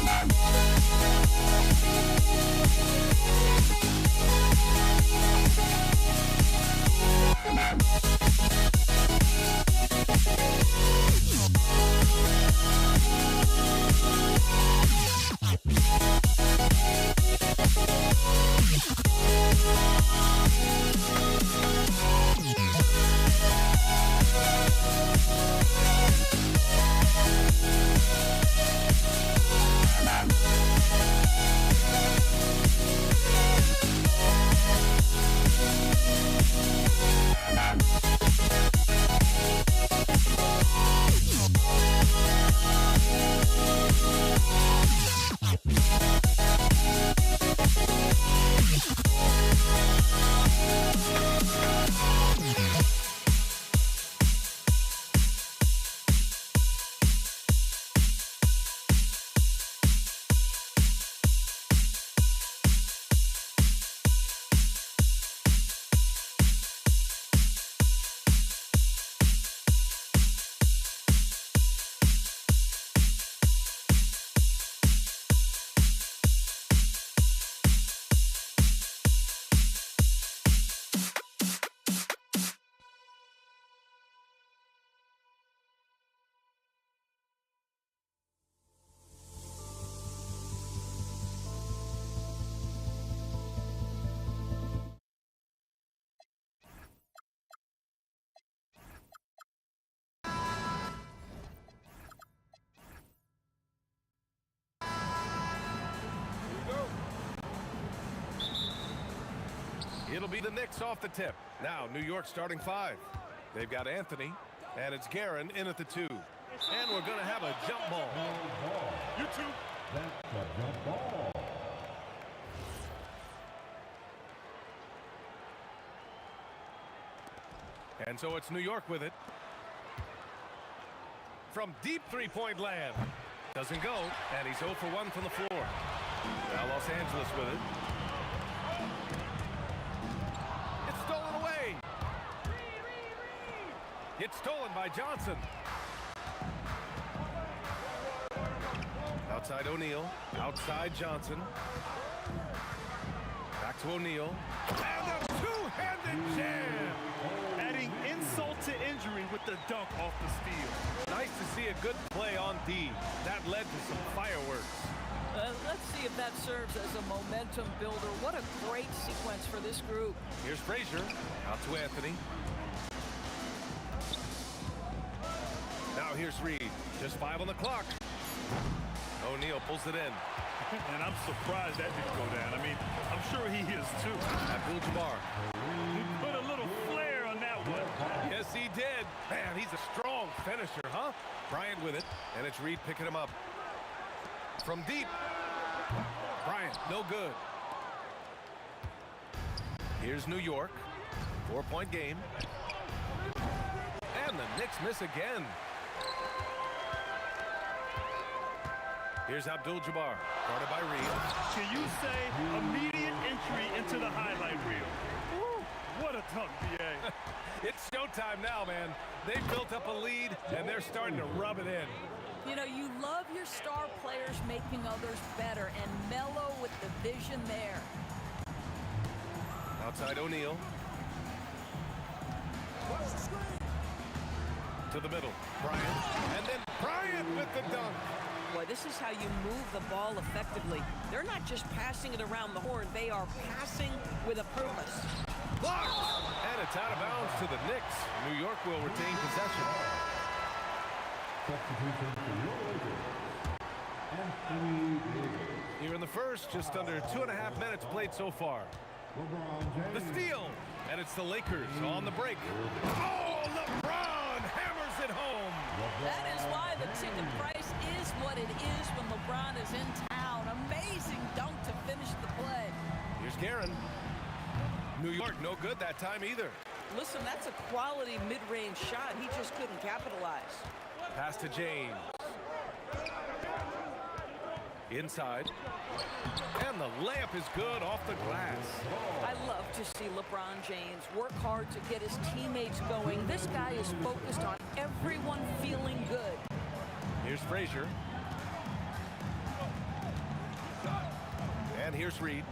I'm It'll be the Knicks off the tip. Now, New York starting 5. They've got Anthony, and it's Guerin in at the 2. And we're going to have a jump ball. You two. That's a jump ball. And so it's New York with it. From deep three-point land. Doesn't go, and he's 0 for 1 from the floor. Now Los Angeles with it. It's stolen away. It's stolen by Johnson. Outside O'Neal. Outside Johnson. Back to O'Neal. And a two-handed jam. Adding insult to injury with the dunk off the steal. Nice to see a good play on D. That led to some fireworks. Let's see if that serves as a momentum builder. What a great sequence for this group. Here's Frazier. Out to Anthony. Now here's Reed. Just 5 on the clock. O'Neal pulls it in. And I'm surprised that didn't go down. I mean, I'm sure he is too. Abdul-Jabbar. He put a little flair on that one. Yes, he did. Man, he's a strong finisher, huh? Bryant with it, and it's Reed picking him up. From deep. Bryant, no good. Here's New York. 4-point game. And the Knicks miss again. Here's Abdul-Jabbar, guarded by Reed. Can you say immediate entry into the highlight reel? Woo, what a dunk, B.A. It's showtime now, man. They've built up a lead, and they're starting to rub it in. You know, you love your star players making others better, and Melo with the vision there. Outside O'Neal. To the middle. Bryant. And then Bryant with the dunk. Boy, this is how you move the ball effectively. They're not just passing it around the horn. They are passing with a purpose. Blocked! And it's out of bounds to the Knicks. New York will retain possession. Substitution for your Lakers. Anthony Davis. Here in the first, just under 2.5 minutes played so far. LeBron The James. steal, and it's the Lakers on the break. Oh, LeBron hammers it home. That is why the ticket price is what it is when LeBron is in town. Amazing dunk to finish the play. Here's Guerin. New York no good that time either. Listen, that's a quality mid-range shot. He just couldn't capitalize. Pass to James. Inside. And the layup is good off the glass. I love to see LeBron James work hard to get his teammates going. This guy is focused on everyone feeling good. Here's Frazier. And here's Reed.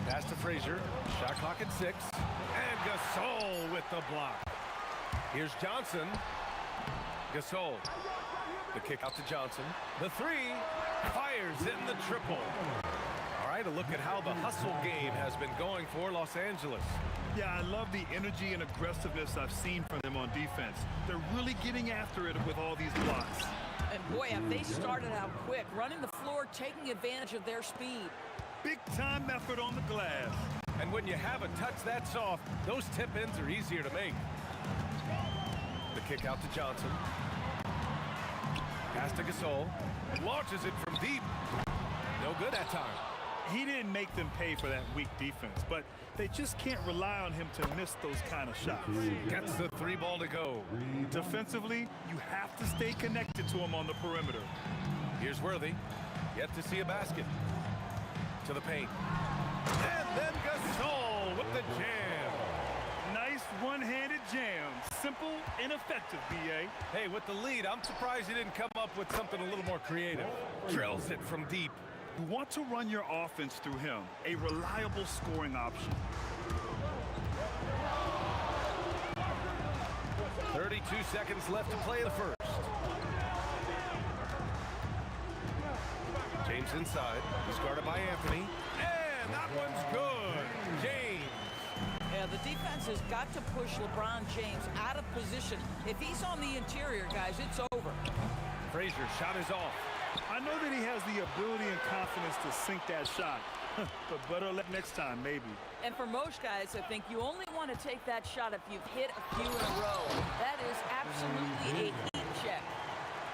Pass to Frazier. Shot clock at 6. And Gasol with the block. Here's Johnson. Gasol. The kick out to Johnson. The 3 fires in the triple. All right, a look at how the hustle game has been going for Los Angeles. Yeah, I love the energy and aggressiveness I've seen from them on defense. They're really getting after it with all these blocks. And boy, have they started out quick, running the floor, taking advantage of their speed. Big time effort on the glass. And when you have a touch that soft, those tip-ins are easier to make. The kick out to Johnson. Pass to Gasol. Launches it from deep. No good that time. He didn't make them pay for that weak defense, but they just can't rely on him to miss those kind of shots. Gets the 3 ball to go. Defensively, you have to stay connected to him on the perimeter. Here's Worthy. Yet to see a basket. To the paint. And then Gasol with the jam. Nice one-handed jam. Simple and effective, B.A. Hey, with the lead, I'm surprised he didn't come up with something a little more creative. Drills it from deep. You want to run your offense through him, a reliable scoring option. 32 seconds left to play the first. James inside. He's guarded by Anthony. And that one's good. James. Yeah, the defense has got to push LeBron James out of position. If he's on the interior, guys, it's over. Frazier, shot is off. I know that he has the ability and confidence to sink that shot, But better luck next time, maybe. And for most guys, I think you only want to take that shot if you've hit a few in a row. That is absolutely a heat check.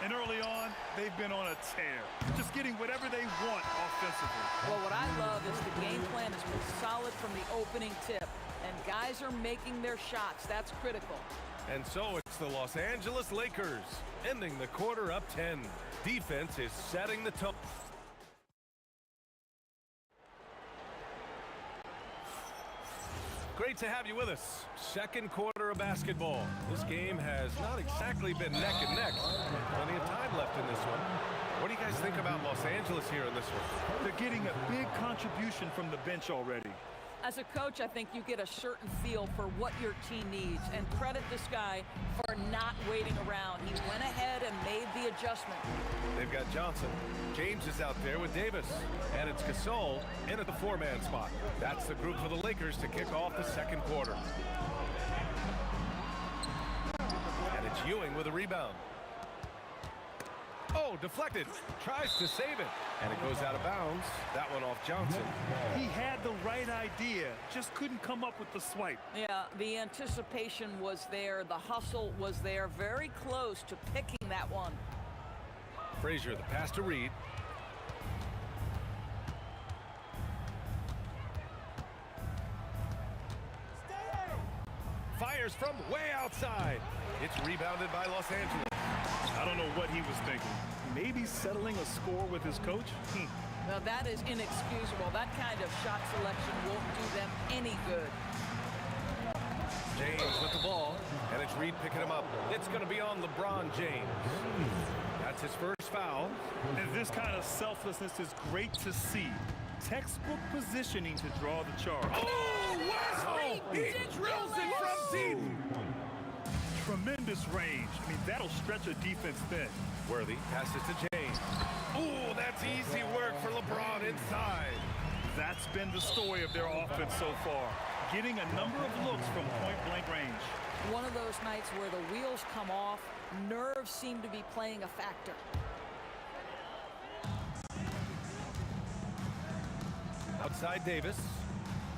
And early on, they've been on a tear, just getting whatever they want offensively. Well, what I love is the game plan has been solid from the opening tip, and guys are making their shots. That's critical. And so it's the Los Angeles Lakers, ending the quarter up 10. Defense is setting the tone. Great to have you with us. Second quarter of basketball. This game has not exactly been neck and neck. Plenty of time left in this one. What do you guys think about Los Angeles here in this one? They're getting a big contribution from the bench already. As a coach, I think you get a certain feel for what your team needs, and credit this guy for not waiting around. He went ahead and made the adjustment. They've got Johnson. James is out there with Davis. And it's Gasol in at the four-man spot. That's the group for the Lakers to kick off the second quarter. And it's Ewing with a rebound. Oh, deflected. Tries to save it. And it goes out of bounds. That one off Johnson. He had the right idea, just couldn't come up with the swipe. Yeah, the anticipation was there. The hustle was there. Very close to picking that one. Frazier, the pass to Reed. Fires from way outside. It's rebounded by Los Angeles. I don't know what he was thinking. Maybe settling a score with his coach? Well, that is inexcusable. That kind of shot selection won't do them any good. James with the ball, and it's Reed picking him up. It's going to be on LeBron James. That's his first foul. And this kind of selflessness is great to see. Textbook positioning to draw the charge. Oh, wow! He drills it from deep. Tremendous range. I mean, that'll stretch a defense thin. Worthy passes to James. Ooh, that's easy work for LeBron inside. That's been the story of their offense so far. Getting a number of looks from point-blank range. One of those nights where the wheels come off, nerves seem to be playing a factor. Outside Davis.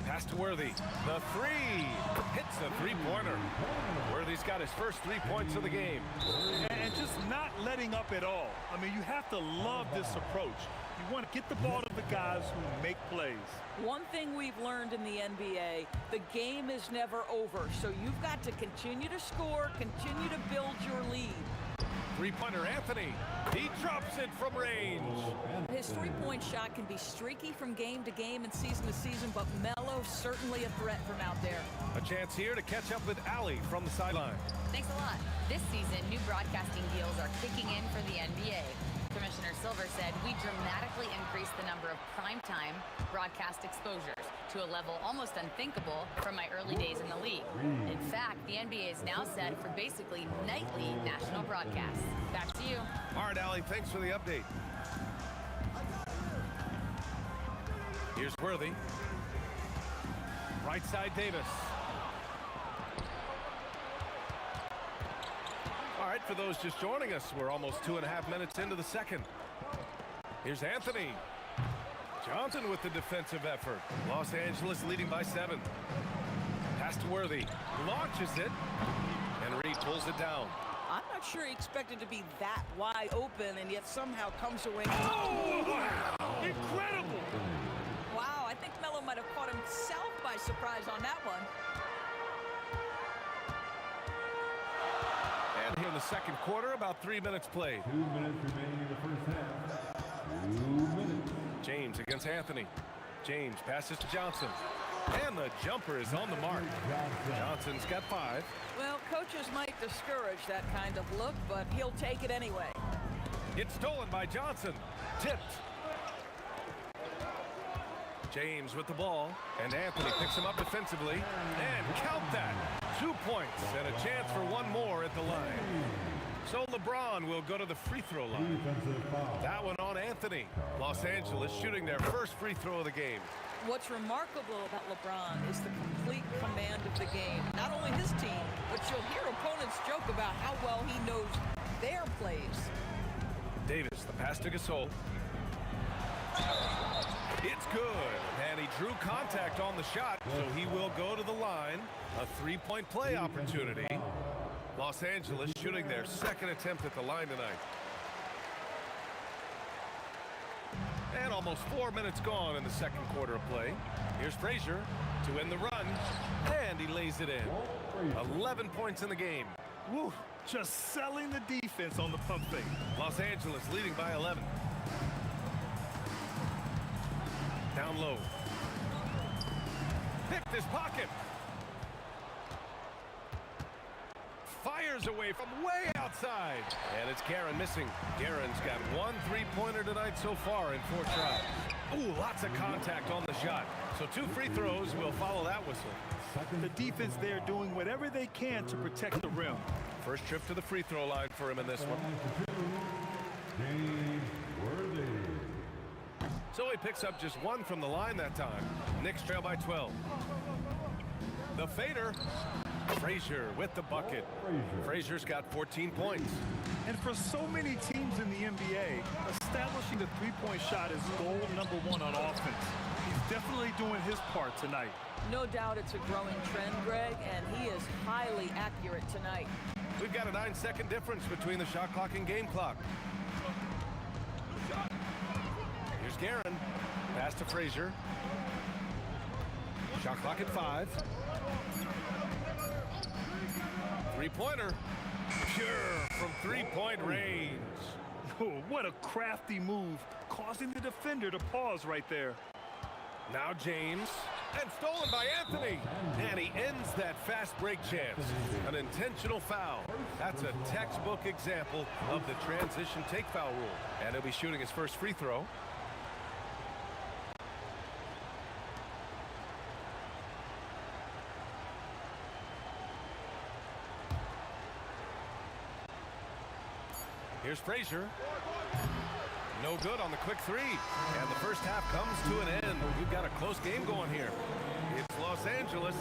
Pass to Worthy. The three. Hits the three-pointer. Worthy's got his first 3 points of the game. And just not letting up at all. I mean, you have to love this approach. You want to get the ball to the guys who make plays. One thing we've learned in the NBA, the game is never over. So you've got to continue to score, continue to build your lead. Three-pointer Anthony. He drops it from range. His three-point shot can be streaky from game to game and season to season, but Melo certainly a threat from out there. A chance here to catch up with Allie from the sideline. Thanks a lot. This season, new broadcasting deals are kicking in for the NBA. Commissioner Silver said we dramatically increased the number of primetime broadcast exposures to a level almost unthinkable from my early days in the league. In fact, the NBA is now set for basically nightly national broadcasts. Back to you. All right, Allie, thanks for the update. Here's Worthy. Right side Davis. All right, for those just joining us, we're almost 2.5 minutes into the second. Here's Anthony. Johnson with the defensive effort. Los Angeles leading by 7. Pass to Worthy. Launches it. And Reed pulls it down. I'm not sure he expected to be that wide open and yet somehow comes away. Oh, wow. Incredible. Wow, I think Melo might have caught himself by surprise on that one. And here in the second quarter, about 3 minutes played. 2 minutes remaining in the first half. 2 minutes. James against Anthony. James passes to Johnson. And the jumper is on the mark. Johnson's got 5. Well, coaches might discourage that kind of look, but he'll take it anyway. It's stolen by Johnson. Tipped. James with the ball. And Anthony picks him up defensively. And count that. 2 points and a chance for one more at the line. So LeBron will go to the free throw line. That one on Anthony. Los Angeles shooting their first free throw of the game. What's remarkable about LeBron is the complete command of the game. Not only his team, but you'll hear opponents joke about how well he knows their plays. Davis, the pass to Gasol. It's good, and he drew contact on the shot, so he will go to the line. A three-point play opportunity. Los Angeles shooting their second attempt at the line tonight. And almost 4 minutes gone in the second quarter of play. Here's Frazier to win the run, and he lays it in. 11 points in the game. Woo, just selling the defense on the pump fake. Los Angeles leading by 11. Down low. Picked his pocket. Fires away from way outside. And it's Guerin missing. Guerin's got one three-pointer tonight so far in 4 tries. Ooh, lots of contact on the shot. So 2 free throws will follow that whistle. The defense there doing whatever they can to protect the rim. First trip to the free throw line for him in this one. So he picks up just 1 from the line that time. Knicks trail by 12. The fader. Frazier with the bucket. Frazier's got 14 points. And for so many teams in the NBA, establishing the three-point shot is goal #1 on offense. He's definitely doing his part tonight. No doubt it's a growing trend, Greg, and he is highly accurate tonight. We've got a 9-second difference between the shot clock and game clock. Here's Guerin. Pass to Frazier. Shot clock at 5. Three-pointer. Pure from three-point range. Oh, what a crafty move, causing the defender to pause right there. Now James. And stolen by Anthony. And he ends that fast break chance. An intentional foul. That's a textbook example of the transition take foul rule. And he'll be shooting his first free throw. Here's Frazier. No good on the quick 3. And the first half comes to an end. We've got a close game going here. It's Los Angeles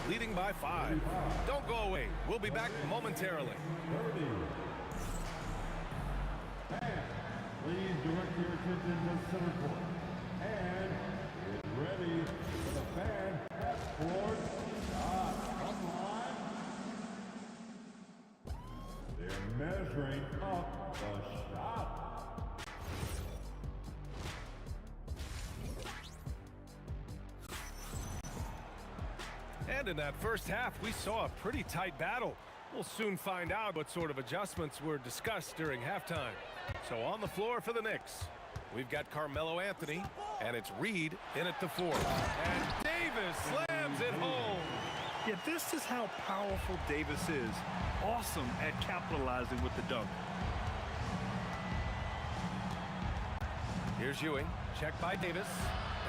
leading by 5. Don't go away. We'll be back momentarily. Please direct your attention to center court. And get ready for the fan half court shot. Come on. They're measuring up the shot. And in that first half, we saw a pretty tight battle. We'll soon find out what sort of adjustments were discussed during halftime. So on the floor for the Knicks, we've got Carmelo Anthony, and it's Reed in at the 4. And Davis slams it home. Yeah, this is how powerful Davis is. Awesome at capitalizing with the dunk. Here's Ewing. Check by Davis.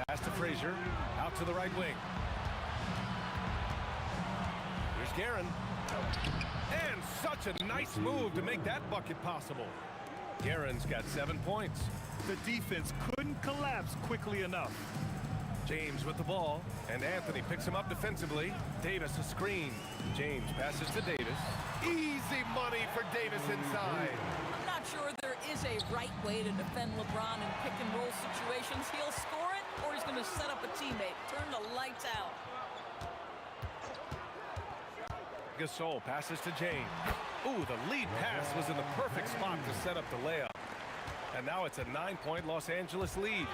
Pass to Frazier. Out to the right wing. Here's Guerin. And such a nice move to make that bucket possible. Guerin's got 7 points. The defense couldn't collapse quickly enough. James with the ball, and Anthony picks him up defensively. Davis a screen. James passes to Davis. Easy money for Davis inside. I'm not sure there is a right way to defend LeBron in pick-and-roll situations. He'll score it, or he's going to set up a teammate. Turn the lights out. Gasol passes to James. Ooh, the lead pass was in the perfect spot to set up the layup. And now it's a 9-point Los Angeles lead.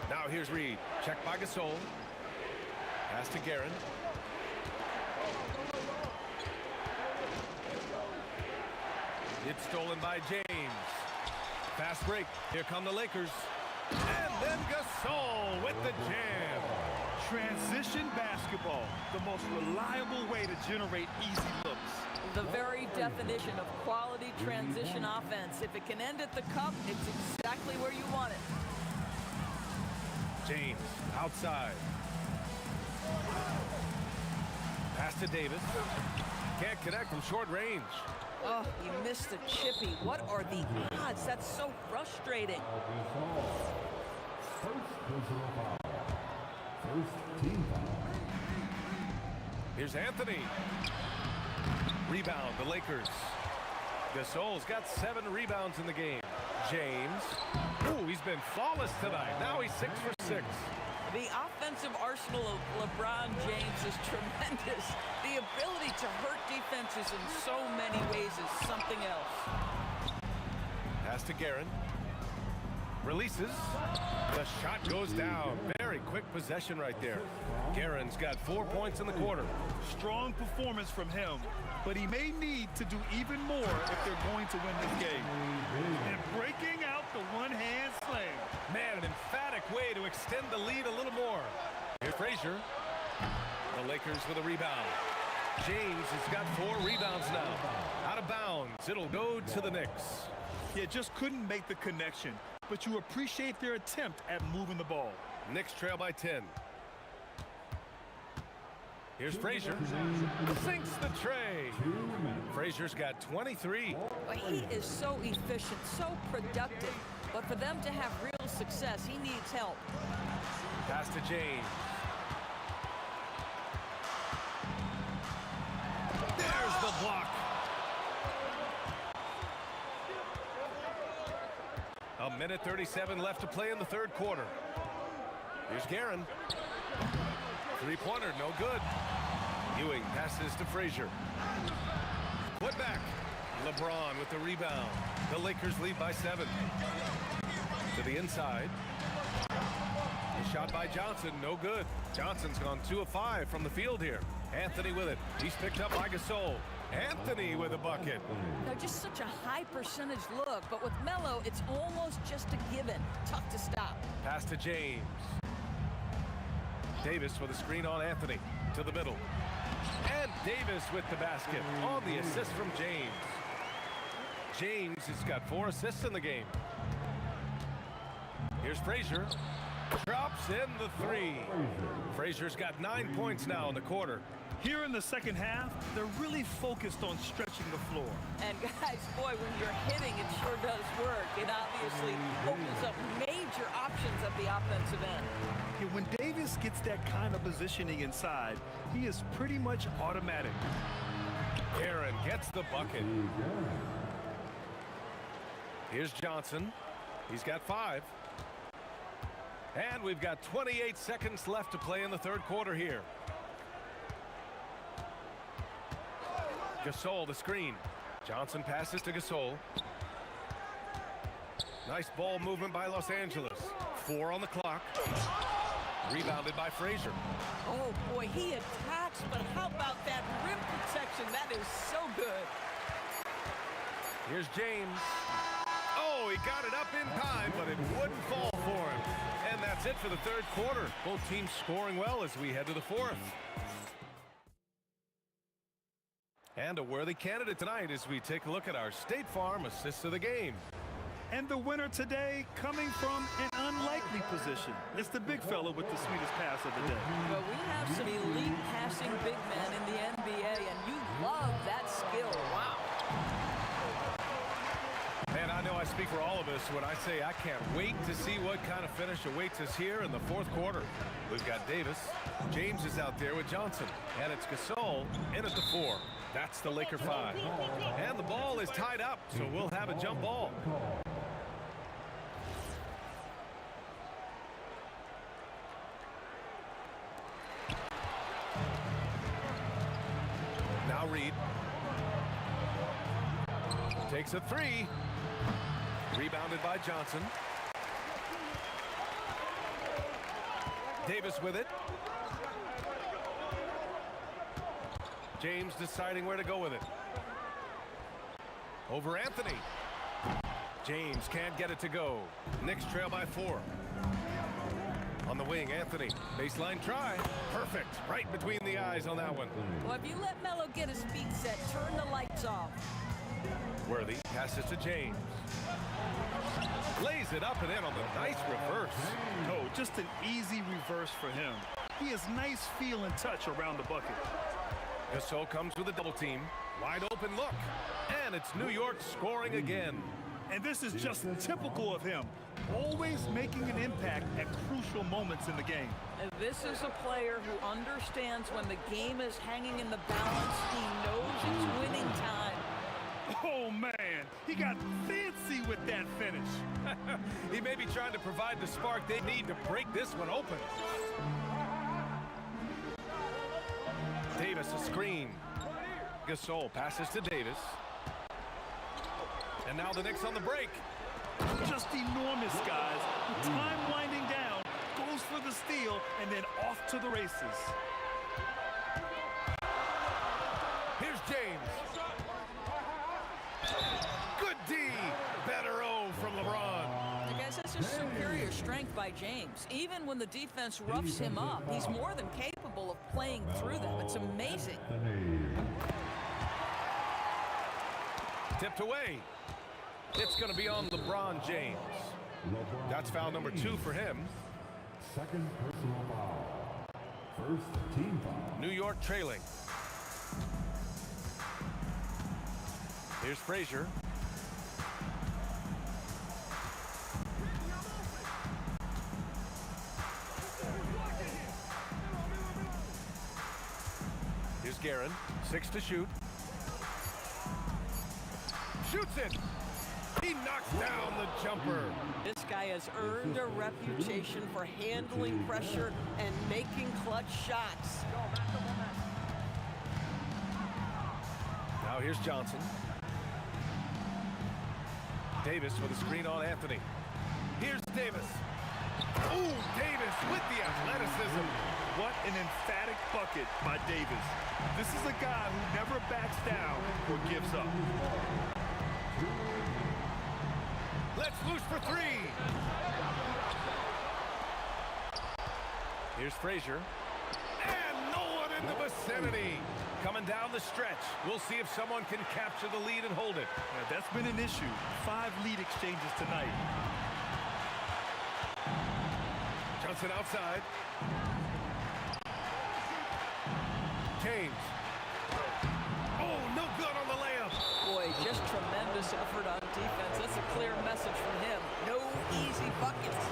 Now here's Reed. Check by Gasol. Pass to Guerin. It's stolen by James. Fast break. Here come the Lakers. And then Gasol with the jam. Transition basketball, the most reliable way to generate easy looks. The very definition of quality transition offense. If it can end at the cup, it's exactly where you want it. James outside. Pass to Davis. Can't connect from short range. Oh, he missed the chippy. What are the odds? That's so frustrating. First team foul. Here's Anthony. Rebound, the Lakers. Gasol's got 7 rebounds in the game. James. Ooh, he's been flawless tonight. Now he's 6 for 6. The offensive arsenal of LeBron James is tremendous. The ability to hurt defenses in so many ways is something else. Pass to Guerin. Releases. The shot goes down. Very quick possession right there. Guerin's got 4 points in the quarter. Strong performance from him, but he may need to do even more if they're going to win this game. And breaking out the one-hand slam. Man, an emphatic way to extend the lead a little more. Here's Frazier. The Lakers with a rebound. James has got 4 rebounds now. Out of bounds. It'll go to the Knicks. Yeah, just couldn't make the connection, but you appreciate their attempt at moving the ball. Knicks trail by 10. Here's Frazier. Sinks the tray. Frazier's got 23. But he is so efficient, so productive. But for them to have real success, he needs help. Pass to James. There's the block. A minute 37 left to play in the third quarter. Here's Guerin. Three-pointer, no good. Ewing passes to Frazier. Put back. LeBron with the rebound. The Lakers lead by 7. To the inside. The shot by Johnson, no good. Johnson's gone 2 of 5 from the field here. Anthony with it. He's picked up by Gasol. Anthony with a bucket. Now, just such a high percentage look, but with Melo, it's almost just a given. Tough to stop. Pass to James. Davis with a screen on Anthony. To the middle. And Davis with the basket on the assist from James. James has got 4 assists in the game. Here's Frazier. Drops in the 3. Frazier's got 9 points now in the quarter. Here in the second half, they're really focused on stretching the floor. And guys, boy, when you're hitting, it sure does work. It obviously opens up major options at the offensive end. Yeah, when Davis gets that kind of positioning inside, he is pretty much automatic. Aaron gets the bucket. Here's Johnson. He's got 5. And we've got 28 seconds left to play in the third quarter here. Gasol the screen. Johnson passes to Gasol. Nice ball movement by Los Angeles. 4 on the clock. Rebounded by Frazier. Oh, boy, he attacks, but how about that rim protection? That is so good. Here's James. Oh, he got it up in time, but it wouldn't fall for him. And that's it for the third quarter. Both teams scoring well as we head to the fourth. And a worthy candidate tonight as we take a look at our State Farm assists of the game. And the winner today coming from an unlikely position. It's the big fella with the sweetest pass of the day. Well, we have some elite passing big men in the NBA, and you love that skill. Wow. Man, I know I speak for all of us when I say I can't wait to see what kind of finish awaits us here in the fourth quarter. We've got Davis. James is out there with Johnson. And it's Gasol in at the 4. That's the Laker 5. And the ball is tied up, so we'll have a jump ball. Now Reed. Takes a 3. Rebounded by Johnson. Davis with it. James deciding where to go with it. Over Anthony. James can't get it to go. Knicks trail by 4. On the wing, Anthony. Baseline try. Perfect. Right between the eyes on that one. Well, if you let Melo get his feet set, turn the lights off. Worthy passes to James. Lays it up and in on the nice reverse. No, just an easy reverse for him. He has nice feel and touch around the bucket. Gasol comes with a double team. Wide open look. And it's New York scoring again. And this is just typical of him. Always making an impact at crucial moments in the game. And this is a player who understands when the game is hanging in the balance. He knows it's winning time. Oh, man, he got fancy with that finish. He may be trying to provide the spark they need to break this one open. Davis, a screen. Gasol passes to Davis. And now the Knicks on the break. Just enormous, guys. With time winding down, goes for the steal, and then off to the races. Here's James. Good D. Better O from LeBron. Guys, that's just superior strength by James. Even when the defense roughs him up, he's more than capable of playing through them. It's amazing. Tipped away. It's going to be on LeBron James. That's foul number 2 for him. Second personal foul. First team foul. New York trailing. Here's Frazier. Here's Guerin. 6 to shoot. Shoots it. He knocks down the jumper. This guy has earned a reputation for handling pressure and making clutch shots. Now here's Johnson. Davis with a screen on Anthony. Here's Davis. Ooh, Davis with the athleticism. What an emphatic bucket by Davis. This is a guy who never backs down or gives up. Let's loose for 3. Here's Frazier. And no one in the vicinity. Coming down the stretch. We'll see if someone can capture the lead and hold it. Yeah, that's been an issue. 5 lead exchanges tonight. Johnson outside. James. Oh, no good on the layup. Boy, just tremendous effort on defense. That's a clear message from him. No easy buckets.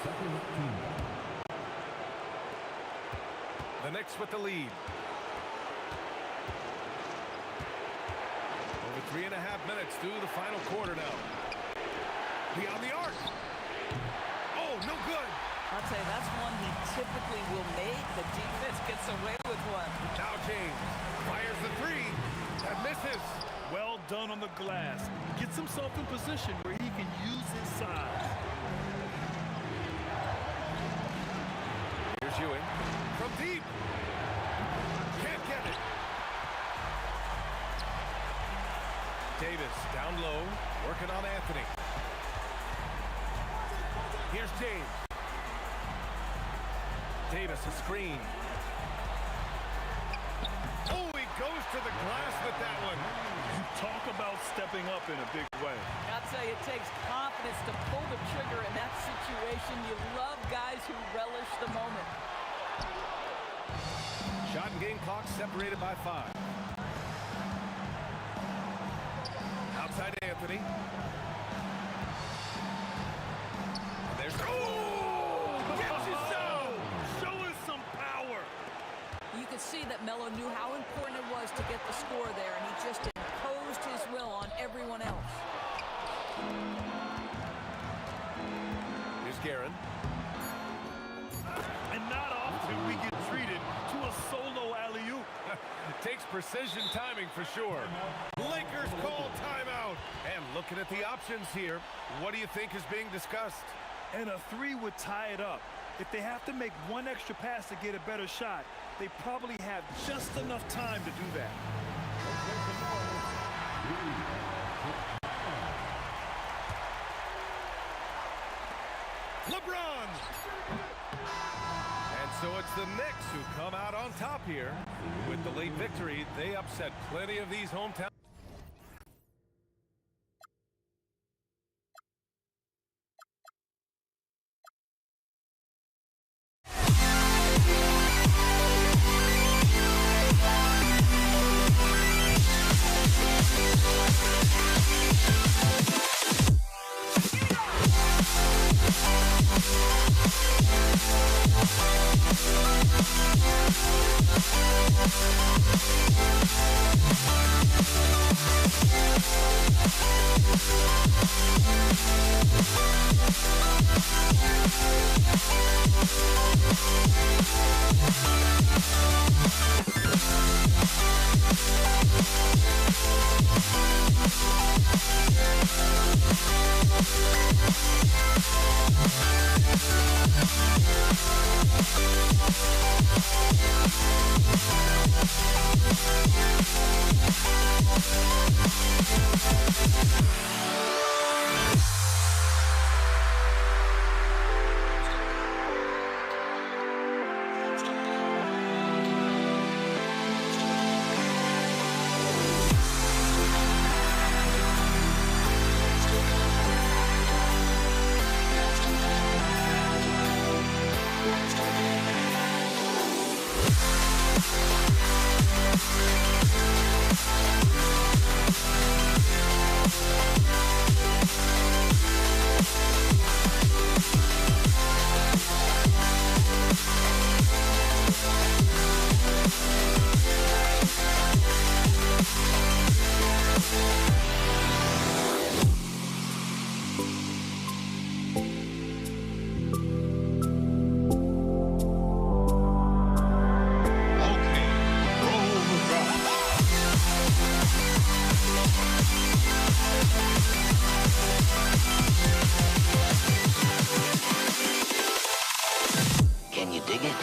Second team. The Knicks with the lead. Over 3.5 minutes through the final quarter now. Beyond the arc. Oh, no good. I'll tell you, that's one he typically will make. The defense gets away with one. Now James fires the 3 and misses. Well done on the glass. Gets himself in position where he can use his size. Here's Ewing from deep. Can't get it. Davis down low, working on Anthony. Here's James. Davis, a screen. Oh, he goes to the glass with that one. You talk about stepping up in a big way. I'll tell you, it takes confidence to pull the trigger in that situation. You love guys who relish the moment. Shot and game clock separated by 5. Outside Anthony. There's... Oh! Gets you so! Show us some power! You could see that Melo knew how important it was to get the score there, and he just imposed his will on everyone else. Here's Guerin. And not often we get treated to a solo alley-oop. Takes precision timing for sure. Lakers call timeout. And looking at the options here, what do you think is being discussed? And a 3 would tie it up. If they have to make one extra pass to get a better shot, they probably have just enough time to do that. LeBron! And so it's the Knicks who come out on top here. With the late victory, they upset plenty of these hometown We'll be right back. Can you dig it?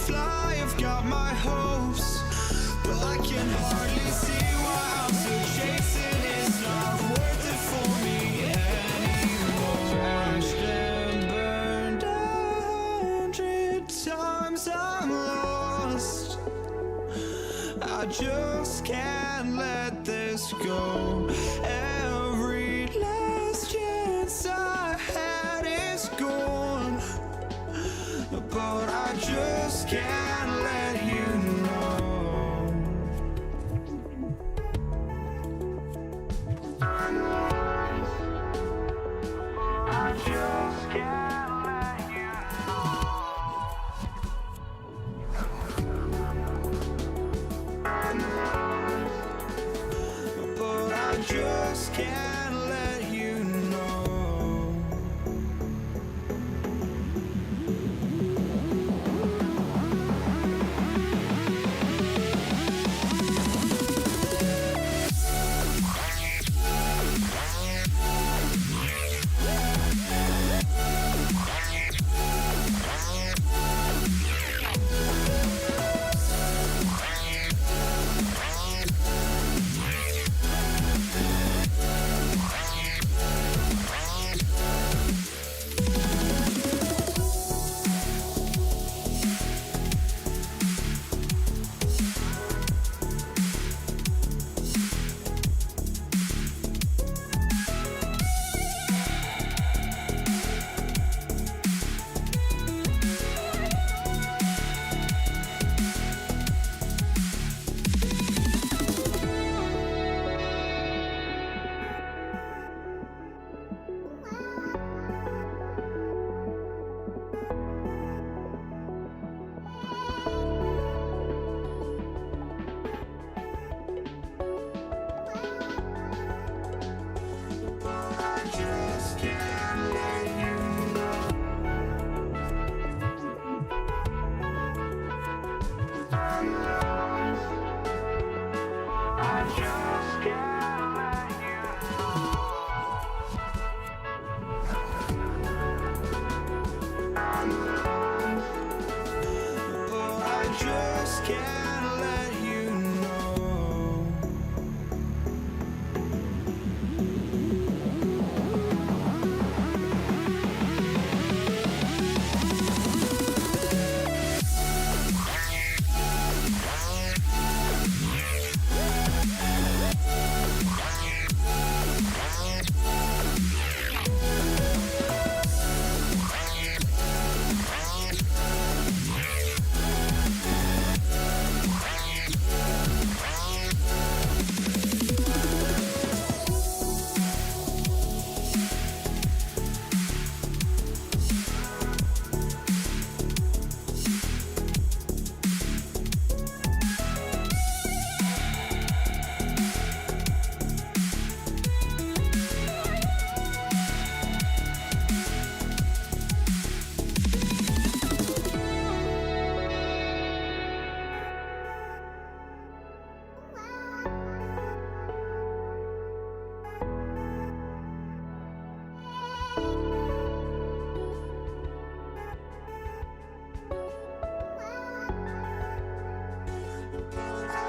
fly, I've got my hopes, but I can hardly see why I'm still chasing. It's not worth it for me anymore. Crashed and burned 100 times, I'm lost. I just can't let this go. Every last chance I had is gone, but I just can't let you know. I just can't let you know. But I just can't let you know.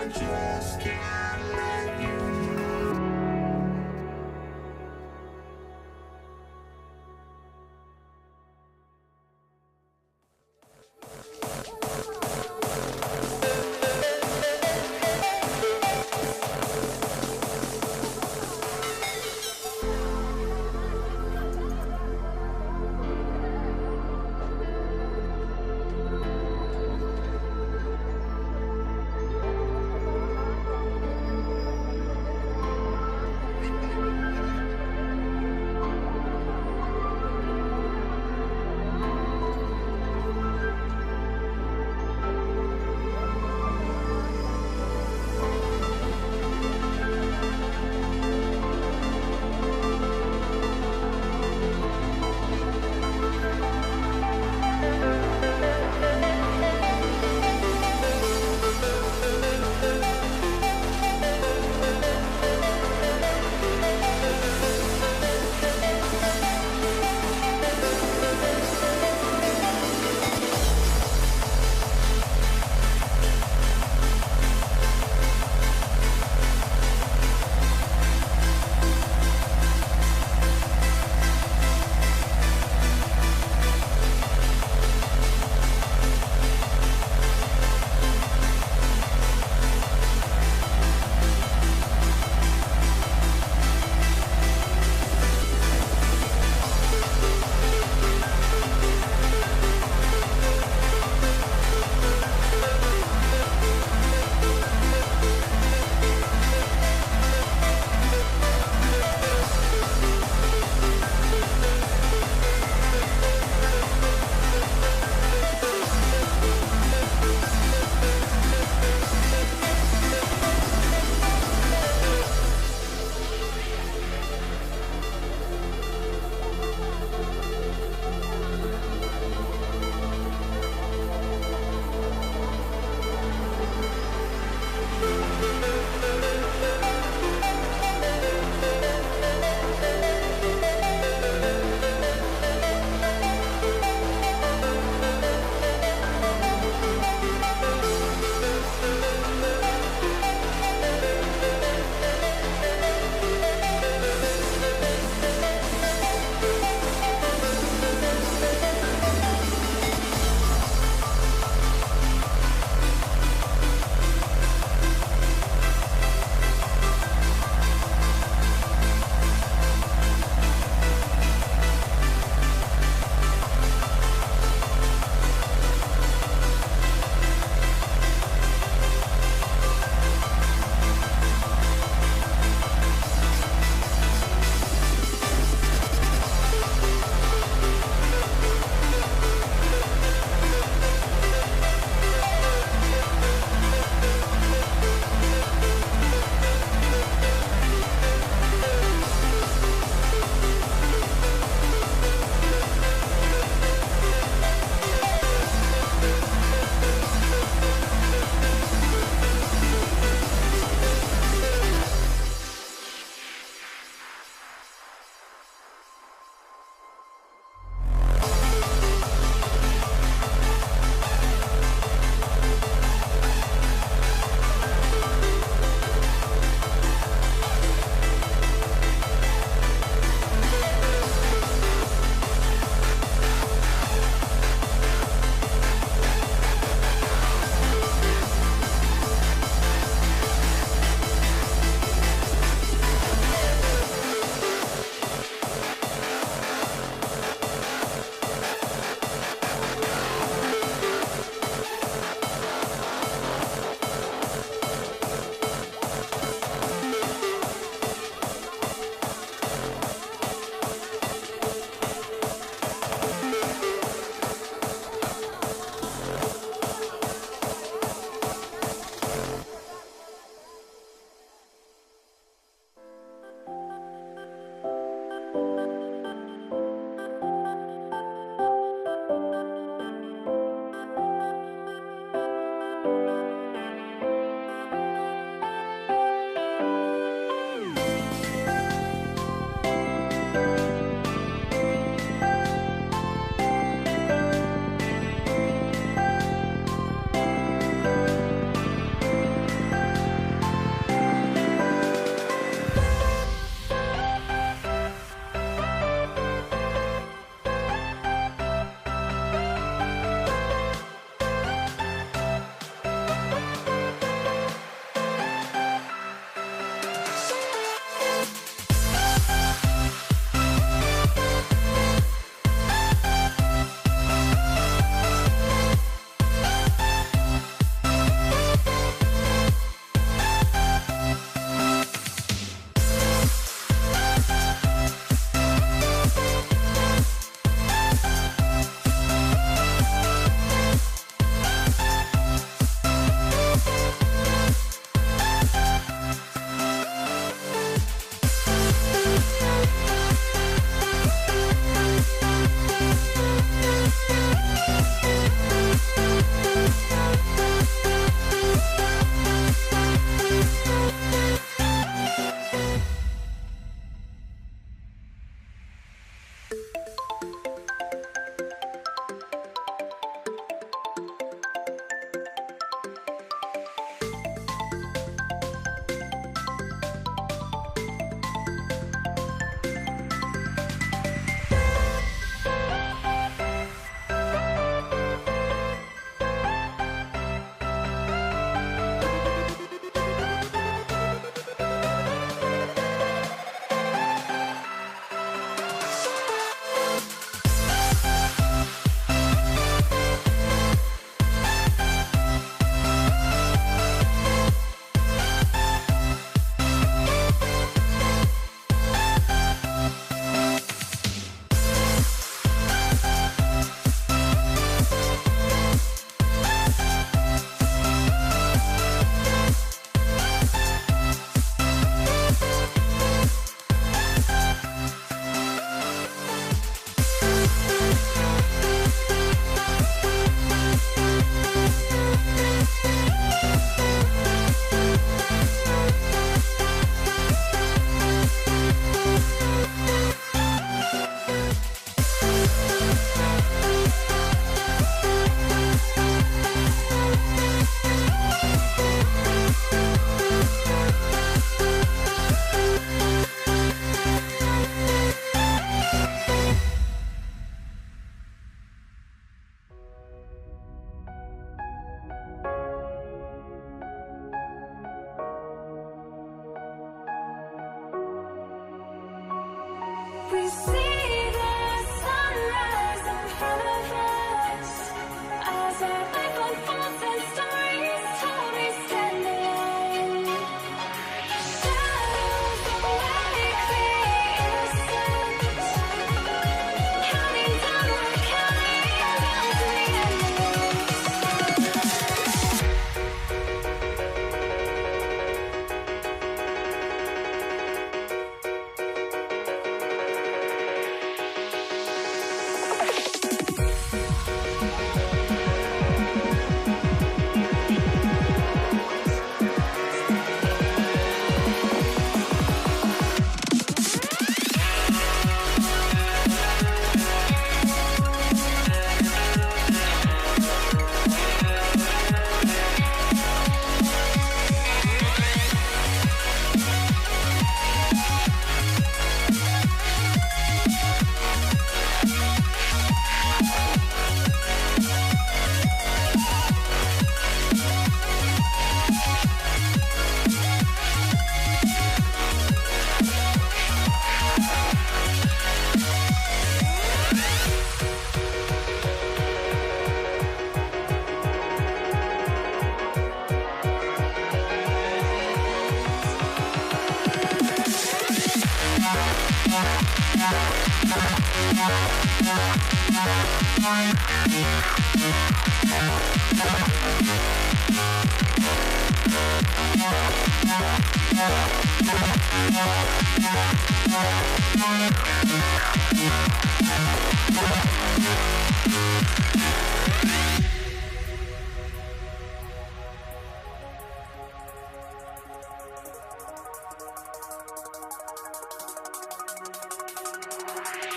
Just can't let you know.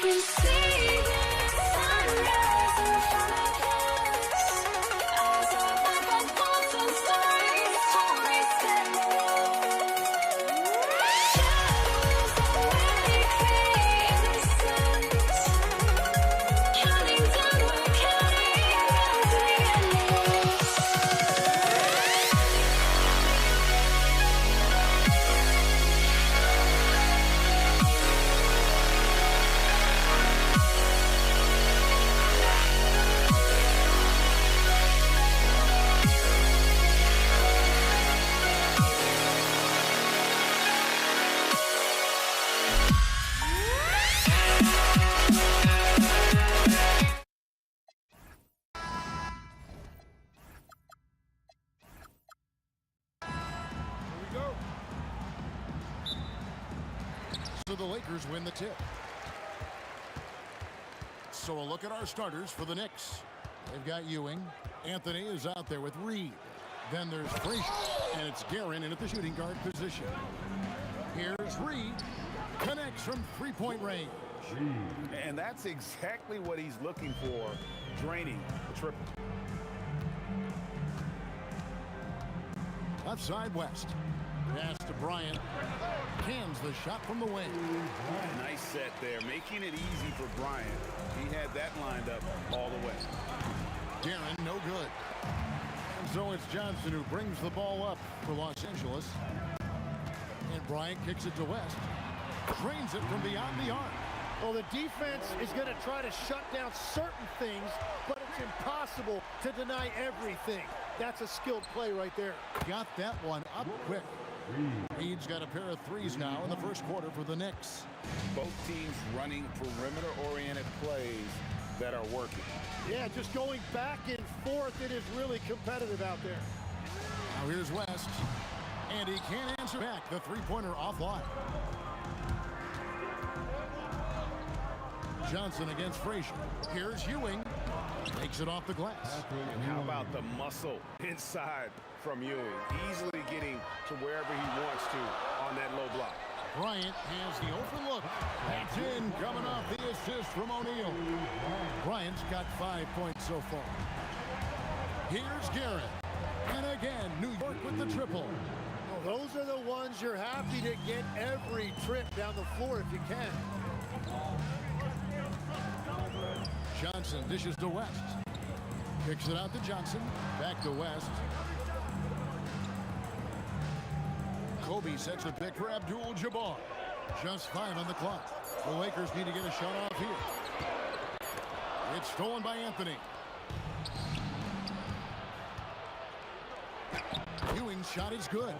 We see the sunrise in front of us. As our life unfolds and stories told stand alone. Shadows already create innocence. Counting down, we're counting down to the endless. So the Lakers win the tip. So a look at our starters for the Knicks. They've got Ewing. Anthony is out there with Reed. Then there's Frazier, and it's Guerin in at the shooting guard position. Here's Reed. Connects from three-point range. And that's exactly what he's looking for, draining the triple. Left side West. Pass to Bryant. Cans the shot from the wing. Nice set there, making it easy for Bryant. He had that lined up all the way. Guerin, no good. And so it's Johnson who brings the ball up for Los Angeles. And Bryant kicks it to West. Drains it from beyond the arc. Well, the defense is going to try to shut down certain things, but it's impossible to deny everything. That's a skilled play right there. Got that one up quick. Reed's got a pair of threes now in the first quarter for the Knicks. Both teams running perimeter-oriented plays that are working. Yeah, just going back and forth, it is really competitive out there. Now here's West, and he can't answer back. The three-pointer offline. Johnson against Frazier. Here's Ewing. Takes it off the glass. And how about the muscle inside from Ewing? Easily getting to wherever he wants to on that low block. Bryant has the open look. That's in, coming off the assist from O'Neal. Bryant's got 5 points so far. Here's Guerin. And again, New York with the triple. Well, those are the ones you're happy to get every trip down the floor if you can. Johnson dishes to West. Kicks it out to Johnson. Back to West. Kobe sets a pick for Abdul-Jabbar. Just 5 on the clock. The Lakers need to get a shot off here. It's stolen by Anthony. Ewing's shot is good.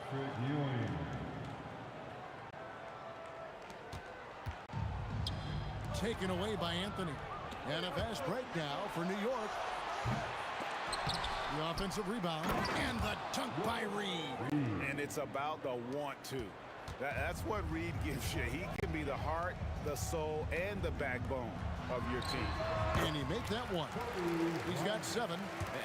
Taken away by Anthony. And a fast break now for New York. The offensive rebound and the dunk by Reed. And it's about the want to. That's what Reed gives you. He can be the heart, the soul, and the backbone of your team. And he made that one. He's got 7.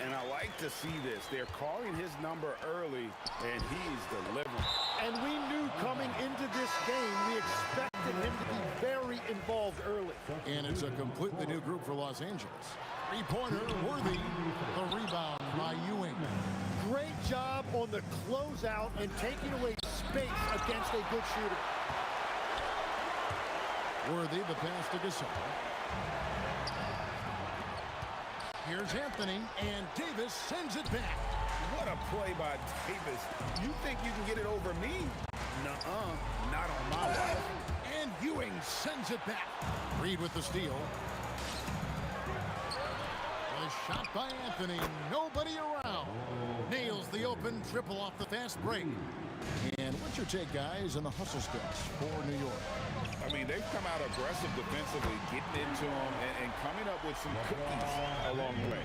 And I like to see this. They're calling his number early, and he's delivering. And we knew coming into this game, we expected him to be very involved early. And it's a completely new group for Los Angeles. Three-pointer, Worthy. The rebound by Ewing. Great job on the closeout and taking away space against a good shooter. Worthy, the pass to Gasol. Here's Anthony, and Davis sends it back. What a play by Davis. You think you can get it over me? Nuh-uh, not on my watch. And Ewing sends it back. Reed with the steal. A shot by Anthony, nobody around. Nails the open triple off the fast break. And what's your take, guys, on the hustle steps for New York? I mean, they've come out aggressive defensively, getting into them and coming up with some cookies along the way.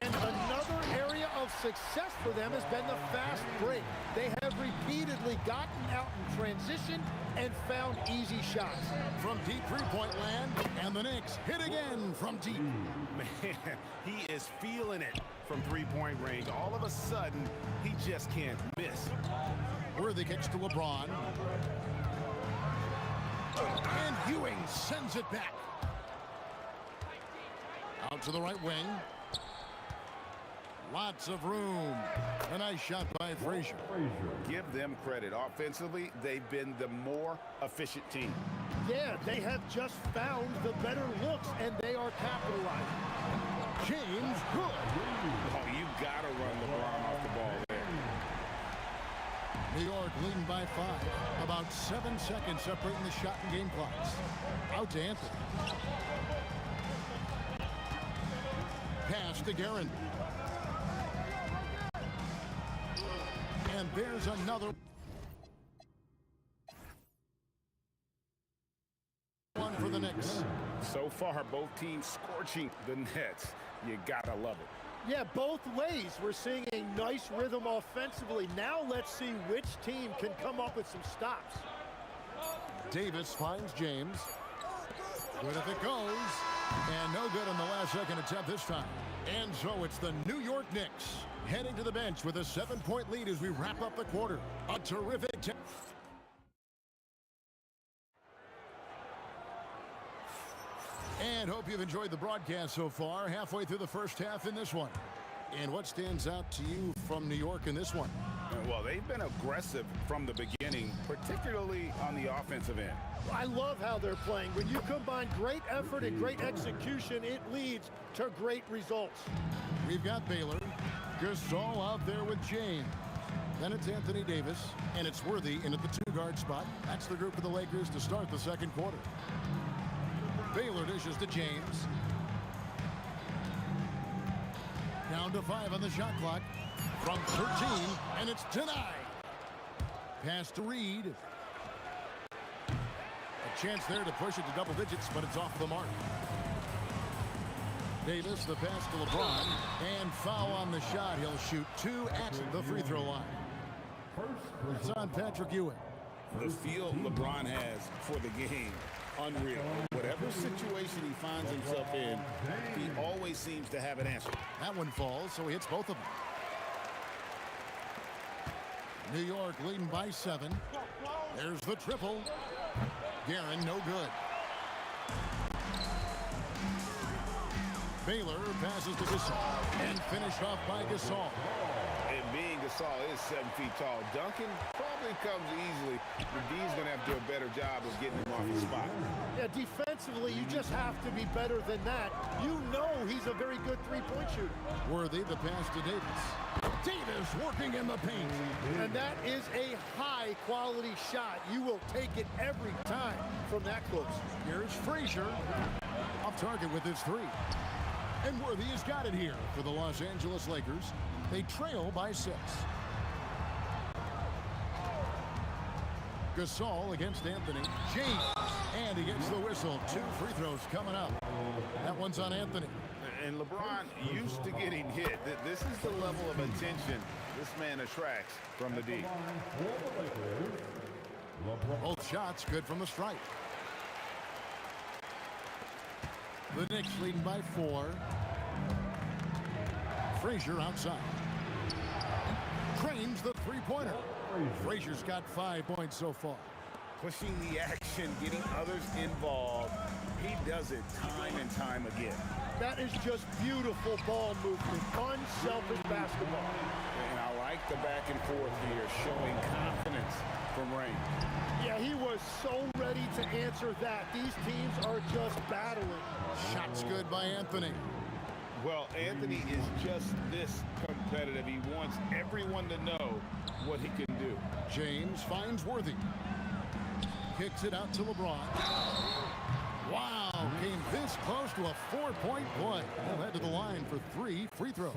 And another area of success for them has been the fast break. They have repeatedly gotten out in transition and found easy shots. From deep three-point land, and the Knicks hit again from deep. Man, he is feeling it from three-point range. All of a sudden, he just can't miss. Worthy kicks to LeBron. And Ewing sends it back. Out to the right wing. Lots of room. A nice shot by Frazier. Give them credit. Offensively, they've been the more efficient team. Yeah, they have just found the better looks, and they are capitalizing. James, good. Oh, you got to run LeBron off the ball there. New York leading by 5. About 7 seconds separating the shot and game clocks. Out to Anthony. Pass to Guerin. And there's another one for the Knicks. So far, both teams scorching the Nets. You gotta love it. Yeah, both ways. We're seeing a nice rhythm offensively. Now let's see which team can come up with some stops. Davis finds James. Good if it goes. And no good on the last second attempt this time. And so it's the New York Knicks heading to the bench with a 7-point lead as we wrap up the quarter. A terrific And hope you've enjoyed the broadcast so far. Halfway through the first half in this one. And what stands out to you from New York in this one? Well, they've been aggressive from the beginning, particularly on the offensive end. I love how they're playing. When you combine great effort and great execution, it leads to great results. We've got Baylor. Gasol out there with James. Then it's Anthony Davis, and it's Worthy in at the 2-guard spot. That's the group of the Lakers to start the second quarter. Baylor dishes to James. Down to 5 on the shot clock. From 13, and it's denied. Pass to Reed. A chance there to push it to double digits, but it's off the mark. Davis, the pass to LeBron, and foul on the shot. He'll shoot 2 at the free throw line. It's on Patrick Ewing. The feel LeBron has for the game, unreal. Whatever situation he finds himself in, he always seems to have an answer. That one falls, so he hits both of them. New York leading by 7. There's the triple. Guerin, no good. Baylor passes to Gasol and finished off by Gasol. And being Gasol is 7 feet tall, Duncan probably comes easily. The D's going to have to do a better job of getting him off his spot. Yeah, defensively, you just have to be better than that. You know he's a very good three-point shooter. Worthy, the pass to Davis. Davis working in the paint. And that is a high-quality shot. You will take it every time from that close. Here's Frazier. Off target with his 3. And Worthy has got it here for the Los Angeles Lakers. They trail by 6. Gasol against Anthony. James. And he gets the whistle. 2 free throws coming up. That one's on Anthony. And LeBron used to getting hit. This is the level of attention this man attracts from the D. Both shots good from the stripe. The Knicks leading by 4. Frazier outside. Cranes the three-pointer. Frazier's got 5 points so far. Pushing the action, getting others involved. He does it time and time again. That is just beautiful ball movement, unselfish basketball. And I like the back and forth here, showing confidence from Rain. Yeah, he was so ready to answer that. These teams are just battling. Shots good by Anthony. Well, Anthony is just this competitive. He wants everyone to know what he can do. James finds Worthy. Kicks it out to LeBron. Wow, came this close to a 4-point play. He'll head to the line for 3 free throws.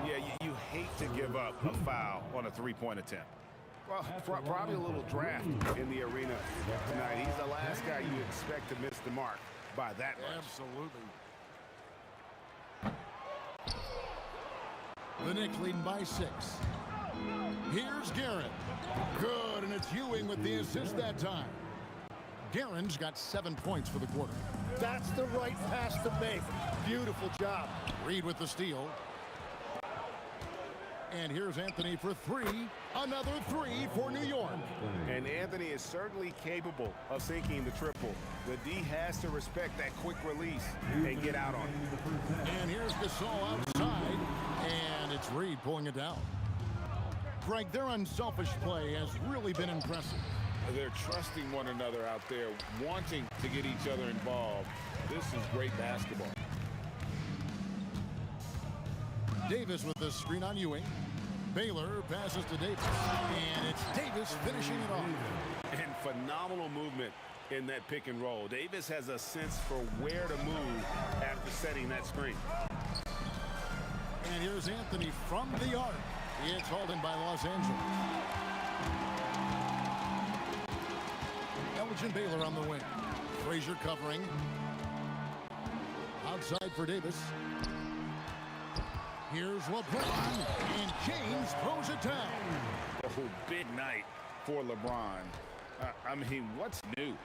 Yeah, you hate to give up a foul on a 3-point attempt. Well, probably a little draft in the arena tonight. He's the last guy you expect to miss the mark by that much. Absolutely. The Knicks leading by 6. Here's Garrett. Good, and it's Ewing with the assist that time. Guerin's got 7 points for the quarter. That's the right pass to make. Beautiful job. Reed with the steal. And here's Anthony for 3. Another 3 for New York. And Anthony is certainly capable of sinking the triple. The D has to respect that quick release and get out on it. And here's Gasol outside. And it's Reed pulling it down. Greg, their unselfish play has really been impressive. They're trusting one another out there, wanting to get each other involved. This is great basketball. Davis with the screen on Ewing. Baylor passes to Davis. And it's Davis finishing it off. And phenomenal movement in that pick and roll. Davis has a sense for where to move after setting that screen. And here's Anthony from the arc. It's hauled in by Los Angeles. Elgin Baylor on the wing. Frazier covering. Outside for Davis. Here's LeBron, and James throws it down. Oh, big night for LeBron. I mean, what's new?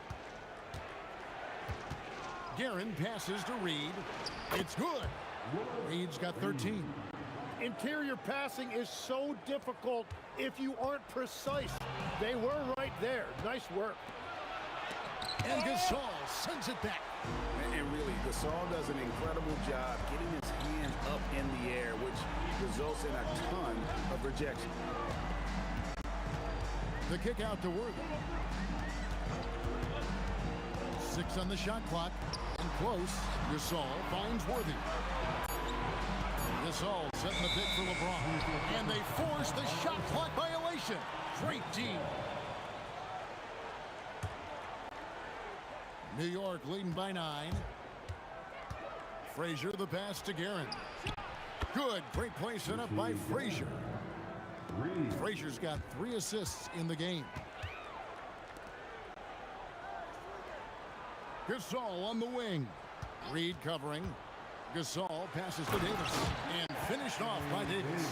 Guerin passes to Reed. It's good. Reed's got 13. Interior passing is so difficult if you aren't precise. They were right there. Nice work. And Gasol sends it back. And really, Gasol does an incredible job getting his hand up in the air, which results in a ton of rejection. The kick out to Worthy. 6 on the shot clock. And close. Gasol finds Worthy. Gasol setting the pick for LeBron. And they force the shot clock violation. Great team. New York leading by 9. Frazier the pass to Guerin. Good. Great play set up by Frazier. Frazier's got 3 assists in the game. Gasol on the wing. Reed covering. Gasol passes to Davis. And finished off by Davis.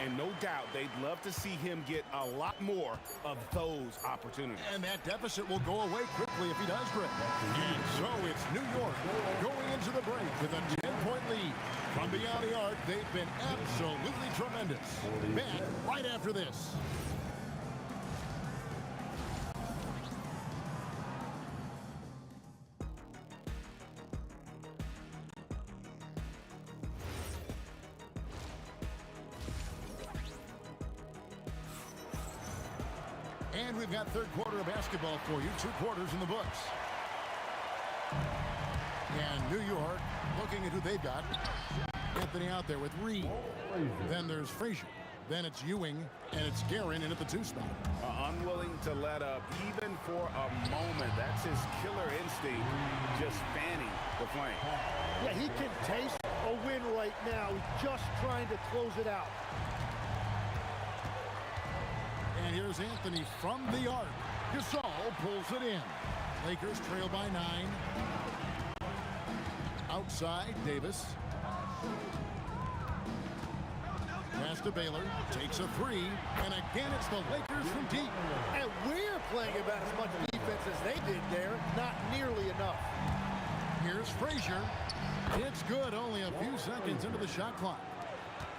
And no doubt they'd love to see him get a lot more of those opportunities. And that deficit will go away quickly if he does, Greg. And so it's New York going into the break with a 10-point lead. From beyond the arc, they've been absolutely tremendous. Back right after this. And we've got third quarter of basketball for you. 2 quarters in the books. And New York looking at who they've got. Anthony out there with Reed. Then there's Frazier. Then it's Ewing. And it's Guerin in at the 2 spot. Unwilling to let up even for a moment. That's his killer instinct, just fanning the flame. Yeah, he can taste a win right now. He's just trying to close it out. And here's Anthony from the arc. Gasol pulls it in. Lakers trail by 9. Outside, Davis. Pass to Baylor. Takes a 3. And again, it's the Lakers from deep. And we're playing about as much defense as they did there. Not nearly enough. Here's Frazier. It's good. Only a few seconds into the shot clock.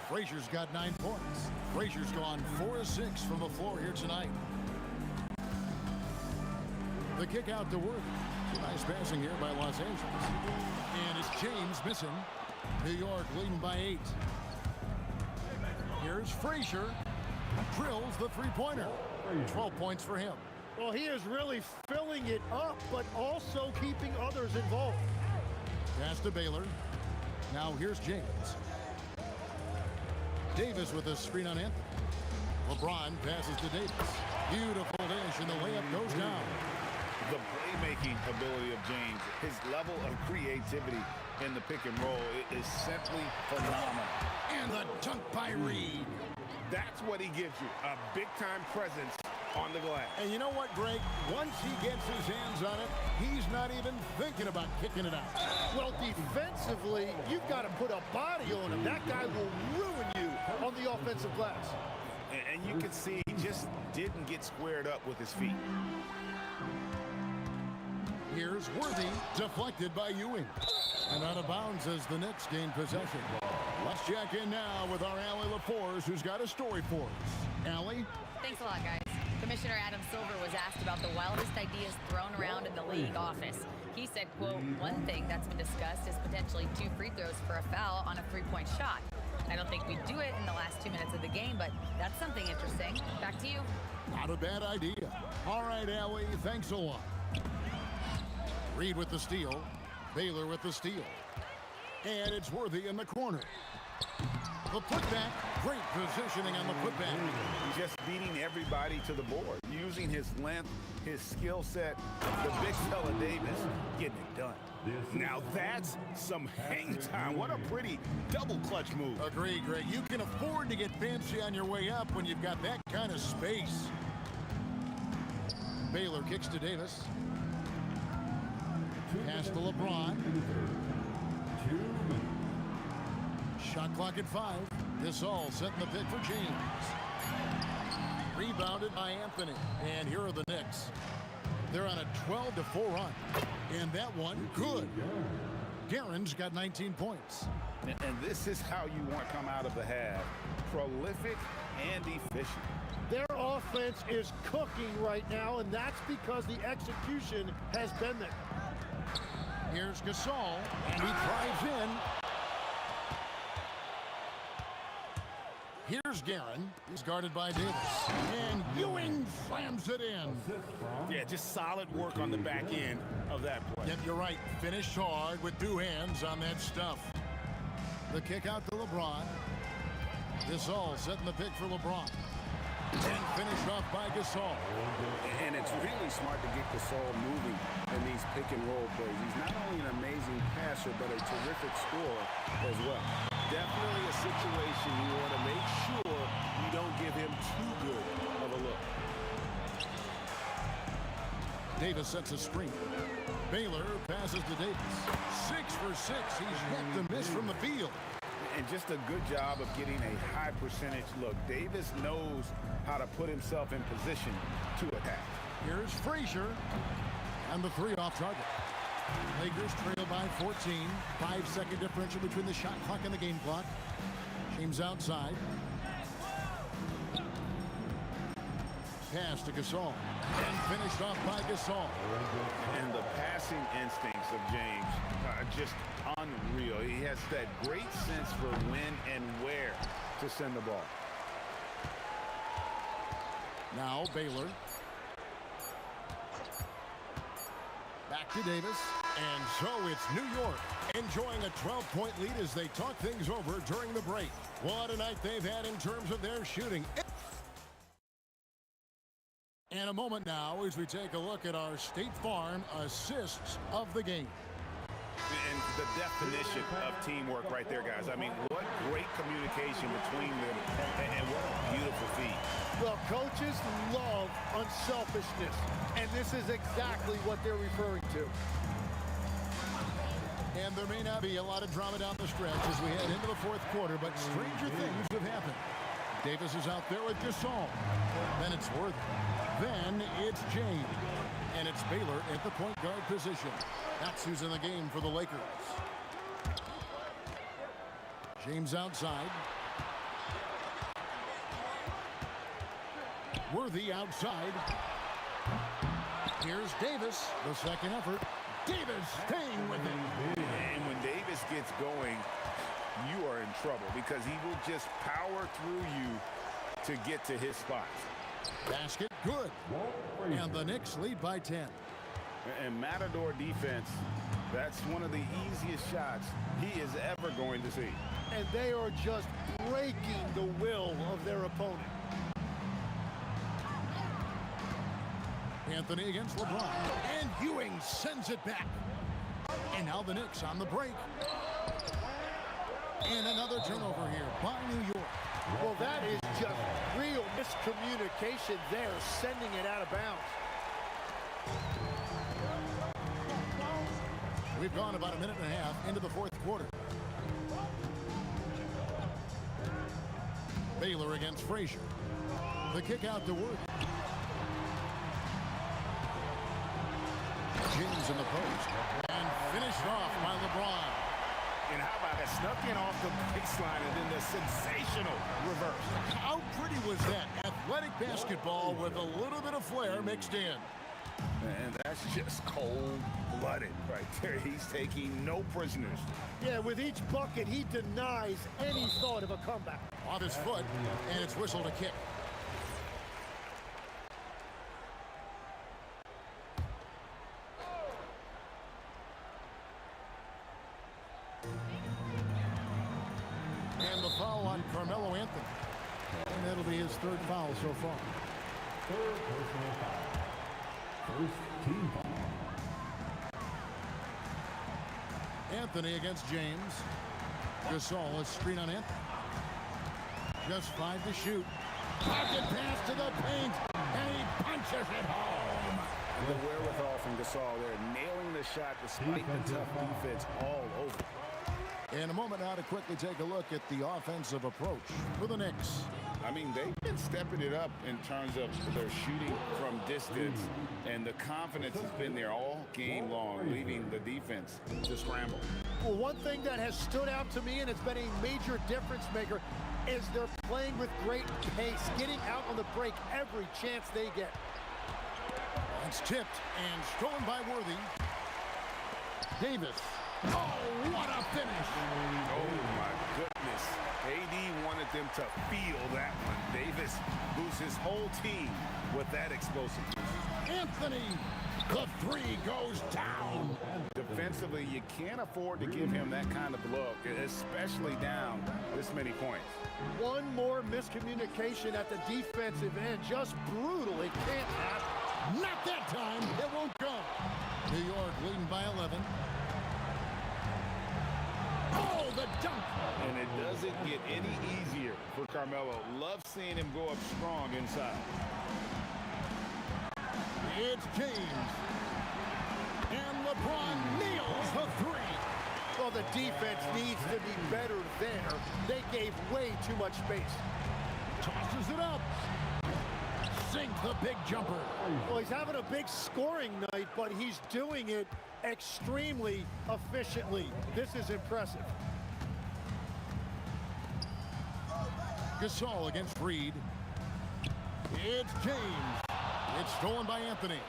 Frazier's got 9 points. Frazier's gone 4 of 6 from the floor here tonight. The kick out to Worthy. Nice passing here by Los Angeles. And it's James missing. New York leading by 8. Here's Frazier. Drills the 3-pointer. 12 points for him. Well, he is really filling it up, but also keeping others involved. Pass to Baylor. Now here's James. Davis with a screen on Anthony. LeBron passes to Davis. Beautiful dish, and the layup goes down. The playmaking ability of James, his level of creativity in the pick and roll is simply phenomenal. And the dunk by Reed. That's what he gives you, a big-time presence on the glass. And you know what, Greg? Once he gets his hands on it, he's not even thinking about kicking it out. Well, defensively, you've got to put a body on him. That guy will ruin you on the offensive glass. And you can see he just didn't get squared up with his feet. Here's Worthy, deflected by Ewing. And out of bounds as the Knicks gain possession. Let's check in now with our Allie LaForce, who's got a story for us. Allie? Thanks a lot, guys. Commissioner Adam Silver was asked about the wildest ideas thrown around in the league office. He said, quote, one thing that's been discussed is potentially 2 free throws for a foul on a 3-point shot. I don't think we'd do it in the last 2 minutes of the game, but that's something interesting. Back to you. Not a bad idea. All right, Allie, thanks a lot. Reed with the steal. Baylor with the steal. And it's Worthy in the corner. The putback. Great positioning on the putback. Just beating everybody to the board. Using his length, his skill set. The big fella Davis getting it done. Now that's some hang time. What a pretty double clutch move. Agree, Greg. You can afford to get fancy on your way up when you've got that kind of space. Baylor kicks to Davis. Pass to LeBron. Shot clock at 5. This all setting the pick for James. Rebounded by Anthony. And here are the Knicks. They're on a 12-4 run. And that one, good. Guerin's got 19 points. And this is how you want to come out of the half. Prolific and efficient. Their offense is cooking right now, and that's because the execution has been there. Here's Gasol, and he drives in. Here's Guerin. He's guarded by Davis. And Ewing slams it in. Yeah, just solid work on the back end of that play. Yep, you're right. Finished hard with 2 hands on that stuff. The kick out to LeBron. Gasol setting the pick for LeBron. And finished off by Gasol. And it's really smart to get Gasol moving in these pick and roll plays. He's not only an amazing passer, but a terrific scorer as well. Definitely a situation you want to make sure you don't give him too good of a look. Davis sets a screen. Baylor passes to Davis. 6 for 6. He's yet to miss from the field. And just a good job of getting a high percentage look. Davis knows how to put himself in position to attack. Here's Frazier. And the 3 off target. Lakers trail by 14. 5-second differential between the shot clock and the game clock. James outside. Pass to Gasol. And finished off by Gasol. And the passing instincts of James are just unreal. He has that great sense for when and where to send the ball. Now Baylor. Back to Davis. And so it's New York enjoying a 12-point lead as they talk things over during the break. What a night they've had in terms of their shooting. And a moment now as we take a look at our State Farm assists of the game. And the definition of teamwork right there, guys. I mean, what great communication between them, and what a beautiful feat. Well, coaches love unselfishness, and this is exactly what they're referring to. And there may not be a lot of drama down the stretch as we head into the 4th quarter, but stranger things have happened. Davis is out there with Gasol. Then it's Worthy. Then it's James. And it's Baylor at the point guard position. That's who's in the game for the Lakers. James outside. Worthy outside. Here's Davis, the second effort. Davis staying with it. And when Davis gets going, you are in trouble because he will just power through you to get to his spot. Basket good. And the Knicks lead by 10. And Matador defense, that's one of the easiest shots he is ever going to see. And they are just breaking the will of their opponent. Anthony against LeBron. And Ewing sends it back. And now the Knicks on the break. And another turnover here by New York. Well, that is just miscommunication there, sending it out of bounds. We've gone about a minute and a half into the fourth quarter. Baylor against Frazier. The kick out to Worthy. James in the post. And finished off by LeBron. And how about that? Snuck in off the baseline and then the sensational reverse. How pretty was that? Athletic basketball with a little bit of flair mixed in. And that's just cold-blooded right there. He's taking no prisoners. Yeah, with each bucket, he denies any thought of a comeback. Off his foot, and it's whistled a kick. And the foul on Carmelo Anthony. And that'll be his third foul so far. Third personal foul. First team foul. Anthony against James. Gasol, a screen on Anthony. Just 5 to shoot. Pocket pass to the paint, and he punches it home. The wherewithal from Gasol there, nailing the shot despite the tough defense all over. In a moment now to quickly take a look at the offensive approach for the Knicks. I mean, they've been stepping it up in terms of their shooting from distance, and the confidence has been there all game long, leaving the defense to scramble. Well, one thing that has stood out to me, and it's been a major difference maker, is they're playing with great pace, getting out on the break every chance they get. It's tipped and stolen by Worthy. Davis. Oh, what a finish. Oh, my goodness. AD wanted them to feel that one. Davis boosts his whole team with that explosiveness. Anthony, the three goes down. Defensively, you can't afford to give him that kind of look, especially down this many points. One more miscommunication at the defensive end. Just brutal. It can't happen. Not that time. It won't come. New York leading by 11. Oh, the dunk. And it doesn't get any easier for Carmelo. Love seeing him go up strong inside. It's James. And LeBron nails the three. Well, the defense needs to be better there. They gave way too much space. Tosses it up. Sink the big jumper. Well, he's having a big scoring night, but he's doing it extremely efficiently. This is impressive. Gasol against Reed. It's James. It's stolen by Anthony.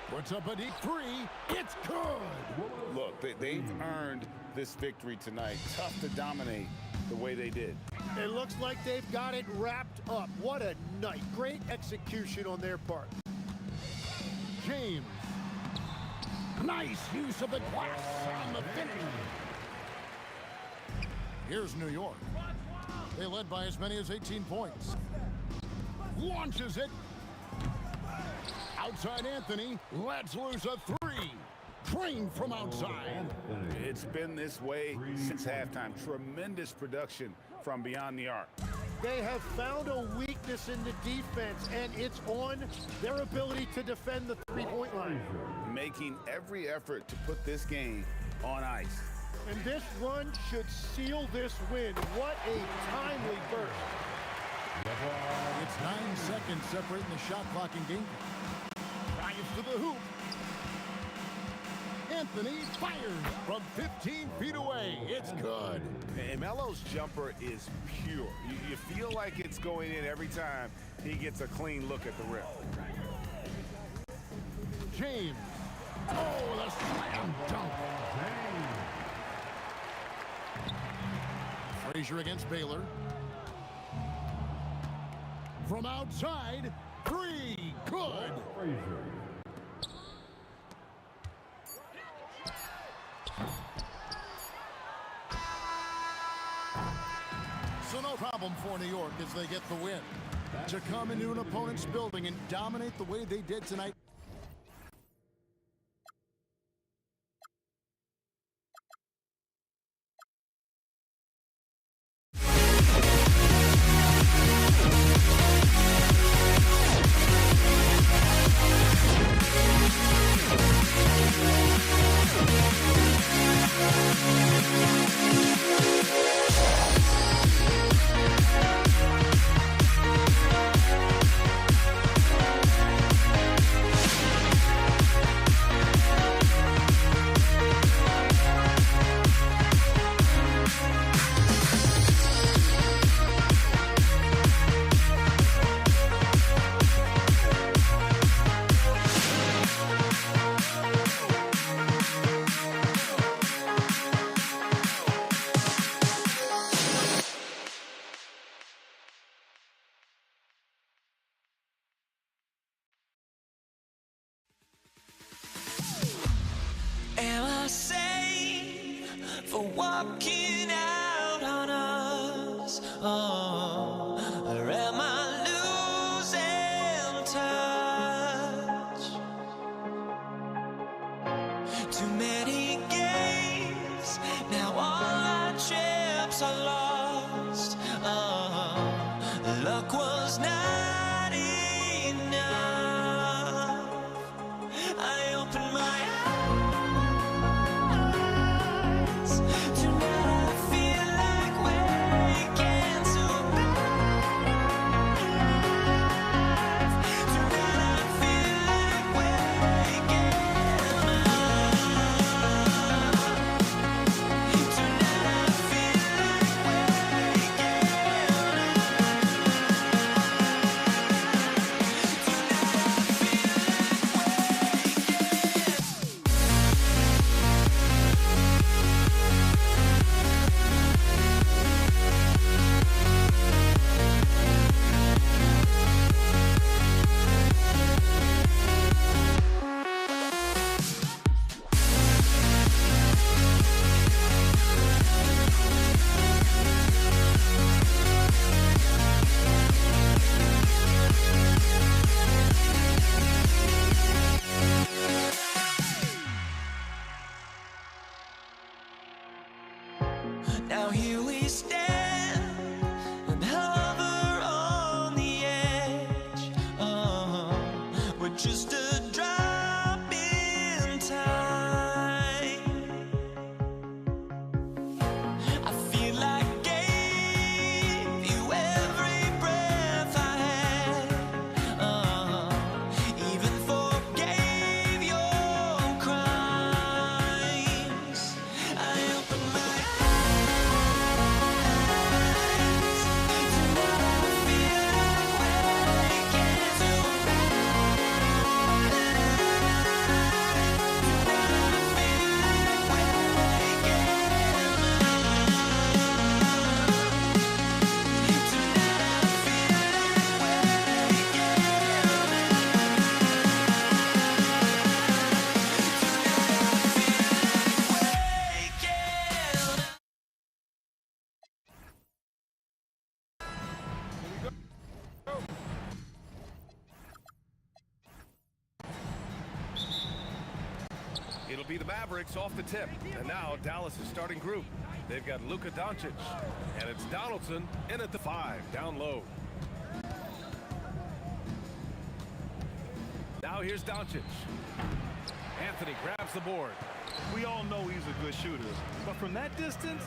Puts up a deep three. It's good. Look, they've earned this victory tonight. Tough to dominate the way they did. It looks like they've got it wrapped up. What a night. Great execution on their part. James. Nice use of the glass on the finish. Here's New York. They led by as many as 18 points. Launches it. Outside Anthony. Lets loose a three. Trained from outside. It's been this way since halftime. Tremendous production from beyond the arc. They have found a weakness in the defense, and it's on their ability to defend the three-point line. Making every effort to put this game on ice. And this run should seal this win. What a timely burst. It's 9 seconds separating the shot clock in game. Drives to the hoop. Anthony fires from 15 feet away. It's good. And Melo's jumper is pure. You feel like it's going in every time he gets a clean look at the rim. James. Oh, the slam dunk. Frazier against Baylor. From outside, three. Good. Frazier. So no problem for New York as they get the win. To come into an opponent's building and dominate the way they did tonight. for walking out on us? Oh, or am I losing touch? Too many games, now all our chips are lost. Oh, luck was not enough. I opened my eyes. Tonight I feel like waking to a better life. Tonight I feel like waking up. Tonight I feel like now here we stand and hover on the edge. Oh, we're just a drop in time. I feel like I gave you every breath I had. Oh, even forgave your crimes. I opened my It'll be the Mavericks off the tip. And now Dallas' starting group. They've got Luka Doncic. And it's Donaldson in at the 5, down low. Now here's Doncic. Anthony grabs the board. We all know he's a good shooter, but from that distance,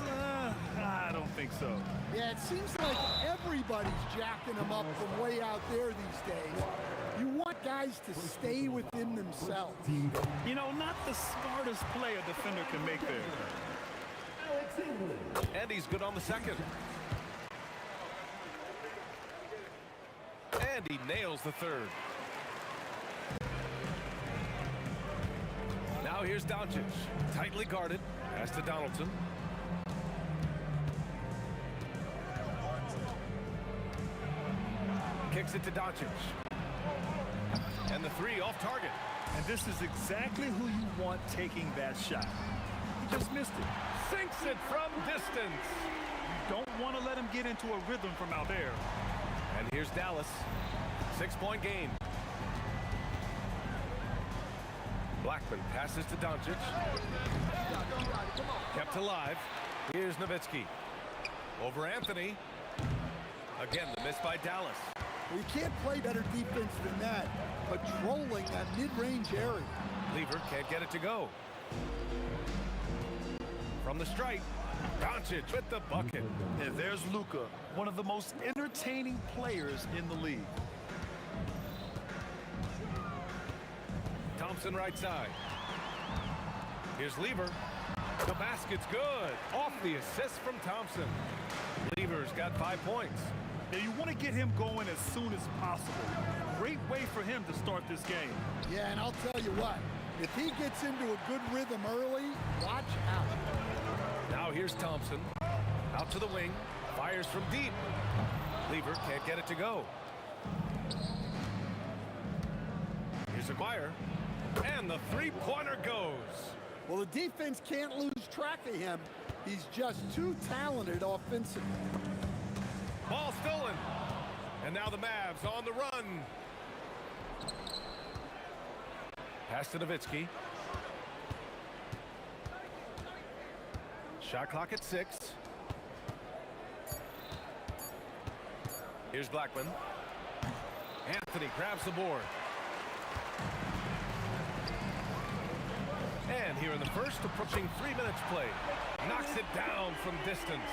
I don't think so. Yeah, it seems like everybody's jacking him up from way out there these days. You want guys to stay within themselves. You know, not the smartest play a defender can make there. And he's good on the second. And he nails the third. Now here's Doncic. Tightly guarded. Pass to Donaldson. Kicks it to Doncic. And the 3 off target. And this is exactly who you want taking that shot. He just missed it. Sinks it from distance. You don't want to let him get into a rhythm from out there. And here's Dallas. 6-point game. Blackman passes to Doncic. Kept alive. Here's Nowitzki. Over Anthony. Again, the miss by Dallas. You can't play better defense than that, patrolling that mid-range area. Lever can't get it to go. From the stripe, Doncic with the bucket. And there's Luka, one of the most entertaining players in the league. Thompson right side. Here's Lever. The basket's good. Off the assist from Thompson. Lever's got 5 points. Now you want to get him going as soon as possible. Great way for him to start this game. Yeah, and I'll tell you what, if he gets into a good rhythm early, watch out. Now here's Thompson. Out to the wing. Fires from deep. Lever can't get it to go. Here's Aguirre. And the three-pointer goes. Well, the defense can't lose track of him. He's just too talented offensively. Ball stolen. And now the Mavs on the run. Pass to Nowitzki. Shot clock at 6. Here's Blackman. Anthony grabs the board. And here in the first, approaching 3 minutes play. Knocks it down from distance.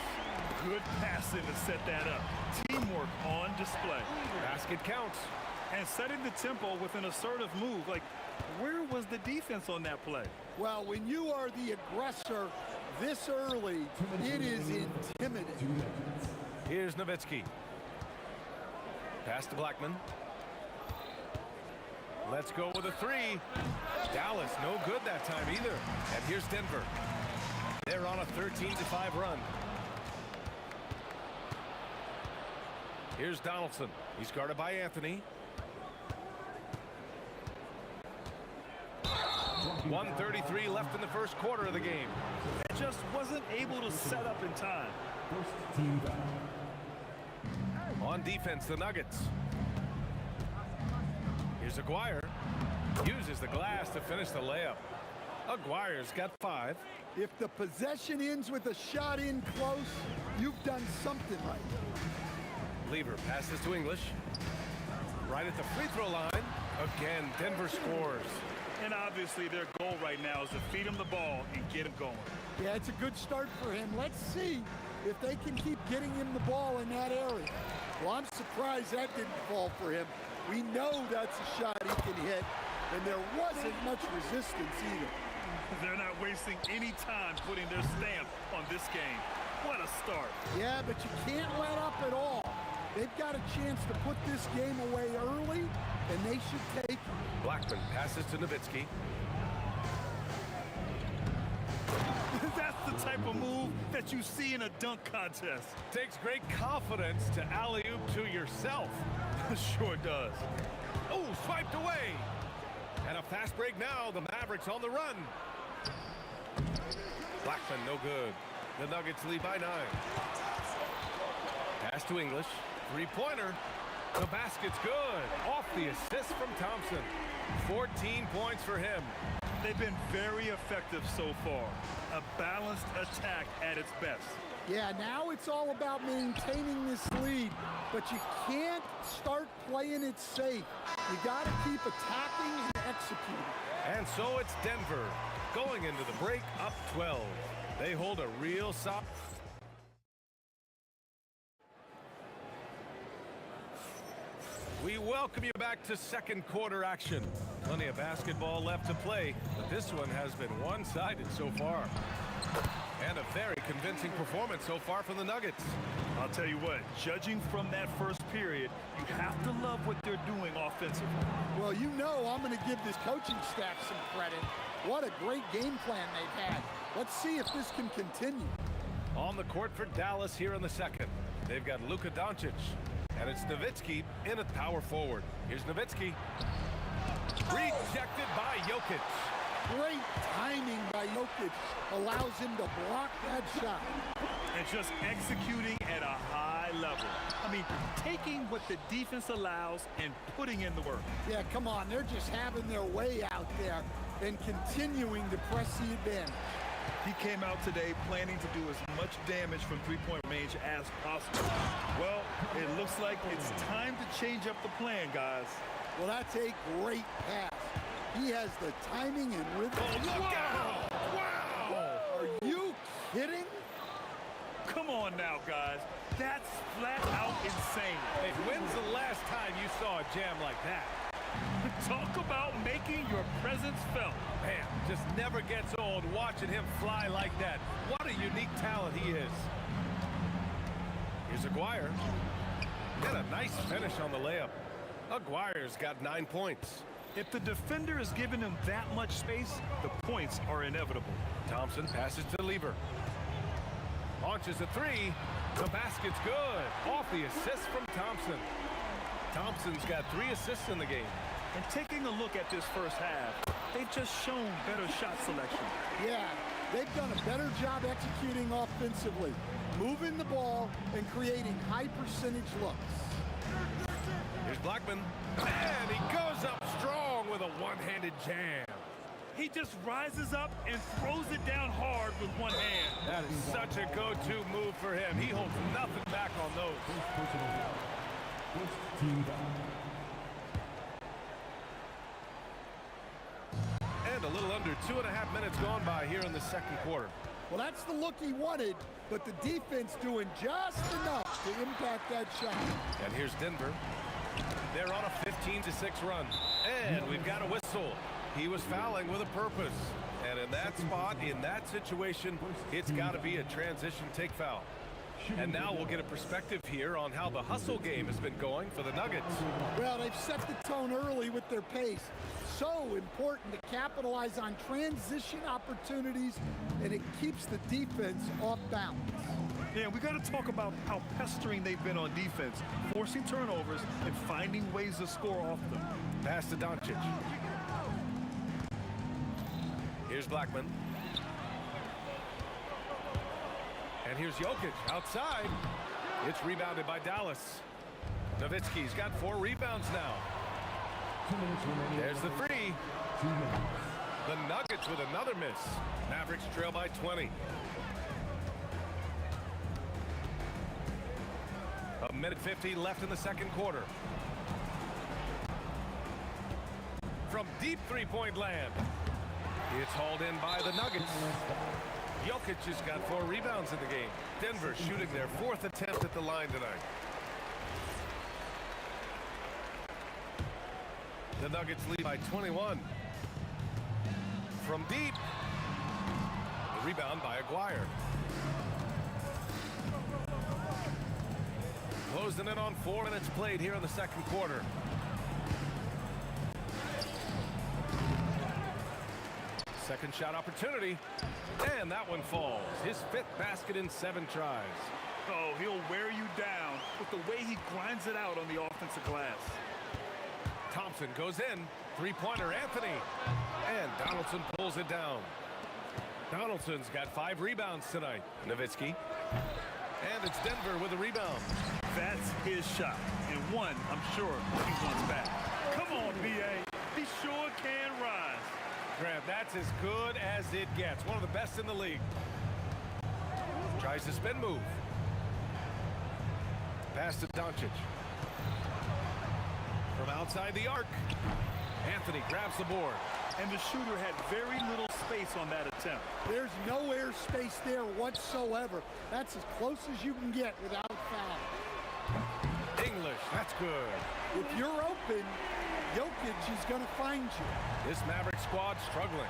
Good passing to set that up. Teamwork on display. Basket counts. And setting the tempo with an assertive move. Like, where was the defense on that play? Well, when you are the aggressor this early, it is intimidating. Here's Nowitzki. Pass to Blackman. Let's go with a 3. Dallas, no good that time either. And here's Denver. They're on a 13-5 run. Here's Donaldson. He's guarded by Anthony. 1:33 left in the first quarter of the game. It just wasn't able to set up in time. First team foul. On defense, the Nuggets. Here's Aguirre. Uses the glass to finish the layup. Aguirre's got 5. If the possession ends with a shot in close, you've done something right. Lever passes to English. Right at the free throw line. Again, Denver scores. And obviously their goal right now is to feed him the ball and get him going. Yeah, it's a good start for him. Let's see if they can keep getting him the ball in that area. Well, I'm surprised that didn't fall for him. We know that's a shot he can hit, and there wasn't much resistance either. They're not wasting any time putting their stamp on this game. What a start. Yeah, but you can't let up at all. They've got a chance to put this game away early, and they should take it. Blackman passes to Nowitzki. That's the type of move that you see in a dunk contest. Takes great confidence to alley-oop to yourself. Sure does. Oh, swiped away. And a fast break now. The Mavericks on the run. Blackman, no good. The Nuggets lead by 9. Pass to English. 3-pointer. The basket's good. Off the assist from Thompson. 14 points for him. They've been very effective so far. A balanced attack at its best. Yeah, now it's all about maintaining this lead, but you can't start playing it safe. You got to keep attacking and executing. And so it's Denver going into the break up 12. They hold a real soft. We welcome you back to second quarter action. Plenty of basketball left to play, but this one has been one-sided so far. And a very convincing performance so far from the Nuggets. I'll tell you what, judging from that first period, you have to love what they're doing offensively. Well, you know I'm going to give this coaching staff some credit. What a great game plan they've had. Let's see if this can continue. On the court for Dallas here in the second. They've got Luka Doncic. And it's Nowitzki in at power forward. Here's Nowitzki. Rejected by Jokic. Great timing by Jokic allows him to block that shot. And just executing at a high level. I mean, taking what the defense allows and putting in the work. Yeah, come on. They're just having their way out there and continuing to press the advantage. He came out today planning to do as much damage from three-point range as possible. Well, it looks like it's time to change up the plan, guys. Well, that's a great pass. He has the timing and rhythm. Oh, look out! Wow! Are you kidding? Come on now, guys. That's flat out insane. Hey, when's the last time you saw a jam like that? Talk about making your presence felt. Man, just never gets old watching him fly like that. What a unique talent he is. Here's Aguirre. And a nice finish on the layup. Aguirre's got 9 points. If the defender is giving him that much space, the points are inevitable. Thompson passes to Lever. Launches a 3. The basket's good. Off the assist from Thompson. Thompson's got 3 assists in the game. And taking a look at this first half, they've just shown better shot selection. Yeah, They've done a better job executing offensively, moving the ball and creating high percentage looks. Here's Blackman, and he goes up strong with a one-handed jam. He just rises up and throws it down hard with one hand. That is such a go-to move for him. He holds nothing back on those. And a little under 2.5 minutes gone by here in the second quarter. Well, that's the look he wanted, but the defense doing just enough to impact that shot. And here's Denver. They're on a 15-6 run. And we've got a whistle. He was fouling with a purpose. And in that spot, in that situation, it's got to be a transition take foul. And now we'll get a perspective here on how the hustle game has been going for the Nuggets. Well, they've set the tone early with their pace. So important to capitalize on transition opportunities, and it keeps the defense off balance. Yeah, we got to talk about how pestering they've been on defense, forcing turnovers and finding ways to score off them. Pass to Doncic. Here's Blackman. And here's Jokic outside. It's rebounded by Dallas. Nowitzki's got 4 rebounds now. There's the 3. The Nuggets with another miss. Mavericks trail by 20. A minute 50 left in the second quarter. From deep three-point land. It's hauled in by the Nuggets. Jokic has got 4 rebounds in the game. Denver shooting their 4th attempt at the line tonight. The Nuggets lead by 21. From deep. The rebound by Aguirre. Closing in on 4 minutes played here in the second quarter. Second shot opportunity. And that one falls. His 5th basket in 7 tries. Oh, he'll wear you down with the way he grinds it out on the offensive glass. Thompson goes in. Three-pointer, Anthony. And Donaldson pulls it down. Donaldson's got 5 rebounds tonight. Nowitzki. And it's Denver with a rebound. That's his shot. And one, I'm sure, he wants back. Come on, B.A. He sure can rise. Grant, that's as good as it gets. One of the best in the league. Tries to spin move. Pass to Doncic. From outside the arc. Anthony grabs the board. And the shooter had very little space on that attempt. There's no air space there whatsoever. That's as close as you can get without a foul. English, that's good. If you're open, Jokic is going to find you. This Maverick squad struggling.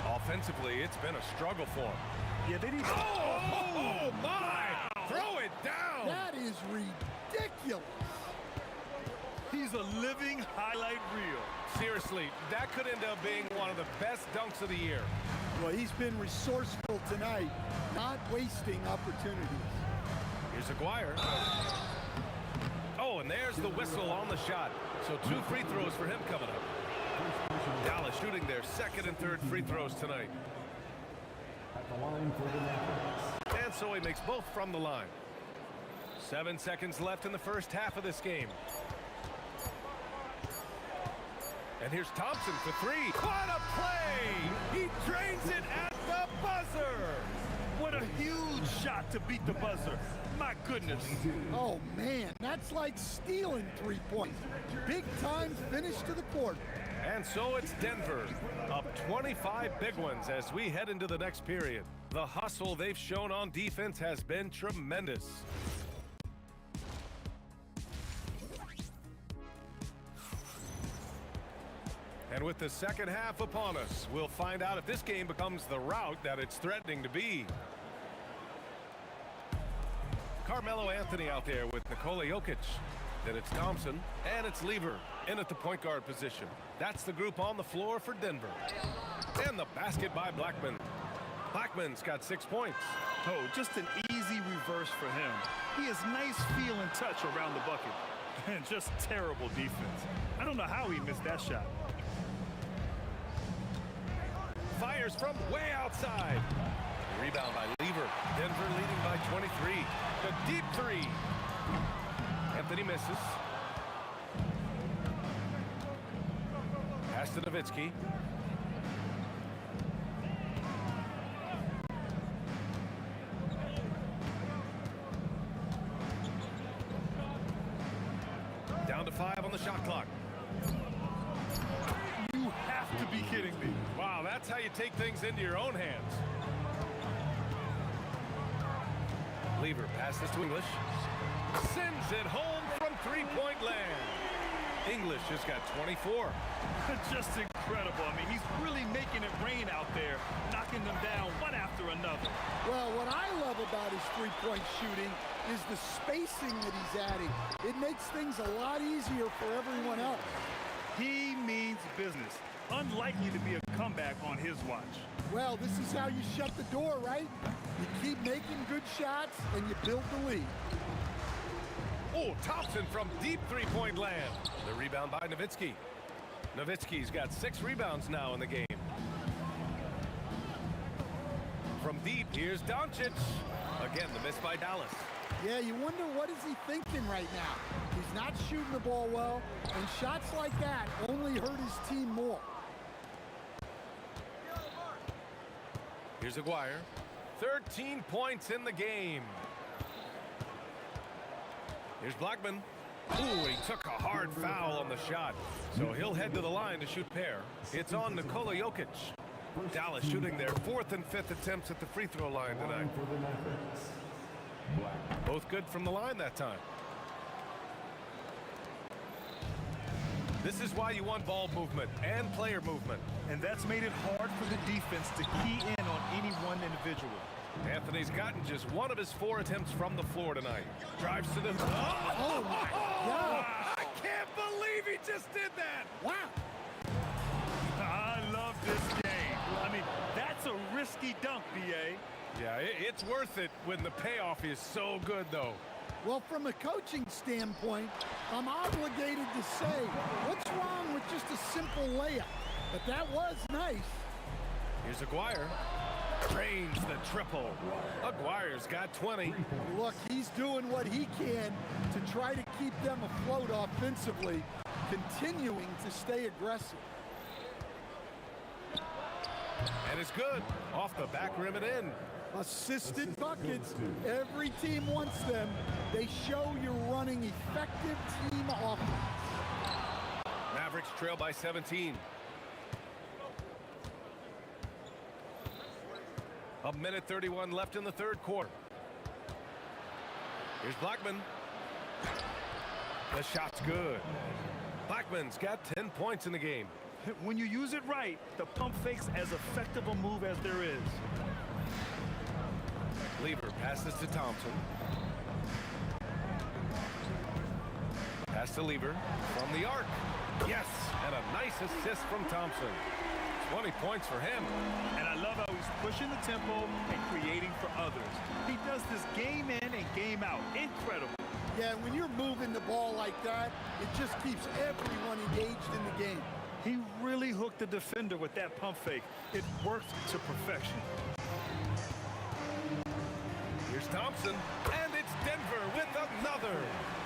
Offensively, it's been a struggle for them. Yeah, they need... Oh, my! Wow. Throw it down! That is ridiculous. He's a living highlight reel. Seriously, that could end up being one of the best dunks of the year. Well, he's been resourceful tonight, not wasting opportunities. Here's Aguirre. Oh, and there's the whistle on the shot. So 2 free throws for him coming up. Dallas shooting their 2nd and 3rd free throws tonight. At the line for the Mavericks. And so he makes both from the line. 7 seconds left in the first half of this game. And here's Thompson for 3. What a play! He drains it at the buzzer! What a huge shot to beat the buzzer. My goodness. Oh, man, that's like stealing 3 points. Big time finish to the quarter. And so it's Denver, up 25 big ones as we head into the next period. The hustle they've shown on defense has been tremendous. And with the second half upon us, we'll find out if this game becomes the rout that it's threatening to be. Carmelo Anthony out there with Nikola Jokic. Then it's Thompson, and it's Lever in at the point guard position. That's the group on the floor for Denver. And the basket by Blackman. Blackman's got 6 points. Oh, just an easy reverse for him. He has nice feel and touch around the bucket. And just terrible defense. I don't know how he missed that shot. Fire fires from way outside. Rebound by Lever. Denver leading by 23. The deep three. Anthony misses. Pass to Nowitzki. Down to 5 on the shot clock. You have to be kidding me. Wow, that's how you take things into your own hands. Lever passes to English. Sends it home from three-point land. English has got 24. Just incredible. I mean, he's really making it rain out there, knocking them down one after another. Well, what I love about his three-point shooting is the spacing that he's adding. It makes things a lot easier for everyone else. He means business. Unlikely to be a comeback on his watch. Well, this is how you shut the door, right? You keep making good shots and you build the lead. Oh, Thompson from deep three-point land. The rebound by Nowitzki. Nowitzki's got 6 rebounds now in the game. From deep, here's Doncic. Again, the miss by Dallas. Yeah, you wonder what is he thinking right now. He's not shooting the ball well, and shots like that only hurt his team more. Here's Aguirre. 13 points in the game. Here's Blackman. Ooh, he took a hard foul on the shot. So he'll head to the line to shoot pair. It's on Nikola Jokic. Dallas shooting their 4th and 5th attempts at the free throw line tonight. Both good from the line that time. This is why you want ball movement and player movement. And that's made it hard for the defense to key in on any one individual. Anthony's gotten just 1 of his 4 attempts from the floor tonight. Drives to the... Oh my God! I can't believe he just did that! Wow! I love this game. I mean, that's a risky dunk, B.A. Yeah, it's worth it when the payoff is so good, though. Well, from a coaching standpoint, I'm obligated to say, what's wrong with just a simple layup? But that was nice. Here's Aguirre. Drains the triple. Aguirre's got 20. Look, he's doing what he can to try to keep them afloat offensively, continuing to stay aggressive. And it's good. Off the back rim and in. Assisted buckets. Every team wants them. They show you're running effective team offense. Mavericks trail by 17. A minute 31 left in the 3rd quarter. Here's Blackman. The shot's good. Blackman's got 10 points in the game. When you use it right, the pump fake's as effective a move as there is. Lever passes to Thompson. Pass to Lever from the arc. Yes, and a nice assist from Thompson. 20 points for him. And I love how he's pushing the tempo and creating for others. He does this game in and game out. Incredible. Yeah, when you're moving the ball like that, it just keeps everyone engaged in the game. He really hooked the defender with that pump fake. It worked to perfection. Here's Thompson, and it's Denver with another.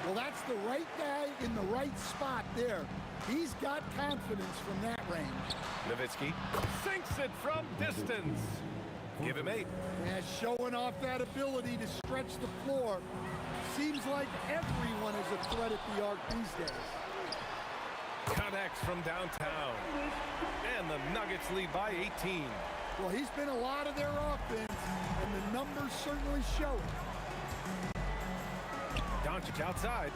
Well, that's the right guy in the right spot there. He's got confidence from that range. Nowitzki sinks it from distance. Give him 8. Yeah, showing off that ability to stretch the floor. Seems like everyone is a threat at the arc these days. Connects from downtown. And the Nuggets lead by 18. Well, he's been a lot of their offense, and the numbers certainly show it. Doncic outside.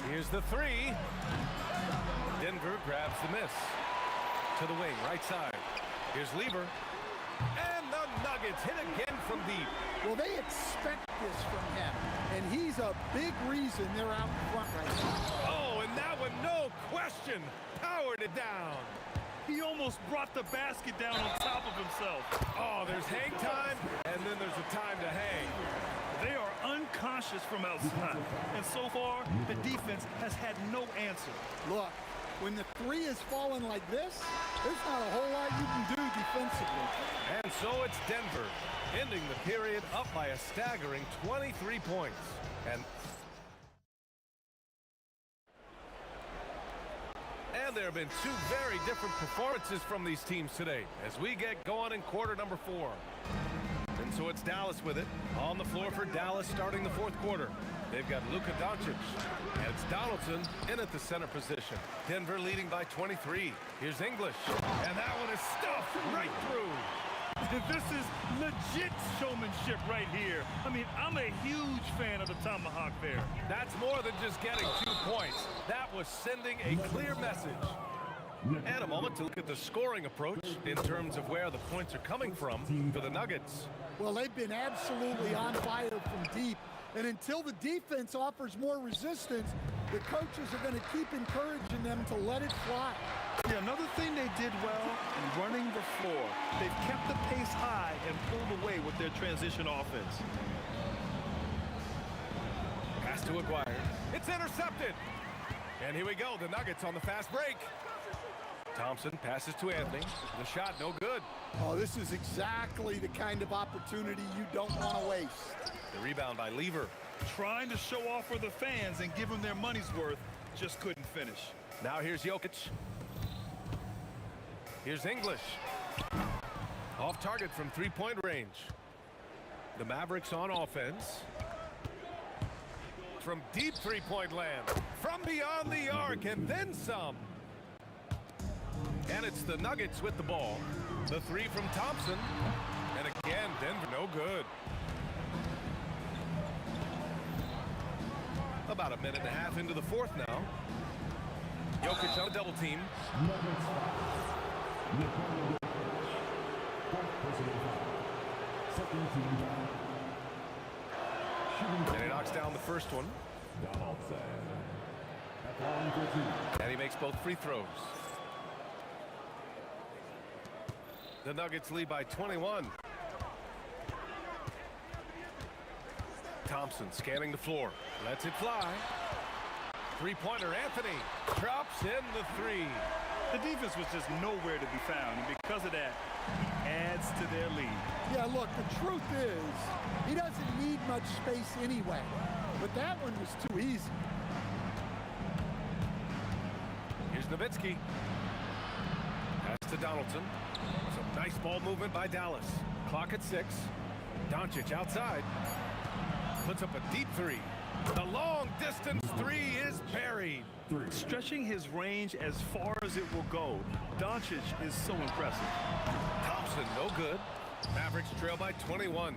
Here's the 3. Denver grabs the miss. To the wing, right side. Here's Lever. And the Nuggets hit again from deep. Well, they expect this from him, and he's a big reason they're out in front right now. Oh, and that one, no question, powered it down. He almost brought the basket down on top of himself. Oh, there's hang time, and then there's a time to hang. They are unconscious from outside, and so far, the defense has had no answer. Look, When the three is falling like this, there's not a whole lot you can do defensively. And so it's Denver, ending the period up by a staggering 23 points. And there have been two very different performances from these teams today as we get going in quarter number 4. And so it's Dallas with it. On the floor for Dallas starting the fourth quarter. They've got Luka Doncic. And it's Donaldson in at the center position. Denver leading by 23. Here's English. And that one is stuffed right through. This is legit showmanship right here. I mean, I'm a huge fan of the tomahawk there. That's more than just getting 2 points. That was sending a clear message. And a moment to look at the scoring approach in terms of where the points are coming from for the Nuggets. Well, they've been absolutely on fire from deep. And until the defense offers more resistance, the coaches are going to keep encouraging them to let it fly. Yeah, another thing they did well in running the floor, they've kept the pace high and pulled away with their transition offense. Pass to Aguirre. It's intercepted. And here we go, the Nuggets on the fast break. Thompson passes to Anthony. The shot no good. Oh, this is exactly the kind of opportunity you don't want to waste. The rebound by Lever. Trying to show off for the fans and give them their money's worth, just couldn't finish. Now here's Jokic. Here's English. Off target from three-point range. The Mavericks on offense. From deep three-point land. From beyond the arc and then some. And it's the Nuggets with the ball. The three from Thompson. And again, Denver no good. About a minute and a half into the fourth now. Jokic on a double team. And he knocks down the first one. And he makes both free throws. The Nuggets lead by 21. Thompson scanning the floor. Lets it fly. Three-pointer, Anthony. Drops in the three. The defense was just nowhere to be found, and because of that, he adds to their lead. Yeah, look, the truth is, he doesn't need much space anyway. But that one was too easy. Here's Nowitzki. Pass to Donaldson. Some nice ball movement by Dallas. Clock at 6. Doncic outside. Puts up a deep three. The long distance three is buried. Stretching his range as far as it will go. Doncic is so impressive. Thompson, no good. Mavericks trail by 21.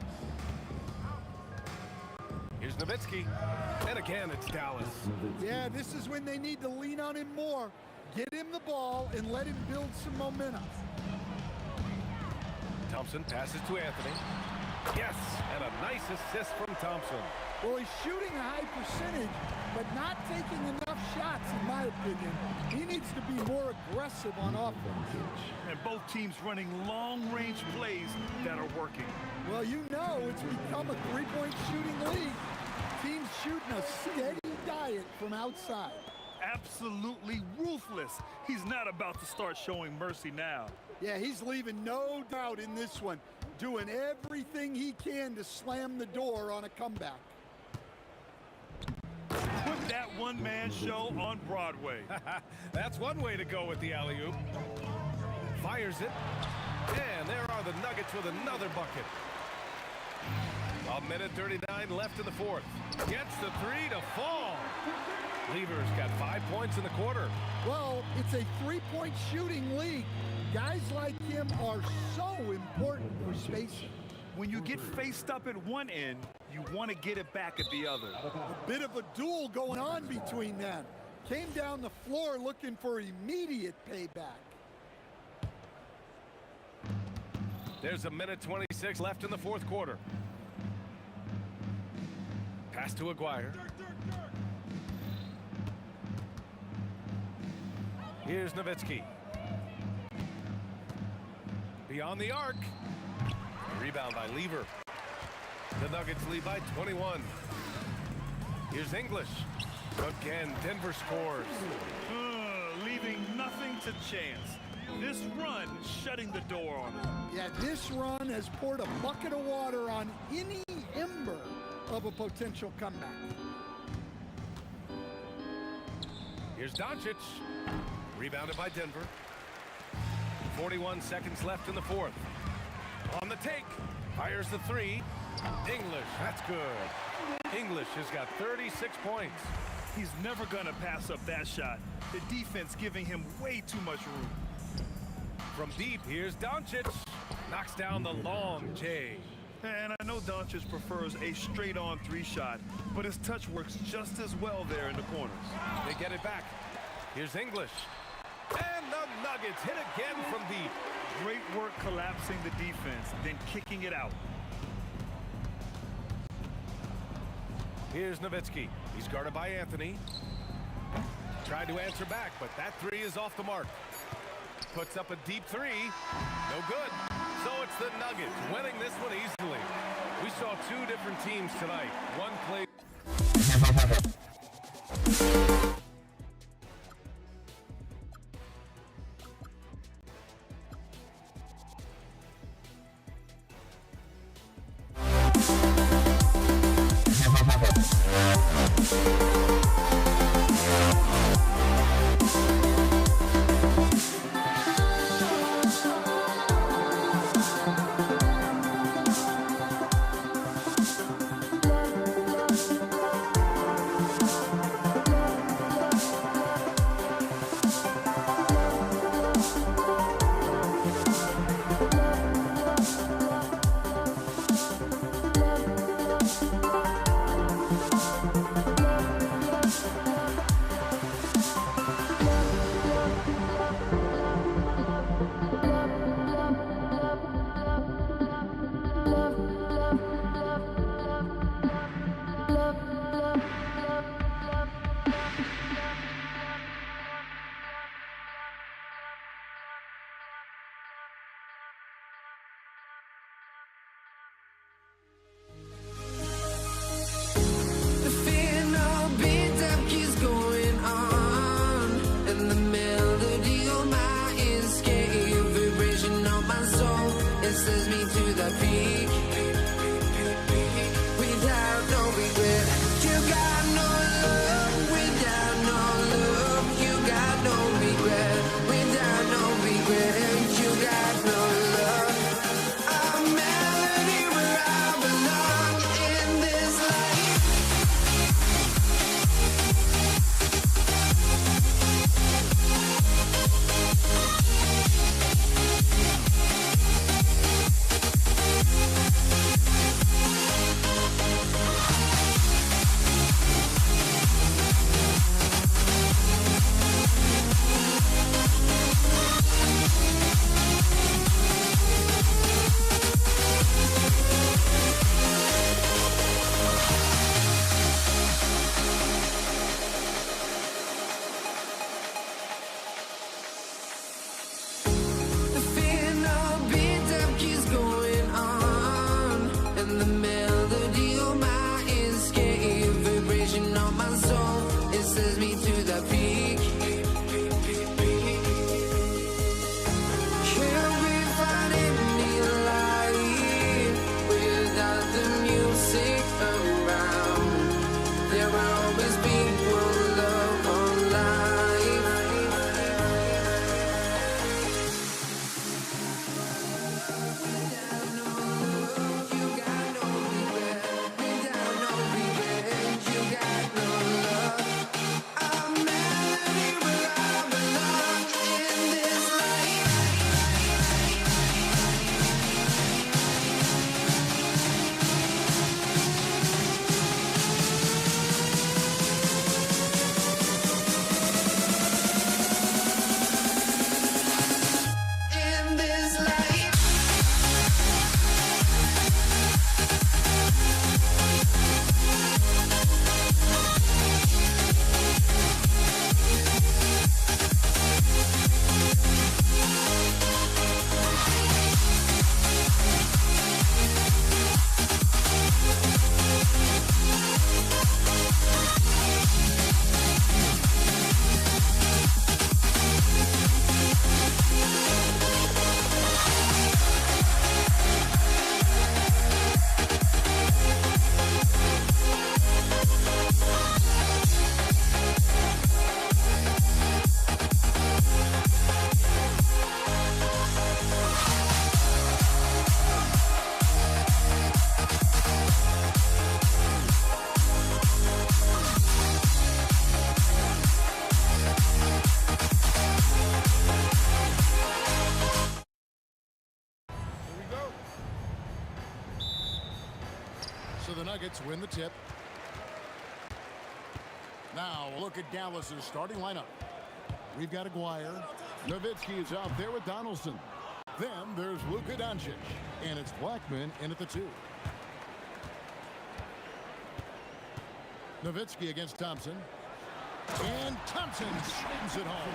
Here's Nowitzki. And again, it's Dallas. Yeah, this is when they need to lean on him more. Get him the ball and let him build some momentum. Thompson passes to Anthony. Yes, and a nice assist from Thompson. Well, he's shooting a high percentage, but not taking enough shots, in my opinion. He needs to be more aggressive on offense. And both teams running long-range plays that are working. Well, you know it's become a three-point shooting league. Teams shooting a steady diet from outside. Absolutely ruthless. He's not about to start showing mercy now. Yeah, he's leaving no doubt in this one. Doing everything he can to slam the door on a comeback. Put that one-man show on Broadway. That's one way to go with the alley-oop. Fires it. And there are the Nuggets with another bucket. A minute 39 left in the fourth. Gets the three to fall. Lever's got 5 points in the quarter. Well, it's a three-point shooting league. Guys like him are so important for spacing. When you get faced up at one end, you want to get it back at the other. A bit of a duel going on between them. Came down the floor looking for immediate payback. There's a minute 26 left in the fourth quarter. Pass to Aguirre. Here's Nowitzki. Beyond the arc. Rebound by Lever. The Nuggets lead by 21. Here's English. Again, Denver scores. leaving nothing to chance. This run shutting the door on it. Yeah, this run has poured a bucket of water on any ember of a potential comeback. Here's Doncic. Rebounded by Denver. 41 seconds left in the fourth. On the take. Fires the three. English, that's good. English has got 36 points. He's never going to pass up that shot. The defense giving him way too much room. From deep, here's Doncic. Knocks down the long J. And I know Doncic prefers a straight-on three shot, but his touch works just as well there in the corners. They get it back. Here's English. And the Nuggets hit again from deep. Great work collapsing the defense, then kicking it out. Here's Nowitzki. He's guarded by Anthony. Tried to answer back, but that three is off the mark. Puts up a deep three. No good. So it's the Nuggets winning this one easily. We saw two different teams tonight. One played. Melody Nuggets win the tip. Now look at Dallas's starting lineup. We've got Aguirre. Nowitzki is out there with Donaldson. Then there's Luka Doncic. And it's Blackman in at the 2. Nowitzki against Thompson. And Thompson slams it home.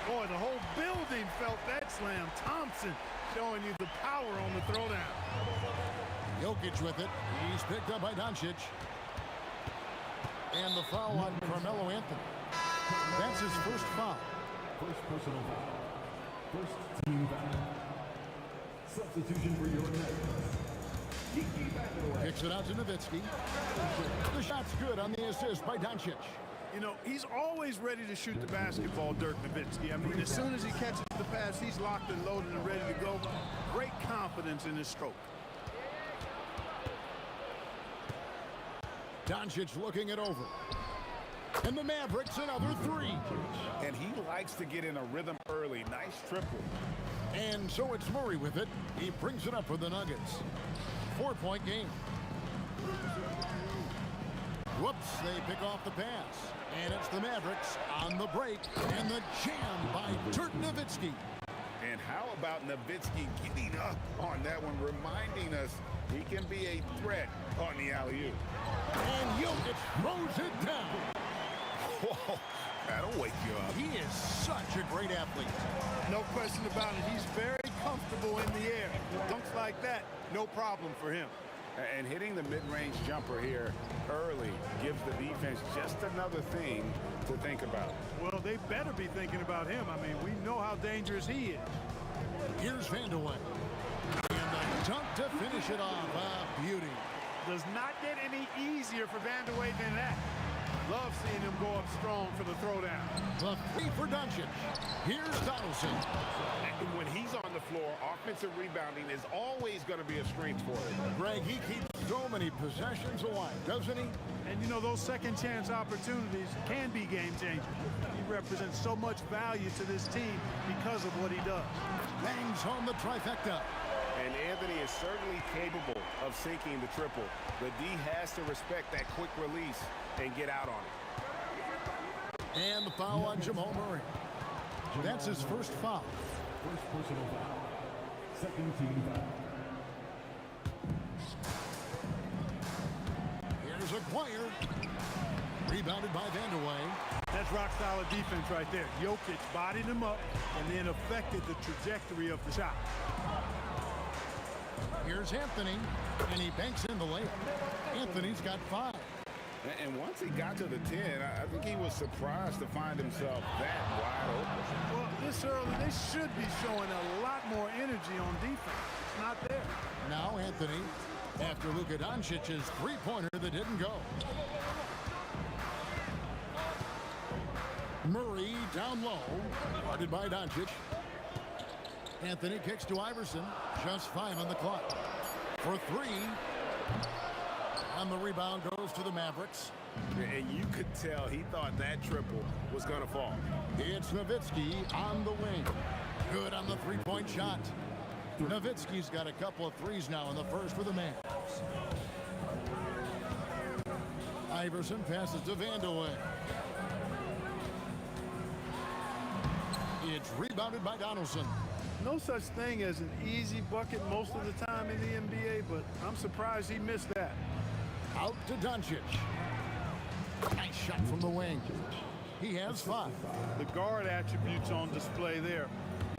Boy, the whole building felt that slam. Thompson showing you the power on the throwdown. Jokic with it. He's picked up by Doncic. And the foul on Carmelo Anthony. That's his first foul. First personal foul. First team foul. Substitution for your next. Kicks it out to Nowitzki. The shot's good on the assist by Doncic. You know, he's always ready to shoot the basketball, Dirk Nowitzki. I mean, as soon as he catches the pass, he's locked and loaded and ready to go. Great confidence in his stroke. Doncic looking it over. And the Mavericks another 3. And he likes to get in a rhythm early. Nice triple. And so it's Murray with it. He brings it up for the Nuggets. 4-point game. Whoops, they pick off the pass. And it's the Mavericks on the break. And the jam by Dirk Nowitzki. And how about Nowitzki getting up on that one, reminding us he can be a threat on the alley-oop. And Jokic throws it down. Whoa, that'll wake you up. He is such a great athlete. No question about it. He's very comfortable in the air. Dunks like that, no problem for him. And hitting the mid-range jumper here early gives the defense just another thing to think about. Well, they better be thinking about him. I mean, we know how dangerous he is. Here's Vanderway. And the dunk to finish it off. A beauty. Does not get any easier for Vanderway than that. Love seeing him go up strong for the throwdown. The 3 for Doncic. Here's Donaldson. And when he's on the floor, offensive rebounding is always going to be a strength for him. Greg, he keeps so many possessions alive, doesn't he? And you know, those second chance opportunities can be game changers. He represents so much value to this team because of what he does. Bangs home the trifecta. And Anthony is certainly capable of sinking the triple. The D has to respect that quick release and get out on it. And the foul on Jamal Murray. That's his first foul. First personal foul. Second team foul. Here's Aguirre. Rebounded by Vanderway. That's rock-solid defense right there. Jokic bodied him up and then affected the trajectory of the shot. Here's Anthony, and he banks in the layup. Anthony's got 5. And once he got to the 10, I think he was surprised to find himself that wide open. Well, this early, they should be showing a lot more energy on defense. It's not there. Now Anthony, after Luka Doncic's 3-pointer that didn't go. Murray down low, guarded by Doncic. Anthony kicks to Iverson. Just 5 on the clock. For 3. And the rebound goes to the Mavericks. And you could tell he thought that triple was going to fall. It's Nowitzki on the wing. Good on the 3-point shot. Nowitzki's got a couple of threes now in the first for the Mavs. Iverson passes to Vanderway. It's rebounded by Donaldson. No such thing as an easy bucket most of the time in the NBA, but I'm surprised he missed that. Out to Doncic. Nice shot from the wing. He has 5. The guard attributes on display there.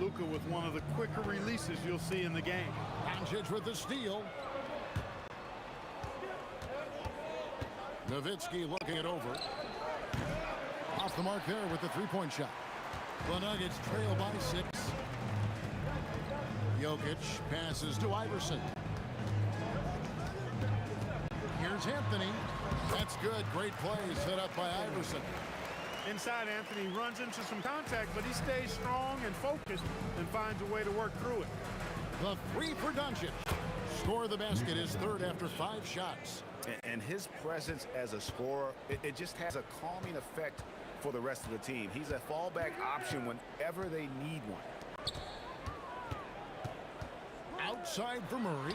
Luka with one of the quicker releases you'll see in the game. Doncic with the steal. Nowitzki looking it over. Off the mark there with the 3-point shot. The Nuggets trail by 6. Jokic passes to Iverson. Here's Anthony. That's good. Great play set up by Iverson. Inside, Anthony runs into some contact, but he stays strong and focused and finds a way to work through it. The 3 for Doncic. Score of the basket is 3rd after 5 shots. And his presence as a scorer, it just has a calming effect for the rest of the team. He's a fallback option whenever they need one. Outside for Murray.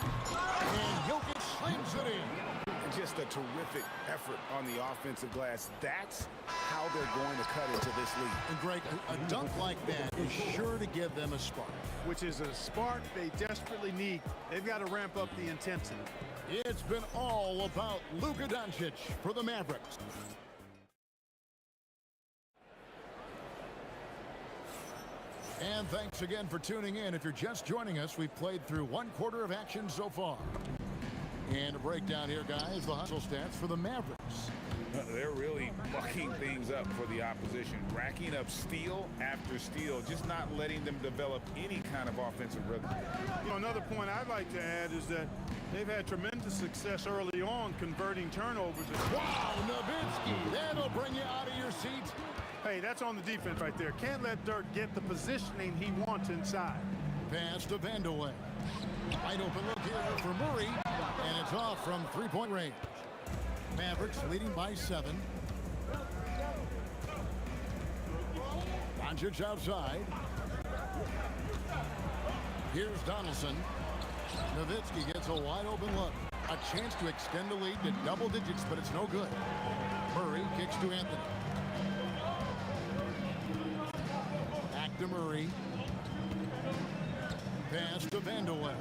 And Jokic slams it in. And just a terrific effort on the offensive glass. That's how they're going to cut into this lead. And Greg, a dunk like that is sure to give them a spark. Which is a spark they desperately need. They've got to ramp up the intensity. It's been all about Luka Doncic for the Mavericks. And thanks again for tuning in. If you're just joining us, we've played through one quarter of action so far. And a breakdown here, guys, the hustle stats for the Mavericks. They're really mucking things up for the opposition, racking up steal after steal, just not letting them develop any kind of offensive rhythm. You know, another point I'd like to add is that they've had tremendous success early on converting turnovers. Wow, Nowitzki, that'll bring you out of your seat. Hey, that's on the defense right there. Can't let Dirk get the positioning he wants inside. Pass to Vandeweghe. Wide open look here for Murray, and it's off from three-point range. Mavericks leading by 7. Doncic outside. Here's Donaldson. Nowitzki gets a wide open look. A chance to extend the lead to double digits, but it's no good. Murray kicks to Anthony. Back to Murray. Pass to Vandeweghe.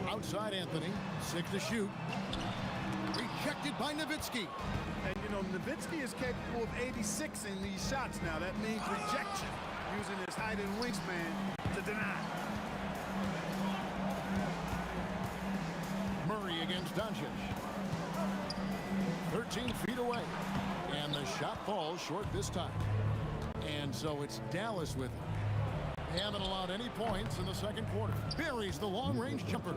Outside Anthony. 6 to shoot. Rejected by Nowitzki. And you know, Nowitzki is capable of 86ing these shots now. That means rejection, using his height and wingspan to deny. Murray against Doncic. 13 feet away. And the shot falls short this time. And so it's Dallas with it. They haven't allowed any points in the second quarter. Buries the long-range jumper.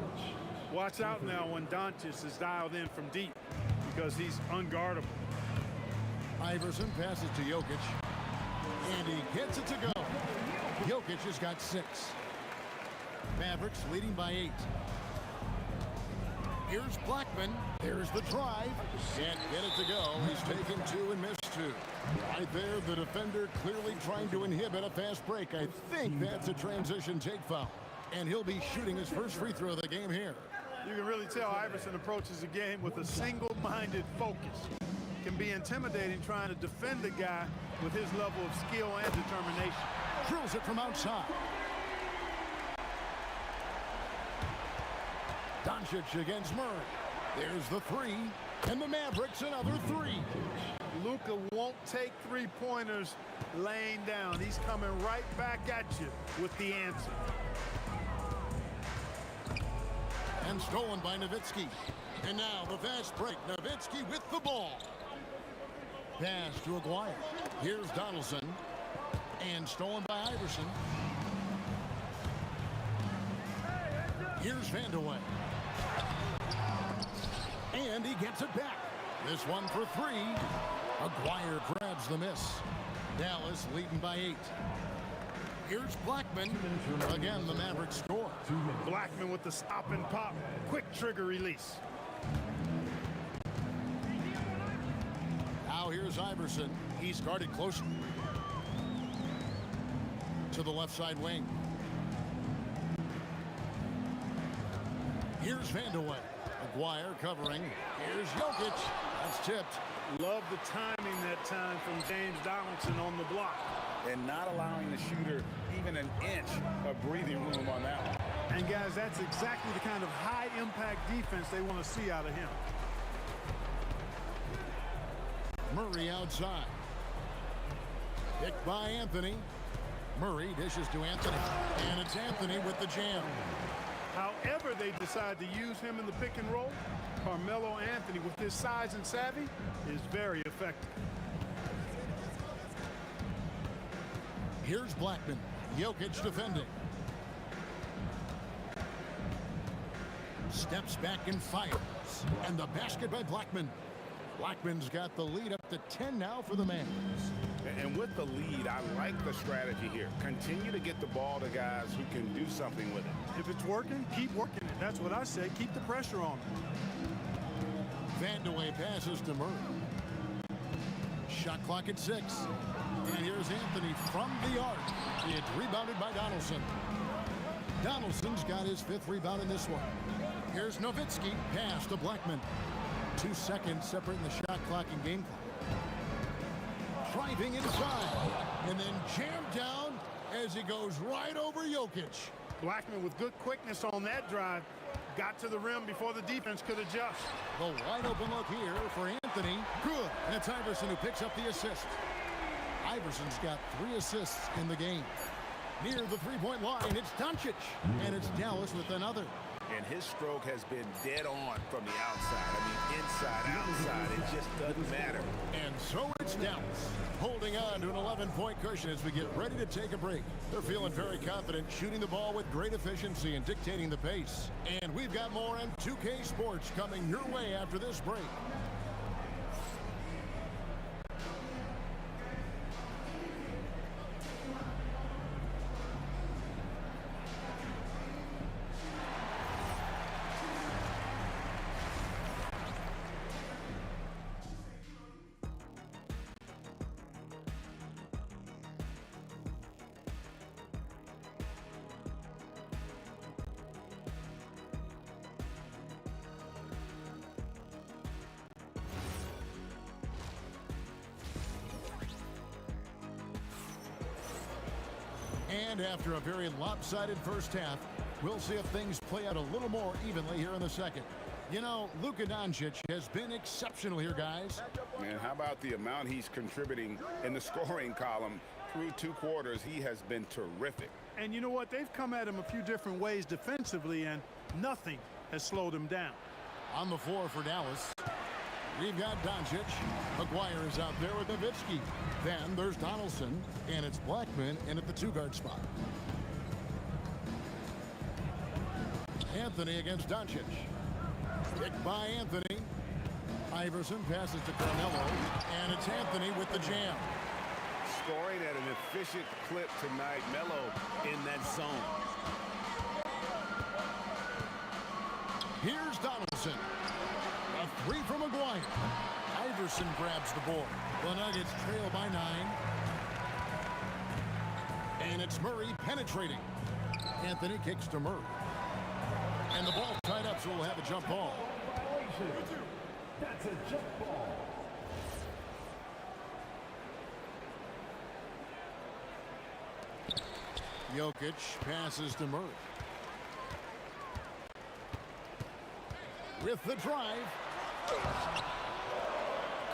Watch out now when Doncic is dialed in from deep because he's unguardable. Iverson passes to Jokic. And he gets it to go. Jokic has got 6. Mavericks leading by 8. Here's Blackman. There's the drive. Can't get it to go. He's taken 2 and missed 2. Right there, the defender clearly trying to inhibit a fast break. I think that's a transition take foul. And he'll be shooting his first free throw of the game here. You can really tell Iverson approaches the game with a single-minded focus. Can be intimidating trying to defend the guy with his level of skill and determination. Drills it from outside. Doncic against Murray. There's the 3. And the Mavericks another 3. Luka won't take three-pointers laying down. He's coming right back at you with the answer. And stolen by Nowitzki. And now the fast break. Nowitzki with the ball. Pass to Aguirre. Here's Donaldson. And stolen by Iverson. Here's Vandeweghe. And he gets it back. This one for 3. Aguirre grabs the miss. Dallas leading by 8. Here's Blackman. Again, the Mavericks score. Blackman with the stop and pop. Quick trigger release. Now here's Iverson. He's guarded closely. To the left side wing. Here's Vandeweghe. Aguirre covering. Here's Jokic. That's tipped. Love the timing that time from James Donaldson on the block. And not allowing the shooter even an inch of breathing room on that one. And guys, that's exactly the kind of high-impact defense they want to see out of him. Murray outside. Picked by Anthony. Murray dishes to Anthony. And it's Anthony with the jam. However they decide to use him in the pick and roll, Carmelo Anthony, with his size and savvy, is very effective. Here's Blackman. Jokic defending. Steps back and fires. And the basket by Blackman. Blackman's got the lead up to 10 now for the Mavs. And with the lead, I like the strategy here. Continue to get the ball to guys who can do something with it. If it's working, keep working it. That's what I say. Keep the pressure on him. Vandeweghe passes to Murray. Shot clock at 6. And here's Anthony from the arc. It's rebounded by Donaldson. Donaldson's got his 5th rebound in this one. Here's Nowitzki, pass to Blackman. 2 seconds separating the shot clock and game clock. Driving inside, and then jammed down as he goes right over Jokic. Blackman with good quickness on that drive. Got to the rim before the defense could adjust. The wide open look here for Anthony. Good. And it's Iverson who picks up the assist. Iverson's got 3 assists in the game. Near the three-point line, it's Doncic. And it's Dallas with another. And his stroke has been dead on from the outside. I mean, inside, outside, it just doesn't matter. And so it's Dallas, holding on to an 11-point cushion as we get ready to take a break. They're feeling very confident, shooting the ball with great efficiency and dictating the pace. And we've got more on 2K Sports coming your way after this break. And after a very lopsided first half, we'll see if things play out a little more evenly here in the second. You know, Luka Doncic has been exceptional here, guys. Man, how about the amount he's contributing in the scoring column? Through 2 quarters, he has been terrific. And you know what? They've come at him a few different ways defensively, and nothing has slowed him down. On the floor for Dallas, we've got Doncic. McGuire is out there with Nowitzki. Then there's Donaldson, and it's Blackman in at the 2-guard spot. Anthony against Doncic. Kicked by Anthony. Iverson passes to Carmelo, and it's Anthony with the jam. Scoring at an efficient clip tonight. Melo in that zone. Here's Donaldson. A 3 from McGuire. Iverson grabs the board. The Nuggets trail by 9. And it's Murray penetrating. Anthony kicks to Murray. And the ball tied up, so we'll have a jump ball. That's a jump ball. Jokic passes to Murray. With the drive.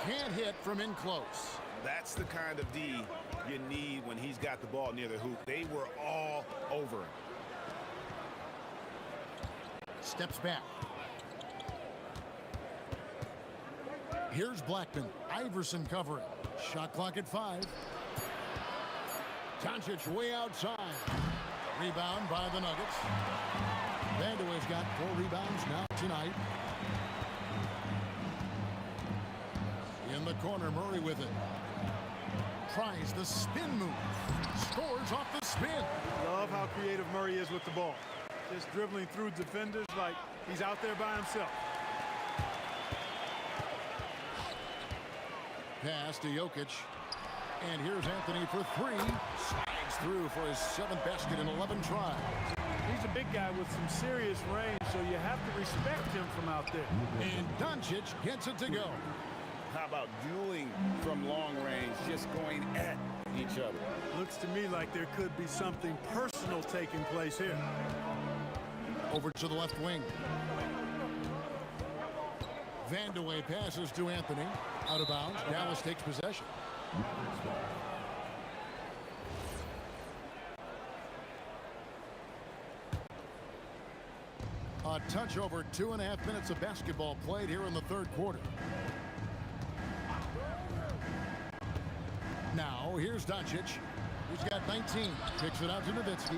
Can't hit from in close. That's the kind of D you need when he's got the ball near the hoop. They were all over him. Steps back. Here's Blackman. Iverson covering. Shot clock at 5. Doncic way outside. Rebound by the Nuggets. Vandeweghe's got 4 rebounds now tonight. In the corner, Murray with it. Tries the spin move. Scores off the spin. Love how creative Murray is with the ball. Just dribbling through defenders like he's out there by himself. Pass to Jokic. And here's Anthony for 3. Slides through for his 7th basket in 11 tries. He's a big guy with some serious range, so you have to respect him from out there. And Doncic gets it to go. How about dueling from long range, just going at each other? Looks to me like there could be something personal taking place here. Over to the left wing. Vandeweghe passes to Anthony. Out of bounds. Dallas takes possession. A touch over 2.5 minutes of basketball played here in the 3rd quarter. Now, here's Doncic. He's got 19. Kicks it out to Nowitzki.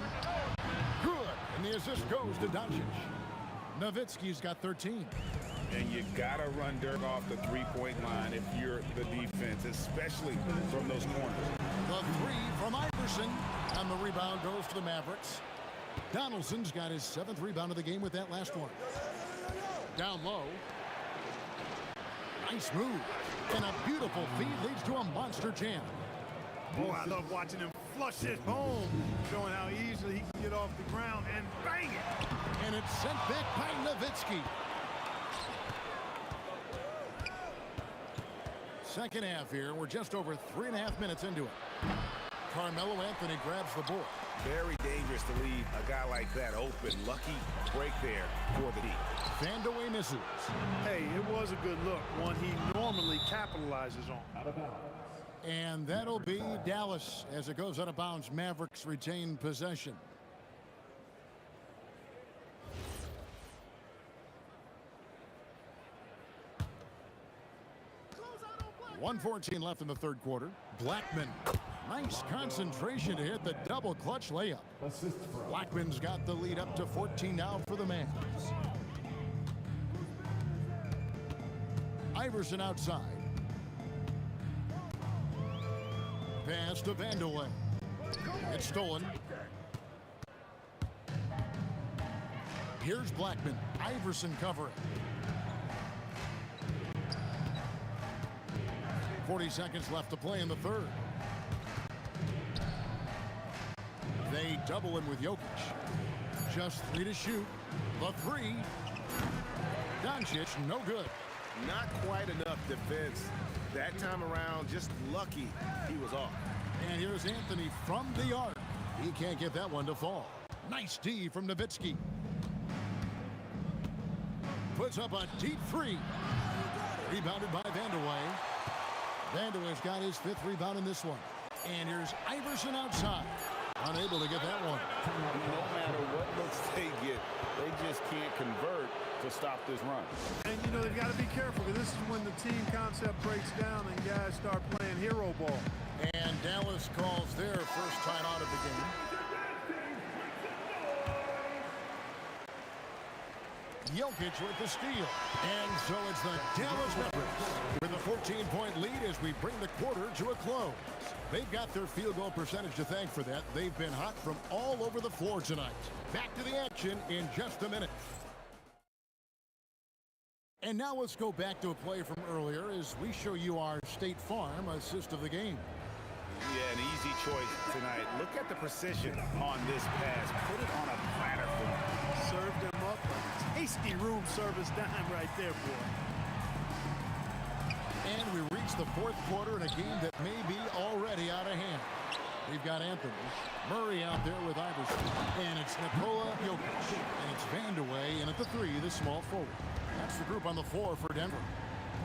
Good. And the assist goes to Doncic. Nowitzki's got 13. And you got to run Dirk off the 3-point line if you're the defense, especially from those corners. The 3 from Iverson. And the rebound goes to the Mavericks. Donaldson's got his 7th rebound of the game with that last one. Down low. Nice move. And a beautiful feed leads to a monster jam. Oh, I love watching him flush it home, showing how easily he can get off the ground and bang it. And it's sent back by Nowitzki. Second half here. We're just over 3.5 minutes into it. Carmelo Anthony grabs the ball. Very dangerous to leave a guy like that open. Lucky break there for the D. Van de Way misses. Hey, it was a good look, one he normally capitalizes on. And that'll be Dallas as it goes out of bounds. Mavericks retain possession. .114 left in the third quarter. Blackman. Nice concentration to hit the double clutch layup. Blackman's got the lead up to 14 now for the Mavs. Iverson outside. Pass to Van de Way. It's stolen. Here's Blackman. Iverson covering. 40 seconds left to play in the third. They double him with Jokic. Just 3 to shoot. The 3. Doncic, no good. Not quite enough defense that time around. Just lucky he was off. And here's Anthony from the arc. He can't get that one to fall. Nice D from Nowitzki. Puts up a deep 3. Rebounded by Van de Way. Van de Way's got his 5th rebound in this one. And here's Iverson outside. Unable to get that one. No matter what looks they get, they just can't convert to stop this run. And, you know, they've got to be careful because this is when the team concept breaks down and guys start playing hero ball. And Dallas calls their first timeout of the game. Jokic with the steal. And so it's the Dallas Mavericks with a 14-point lead as we bring the quarter to a close. They've got their field goal percentage to thank for that. They've been hot from all over the floor tonight. Back to the action in just a minute. And now let's go back to a play from earlier as we show you our State Farm assist of the game. Yeah, an easy choice tonight. Look at the precision on this pass. Put it on a platter for him. Served him up a tasty room service dime right there, boy. And we reach the fourth quarter in a game that may be already out of hand. We've got Anthony Murray out there with Iverson. And it's Nikola Jokic. And it's Van de Way in at the 3, the small forward. That's the group on the floor for Denver.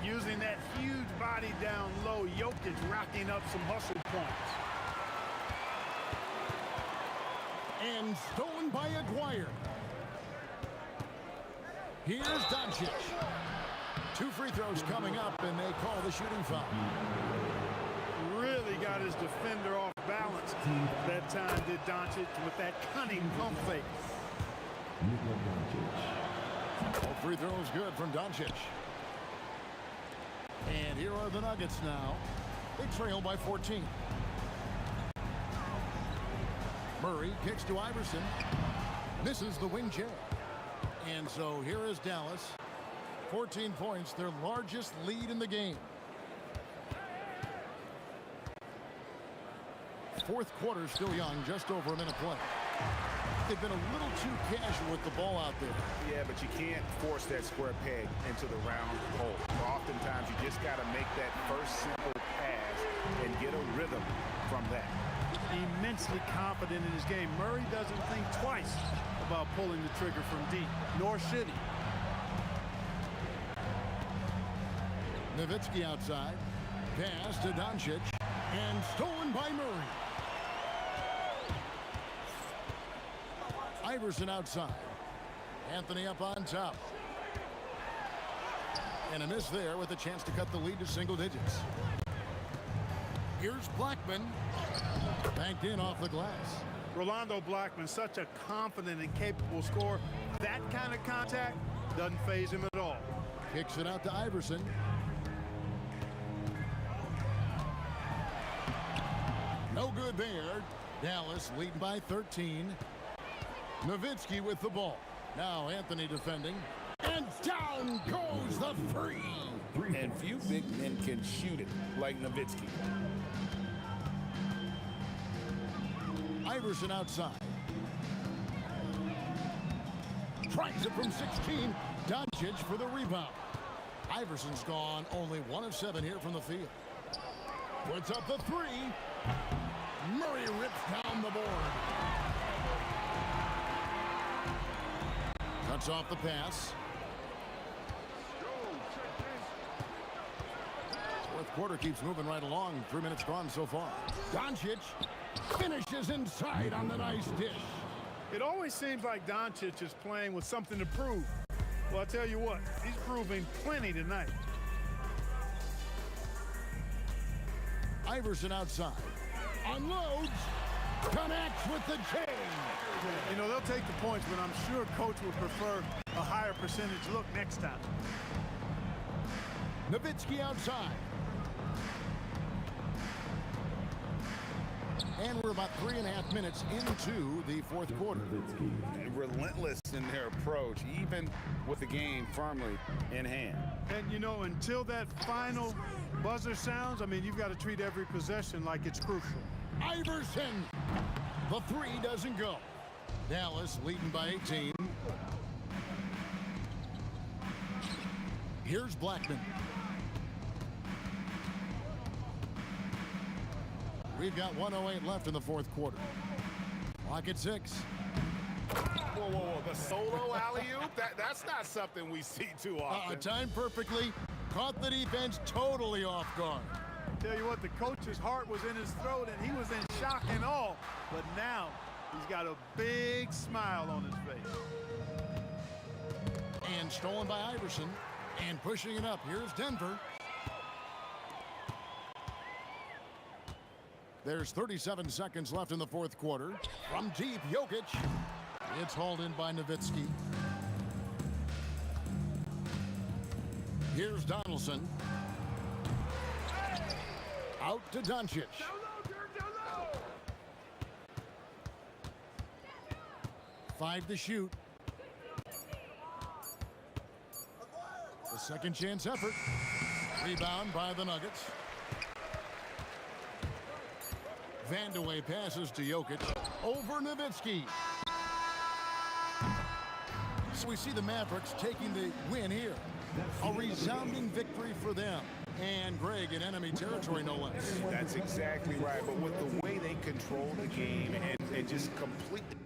Using that huge body down low, Jokic racking up some hustle points. And stolen by Aguirre. Here's Doncic. 2 free throws coming up, and they call the shooting foul. Really got his defender off balance that time, did Doncic, with that cunning pump fake. All free throws good from Doncic. And here are the Nuggets now. They trail by 14. Murray kicks to Iverson. Misses the wing jab. And so here is Dallas. 14 points, their largest lead in the game. Fourth quarter still young, just over a minute play. They've been a little too casual with the ball out there. Yeah, but you can't force that square peg into the round hole. Oftentimes, you just got to make that first simple pass and get a rhythm from that. Immensely confident in his game. Murray doesn't think twice about pulling the trigger from deep, nor should he. Nowitzki outside. Pass to Doncic. And stolen by Murray. Iverson outside. Anthony up on top. And a miss there with a chance to cut the lead to single digits. Here's Blackman. Banked in off the glass. Rolando Blackman, such a confident and capable scorer. That kind of contact doesn't faze him at all. Kicks it out to Iverson. No good there. Dallas leading by 13. Nowitzki with the ball. Now Anthony defending. And down goes the three. And few big men can shoot it like Nowitzki. Iverson outside. Tries it from 16. Doncic for the rebound. Iverson's gone only 1 of 7 here from the field. Puts up the 3. Murray rips down the board. Cuts off the pass. Fourth quarter keeps moving right along. 3 minutes gone so far. Doncic finishes inside on the nice dish. It always seems like Doncic is playing with something to prove. Well, I'll tell you what, he's proving plenty tonight. Iverson outside. Unloads. Connects with the chain. You know, they'll take the points, but I'm sure coach would prefer a higher percentage look next time. Nowitzki outside. And we're about 3.5 minutes into the fourth quarter. Relentless in their approach, even with the game firmly in hand. And, you know, until that final buzzer sounds, I mean, you've got to treat every possession like it's crucial. Iverson. The 3 doesn't go. Dallas leading by 18. Here's Blackman. We've got 1:08 left in the fourth quarter. Clock at 6. Whoa, whoa, whoa. The solo alley-oop? That's not something we see too often. Timed perfectly. Caught the defense totally off guard. Tell you what, the coach's heart was in his throat, and he was in shock and awe. But now he's got a big smile on his face. And stolen by Iverson. And pushing it up. Here's Denver. There's 37 seconds left in the fourth quarter. From deep, Jokic. It's hauled in by Nowitzki. Here's Donaldson. Out to Doncic. 5 to shoot. The second chance effort. Rebound by the Nuggets. Vandeweghe passes to Jokic. Over Nowitzki. So we see the Mavericks taking the win here. A resounding victory for them. And Greg in enemy territory, no less. That's exactly right. But with the way they control the game and just completely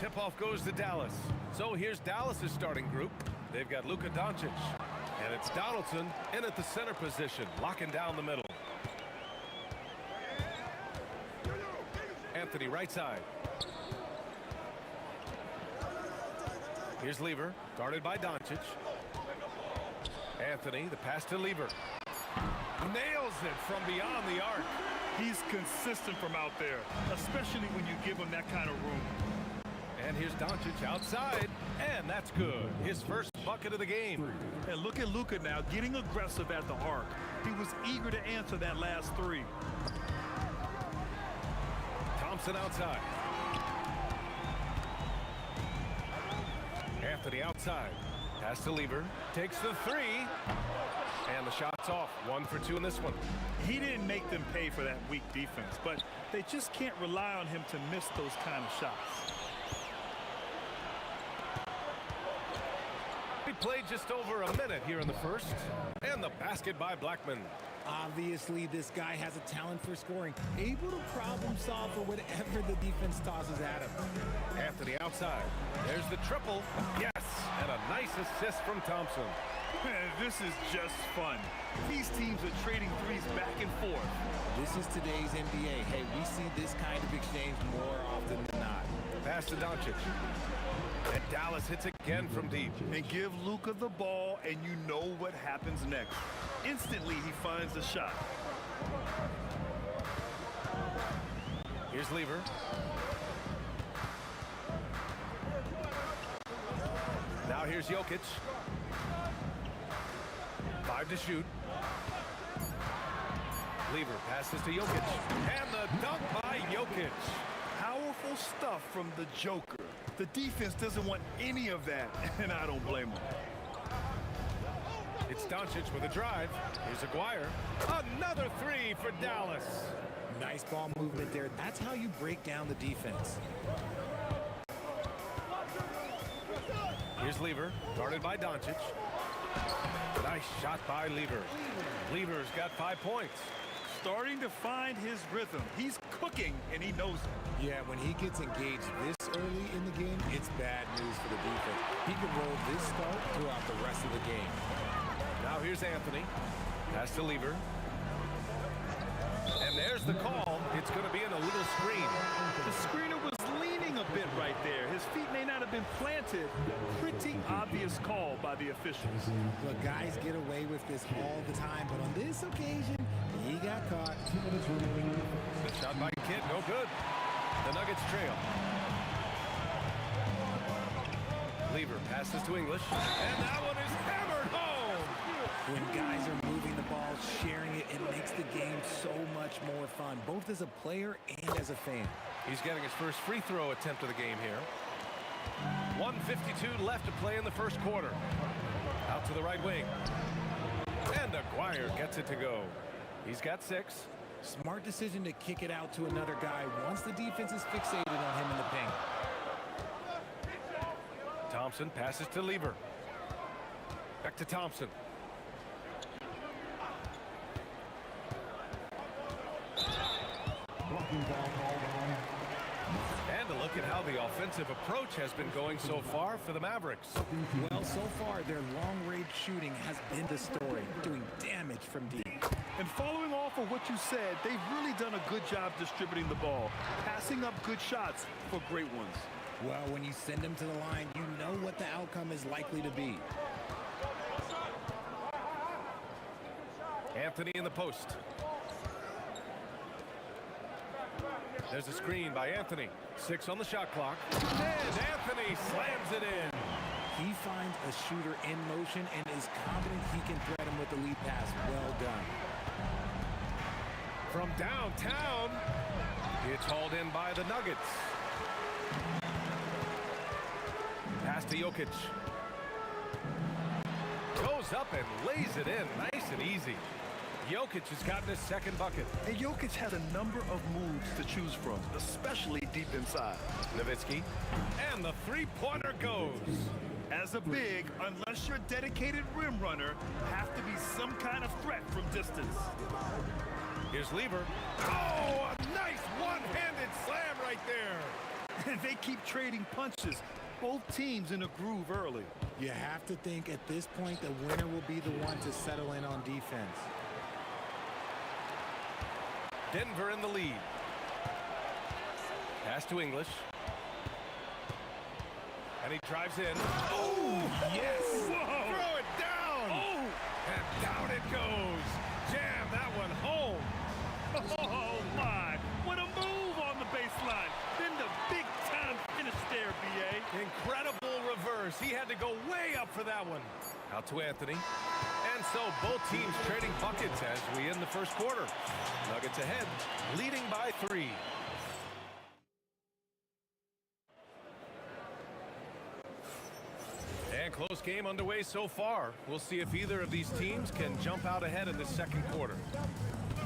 Tip-off goes to Dallas. So here's Dallas's starting group. They've got Luka Doncic. And it's Donaldson in at the center position, locking down the middle. Anthony right side. Here's Lever, guarded by Doncic. Anthony, the pass to Lever. Nails it from beyond the arc. He's consistent from out there, especially when you give him that kind of room. And here's Doncic outside, and that's good. His first bucket of the game. And look at Luka now, getting aggressive at the arc. He was eager to answer that last three. Thompson outside. Anthony outside. Pass to Lever. Takes the three. And the shot's off. 1 for 2 in this one. He didn't make them pay for that weak defense, but they just can't rely on him to miss those kind of shots. We played just over a minute here in the first. And the basket by Blackman. Obviously, this guy has a talent for scoring, able to problem solve for whatever the defense tosses at him. Anthony outside. There's the triple. Yes, and a nice assist from Thompson. Man, this is just fun. These teams are trading threes back and forth. This is today's NBA. Hey, we see this kind of exchange more often than not. Pass to Doncic. And Dallas hits again from deep. And give Luka the ball, and you know what happens next. Instantly, he finds the shot. Here's Lever. Now here's Jokic. 5 to shoot. Lever passes to Jokic. And the dunk by Jokic. Powerful stuff from the Joker. The defense doesn't want any of that, and I don't blame them. It's Doncic with a drive. Here's Aguirre. Another three for Dallas. Nice ball movement there. That's how you break down the defense. Here's Lever, guarded by Doncic. Nice shot by Lever. Lever's got 5 points. Starting to find his rhythm. He's cooking, and he knows it. Yeah, when he gets engaged this early in the game, it's bad news for the defense. He can roll this start throughout the rest of the game. Now here's Anthony. Pass to Lever. And there's the call. It's going to be in a little screen. The screener was leaning a bit right there. His feet may not have been planted. Pretty obvious call by the officials. Look, guys get away with this all the time, but on this occasion, he got caught. The shot by Kidd, no good. The Nuggets trail. Lever passes to English, and that one is hammered home. When guys are moving the ball, sharing it, it makes the game so much more fun, both as a player and as a fan. He's getting his first free throw attempt of the game here. 1:52 left to play in the first quarter. Out to the right wing. And Aguirre gets it to go. He's got 6. Smart decision to kick it out to another guy once the defense is fixated on him in the paint. Thompson passes to Lever. Back to Thompson. And a look at how the offensive approach has been going so far for the Mavericks. Well, so far, their long-range shooting has been the story, doing damage from deep. And following off of what you said, they've really done a good job distributing the ball, passing up good shots for great ones. Well, when you send them to the line, you know what the outcome is likely to be. Anthony in the post. There's a screen by Anthony. 6 on the shot clock. And Anthony slams it in. He finds a shooter in motion and is confident he can thread him with the lead pass. Well done. From downtown, it's hauled in by the Nuggets. Pass to Jokic. Goes up and lays it in, nice and easy. Jokic has gotten his second bucket. And Jokic has a number of moves to choose from, especially deep inside. Nowitzki. And the three-pointer goes. As a big, unless you're a dedicated rim runner, have to be some kind of threat from distance. Here's Lever. Oh, a nice one-handed slam right there. And they keep trading punches. Both teams in a groove early. You have to think at this point the winner will be the one to settle in on defense. Denver in the lead. Pass to English. And he drives in. Oh, yes! Whoa. Throw it down! Oh! And down it goes. Jam that one home. Oh, my. What a move on the baseline. Then the big-time finish there, B.A. Incredible reverse. He had to go way up for that one. Out to Anthony. And so both teams trading buckets as we end the first quarter. Nuggets ahead, leading by 3. And close game underway so far. We'll see if either of these teams can jump out ahead in the second quarter.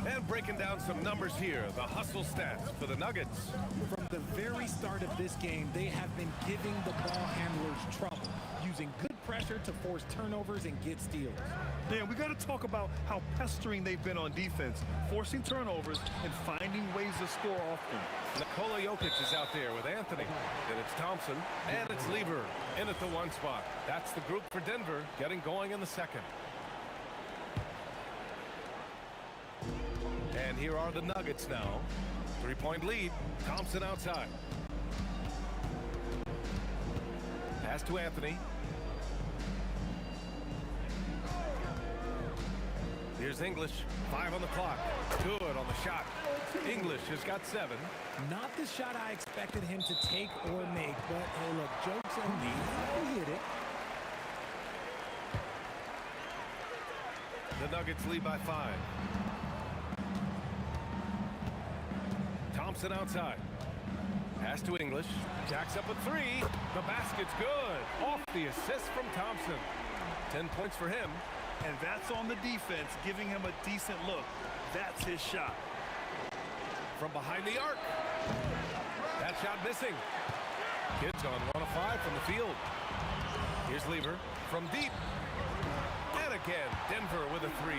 And breaking down some numbers here, the hustle stats for the Nuggets. From the very start of this game, they have been giving the ball handlers trouble, using good pressure to force turnovers and get steals. Dan, we got to talk about how pestering they've been on defense, forcing turnovers and finding ways to score often. Nikola Jokic is out there with Anthony. Then it's Thompson, and it's Lever in at the 1 spot. That's the group for Denver getting going in the second. And here are the Nuggets now. 3-point lead. Thompson outside. Pass to Anthony. Here's English. 5 on the clock. Good on the shot. English has got 7. Not the shot I expected him to take or make, but hey, look, joke's on me. He hit it. The Nuggets lead by 5. Thompson outside. Pass to English. Jacks up a 3. The basket's good. Off the assist from Thompson. 10 points for him. And that's on the defense, giving him a decent look. That's his shot. From behind the arc. That shot missing. Kids on 1 of 5 from the field. Here's Lever from deep. And again, Denver with a 3.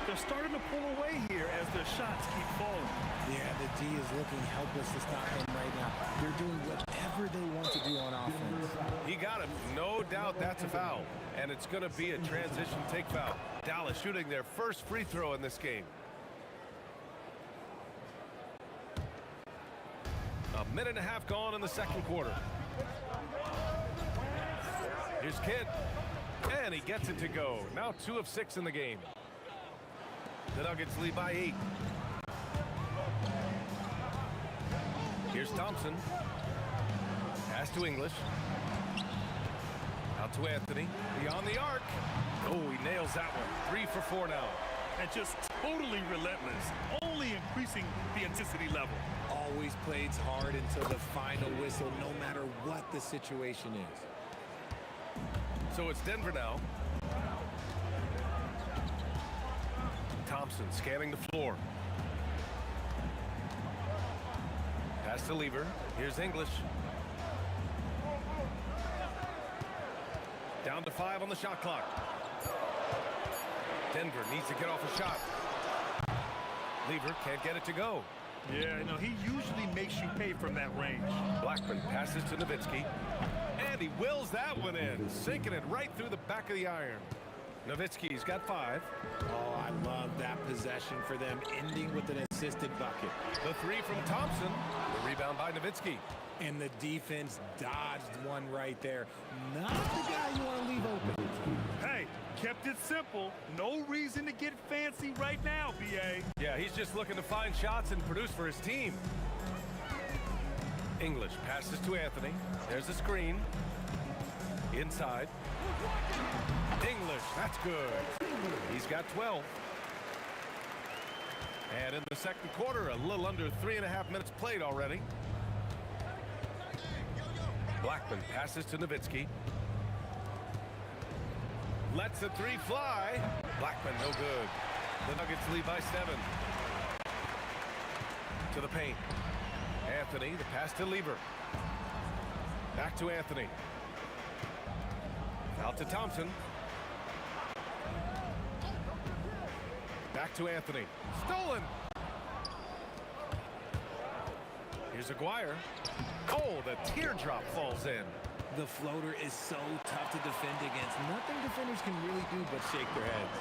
They're starting to pull away here as their shots keep falling. Yeah, the D is looking helpless to stop them right now. They're doing whatever they want to do on offense. He got him. No doubt that's a foul. And it's going to be a transition take foul. Dallas shooting their first free throw in this game. A minute and a half gone in the second quarter. Here's Kidd. And he gets it to go. Now 2 of 6 in the game. The Nuggets lead by 8. Here's Thompson. Pass to English. Out to Anthony. Beyond the arc. Oh, he nails that one. 3 for 4 now. And just totally relentless, only increasing the intensity level. Always plays hard until the final whistle, no matter what the situation is. So it's Denver now. Thompson scanning the floor. Pass to Lever. Here's English. Down to 5 on the shot clock. Denver needs to get off a shot. Lever can't get it to go. Yeah, you know, he usually makes you pay from that range. Blackman passes to Nowitzki. And he wills that one in, sinking it right through the back of the iron. Nowitzki's got 5. Oh, I love that possession for them, ending with an assisted bucket. The 3 from Thompson. The rebound by Nowitzki. And the defense dodged one right there. Not the guy you want to leave open. Hey, kept it simple. No reason to get fancy right now, B.A. Yeah, he's just looking to find shots and produce for his team. English passes to Anthony. There's the screen. Inside. English, that's good. He's got 12. And in the second quarter, a little under 3.5 minutes played already. Blackman passes to Nowitzki. Lets the 3 fly. Blackman, no good. The Nuggets lead by 7. To the paint. Anthony, the pass to Lever. Back to Anthony. Out to Thompson. Back to Anthony. Stolen. Here's Aguirre. Oh, the teardrop falls in. The floater is so tough to defend against. Nothing defenders can really do but shake their heads.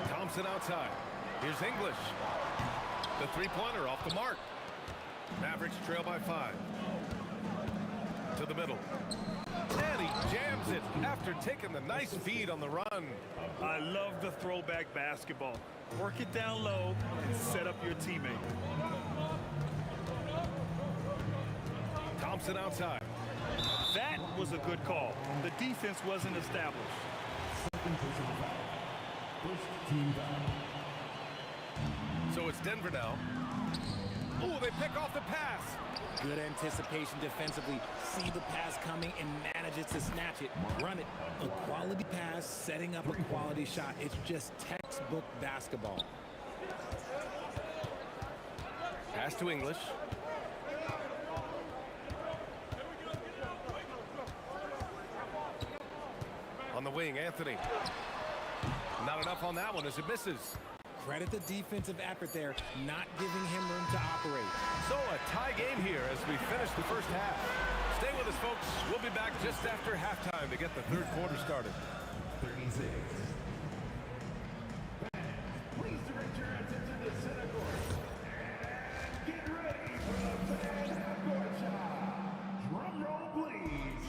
Thompson outside. Here's English. The three-pointer off the mark. Mavericks trail by 5. To the middle. And he jams it after taking the nice feed on the run. I love the throwback basketball. Work it down low and set up your teammate. Thompson outside. That was a good call. The defense wasn't established. So it's Denver now. Oh, they pick off the pass. Good anticipation defensively. See the pass coming and manages to snatch it. Run it. A quality pass, setting up a quality shot. It's just textbook basketball. Pass to English. On the wing, Anthony. Not enough on that one as it misses. Credit the defensive effort there, not giving him room to operate. So a tie game here as we finish the first half. Stay with us, folks. We'll be back just after halftime to get the third quarter started. 36. Please direct your attention to the center court. And get ready for the fan half-court shot. Drum roll, please.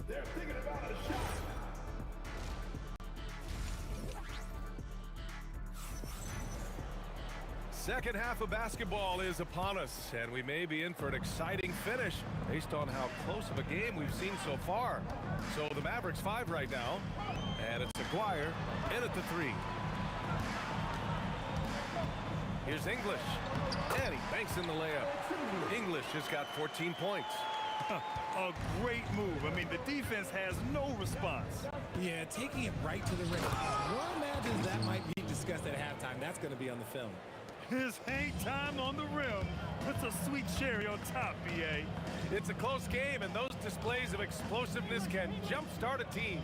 They're thinking about a shot. Second half of basketball is upon us, and we may be in for an exciting finish based on how close of a game we've seen so far. So the Mavericks 5 right now, and it's Aguirre in at the 3. Here's English, and he banks in the layup. English has got 14 points. A great move. I mean, the defense has no response. Yeah, taking it right to the rim. One imagines that might be discussed at halftime. That's going to be on the film. His hang time on the rim puts a sweet cherry on top, B.A. It's a close game, and those displays of explosiveness can jumpstart a team.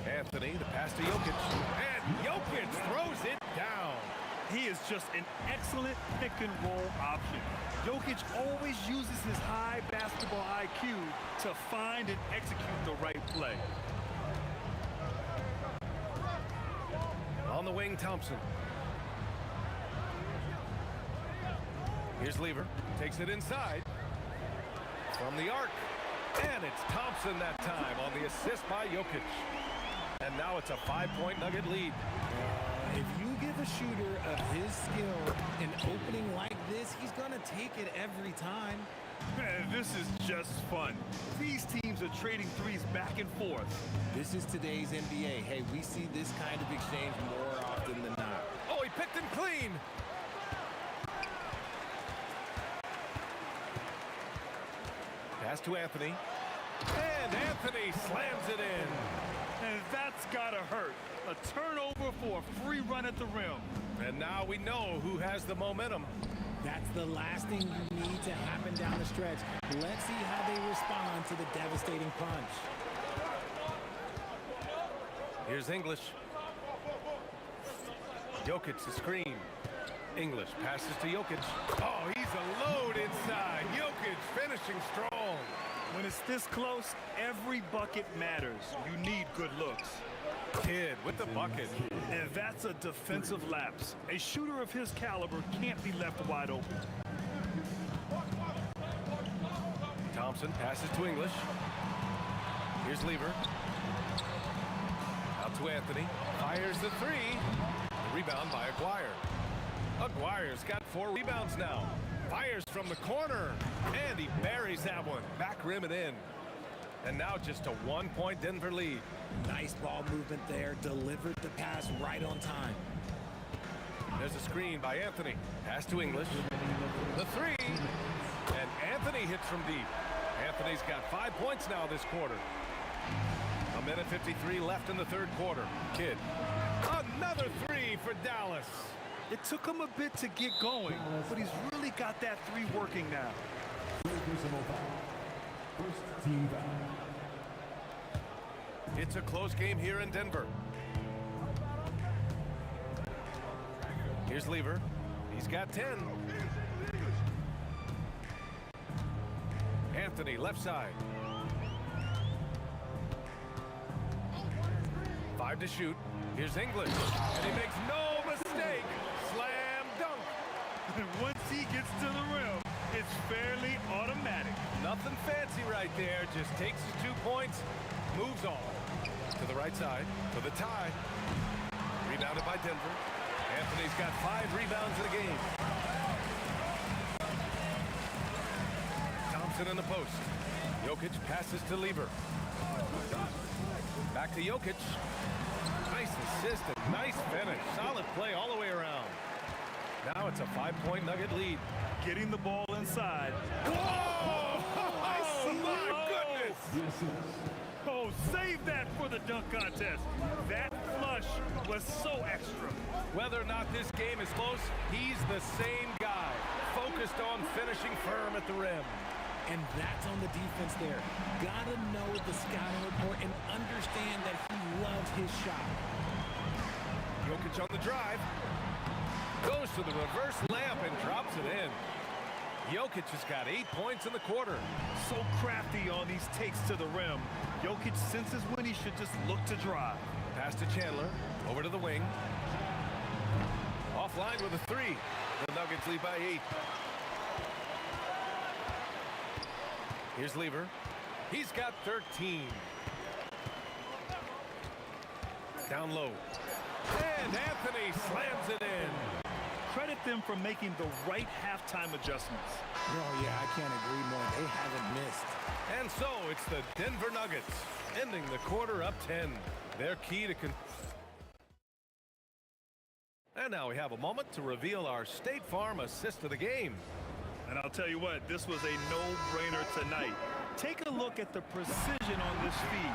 Anthony, the pass to Jokic, and Jokic throws it down. He is just an excellent pick-and-roll option. Jokic always uses his high basketball IQ to find and execute the right play. On the wing, Thompson. Here's Lever, takes it inside from the arc, and it's Thompson that time on the assist by Jokic. And now it's a 5-point Nugget lead. If you give a shooter of his skill an opening like this, he's going to take it every time. Man, this is just fun. These teams are trading threes back and forth. This is today's NBA. Hey, we see this kind of exchange more often than not. Oh, he picked him clean. Pass to Anthony. And Anthony slams it in. And that's gotta hurt. A turnover for a free run at the rim. And now we know who has the momentum. That's the last thing you need to happen down the stretch. Let's see how they respond to the devastating punch. Here's English. Jokic the screen. English passes to Jokic. Oh, he's a load inside. Jokic finishing strong. When it's this close, every bucket matters. You need good looks. Kidd with the bucket. And that's a defensive lapse. A shooter of his caliber can't be left wide open. Thompson passes to English. Here's Lever. Out to Anthony. Fires the three. Rebound by Aguirre. Aguirre's got 4 rebounds now. Fires from the corner. And he buries that one. Back rim and in. And now just a 1-point Denver lead. Nice ball movement there. Delivered the pass right on time. There's a screen by Anthony. Pass to English. The three. And Anthony hits from deep. Anthony's got 5 points now this quarter. 1:53 left in the third quarter. Kidd. Another three for Dallas. It took him a bit to get going, but he's really got that three working now. First team foul. It's a close game here in Denver. Here's Lever. He's got 10. Anthony left side. 5 to shoot. Here's English. And he makes no mistake. Slam dunk. Once he gets to the rim, it's fairly automatic. Nothing fancy right there. Just takes his 2 points, moves on. To the right side for the tie. Rebounded by Denver. Anthony's got 5 rebounds in the game. Thompson in the post. Jokic passes to Lever. Back to Jokic. Nice assist and nice finish. Solid play all the way around. Now it's a 5-point Nugget lead. Getting the ball inside. Whoa! Oh, my goodness! Oh, save that for the dunk contest. That flush was so extra. Whether or not this game is close, he's the same guy. Focused on finishing firm at the rim. And that's on the defense there. Gotta know the scouting report and understand that he loves his shot. Jokic on the drive. Goes to the reverse layup and drops it in. Jokic has got 8 points in the quarter. So crafty on these takes to the rim. Jokic senses when he should just look to drive. Pass to Chandler. Over to the wing. Offline with a 3. The Nuggets lead by 8. Here's Lever. He's got 13. Down low. And Anthony slams it in. Credit them for making the right halftime adjustments. Oh, yeah, I can't agree more. They haven't missed. And so it's the Denver Nuggets ending the quarter up 10. Their key to And now we have a moment to reveal our State Farm assist of the game. And I'll tell you what, this was a no-brainer tonight. Take a look at the precision on this feed.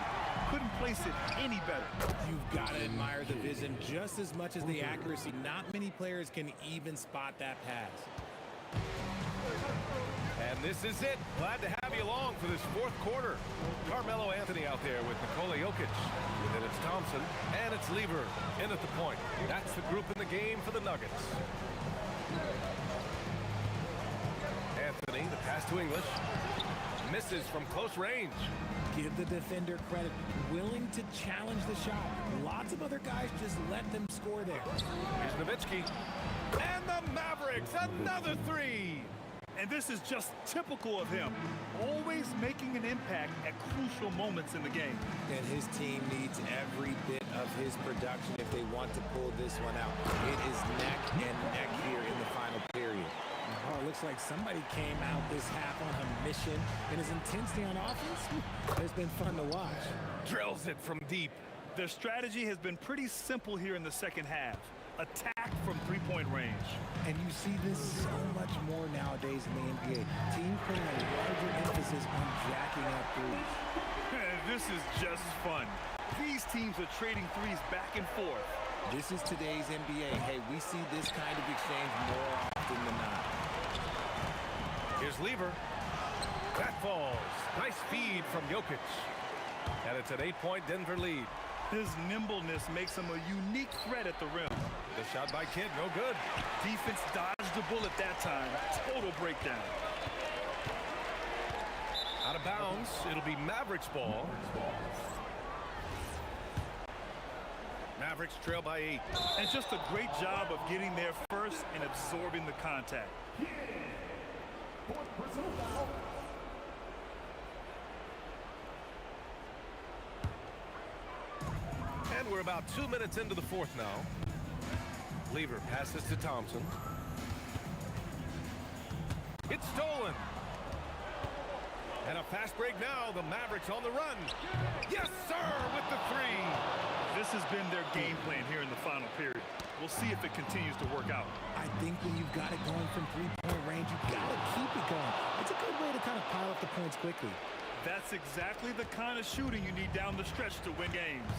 Couldn't place it any better. You've got to admire the vision just as much as the accuracy. Not many players can even spot that pass. And this is it. Glad to have you along for this fourth quarter. Carmelo Anthony out there with Nikola Jokic. And then it's Thompson and it's Lever in at the point. That's the group in the game for the Nuggets. Anthony, the pass to English. Misses from close range. Give the defender credit. Willing to challenge the shot. Lots of other guys just let them score there. Here's Nowitzki. And the Mavericks, another 3. And this is just typical of him. Always making an impact at crucial moments in the game. And his team needs every bit of his production if they want to pull this one out. It is neck and neck here in the final period. Oh, it looks like somebody came out this half on a mission, and his intensity on offense has been fun to watch. Drills it from deep. Their strategy has been pretty simple here in the second half. Attack from three-point range. And you see this so much more nowadays in the NBA. Teams putting a larger emphasis on jacking up threes. This is just fun. These teams are trading threes back and forth. This is today's NBA. Hey, we see this kind of exchange more often than not. Here's Lever. That falls. Nice feed from Jokic. And it's an 8-point Denver lead. His nimbleness makes him a unique threat at the rim. The shot by Kidd, no good. Defense dodged the bullet that time. Total breakdown. Out of bounds. It'll be Mavericks ball. Mavericks trail by 8. And just a great job of getting there first and absorbing the contact. And we're about 2 minutes into the fourth now. Lever passes to Thompson. It's stolen. And a fast break now. The Mavericks on the run. Yes, sir, with the 3. This has been their game plan here in the final period. We'll see if it continues to work out. I think when you've got it going from three-point range, you've got to keep it going. It's a good way to kind of pile up the points quickly. That's exactly the kind of shooting you need down the stretch to win games.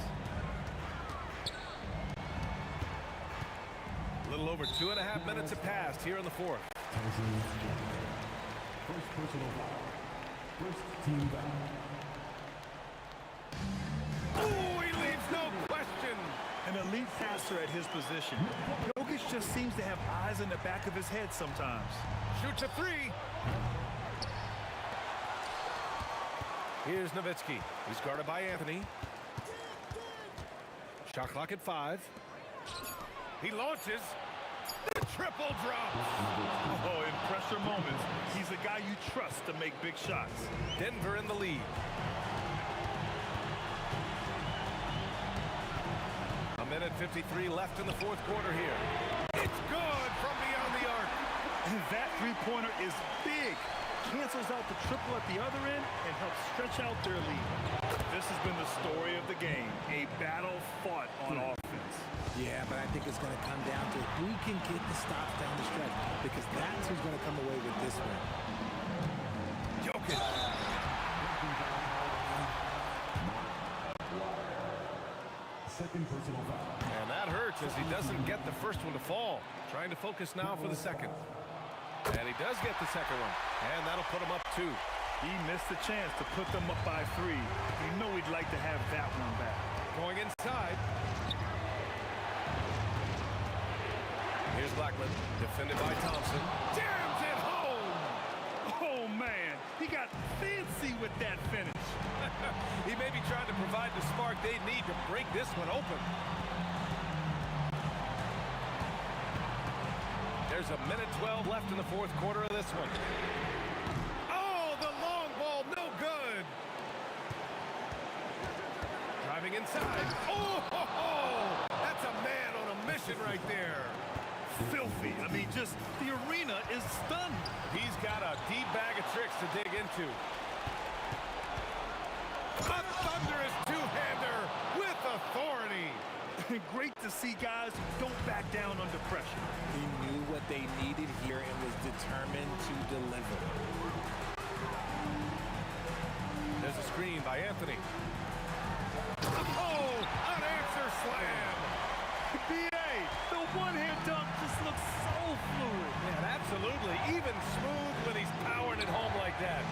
A little over 2.5 minutes have passed here in the fourth. First personal foul. First team foul. Oh, he leaves no question. An elite passer at his position. Jokic just seems to have eyes in the back of his head sometimes. Shoots a 3. Here's Nowitzki. He's guarded by Anthony. Shot clock at 5. He launches. The triple drop. Oh, in pressure moments, he's a guy you trust to make big shots. Denver in the lead. A minute 53 left in the fourth quarter here. It's good from beyond the arc. And that three-pointer is big. Cancels out the triple at the other end and helps stretch out their lead. This has been the story of the game. A battle fought on offense. Yeah, but I think it's going to come down to who can get the stops down the stretch, because that's who's going to come away with this one. Jokic. Second personal foul. And that hurts as he doesn't get the first one to fall. Trying to focus now for the second. And he does get the second one. And that'll put him up 2. He missed the chance to put them up by 3. You know he'd like to have that one back. Going inside. Here's Blackman, defended by Thompson. Jams it home! Oh, man. He got fancy with that finish. He may be trying to provide the spark they need to break this one open. There's a minute 12 left in the fourth quarter of this one. Oh, the long ball, no good. Driving inside. Oh, that's a man on a mission right there. Filthy. I mean, just the arena is stunned. He's got a deep bag of tricks to dig into. A thunderous two-hander with authority. Great to see guys who don't back down under pressure. He knew what they needed here and was determined to deliver. There's a screen by Anthony. Oh, an answer slam. B.A., the one-hand dunk just looks so fluid. Yeah, absolutely. Even smooth when he's powering it home like that.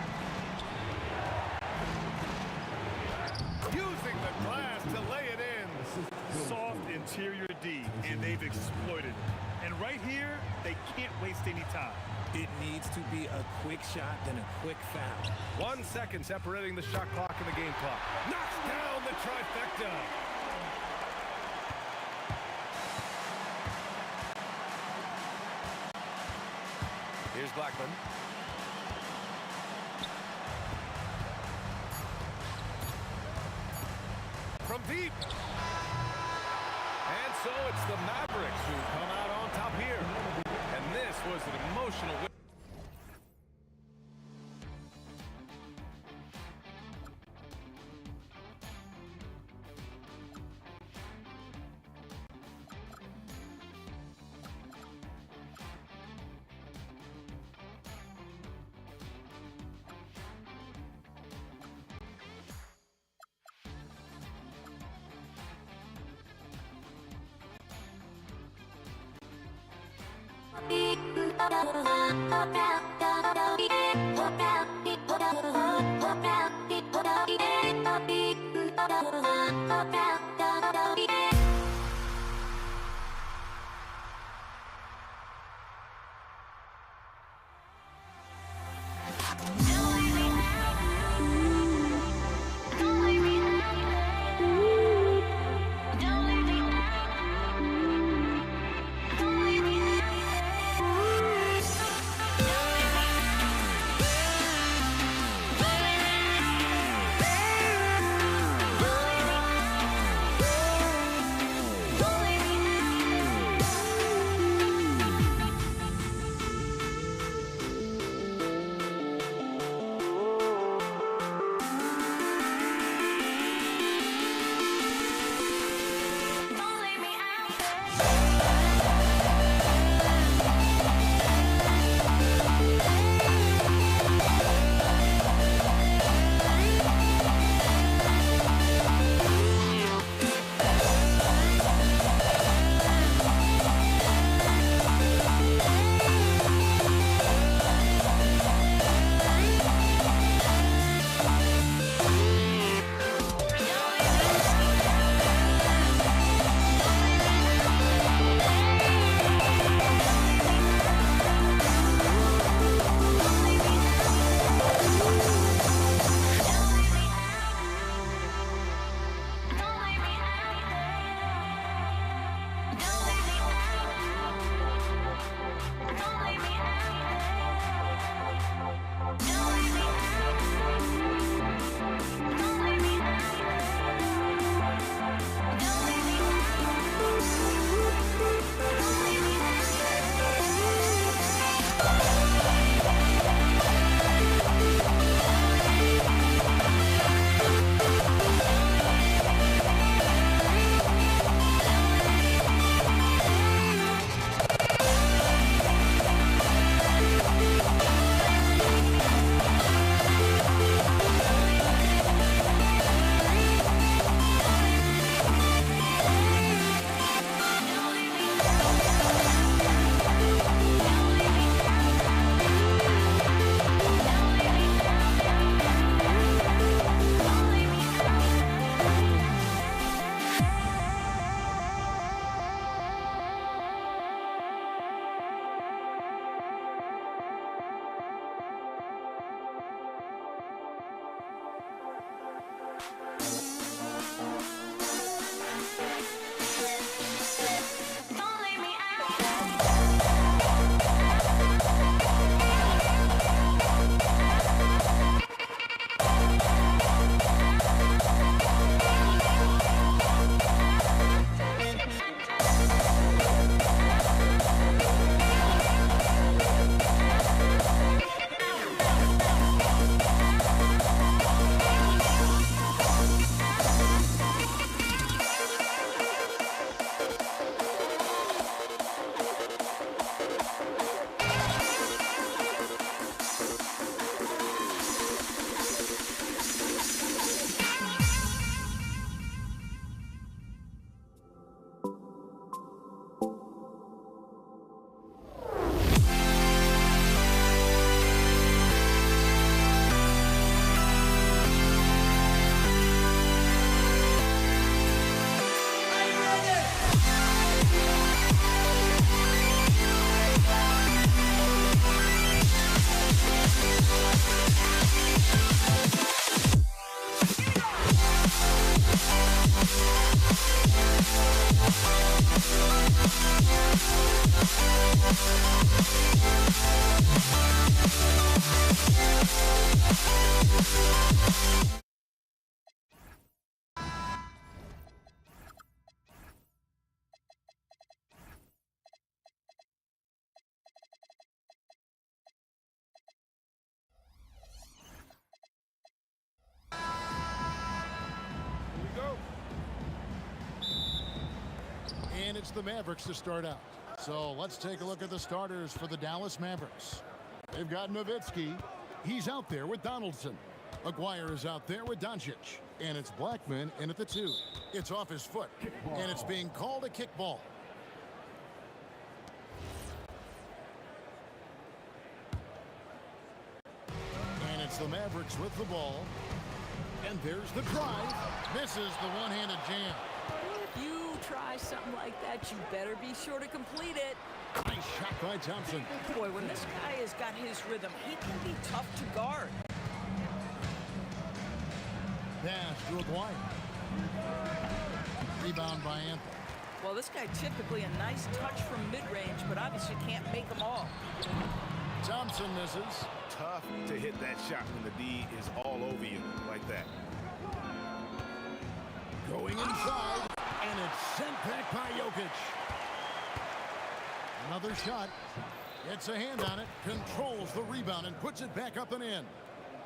Using the glass to lay it in. Soft interior D, and they've exploited it. And right here, they can't waste any time. It needs to be a quick shot, then a quick foul. 1 second separating the shot clock and the game clock. Knocks down the trifecta. Here's Blackman. From deep. And so it's the Mavericks who come out on top here. And this was an emotional win. Eating And it's the Mavericks to start out. So let's take a look at the starters for the Dallas Mavericks. They've got Nowitzki. He's out there with Donaldson. Aguirre is out there with Doncic. And it's Blackman in at the 2. It's off his foot. And it's being called a kickball. It's the Mavericks with the ball. And there's the drive. Misses the one-handed jam. If you try something like that, you better be sure to complete it. Nice shot by Thompson. Boy, when this guy has got his rhythm, he can be tough to guard. Pass to Aguirre. Rebound by Anthony. Well, this guy typically a nice touch from mid-range, but obviously can't make them all. Thompson misses. Tough to hit that shot when the D is all over you like that. Going inside, and it's sent back by Jokic. Another shot. Gets a hand on it, controls the rebound, and puts it back up and in.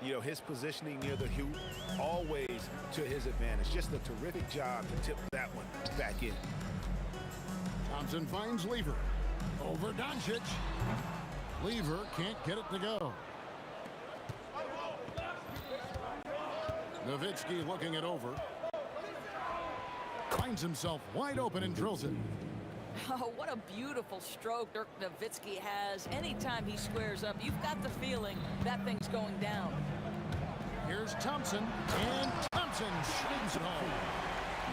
You know, his positioning near the hoop, always to his advantage. Just a terrific job to tip that one back in. Thompson finds Lever. Over Doncic. Lever can't get it to go. Nowitzki looking it over. Finds himself wide open and drills it. Oh, what a beautiful stroke Dirk Nowitzki has. Anytime he squares up, you've got the feeling that thing's going down. Here's Thompson, and Thompson shoots it home.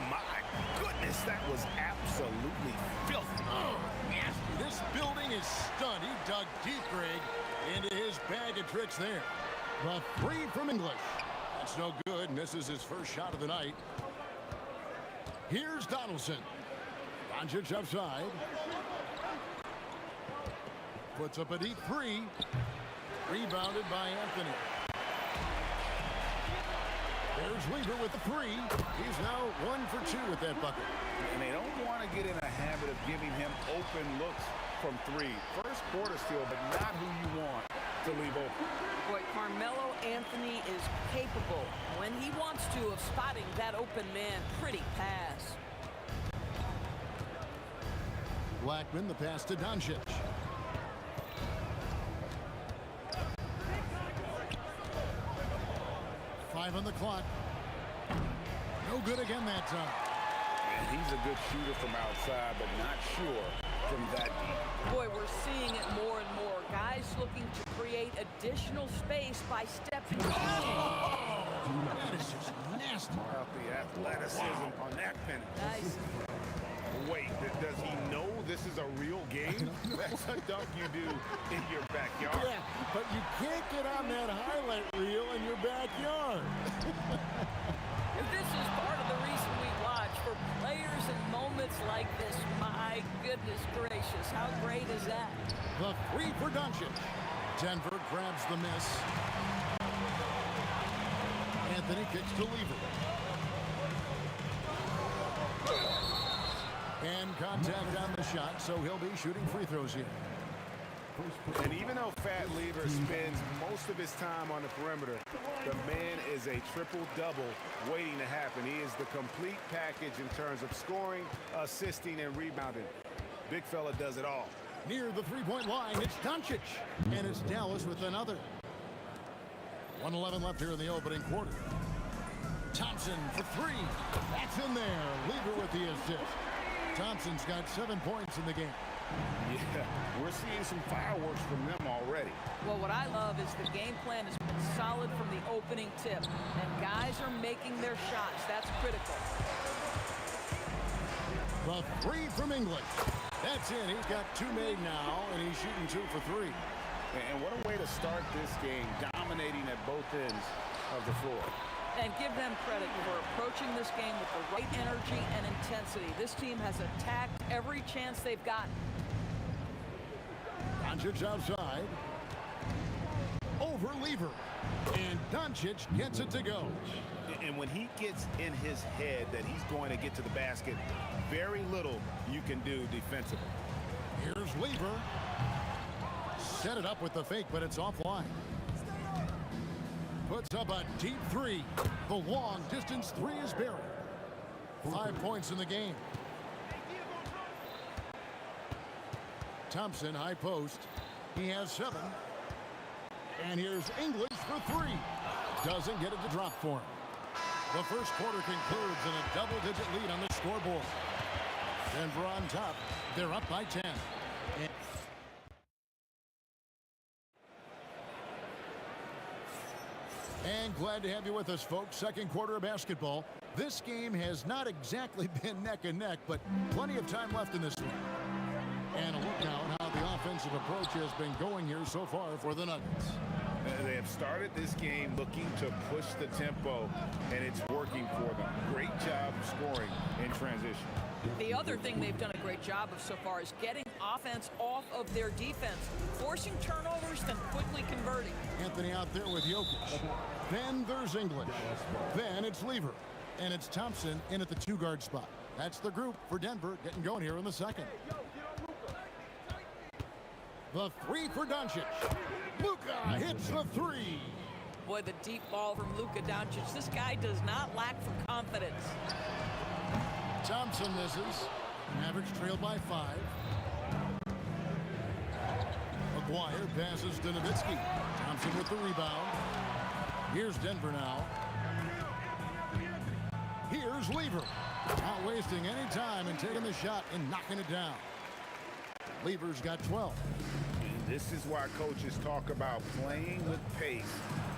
My goodness, that was absolutely filthy. Oh, nasty. This building is stunned. He dug deep, Greg, into his bag of tricks there. The three from English. That's no good. Misses his first shot of the night. Here's Donaldson. Doncic upside. Puts up a deep three. Rebounded by Anthony. There's Weaver with the three. He's now 1 for 2 with that bucket. And they don't want to get in a habit of giving him open looks from three. First quarter still, but not who you want to leave open. Boy, Carmelo Anthony is capable, when he wants to, of spotting that open man. Pretty pass. Blackman, the pass to Doncic. Five on the clock. No good again that time. And he's a good shooter from outside, but not sure from that deep. Boy, we're seeing it more and more. Guys looking to create additional space by stepping in. That is just nasty. About the athleticism on that finish. Nice. Wait, does he know this is a real game? That's a dunk you do in your backyard. Yeah, but you can't get on that highlight reel in your backyard. This is part of the reason we watch, for players in moments like this. My goodness gracious, how great is that? The three for Doncic. Denver grabs the miss. Anthony kicks to Lever. And contact on the shot, so he'll be shooting free throws here. And even though Fat Lever spends most of his time on the perimeter, the man is a triple-double waiting to happen. He is the complete package in terms of scoring, assisting, and rebounding. Big fella does it all. Near the three-point line, it's Doncic. And it's Dallas with another. 1:11 left here in the opening quarter. Thompson for three. That's in there. Lever with the assist. Thompson's got 7 points in the game. Yeah, we're seeing some fireworks from them already. Well, what I love is the game plan has been solid from the opening tip, and guys are making their shots. That's critical. The three from English. That's in. He's got 2 made now, and he's shooting 2 for 3. And what a way to start this game, dominating at both ends of the floor. And give them credit for approaching this game with the right energy and intensity. This team has attacked every chance they've gotten. Doncic outside. Over Lever. And Doncic gets it to go. And when he gets in his head that he's going to get to the basket, very little you can do defensively. Here's Lever. Set it up with the fake, but it's offline. Puts up a deep three. The long distance three is buried. 5 points in the game. Thompson, high post. He has 7. And here's English for 3. Doesn't get it to drop for him. The first quarter concludes in a double-digit lead on the scoreboard. Denver on top. They're up by 10. And glad to have you with us, folks. Second quarter of basketball. This game has not exactly been neck and neck, but plenty of time left in this one. And a look now at how the offensive approach has been going here so far for the Nuggets. They have started this game looking to push the tempo, and it's working for them. Great job scoring in transition. The other thing they've done a great job of so far is getting offense off of their defense, forcing turnovers, then quickly converting. Anthony out there with Jokic. Then there's English. Then it's Lever. And it's Thompson in at the 2-guard spot. That's the group for Denver getting going here in the second. The 3 for Doncic. Luka hits the 3. Boy, the deep ball from Luka Doncic. This guy does not lack for confidence. Thompson misses. Mavericks trailed by 5. McGuire passes to Nowitzki. Thompson with the rebound. Here's Denver now. Here's Lever. Not wasting any time and taking the shot and knocking it down. Lever's got 12. This is why coaches talk about playing with pace.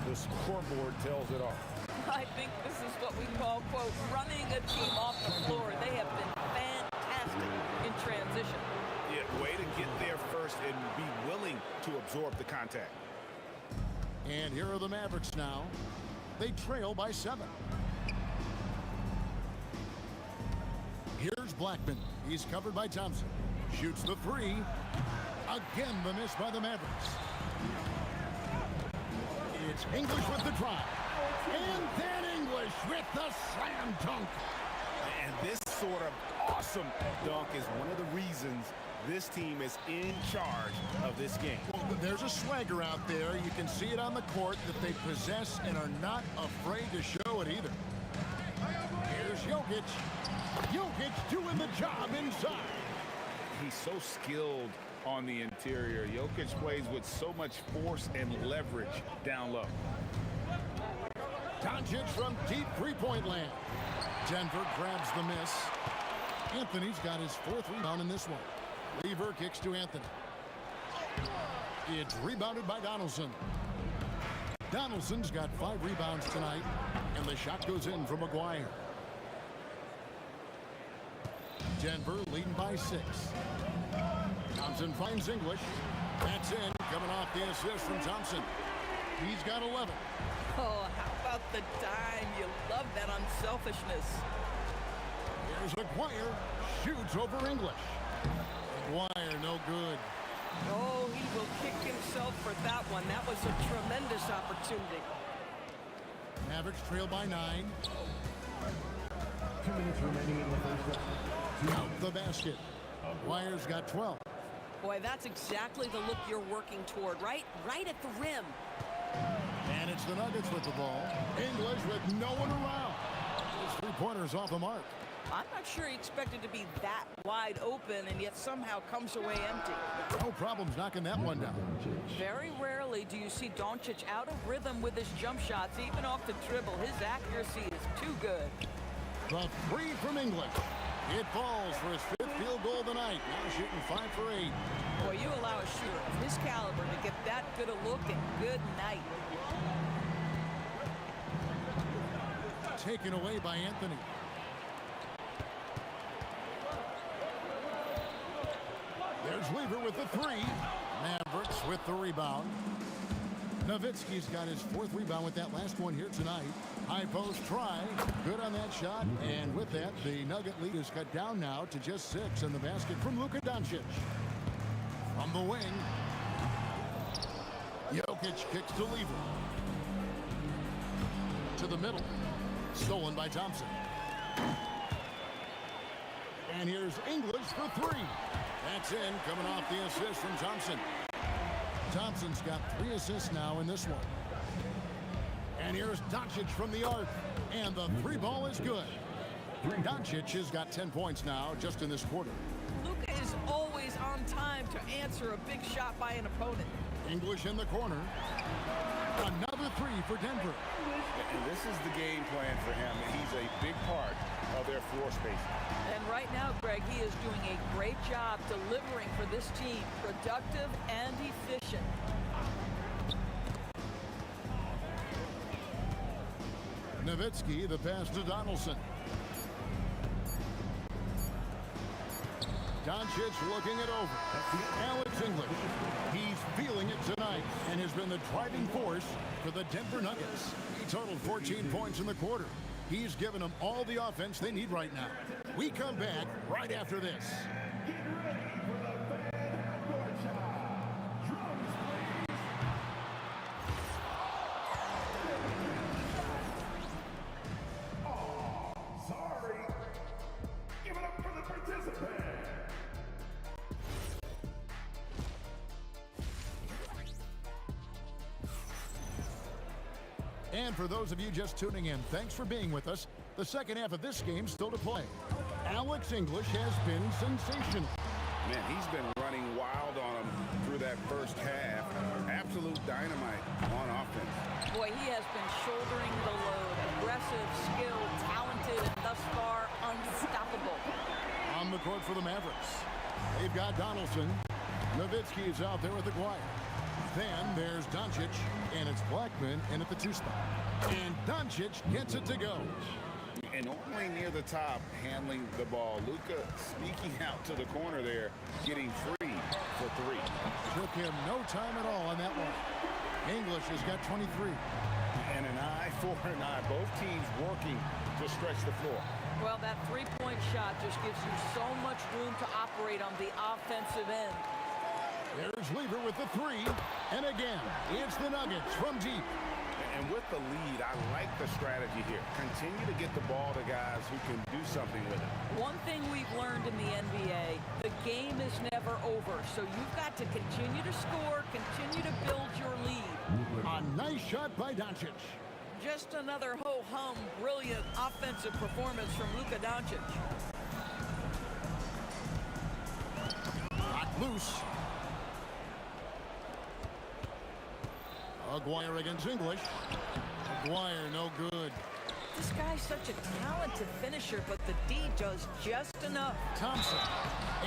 The scoreboard tells it all. I think this is what we call, quote, running a team off the floor. They have been fantastic in transition. Yeah, way to get there first and be willing to absorb the contact. And here are the Mavericks now. They trail by 7. Here's Blackman. He's covered by Thompson. Shoots the 3. Again, the miss by the Mavericks. It's English with the drive. And then English with the slam dunk. And this sort of awesome dunk is one of the reasons this team is in charge of this game. Well, there's a swagger out there. You can see it on the court that they possess and are not afraid to show it either. Here's Jokic. Jokic doing the job inside. He's so skilled on the interior. Jokic plays with so much force and leverage down low. Doncic from deep three-point land. Denver grabs the miss. Anthony's got his 4th rebound in this one. Lever kicks to Anthony. It's rebounded by Donaldson. Donaldson's got 5 rebounds tonight, and the shot goes in from McGuire. Denver leading by 6. Thompson finds English. That's in, coming off the assist from Thompson. He's got 11. Oh, how about the dime? You love that unselfishness. Here's McGuire. Shoots over English. McGuire, no good. Oh, he will kick himself for that one. That was a tremendous opportunity. Mavericks trail by 9. 2 minutes remaining in the first half. Out the basket. McGuire's got 12. Boy, that's exactly the look you're working toward, right? Right at the rim. And it's the Nuggets with the ball. English with no one around. His 3-pointer's off the mark. I'm not sure he expected to be that wide open and yet somehow comes away empty. No problems knocking that one down. Very rarely do you see Doncic out of rhythm with his jump shots, even off the dribble. His accuracy is too good. The 3 from English. It falls for his 5th field goal tonight. Now shooting 5 for 8. Boy, you allow a shooter of his caliber to get that good a look, and good night. Taken away by Anthony. There's Lever with the 3. Mavericks with the rebound. Nowitzki's got his 4th rebound with that last one here tonight. High post try. Good on that shot. And with that, the Nugget lead is cut down now to just 6 in the basket from Luka Doncic. From the wing. Jokic kicks to Lever. To the middle. Stolen by Thompson. And here's English for 3. That's in, coming off the assist from Thompson. Thompson's got 3 assists now in this one. And here's Doncic from the arc. And the 3 ball is good. Doncic has got 10 points now just in this quarter. Luka is always on time to answer a big shot by an opponent. English in the corner. Another 3 for Denver. And this is the game plan for him. He's a big part of their floor space. And right now, Greg, he is doing a great job delivering for this team. Productive and efficient. Nowitzki, the pass to Donaldson. Doncic looking it over. Alex English. He's feeling it tonight and has been the driving force for the Denver Nuggets. He totaled 14 points in the quarter. He's given them all the offense they need right now. We come back right after this. And for those of you just tuning in, thanks for being with us. The second half of this game still to play. Alex English has been sensational. Man, he's been running wild on him through that first half. Absolute dynamite on offense. Boy, he has been shouldering the load. Aggressive, skilled, talented, and thus far unstoppable. On the court for the Mavericks. They've got Donaldson. Nowitzki is out there with Aguirre. Then there's Doncic, and it's Blackman in at the 2 spot. And Doncic gets it to go. And only near the top, handling the ball. Luka sneaking out to the corner there, getting free for 3. Took him no time at all on that one. English has got 23. And an eye for an eye. Both teams working to stretch the floor. Well, that three-point shot just gives you so much room to operate on the offensive end. There's Lever with the 3. And again, it's the Nuggets from deep. And with the lead, I like the strategy here. Continue to get the ball to guys who can do something with it. One thing we've learned in the NBA, the game is never over. So you've got to continue to score, continue to build your lead. A nice shot by Doncic. Just another ho-hum, brilliant offensive performance from Luka Doncic. Not loose. Aguirre against English. Aguirre, no good. This guy's such a talented finisher, but the D does just enough. Thompson.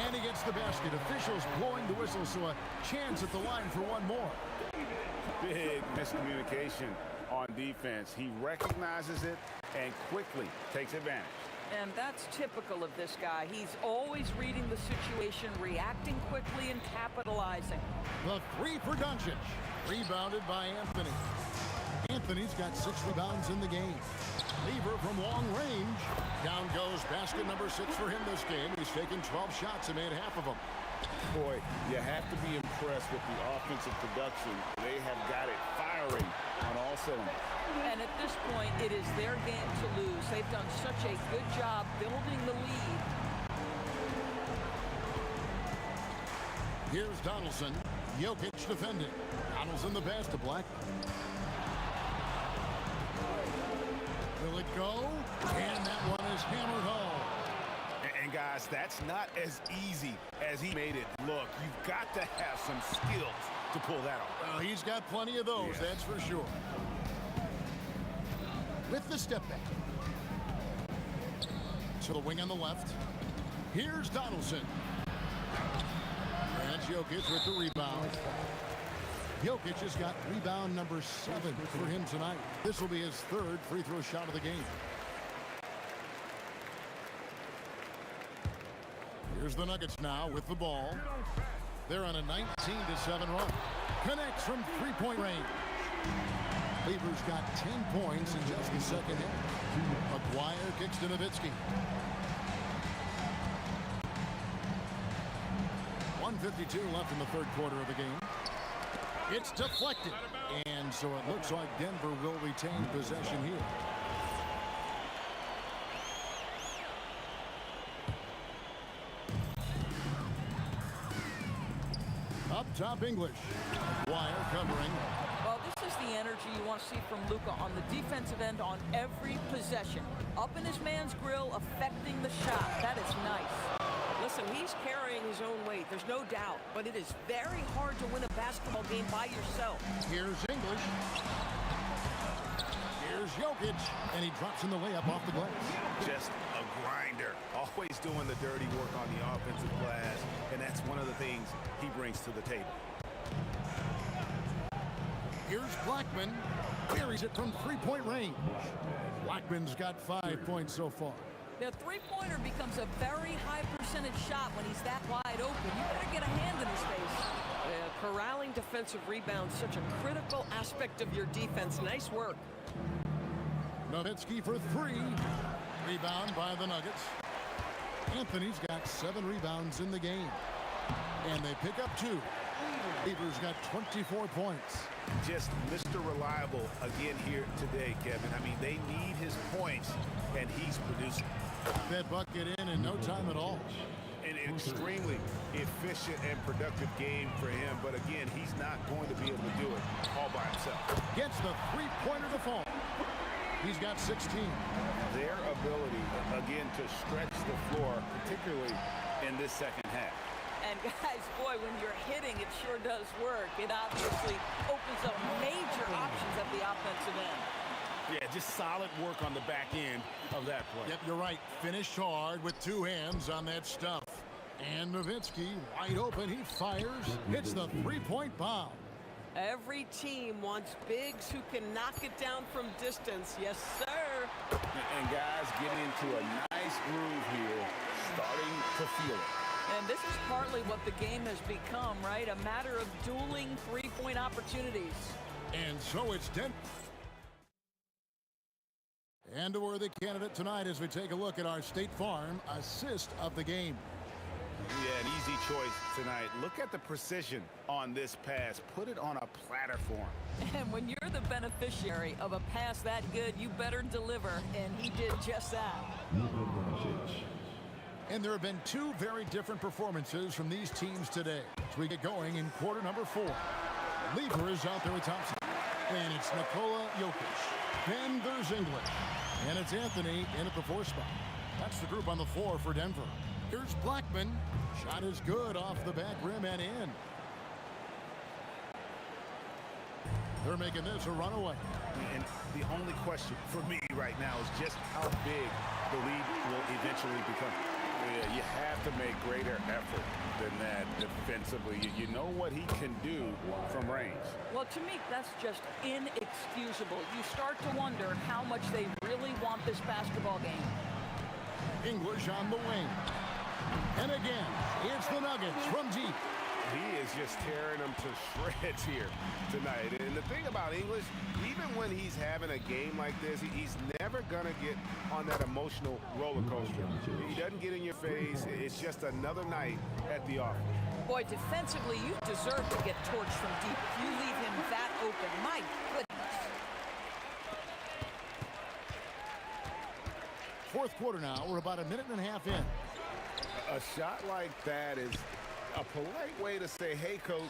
And he gets the basket. Officials blowing the whistle, so a chance at the line for one more. Big miscommunication on defense. He recognizes it and quickly takes advantage. And that's typical of this guy. He's always reading the situation, reacting quickly, and capitalizing. The 3 for Doncic. Rebounded by Anthony. Anthony's got 6 rebounds in the game. Lever from long range. Down goes basket number 6 for him this game. He's taken 12 shots and made half of them. Boy, you have to be impressed with the offensive production. They have got it firing on all cylinders. And at this point, it is their game to lose. They've done such a good job building the lead. Here's Donaldson. Jokic defending. Donaldson the pass to Black. Will it go? And that one is hammered home. And guys, that's not as easy as he made it look. You've got to have some skills to pull that off. Well, he's got plenty of those, that's for sure. With the step back. To the wing on the left. Here's Donaldson. And Jokic with the rebound. Jokic has got rebound number 7 for him tonight. This will be his 3rd free throw shot of the game. Here's the Nuggets now with the ball. They're on a 19-7 run. Connects from 3-point range. Lever's got 10 points in just the second half. Aguirre kicks to Nowitzki. 1:52 left in the 3rd quarter of the game. It's deflected. And so it looks like Denver will retain possession here. Up top, English. Aguirre covering. Well, this is the energy you want to see from Luka on the defensive end on every possession. Up in his man's grill, affecting the shot. That is nice. Listen, he's carrying his own weight, there's no doubt, but it is very hard to win a basketball game by yourself. Here's English. Here's Jokic, and he drops in the layup off the glass. Just a grinder, always doing the dirty work on the offensive glass, and that's one of the things he brings to the table. Here's Blackman. Carries it from 3-point range. Blackman's got 5 points so far. The three-pointer becomes a very high percentage shot when he's that wide open. You better get a hand in his face. Corralling defensive rebounds, such a critical aspect of your defense. Nice work. Nowitzki for 3. Rebound by the Nuggets. Anthony's got 7 rebounds in the game. And they pick up 2. Beaver's got 24 points. Just Mr. Reliable again here today, Kevin. I mean, they need his points, and he's producing. That bucket in no time at all. An extremely efficient and productive game for him, but again, he's not going to be able to do it all by himself. Gets the three-pointer to fall. He's got 16. Their ability, again, to stretch the floor, particularly in this second half. And guys, boy, when you're hitting, it sure does work. It obviously opens up major options at the offensive end. Yeah, just solid work on the back end of that play. Yep, you're right. Finished hard with 2 hands on that stuff. And Nowitzki, wide open, he fires. Hits the three-point bomb. Every team wants bigs who can knock it down from distance. Yes, sir. And guys get into a nice groove here, starting to feel it. And this is partly what the game has become, right? A matter of dueling three-point opportunities. And so it's 10. And a worthy candidate tonight as we take a look at our State Farm assist of the game. Yeah, an easy choice tonight. Look at the precision on this pass. Put it on a platter for him. And when you're the beneficiary of a pass that good, you better deliver. And he did just that. And there have been 2 very different performances from these teams today as we get going in quarter number 4. Lever is out there with Thompson. And it's Nikola Jokic. Then there's English. And it's Anthony in at the 4 spot. That's the group on the floor for Denver. Here's Blackman. Shot is good off the back rim and in. They're making this a runaway. And the only question for me right now is just how big the lead will eventually become. Yeah, you have to make greater effort than that defensively. You know what he can do from range. Well, to me, that's just inexcusable. You start to wonder how much they really want this basketball game. English on the wing. And again, it's the Nuggets from deep. He is just tearing them to shreds here tonight. And the thing about English, even when he's having a game like this, he's never going to get on that emotional roller coaster. He doesn't get in your face. It's just another night at the office. Boy, defensively, you deserve to get torched from deep if you leave him that open. My goodness. Fourth quarter now. We're about a minute and a half in. A shot like that is a polite way to say, hey, coach,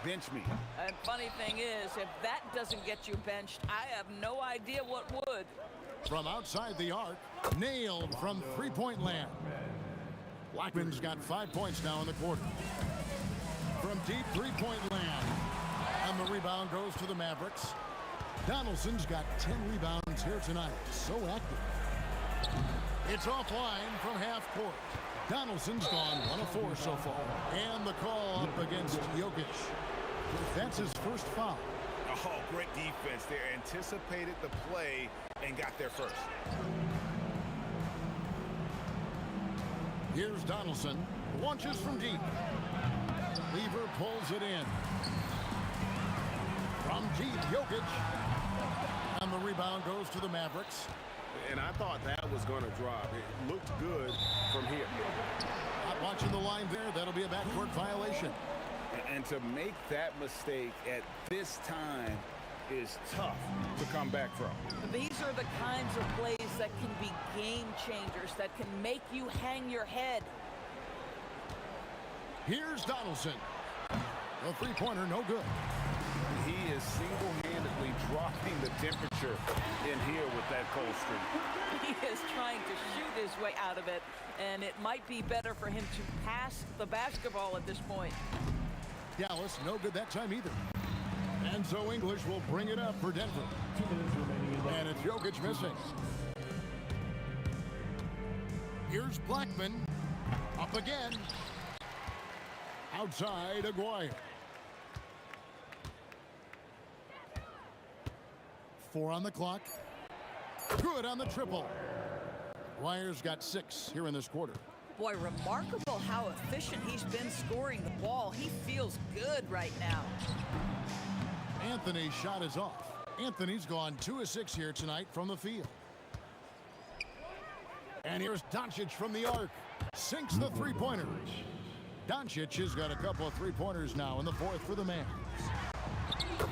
bench me. And funny thing is, if that doesn't get you benched, I have no idea what would. From outside the arc, nailed from three-point land. Blackman's got 5 points now in the quarter. From deep three-point land. And the rebound goes to the Mavericks. Donaldson's got 10 rebounds here tonight. So active. It's offline from half court. Donaldson's gone 1 of 4 so far. And the call up against Jokic. That's his first foul. Oh, great defense there. Anticipated the play and got there first. Here's Donaldson. Launches from deep. Lever pulls it in. From deep, Jokic. And the rebound goes to the Mavericks. And I thought that was going to drop. It looked good from here. Not watching the line there. That'll be a backcourt violation. And to make that mistake at this time is tough to come back from. These are the kinds of plays that can be game changers, that can make you hang your head. Here's Donaldson. The three-pointer, no good. He is single-handedly dropping the temperature in here with that cold streak. He is trying to shoot his way out of it, and it might be better for him to pass the basketball at this point. Dallas, no good that time either. And so English will bring it up for Denver. 2 minutes remaining. And it's Jokic missing. Here's Blackman. Up again. Outside Aguirre. 4 on the clock. Good on the triple. Wires got 6 here in this quarter. Boy, remarkable how efficient he's been scoring the ball. He feels good right now. Anthony's shot is off. Anthony's gone 2 of 6 here tonight from the field. And here's Doncic from the arc. Sinks the three-pointer. Doncic has got a couple of three-pointers now in the fourth for the Mavs.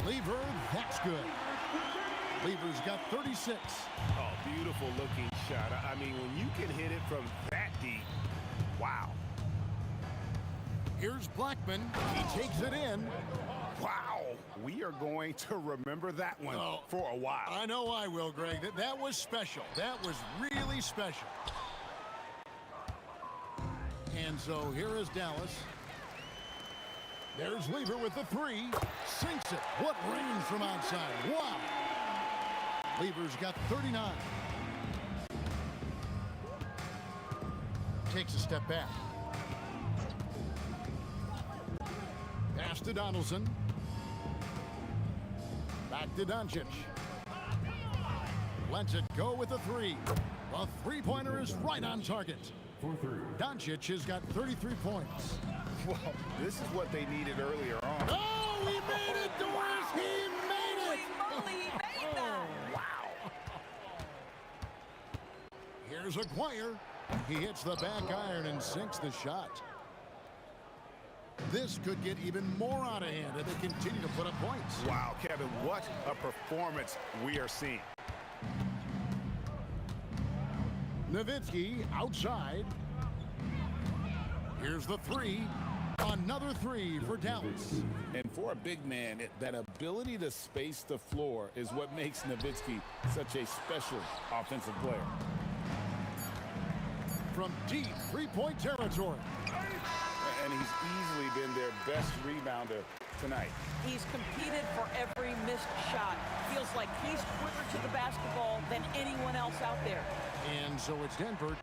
Lever, that's good. Lever's got 36. Oh, beautiful looking shot. I mean, when you can hit it from that deep, wow. Here's Blackman. He takes it in. Wow. We are going to remember that one for a while. I know I will, Greg. That was special. That was really special. And so here is Dallas. There's Lever with the 3. Sinks it. What range from outside. Wow. Lever's got 39. Takes a step back. Pass to Donaldson. Back to Doncic. Lets it go with the 3. The three-pointer is right on target. Doncic has got 33 points. Well, this is what they needed earlier on. Oh, he made it, Doris! He made it! Holy moly, he made that! Wow. Here's Aguirre. He hits the back iron and sinks the shot. This could get even more out of hand if they continue to put up points. Wow, Kevin, what a performance we are seeing. Nowitzki outside. Here's the 3. Another 3 for Dallas. And for a big man, that ability to space the floor is what makes Nowitzki such a special offensive player. From deep three-point territory. And he's easily been their best rebounder tonight. He's competed for every missed shot. Feels like he's quicker to the basketball than anyone else out there. And so it's Denver